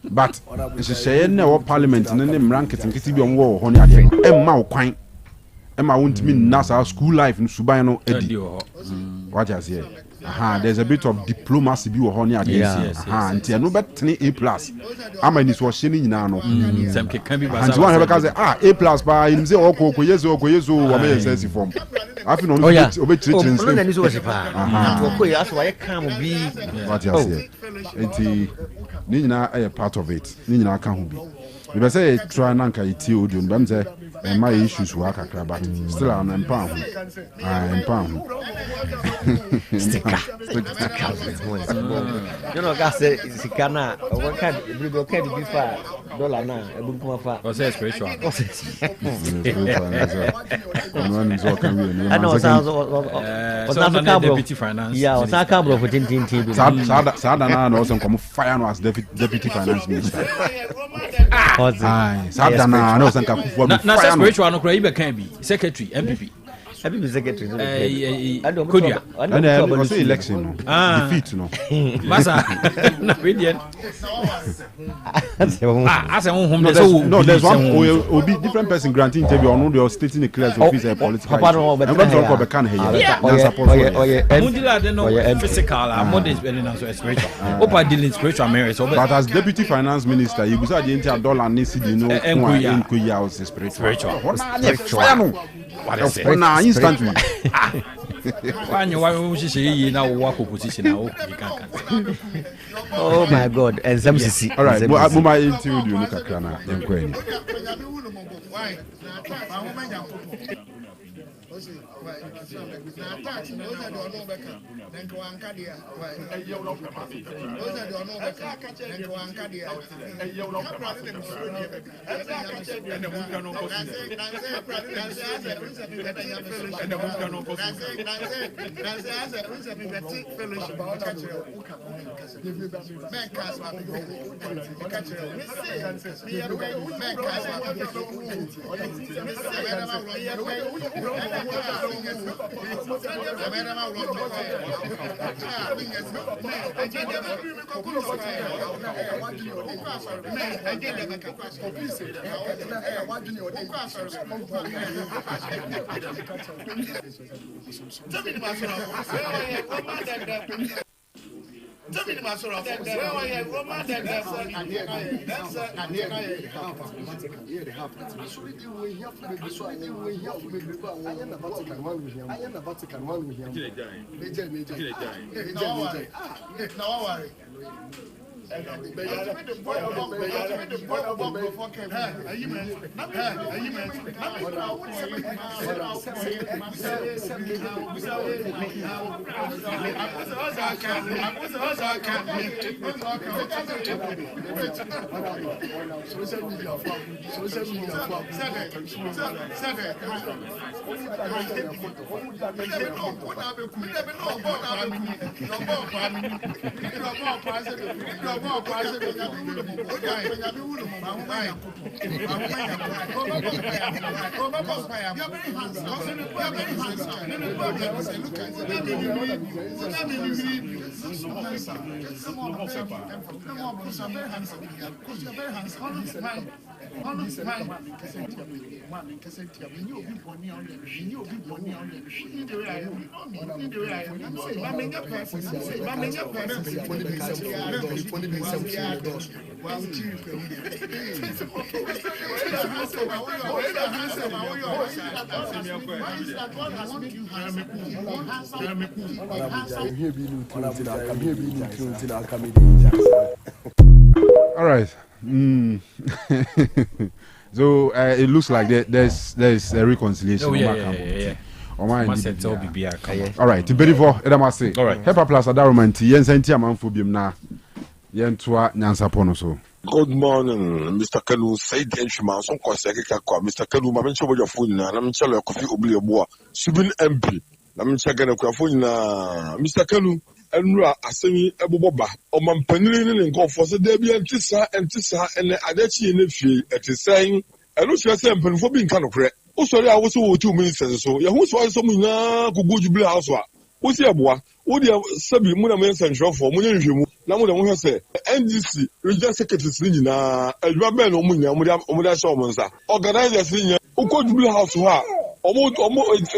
But nhyehyɛ na wo parliament ne mran ketenkete bi wo ho ne ade. Emma wo kwan. Emma wontimi na sa school life no suban no edi. What I say? Aha, there's a bit of diplomacy be or honey against. Aha, until no better A+. Ama ni so sheni nyina no. Some can be and one have say A+ ba him say okoyezo wa me sense form. Afi no obe church no na ni so pa. To okoye aso wa ye calm bi. What I say? Enti ni nyina part of it. Ni nyina ka ho bi. We say try na nka iti audio mbam say my issues work akra but still I'm empowered. Sticker. You know, guys say Sikana. What kind? We can be far. Dollar na. Ebu kuma fa. What's that spiritual? I know. What's that deputy finance? Yeah, what's that camera for TV? Sada na no some come fire no as deputy finance minister. Sada na no some come for fire. Spiritual no cry be can be secretary MPP. Happy secretary. Kodia. And also election no. Defeat no. Masa. Na we dey. No, there's one will be different person granting interview or no they are stating a clear officer political. Nyansapo physical modern spiritual. Opa dealing spiritual marriage. But as deputy finance minister, you go say the entire dollar need to know enkoya is spiritual. What is it? Na instantly. Oh my God! And some CC. All right, but my interview you look at Kana. All right. So it looks like there's a reconciliation. Oh, yeah. All right, to Berivo, Edamasi. All right. Hepa Plus Adaromanti, Yen Sentia Manfubium na Yentua Nyansapo so. Good morning, Mr. Kanu. Say the instrument, some consecutive. Mr. Kanu, my mention your phone, and I'm telling you, coffee oblibo, Subin MP. I'm checking a phone, Mr. Kanu. Enra asemi eboboba omampanini nko for se dey bi antisa ene adachi ne fie etisan eno hwe se mpanfo bi nka nokre wo sori a wo so wo 2 minutes so ye hu so so mu na gugu jubile house a wo se eboa wo de sabi mu na men sentrofo mu nye nhwemu na mu de mo hwe se NDC regional secretaries ni nyina adwa be no mu nya mu da show mo nsa organizers ni nya uko jubile house ha omo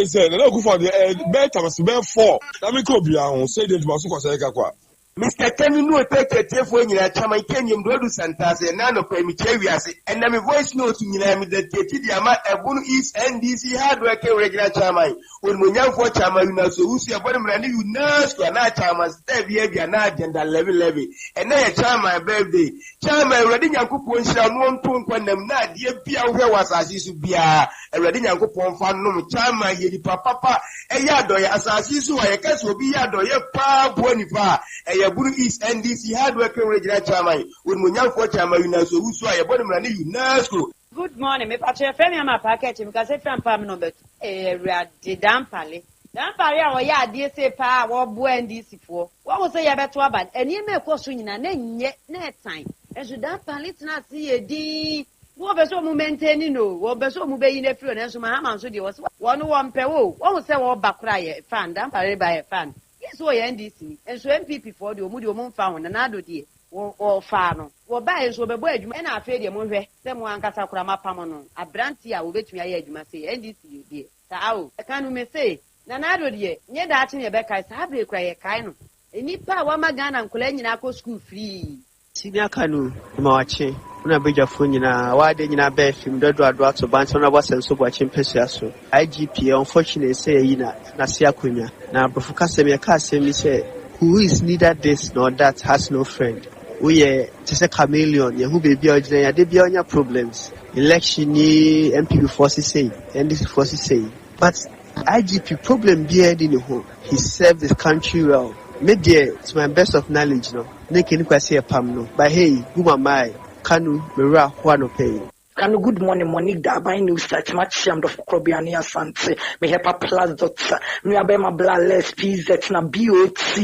ese na ku for the better must be 4 na me ko bia ho say the maso kwasa ka kwa Mr. Kanu no take for nyina chama kenyem do santase na no kwa mi chewiase and na me voice note nyina me the tete ama ebunu East NDC hardware ke regional chairman when mo for chairman na so usi abode mra ne UNESCO na chairman step bia na agenda level and na chairman birthday chairman ready nyankopon hira no nton kwanam na de bia hwe wasase su bia ready nyankopon fa no chairman ye di papa eya doye asase su wa ye kase obi ya doye pa boni pa Eburu East NDC hardworking regional chairman with Munyanko chairman Unaso Usu Ayaboni Mrani UNESCO. Good morning, me pache femi ama package because if I'm pam number de dampale. Dampale a ya die se pa wo bo NDC fo. Wo say ya beto aba eni me koso nyina na nye na etan. Enso dampale tina si edi wo be so mu maintain no, wo be so mu be yin afiro na enso ma ha so de wo no mpe wo. Wo say wo bakura ye fan dampale ba ye fan. So NDC and so MPP for the Omudio found another day or farm. Or buy so be boy, and I feel the movie. Them one Casakrama Pamono. A brantia will bet me a edge, must say NDC, dear. Sao, I can't me say. Nanado, dear, near that in your back, I have a cry a kind. And if I want my gun and Coleniaco school free. Senior Kanu, Marche, una beja funina, why did you not bear him? The droits of Banson was and so watching Pesiaso. IGP, unfortunately, say Ina, Nasia Quina. Now, Professor Casemi say, who is neither this nor that has no friend. We are just a chameleon, who be ordinary, they be on your problems. Election, MP forces say, and this forces say. But IGP problem beard in the home. He served this country well. Maybe to my best of knowledge, no. Making kwasi pam no. But hey, who am I? Kanu Mira Juano pay. Kanu good morning, Monique Dabai News such much of Krobiania Sante. Me hepa plus doctor. Me abema blaless PZ na BOT.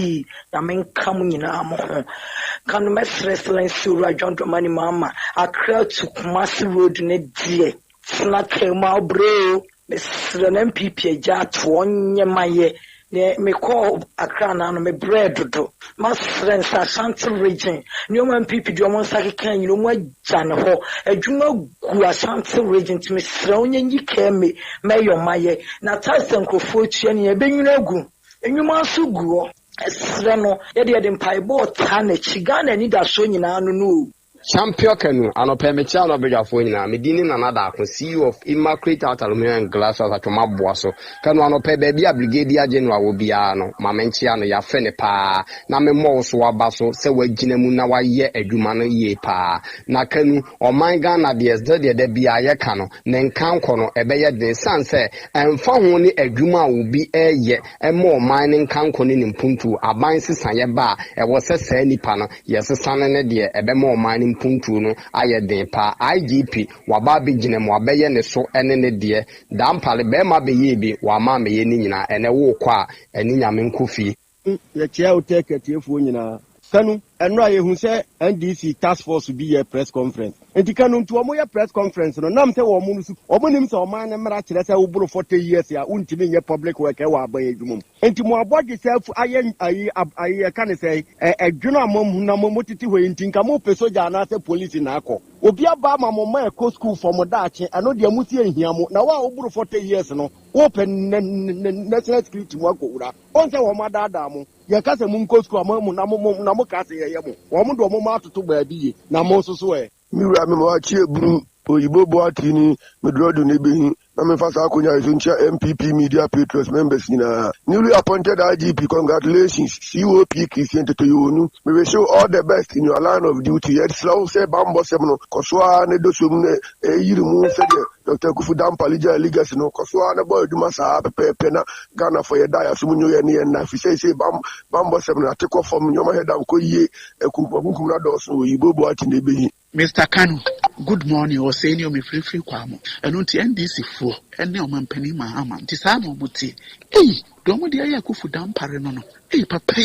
Ya men kamu nyina mo. Kanu mes wrestling sura John Domani Mama. Accra to Kumasi Road ne die. Snake ma bro. Mr. MPP ja to onye maye. Me call Accra na no me bread do. My friends Ashanti region. New man people do one sake kan you know jane ho. Adwuma gu Ashanti region to me sronye nyi keme me yo maye. Na tasen krofo tua ne ebenwuna gu. Enwuma so gu o. Esre no ye de mpaibo ta na chigana ni da so nyina no no. Champion Kanu, an opemicha no beja foina, medini na nada kun CEO of Immaculate Aluminium and Glass House at Toma Boaso. Kanu an opebia Brigadier General will be ano, Mamenchiano ya fene pa, na me mo so abaso, se we jinemu na wa ye edumano ye pa. Na Kanu, o manga na de bia ye kano, nenkan kono ebeye de sanse, emfa ho ni eduma will be ye, mo mining kan koni ni mpuntu, abansi sanye ba, e wo se se nipa no, yes sanene de ebe mo mining puntu no ayede pa IGP waba bi ginem wabeye ne so ene ne de dampale be ma be yebi wa ma me ye ni nyina ene wo kwa eni nyame nkofi ye chia Otec etiefo nyina Kanu enra ye hu se NDC task force bi ye press conference enti Kanu nto omo ye press conference no nam se wo mo nusu omo nim se o man ne mra kire se wo buru 40 years ya untimi nye public work e wa ba edwumum enti mo abodi self aye kan se edwuna mom na mo titi ho enti nka mo pe soja na se police na akọ obi aba ma mo ma ko school for mo dache ano de amuti ehia mo na wa oburu 40 years no open national security mo akowura on se wo ma dada mo ye ka se mo ko school mo na mo ka se ye mo wo mo do mo ma atoto ba bi ye na mo so so miwura me ma chi eburu oyibo bo atini me drodo ne behi na me fasa akonya isuncha MPP media patrons members na newly appointed IGP. Congratulations COP Christian Toyonu. We wish you all the best in your line of duty. Yet slow say bambo semno koswa ne do sum ne yiri mu se Dr. Kufu Dampalija legacy no koswa ne boy duma sa pepe na Ghana for your dia sum nyo ye ne na fi say bambo semno atekọ from nyoma head am ko yie ekunkum na do so yibo bo atini behi. Mr. Kanu, good morning. Or saying you me free kwamo. And on the NDC for and no man penny mahama. Tisano muti. Hey, don't want the aya kufu dam parenono. Hey, papa,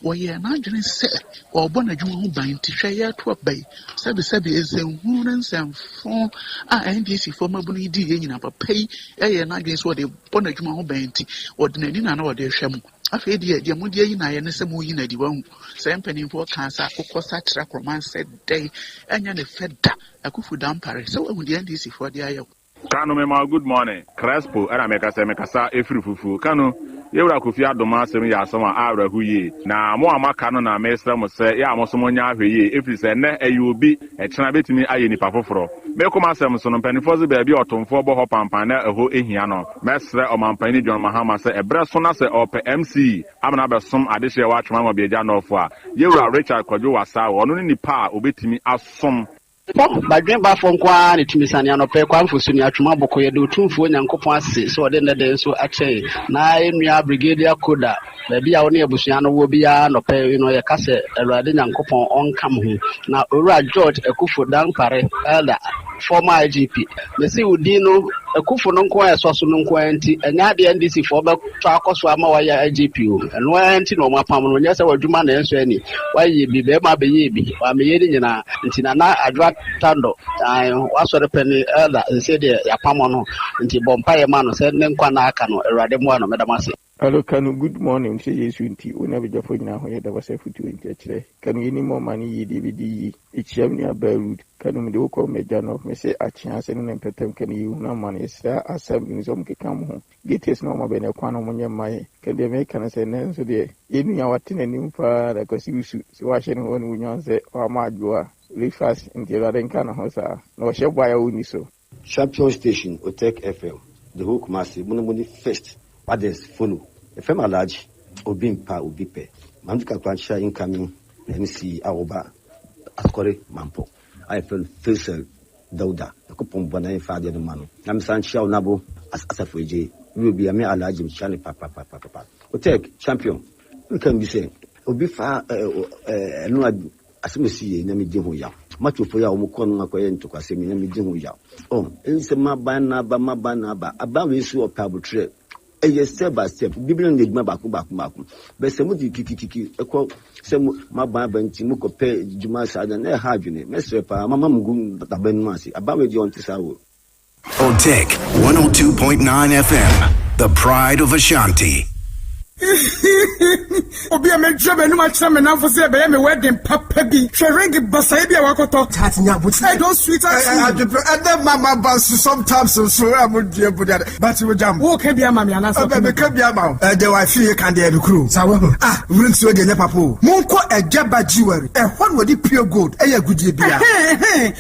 or ye an argument set or bona jumu bind to share to a bay. Sabi is a woman and form. NDC for my bunny D in a pay. An against what the bona jumu bind or the Nadina or the shamu. Afei deɛ mo deɛ yi na yɛ ne sɛ mo yi na di wahu sɛ mpanimfoɔ ka sa akokɔ sa kyerɛ kroman sɛ dɛn ɛnyɛ ne fɛ da akufu da mpare sɛ wahu deɛ ndc foɔ de ayɛ Kanu mema good morning Crespo era mekasa efiri fufu Kanu yewura kofi adoma asem ya asem a awra hu yi na mo amaka no na mesra mo sɛ ya mo so mo nya ahwe yi efiri sɛ ne ayi obi ɛkyena betimi aye nipa foforo mekoma asem so no mpanifo ze baabi ɔtomfo bɔ hɔ pampan na ɛho ehia no mesrɛ ɔmampani John Mahama sɛ ɛbrɛ so na sɛ ɔpɛ MC amana bɛsom adehye wa atwema mo beagya no ofo a yewura Richard Kwadwo wasa ɔno ne nipa a obetimi asom badwen ba fo nkwa ne tumisane anɔpɛ kwanfo so ne atwuma bɔkɔ yɛ de otumfo nyankopɔn ase so ɔde ne de nso akyɛ na enua brigadier koda baabi a wone abusua no wɔ bia nɔpɛ no yɛ ka sɛ Awurade nyankopɔn ɔnka mo ho na owura George Akufo Dampare elder former IGP me si udi no Akufo no nko ɛsɔ so no nko anti ɛnya de NDC fo bɛtɔ akɔso ama wayɛ IGP o ɛno anti no mapam no nyɛ sɛ wadwuma na enso ani wayɛ bi bɛma bɛyɛ bi wa meyɛ ni nyina nti na adwa tando wasɔre pɛni elder nse de yapam no nti bompa yɛ ma no sɛ ne nkwa na aka no Awurade mo ano medamase. Hello Kanu, good morning. Say yes unti una be jafo nyina ho ye da wasa futu nti akire. Kanu yini mo mani yi DVD yi. Ichiam ni abaru. Kanu me de ko meja no me se achia se no petem kan yi una mani sra asab ni zo mkeka mo ho. Getes no ma be ne kwa no mo nyem mai. Kende me kan se ne so de yenu ya watene ni mfa da kwasi usu. Se wa hye ne ho no nyon se wa ma adwoa. Refast nti la den kan ho sa. No hye boya uni so. Champion station Otec FM. The hook massive money first. Others follow. FM large, Obimpa, Obipe, Manduka Plancha incoming, MC Aoba, Ascore Mampo. I feel Faisal Dauda, the coupon Bonai Father the man. I'm Sanchia Nabo as Asafuji. We will be a mere large Chani Papa. Otec champion. We can be saying, Obifa, no, as we see, Nami Jihoya. Much for your Mukon Makoyan to Kasemi Nami Jihoya. Oh, it's a Mabana, about this or Pablo trip. Step by step, Biblian did my back. But some of the kiki, a quote, some my banti, Muko pay Jumasa, and a hardune, Messer, Mamma Gun, the Ben Masi, about you on Tisao. Otec 102.9 FM, the pride of Ashanti. Obi ame job enu ma kire me na for say be me wedding papa bi hwe ring basa bi a wakoto tatnya but I don't sweet as and then mama bounce sometimes so am die buda but we jam wo ka bia mama ana so be ka bia ma the wife here can dey the crew sawo wurin so dey papa monko ejaba jewelry e ho no di pure gold e ya gudie bia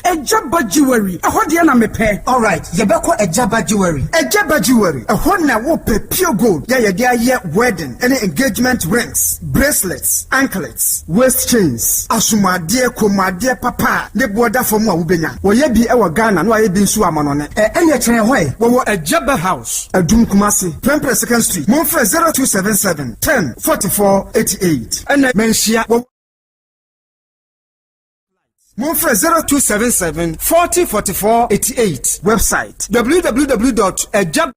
ejaba jewelry e ho de na me pe all right ye be ko ejaba jewelry e ho na wo pe pure gold ye de aye wedding any engagement rings, bracelets, anklets, waist chains, asumade, komade, papa, ne border from Wubenya. Wo ye bi ewa Ghana, no ye bi nsu amanone. Enye chene hoy, wo Ejaba House, Adum Kumasi, 22nd Street, Monfre 0277 10 44 88. Ene menshia Monfre 0277 40 44 88. Website www.ejaba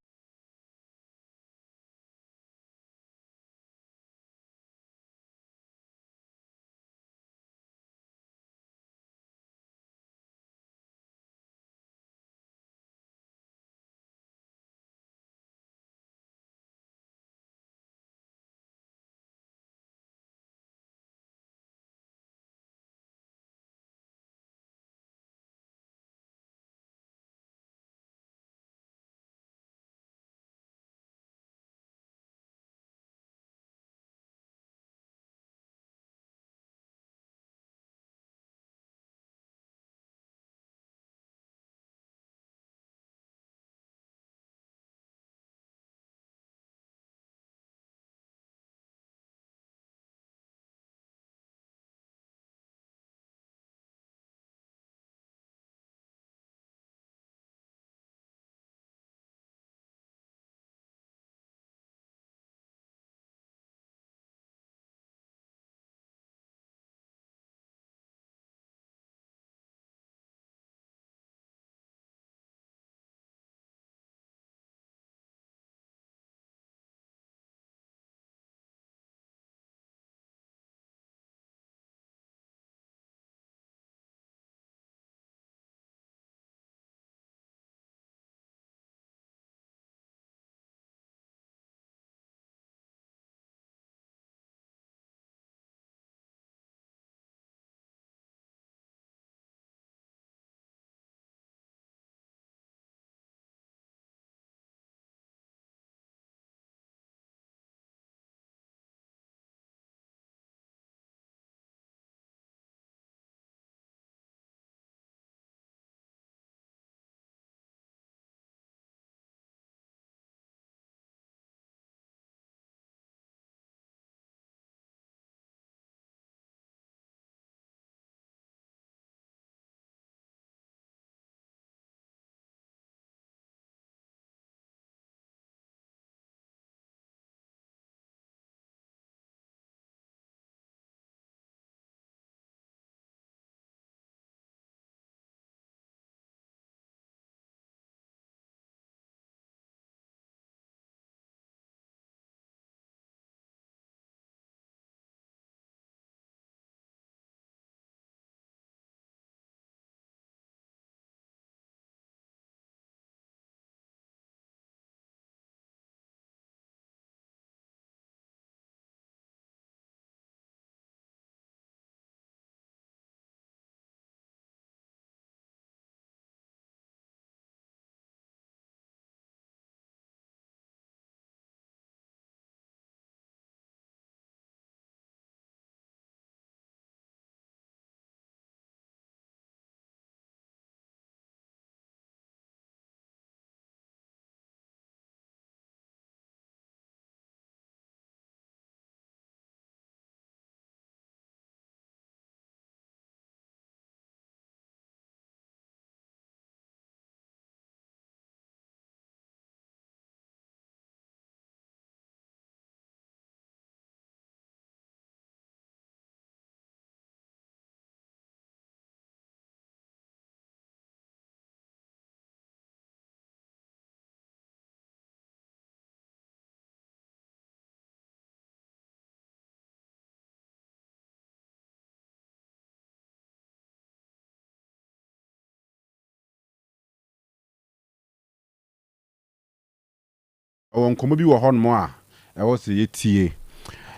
on komo bi wo hon mo a e wo se yetie.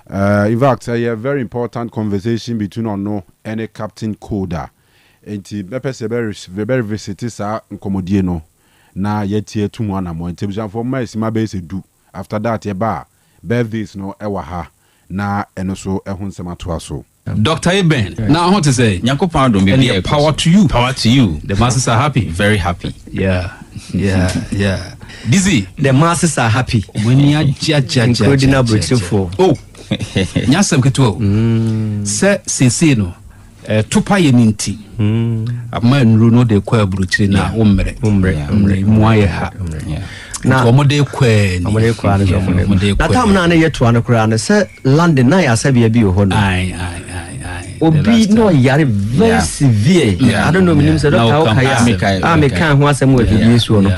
In fact, a very important conversation between Ono and a Captain Koda. And the very visitors are nkomodie no. Na yetie tu mo na mo. Television for my sima base do. After that, ye ba birthdays no ewa ha. Na eno so ehun sema to aso. Dr. Eben, now I want to say, Nyankopan don't be power to you. Power to you. The masses are happy. Very happy. Yeah. Dizzy, the masses are happy. When you are including a for. Oh, Nyasam Keto. Se no. Tupa yeninti. A man runo de kwa bruchina umbre. Mwaye ha. Na omode kwe na tam na na yeto an kura na se London na ya sabia bi ho no ai obi no yare very severe. I don't know menim se doctor o kaya me kan ho asem wa bi so no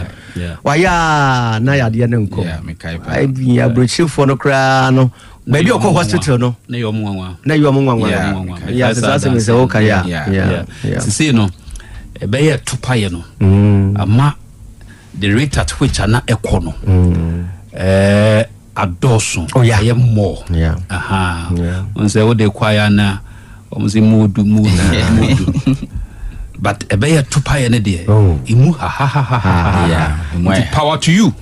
wa ya na ya de na nko ai bi ya brochifo no kura no baby okọ hospital no na yo monwanwa ya sasa me se o kaya se no be ye tupaye no ama the rate at which ana ekono adoso ye more on say what they choir na omzi mudu but ebeya tupaye ne de imu ha power to you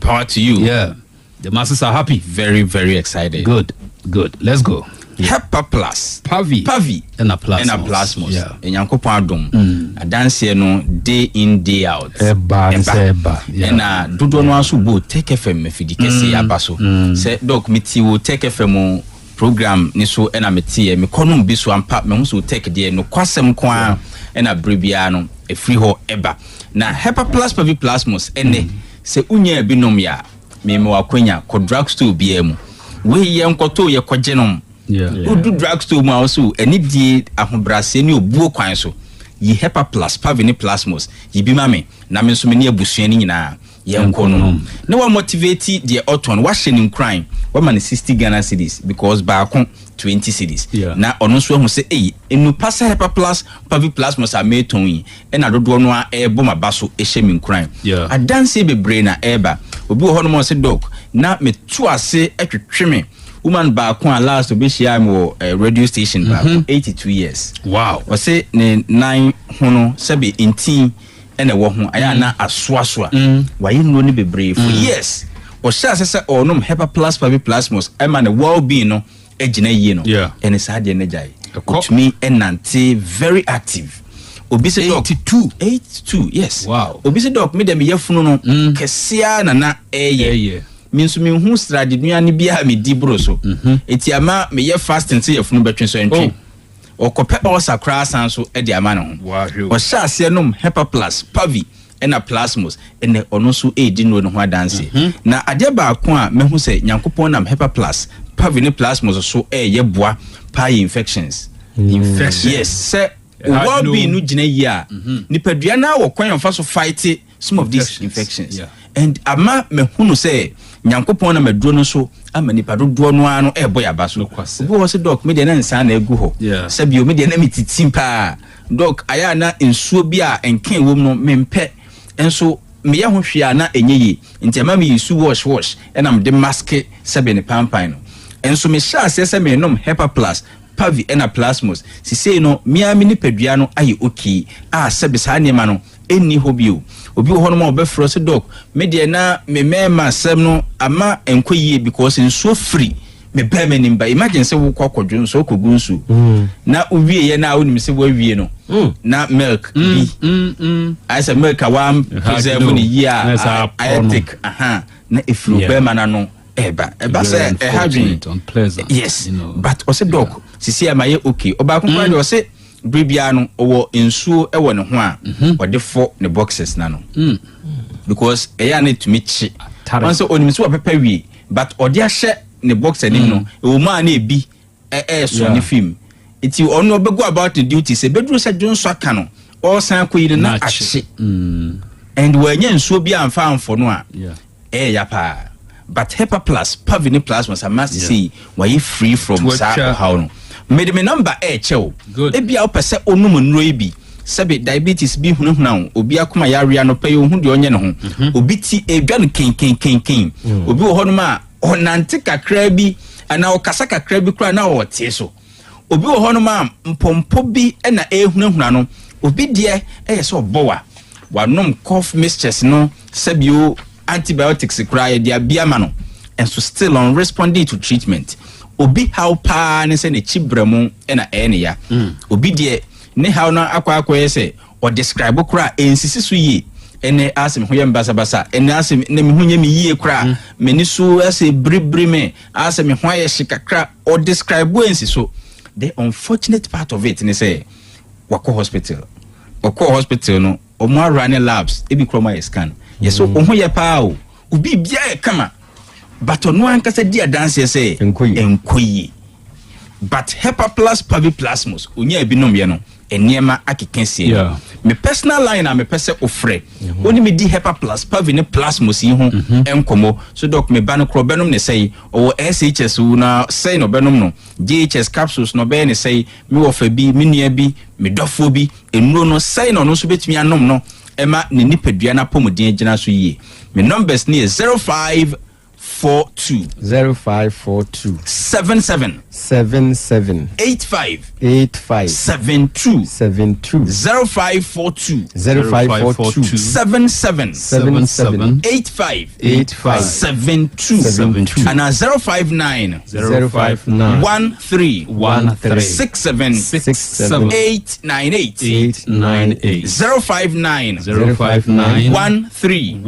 yeah, the masses are happy, very very excited. Good let's go. Hepa plus pavi and a plasmos enyankopon adom adanse no day in day out eba na dodo no aso bo take fm mafidi kese abaso say doc meti wo take fm program ni so na meti me kono bi so ampa me ho so take de no kwasem kwa na brebia no e free ho eba na hepa plus pavi plasmos ene se unya binom ya me wakwanya ko drugstore biemu we ye nkoto ye kogenom do drugstore mu also any die ahobrase ni obuo kwan so yi hepa plus pavini plasmos yi bi mame na me so me ne abusua ni nyina ye nkono na wa motivate the auton wa shenim crime wa man 60 Ghana cedis because ba kon 20 cedis na ono so hu se enu pasa hepa plus pavi plasmos a meton yi e na dodo no a ebo mabaso e shemin crime adanse bebre na eba obi ho no mo se doc na me tu ase atwetweme woman back one last to be share mo radio station back 82 years. Wow. O say ne 9 hono sebe intin ene wo ho aya na asoasoa. Wa ye no ne bebre for years. O sha se onom hepa plus pavi plasmos e ma ne well being no ejina yie no. Ene sa de ne jai. Which me enante very active. Obi se doc 82 yes. Wow. Obi se doc me dem yefunu no kesia na eye. Minsu mi hu stradi nuane bia me di bro so etiama me ye fasting se yefunu betwen so entwe okope o sakra san so e di ama no o sha ase nom hepa plus pavi ena plasmos ene ono so e di no ho adanse na ade ba ko a me hu se nyankopon nam hepa plus pavi ne plasmos so e ye boa pie infections yes se well be no gina yi a nipadua na wo kwan fa so fight some of these infections and ama me hunu say nyankopon na maduro no so ama nipa dodo no ano e boy abaso obi wo se doc me de na nsa na egu ho se bio me de na mititim pa doc aya na nsuo bi a enken wom no mempe enso me ye ho hwea na enyeyi nti ama me yisu wash e na me de mask se be ne pampan no enso me sha se me nom hepa plus pavi ena plasmos si say no mia me nipadua no aye okay a se be sa niema no eni ho bio obi ho no ma obefro se doc me de na me mema sem no ama enkoyie because nso free me be me nimba imagine se wo kwakwadwo nso kogunsu na uwie ye na wonim se wo awie no na milk bi I say milk awam preserve ni year Otec na ifru be mana no eba say having unpleasant yes but also doc sisi amaye okay oba konfa de o se bribia no owo nsuo e wo ne ho a o de fo ne boxes na no because eya na to me chi once onim so papa wi but o de ahye ne box anim no e wo ma na ebi so ne film iti ono bego about the duty say bedru sa dwonso aka no o san koyire na ahye and when nsuo bi amfa amfo no a ya pa but hepa plus pavini plasmos I must see why you free from how no made me number chew e bia o pese onum nro bi sebe diabetes bi hunahuna obi akoma yarea no pay hu de onye ne ho obi ti edwa no ken obi wo hono ma onante kakra bi ana okasa kakra bi kra na o tie so obi wo hono ma mpompo bi na ehunahuna no obi de so bowa wanom cough mixtures no sebio antibiotics kra ye dia biama no and so still on responding to treatment obi how pa ne se ne chibremu na ene ya obi de ne how na akwa yese o describe kra ensisi so yi ene asem ho ye mbasa ene asem ne me ho nye me yie kra me ni so ase bribri me asem ho ye shikakra o describe ensi so the unfortunate part of it ne say wako hospital no o mo run labs e bi chroma scan yeso o ho ye pa o obi bia e kama but no anka say dia dance say enkoyi but Hepa Plus Pavi Plasmus onya ebinom ye no eniema akekensie me personal line am me pese ofre oni me di Hepa Plus Pavi ne Plasmus yi ho enkomo so doc me ba no krobenom ne say o SHS na say no benom no GHS capsules no be ne say me wo fa bi me nua bi me dofo bi enuro no say no no so betimi anom no ema ne nipadua na pomodin agina so yi me numbers ne 0542 77 85 72 0542 77 85 72 and 059 13 67 898 059 13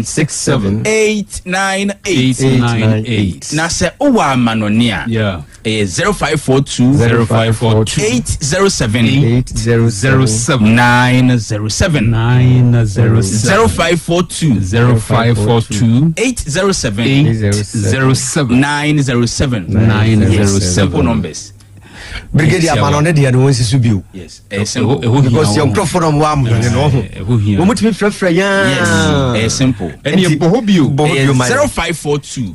67 898 na se owa manonia 0542 807 907 0542 807 907 simple numbers. Brigadier Manone de no nsi subiu. Yes. Because your microphone wa mu no. Wo mutimi frefre yan. Yes. Simple. Any bohobiu 0542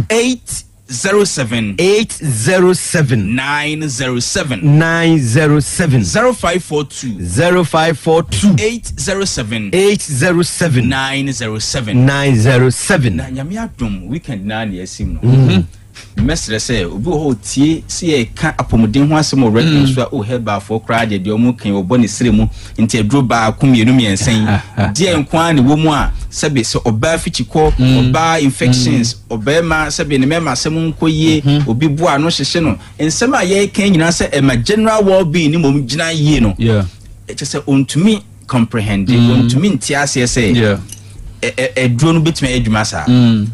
807 907 0542 807 907 na nyame adom weekend na na yasim no mesre say obi ho tie se e ka apomuden ho asem already so o heba for crowd de o mu kan obo ne sire mu nti aduro ba akumienu miensen die nkwa ne wo mu a sebe se oba fichiko oba infections obema sebe ne mema asem nkoyie obi bua no hyehye no ensem a ye kan nyina se e ma general well being ni mom gina yie no it say ontumi comprehend ontumi ntiase say drone betime adwuma sa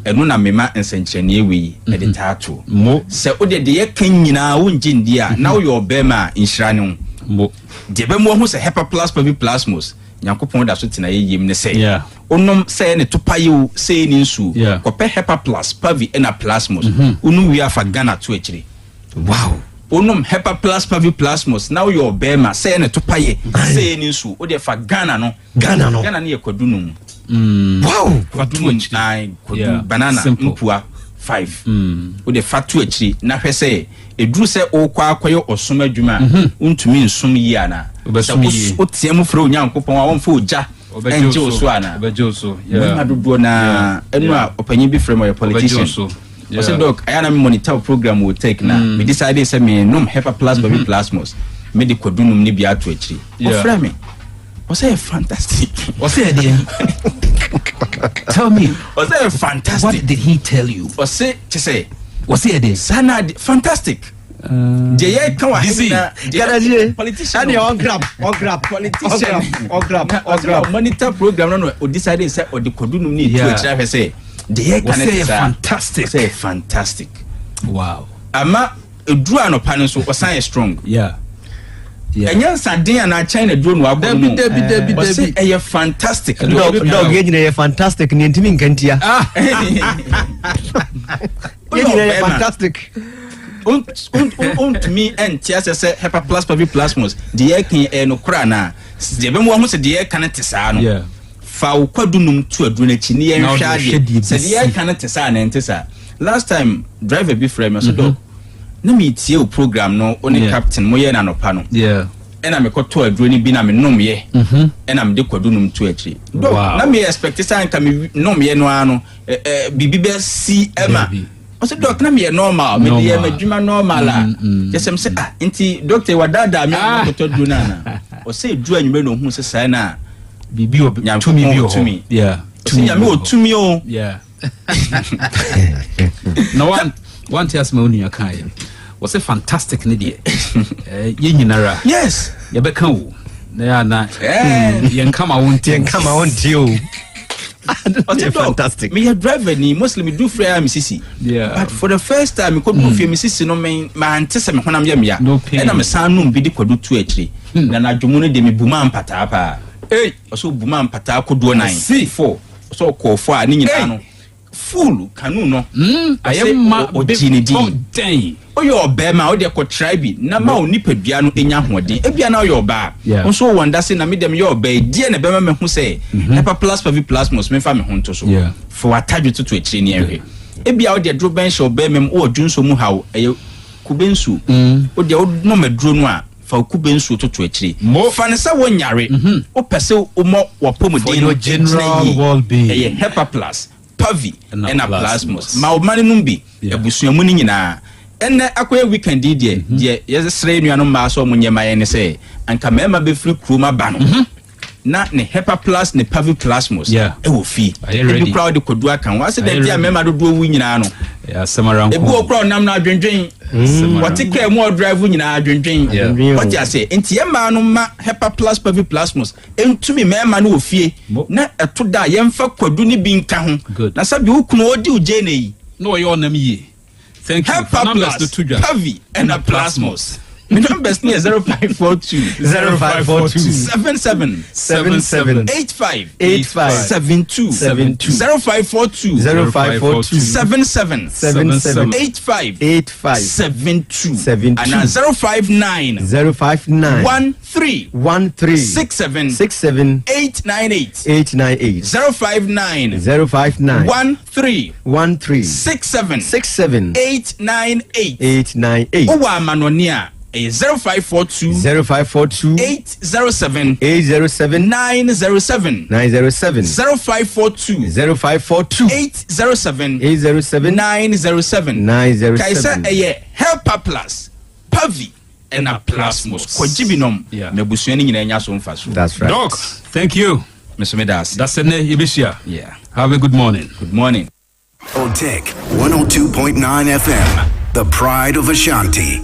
enu na mema nsenkyerene ewi de tato se ode de ye kan nyina wonji ndia na wo yo bema inhira ne mo de be mo ho se Hepa Plus Pavi Plasmus nyankopon da so tena yeyim ne se onom se ne topaye se ni nsu kope Hepa Plus Pavi na Plasmus unu wi afa Ghana to akire wow onom Hepa Plus Pavi Plasmus now your bema se ne topaye se ni nsu ode fa Ghana no Ghana ne yakwadunum wow kwadu 9 kwadu banana mpua 5 ode fatu akiri na hwese eduru se okwa akoye osom adwuma untumi nsum yi ana o tiemu fro nyankopon a wonfo oja enje oso ana na dodo na enu a opanyi bi frame your politician I said doc I am monitor program will take na me decide say me nom Hepa Plus Pavi Plasmus me de kodunum ni bi ato akiri o frame was it fantastic? Was it tell me, was it fantastic? What did he tell you? Was it to say? Was it Sanad fantastic? Jay politician on grab politician on grab monitor program no decided say or the kodunum ni to say they can fantastic say fantastic wow ama edura no pan so was strong and Nyansapo na China drone wa go no Debi e fantastic dog ye fantastic ni ntimi nkantia ye fantastic to me and tiasa say Hepa Plus Pavi Plasmus de kan no kra na de be mo ho se de kan tesa no fa ukwadunum tu aduru na chi ni ye hwa de se de kan tesa na ntesa last time driver be frame so dog na me tie o program no oni captain mo ye na no pa no ena me koto aduro ni bi na me nom ye ena me de kwadu num to akiri na me expect say nka me nom ye no ano bibi be si ema o se doc na me normal me de me dwuma normal a jesem say enti doctor wadada me koto aduro na o se aduro anwume no hu se sai na bibi o tumi bi o tumi tumi ya me o tumi o no one tells me on your kind was a fantastic idea. Yinara. Yes. Yabeka wo. Na yen come you. Fantastic. Me a driver ni mostly me do free Mississippi. But for the first time me could do free Mississippi no man antisa me honam ya. No pain. And I'm sanum bi de kwadu tu akiri. Na na dwumu de me buma mpata pa. So buma mpata kodo 9. C4. So ko 4 ani nyina no. Full Kanu no. I am ma den. Oyo obema o de ko tribe na ma oni padua no enya hoden. Ebia na oyo ba. Nso wonder say na me dem yo ba die na bema me hu say. Nepa plus must me fa me ho nto so. For attach to akiri ni ehwe. Ebia o de dro ben show be mem o dwunso mu hawo eye kubensu. O de o no madro no a fa kubensu to akiri. Fa ne sa wonyare. O pese o mo wapomuden no general well being. Eye HEPA plus Pavi and a plasmos. Ma mani numbi ebusuamu ni nyina. Enne akoye weekend die yes sre nuanom ma so munye ma ye ne se anka mema be free kroma ba no na ne HEPA plus ne Pavi plasmos e wo fi e crowd kodu aka wa se dem dia mema dodo wu nyina no samaran ebu okro nam na adwendwen what care mo drive nyina adwendwen what ya say enti ye ma no ma HEPA plus Pavi plasmos entumi mema no wo fie na eto da ye mfa kwadu ni bi nka ho na sabi wo kuno odi uje ne yi no ye onam yi. Thank you. Pavi and a plasmos. My number is 0542 77 85 72 0542 77 85 72 and 059 13 67 898 059 13 67 898 Owa manonia 0542 807 907 0542 807 907 Kaisa HEPA plus Pavi and a plasmos kwajibinom na busuani nyina nya so mfa so. That's right. Doc, thank you. Mr. Medas. That's the name Ibisia. Have a good morning. Good morning. Otec 102.9 FM, the pride of Ashanti.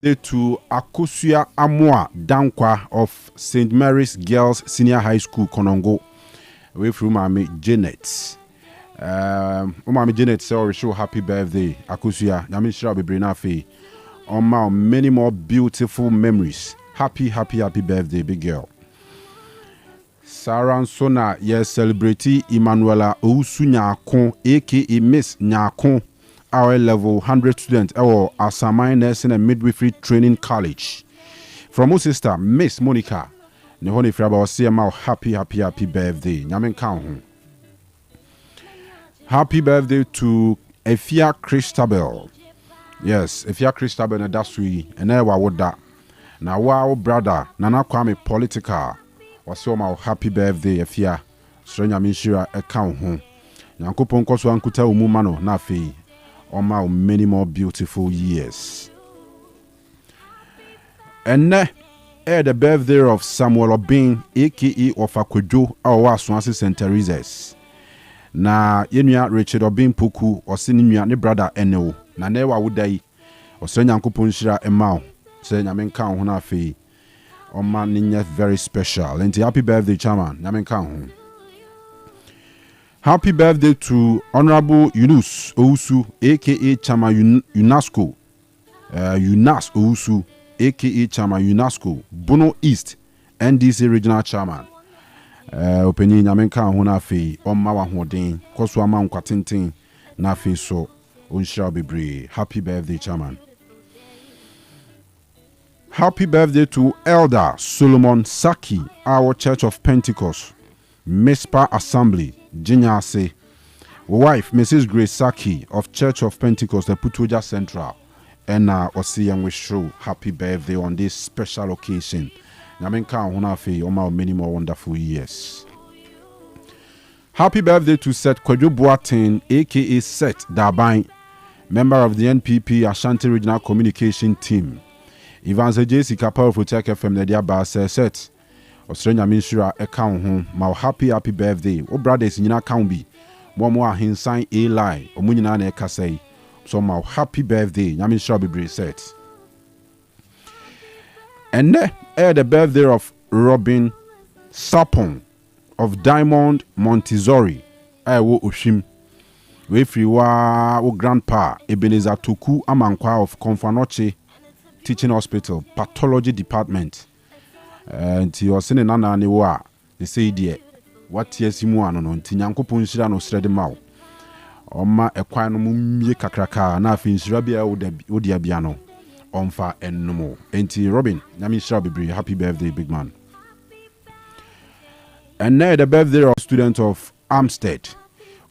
to Akosua Amoa Dankwa of St. Mary's Girls Senior High School, Konongo. Away from Mami Janet. Mami Janet say show happy birthday. Akosua, Yami Shira Bebrina Fe. On many more beautiful memories. Happy birthday, big girl. Sarah Sona, yes, celebrity Emanuela Ousu Nyakon, aka Miss Nyakon, our level 100 student, or Asamai Nursing and Midwifery Training College. From our sister, Miss Monica, Nehoni Fraba, CMA, happy birthday. Nyamen Kaun. Happy birthday to Efia Christabel. Yes, Efia Christabel, and that's we, and I would that. Now, wow, brother, Nana Kwame Political. Was my happy birthday, Efia. Stranya Mishira account home. Yankupon Kosu Ankuta Umumano, Nafi. On my many more beautiful years. And the birthday of Samuel Obin, aka of Akwejo, our Swansea St. Teresa's. Na Yenuya Richard Obin Puku, or Sinuya, ne brother Eno. Na newa would die, or Senyankupon Shira Emau, saying Yamenka Hunafi. On man ninya very special. And happy birthday, Chairman. Yamen happy birthday to Honorable Yunus Ousu, aka Chama UNESCO. Yunas Ousu, aka Chama UNESCO, Bono East, NDC Regional Chairman. Opening Yamen Hunafi, on Mawa Hodin, Koswama Kwatintin, Nafi so, Unshall be brave. Happy birthday, Chairman. Happy birthday to Elder Solomon Saki, our Church of Pentecost, Mespa Assembly, Jinyase. Wife, Mrs. Grace Saki of Church of Pentecost, the Putuja Central, and Osei and we show happy birthday on this special occasion. Namenka Hunafe, Oma many more wonderful years. Happy birthday to Seth Kwadwo Boateng, aka Seth Dabain, member of the NPP Ashanti Regional Communication Team. Ivan Zejesi Kapal of Otec FM Nadia Bar set. Australia Minshira account home. My happy birthday. O brothers in your account be. More hin sign a lie. O munina ne kasei. So my happy birthday. Yaminshira be brave set. And the birthday of Robin Sapon of Diamond Montessori. I wo Oshim. We free wa o grandpa Ebenezer Tuku Amankwa of Konfanoche Teaching Hospital, Pathology Department. And he was saying, Nana, they say, dear, what yes, you want on Tinyanko Punshira no shred them out. Oma equanum ye kakraka, nothing shrubia would piano, on far and no more. Auntie Robin, Yami Shabby, happy birthday, big man. And now the birthday of student of Amstead,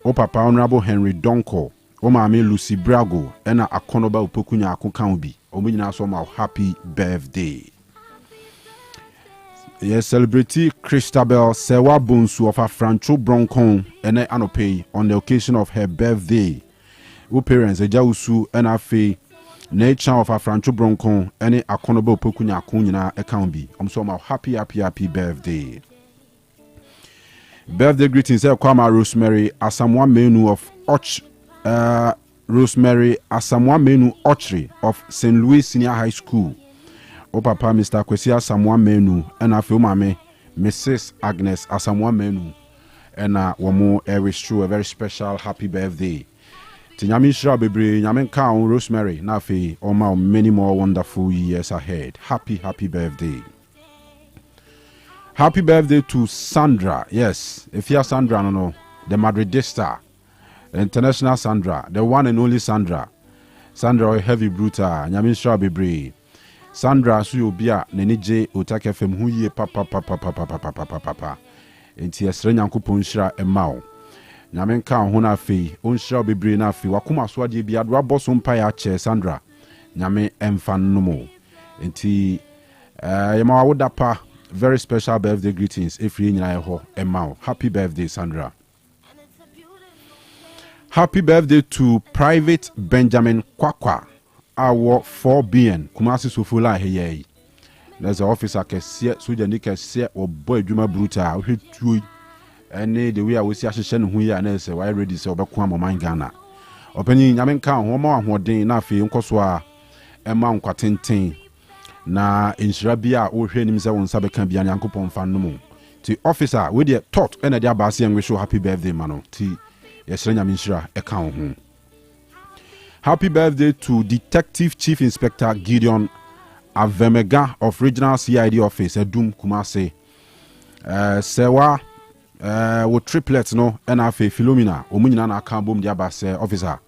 O Papa Honorable Henry Donko, O Mami Lucy Brago, and a Akonoba Upokunya Kukambi. Omina Soma happy birthday. Yes, celebrity Christabel Sewa Bunsu of a Francho Broncon and Anope on the occasion of her birthday. Who parents a Jausu and a fee nature of a Francho Broncon and a Akonobo Pokunya Kunya Akambi. Soma happy birthday. Birthday greetings, Kwama Rosemary Asamoah Menu of Rosemary Asamoah Menu Ochre of St. Louis Senior High School. O Papa Mr. Kwesi Asamoah Menu and a Mame Mrs. Agnes Asamoah Menu and one more a very special happy birthday. Tinyami Shra Bebre Nyamen Kaun Rosemary Nafi Oma many more wonderful years ahead. Happy birthday. Happy birthday to Sandra. Yes, if you're Sandra, no, the Madridista. International Sandra, the one and only Sandra. Sandra, heavy brutal, Nyamin Shabi. Sandra, Suyobia, Nenije, Otec FM, who ye papa. And Tiasren Yankupon Shra and Mao. Nyamen Kan Hona Fee, Unshra Bibri Nafi, Wakuma Swadi Biad Rabos Umpire Chair Sandra, Nyame Mfan Numo. And T Yama Wodapa, very special birthday greetings, if you know and Mao. Happy birthday, Sandra. Happy birthday to Private Benjamin Kwakwa, our 4BN, Kumasi Sufula Hey. There's an officer can see Sujanika see or boy Juma Bruta, who tweet and the way I will see Ashen who ya and say, why ready so Bakwamo Mangana. Opening Yamenka, Homo, who day Nafi, Unkoswa, and Mount Quatintin, na nhyira bi a wohwɛ nim sɛ wo nsa bɛka bia nyankopɔn fa no mu ti officer we de tot ɛna de abase en we show happy birthday mano ti yɛhyerɛ nyame nhyira ɛka wo ho. Happy birthday to Detective Chief Inspector Gideon Avemega of Regional CID Office Edum Kumase. Sewa wo triplets no ɛna afei Philomena omunyina na aka bom de abase officer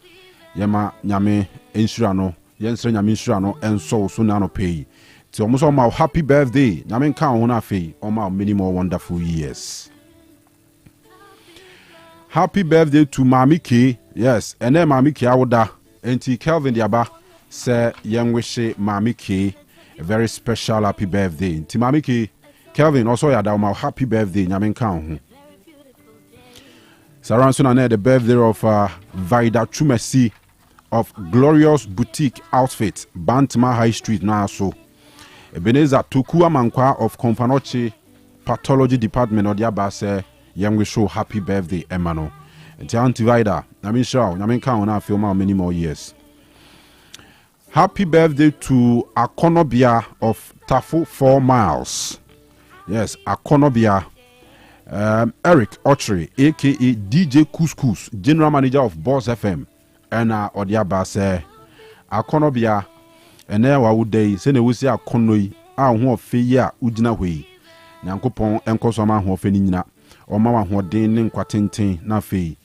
yema nyame ensura no yɛnsrɛ nyame ensura no enso so na no pay. Ti omo so ma happy birthday nyame nka ho na afei oma many more wonderful years. Happy birthday to Mami K. Yes, ene Mami K awoda enti Kelvin Diaba say young wish Mami K a very special happy birthday. Enti Mami K Kelvin also yada ma happy birthday nyame nka ho. Saranso na the birthday of Vida Chumesi of Glorious Boutique Outfit, Bantama High Street na so. Ebenezer Tukua Mankwa of Konfanoche Pathology Department of Diabase young we show happy birthday Emano. And Auntie Vida, Namin Shao, Namin Kaon na film many more years. Happy birthday to Akonobia of Tafu 4 Miles. Yes, Akonobia. Eric Ochre, aka DJ Couscous, General Manager of Boss FM, and Odiabase Akonobia. And there wa day, send a wisi Akonoi, who feya Ujina way. Yankopon enkosoma ho fenina, or mama ho den kwatintin na fe.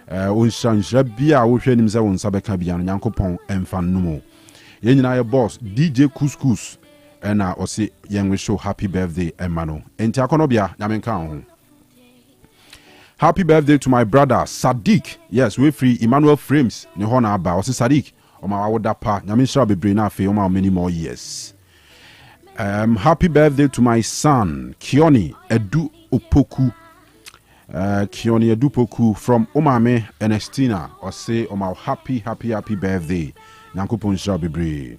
Unshanjra bia wo hwe nim se won sabeka bia no Yankopon emfa numo. Ye nyina ye boss DJ Couscous, and ose yen we show happy birthday emano. Enti Akonobia nyamenka ho. Happy birthday to my brother Sadiq. Yes, we free Emmanuel Frames. Ne hona aba. Ose Sadiq. Oma wawoda pa. Nyame shall be brain afe. Oma many more years. Happy birthday to my son Kioni Edu Opoku. Kioni Edu Opoku from Omame Ernestina. Ose oma happy birthday. Nyankopon shall be brain.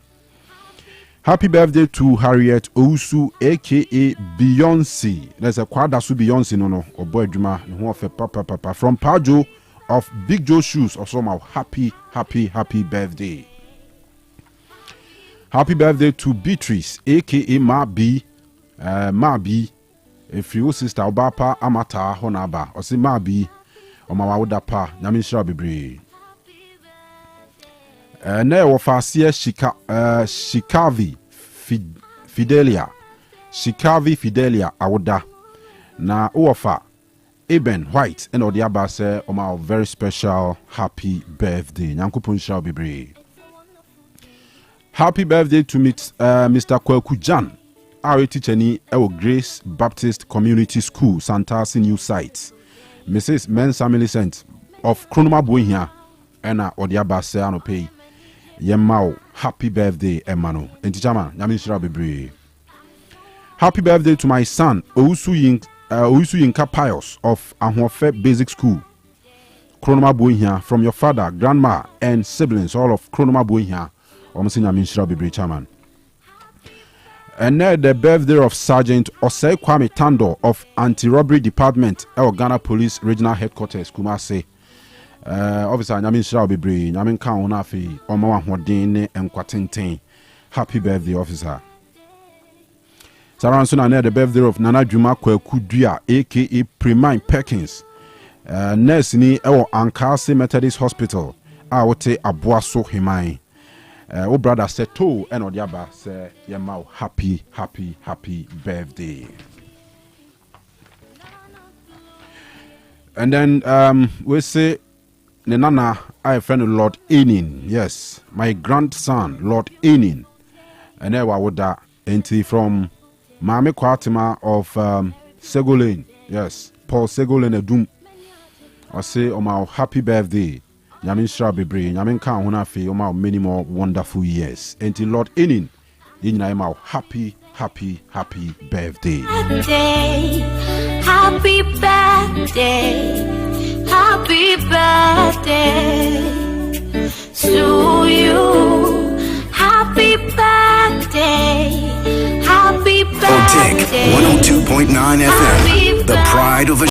Happy birthday to Harriet Ousu, aka Beyonce. There's a quadasu Beyonce no or boy Juma who of papa from Pajo of Big Joe Shoes. Also, my happy birthday. Happy birthday to Beatrice, aka Mabi. Mabi, if you sister Obapa Amata Honaba, or say Mabi, or my Wadapa, Yamin Shabi. Ne wafasia Shikavi Fidelia awoda na uwafa Eben White and Odiaba say my very special happy birthday. Nyankopon shall be brave. Happy birthday to Mr. Kweku Jan, our teacher ni Ewo Grace Baptist Community School, Santasi New Site. Mrs. Mensa Millicent of Kronoma Buinya and Odiaba say anope. Yemao, happy birthday, Emano. Entichama, Yamishra Bebre. Happy birthday to my son, Ousu Yinka Pius of Ahwofe Basic School, Kronoma Buinya, from your father, grandma, and siblings, all of Kronoma Buinya, Omsin Yamishra Bebre Chaman. And now the birthday of Sergeant Osei Kwame Tando of Anti-Robbery Department, El Ghana Police Regional Headquarters, Kumase. Officer Nyamin shall be brave. Nyamin kan ona fi oma wa hoden ne enkwatenten. Happy birthday officer. Saranso na the birthday of Nana Juma Kweku Dua aka Premine Perkins. Nurse ni ewo Ankase Methodist Hospital. A wote Aboaso Hemai. O brother Seto and Odiaba say yemao happy birthday. And then we say Nenana, I friend Lord Enin. Yes, my grandson, Lord Enin. And I would that enti from Mame Kwatima of Segolane. Yes, Paul Segolane Edum. I say, my happy birthday. Yamin Shabibre, Yamin Kan Hunafi, many more wonderful years. Enti Lord Enin, Yinayama, happy birthday. Happy birthday. Happy birthday to you. Happy birthday. Happy birthday. Otec 102.9 FM. The pride of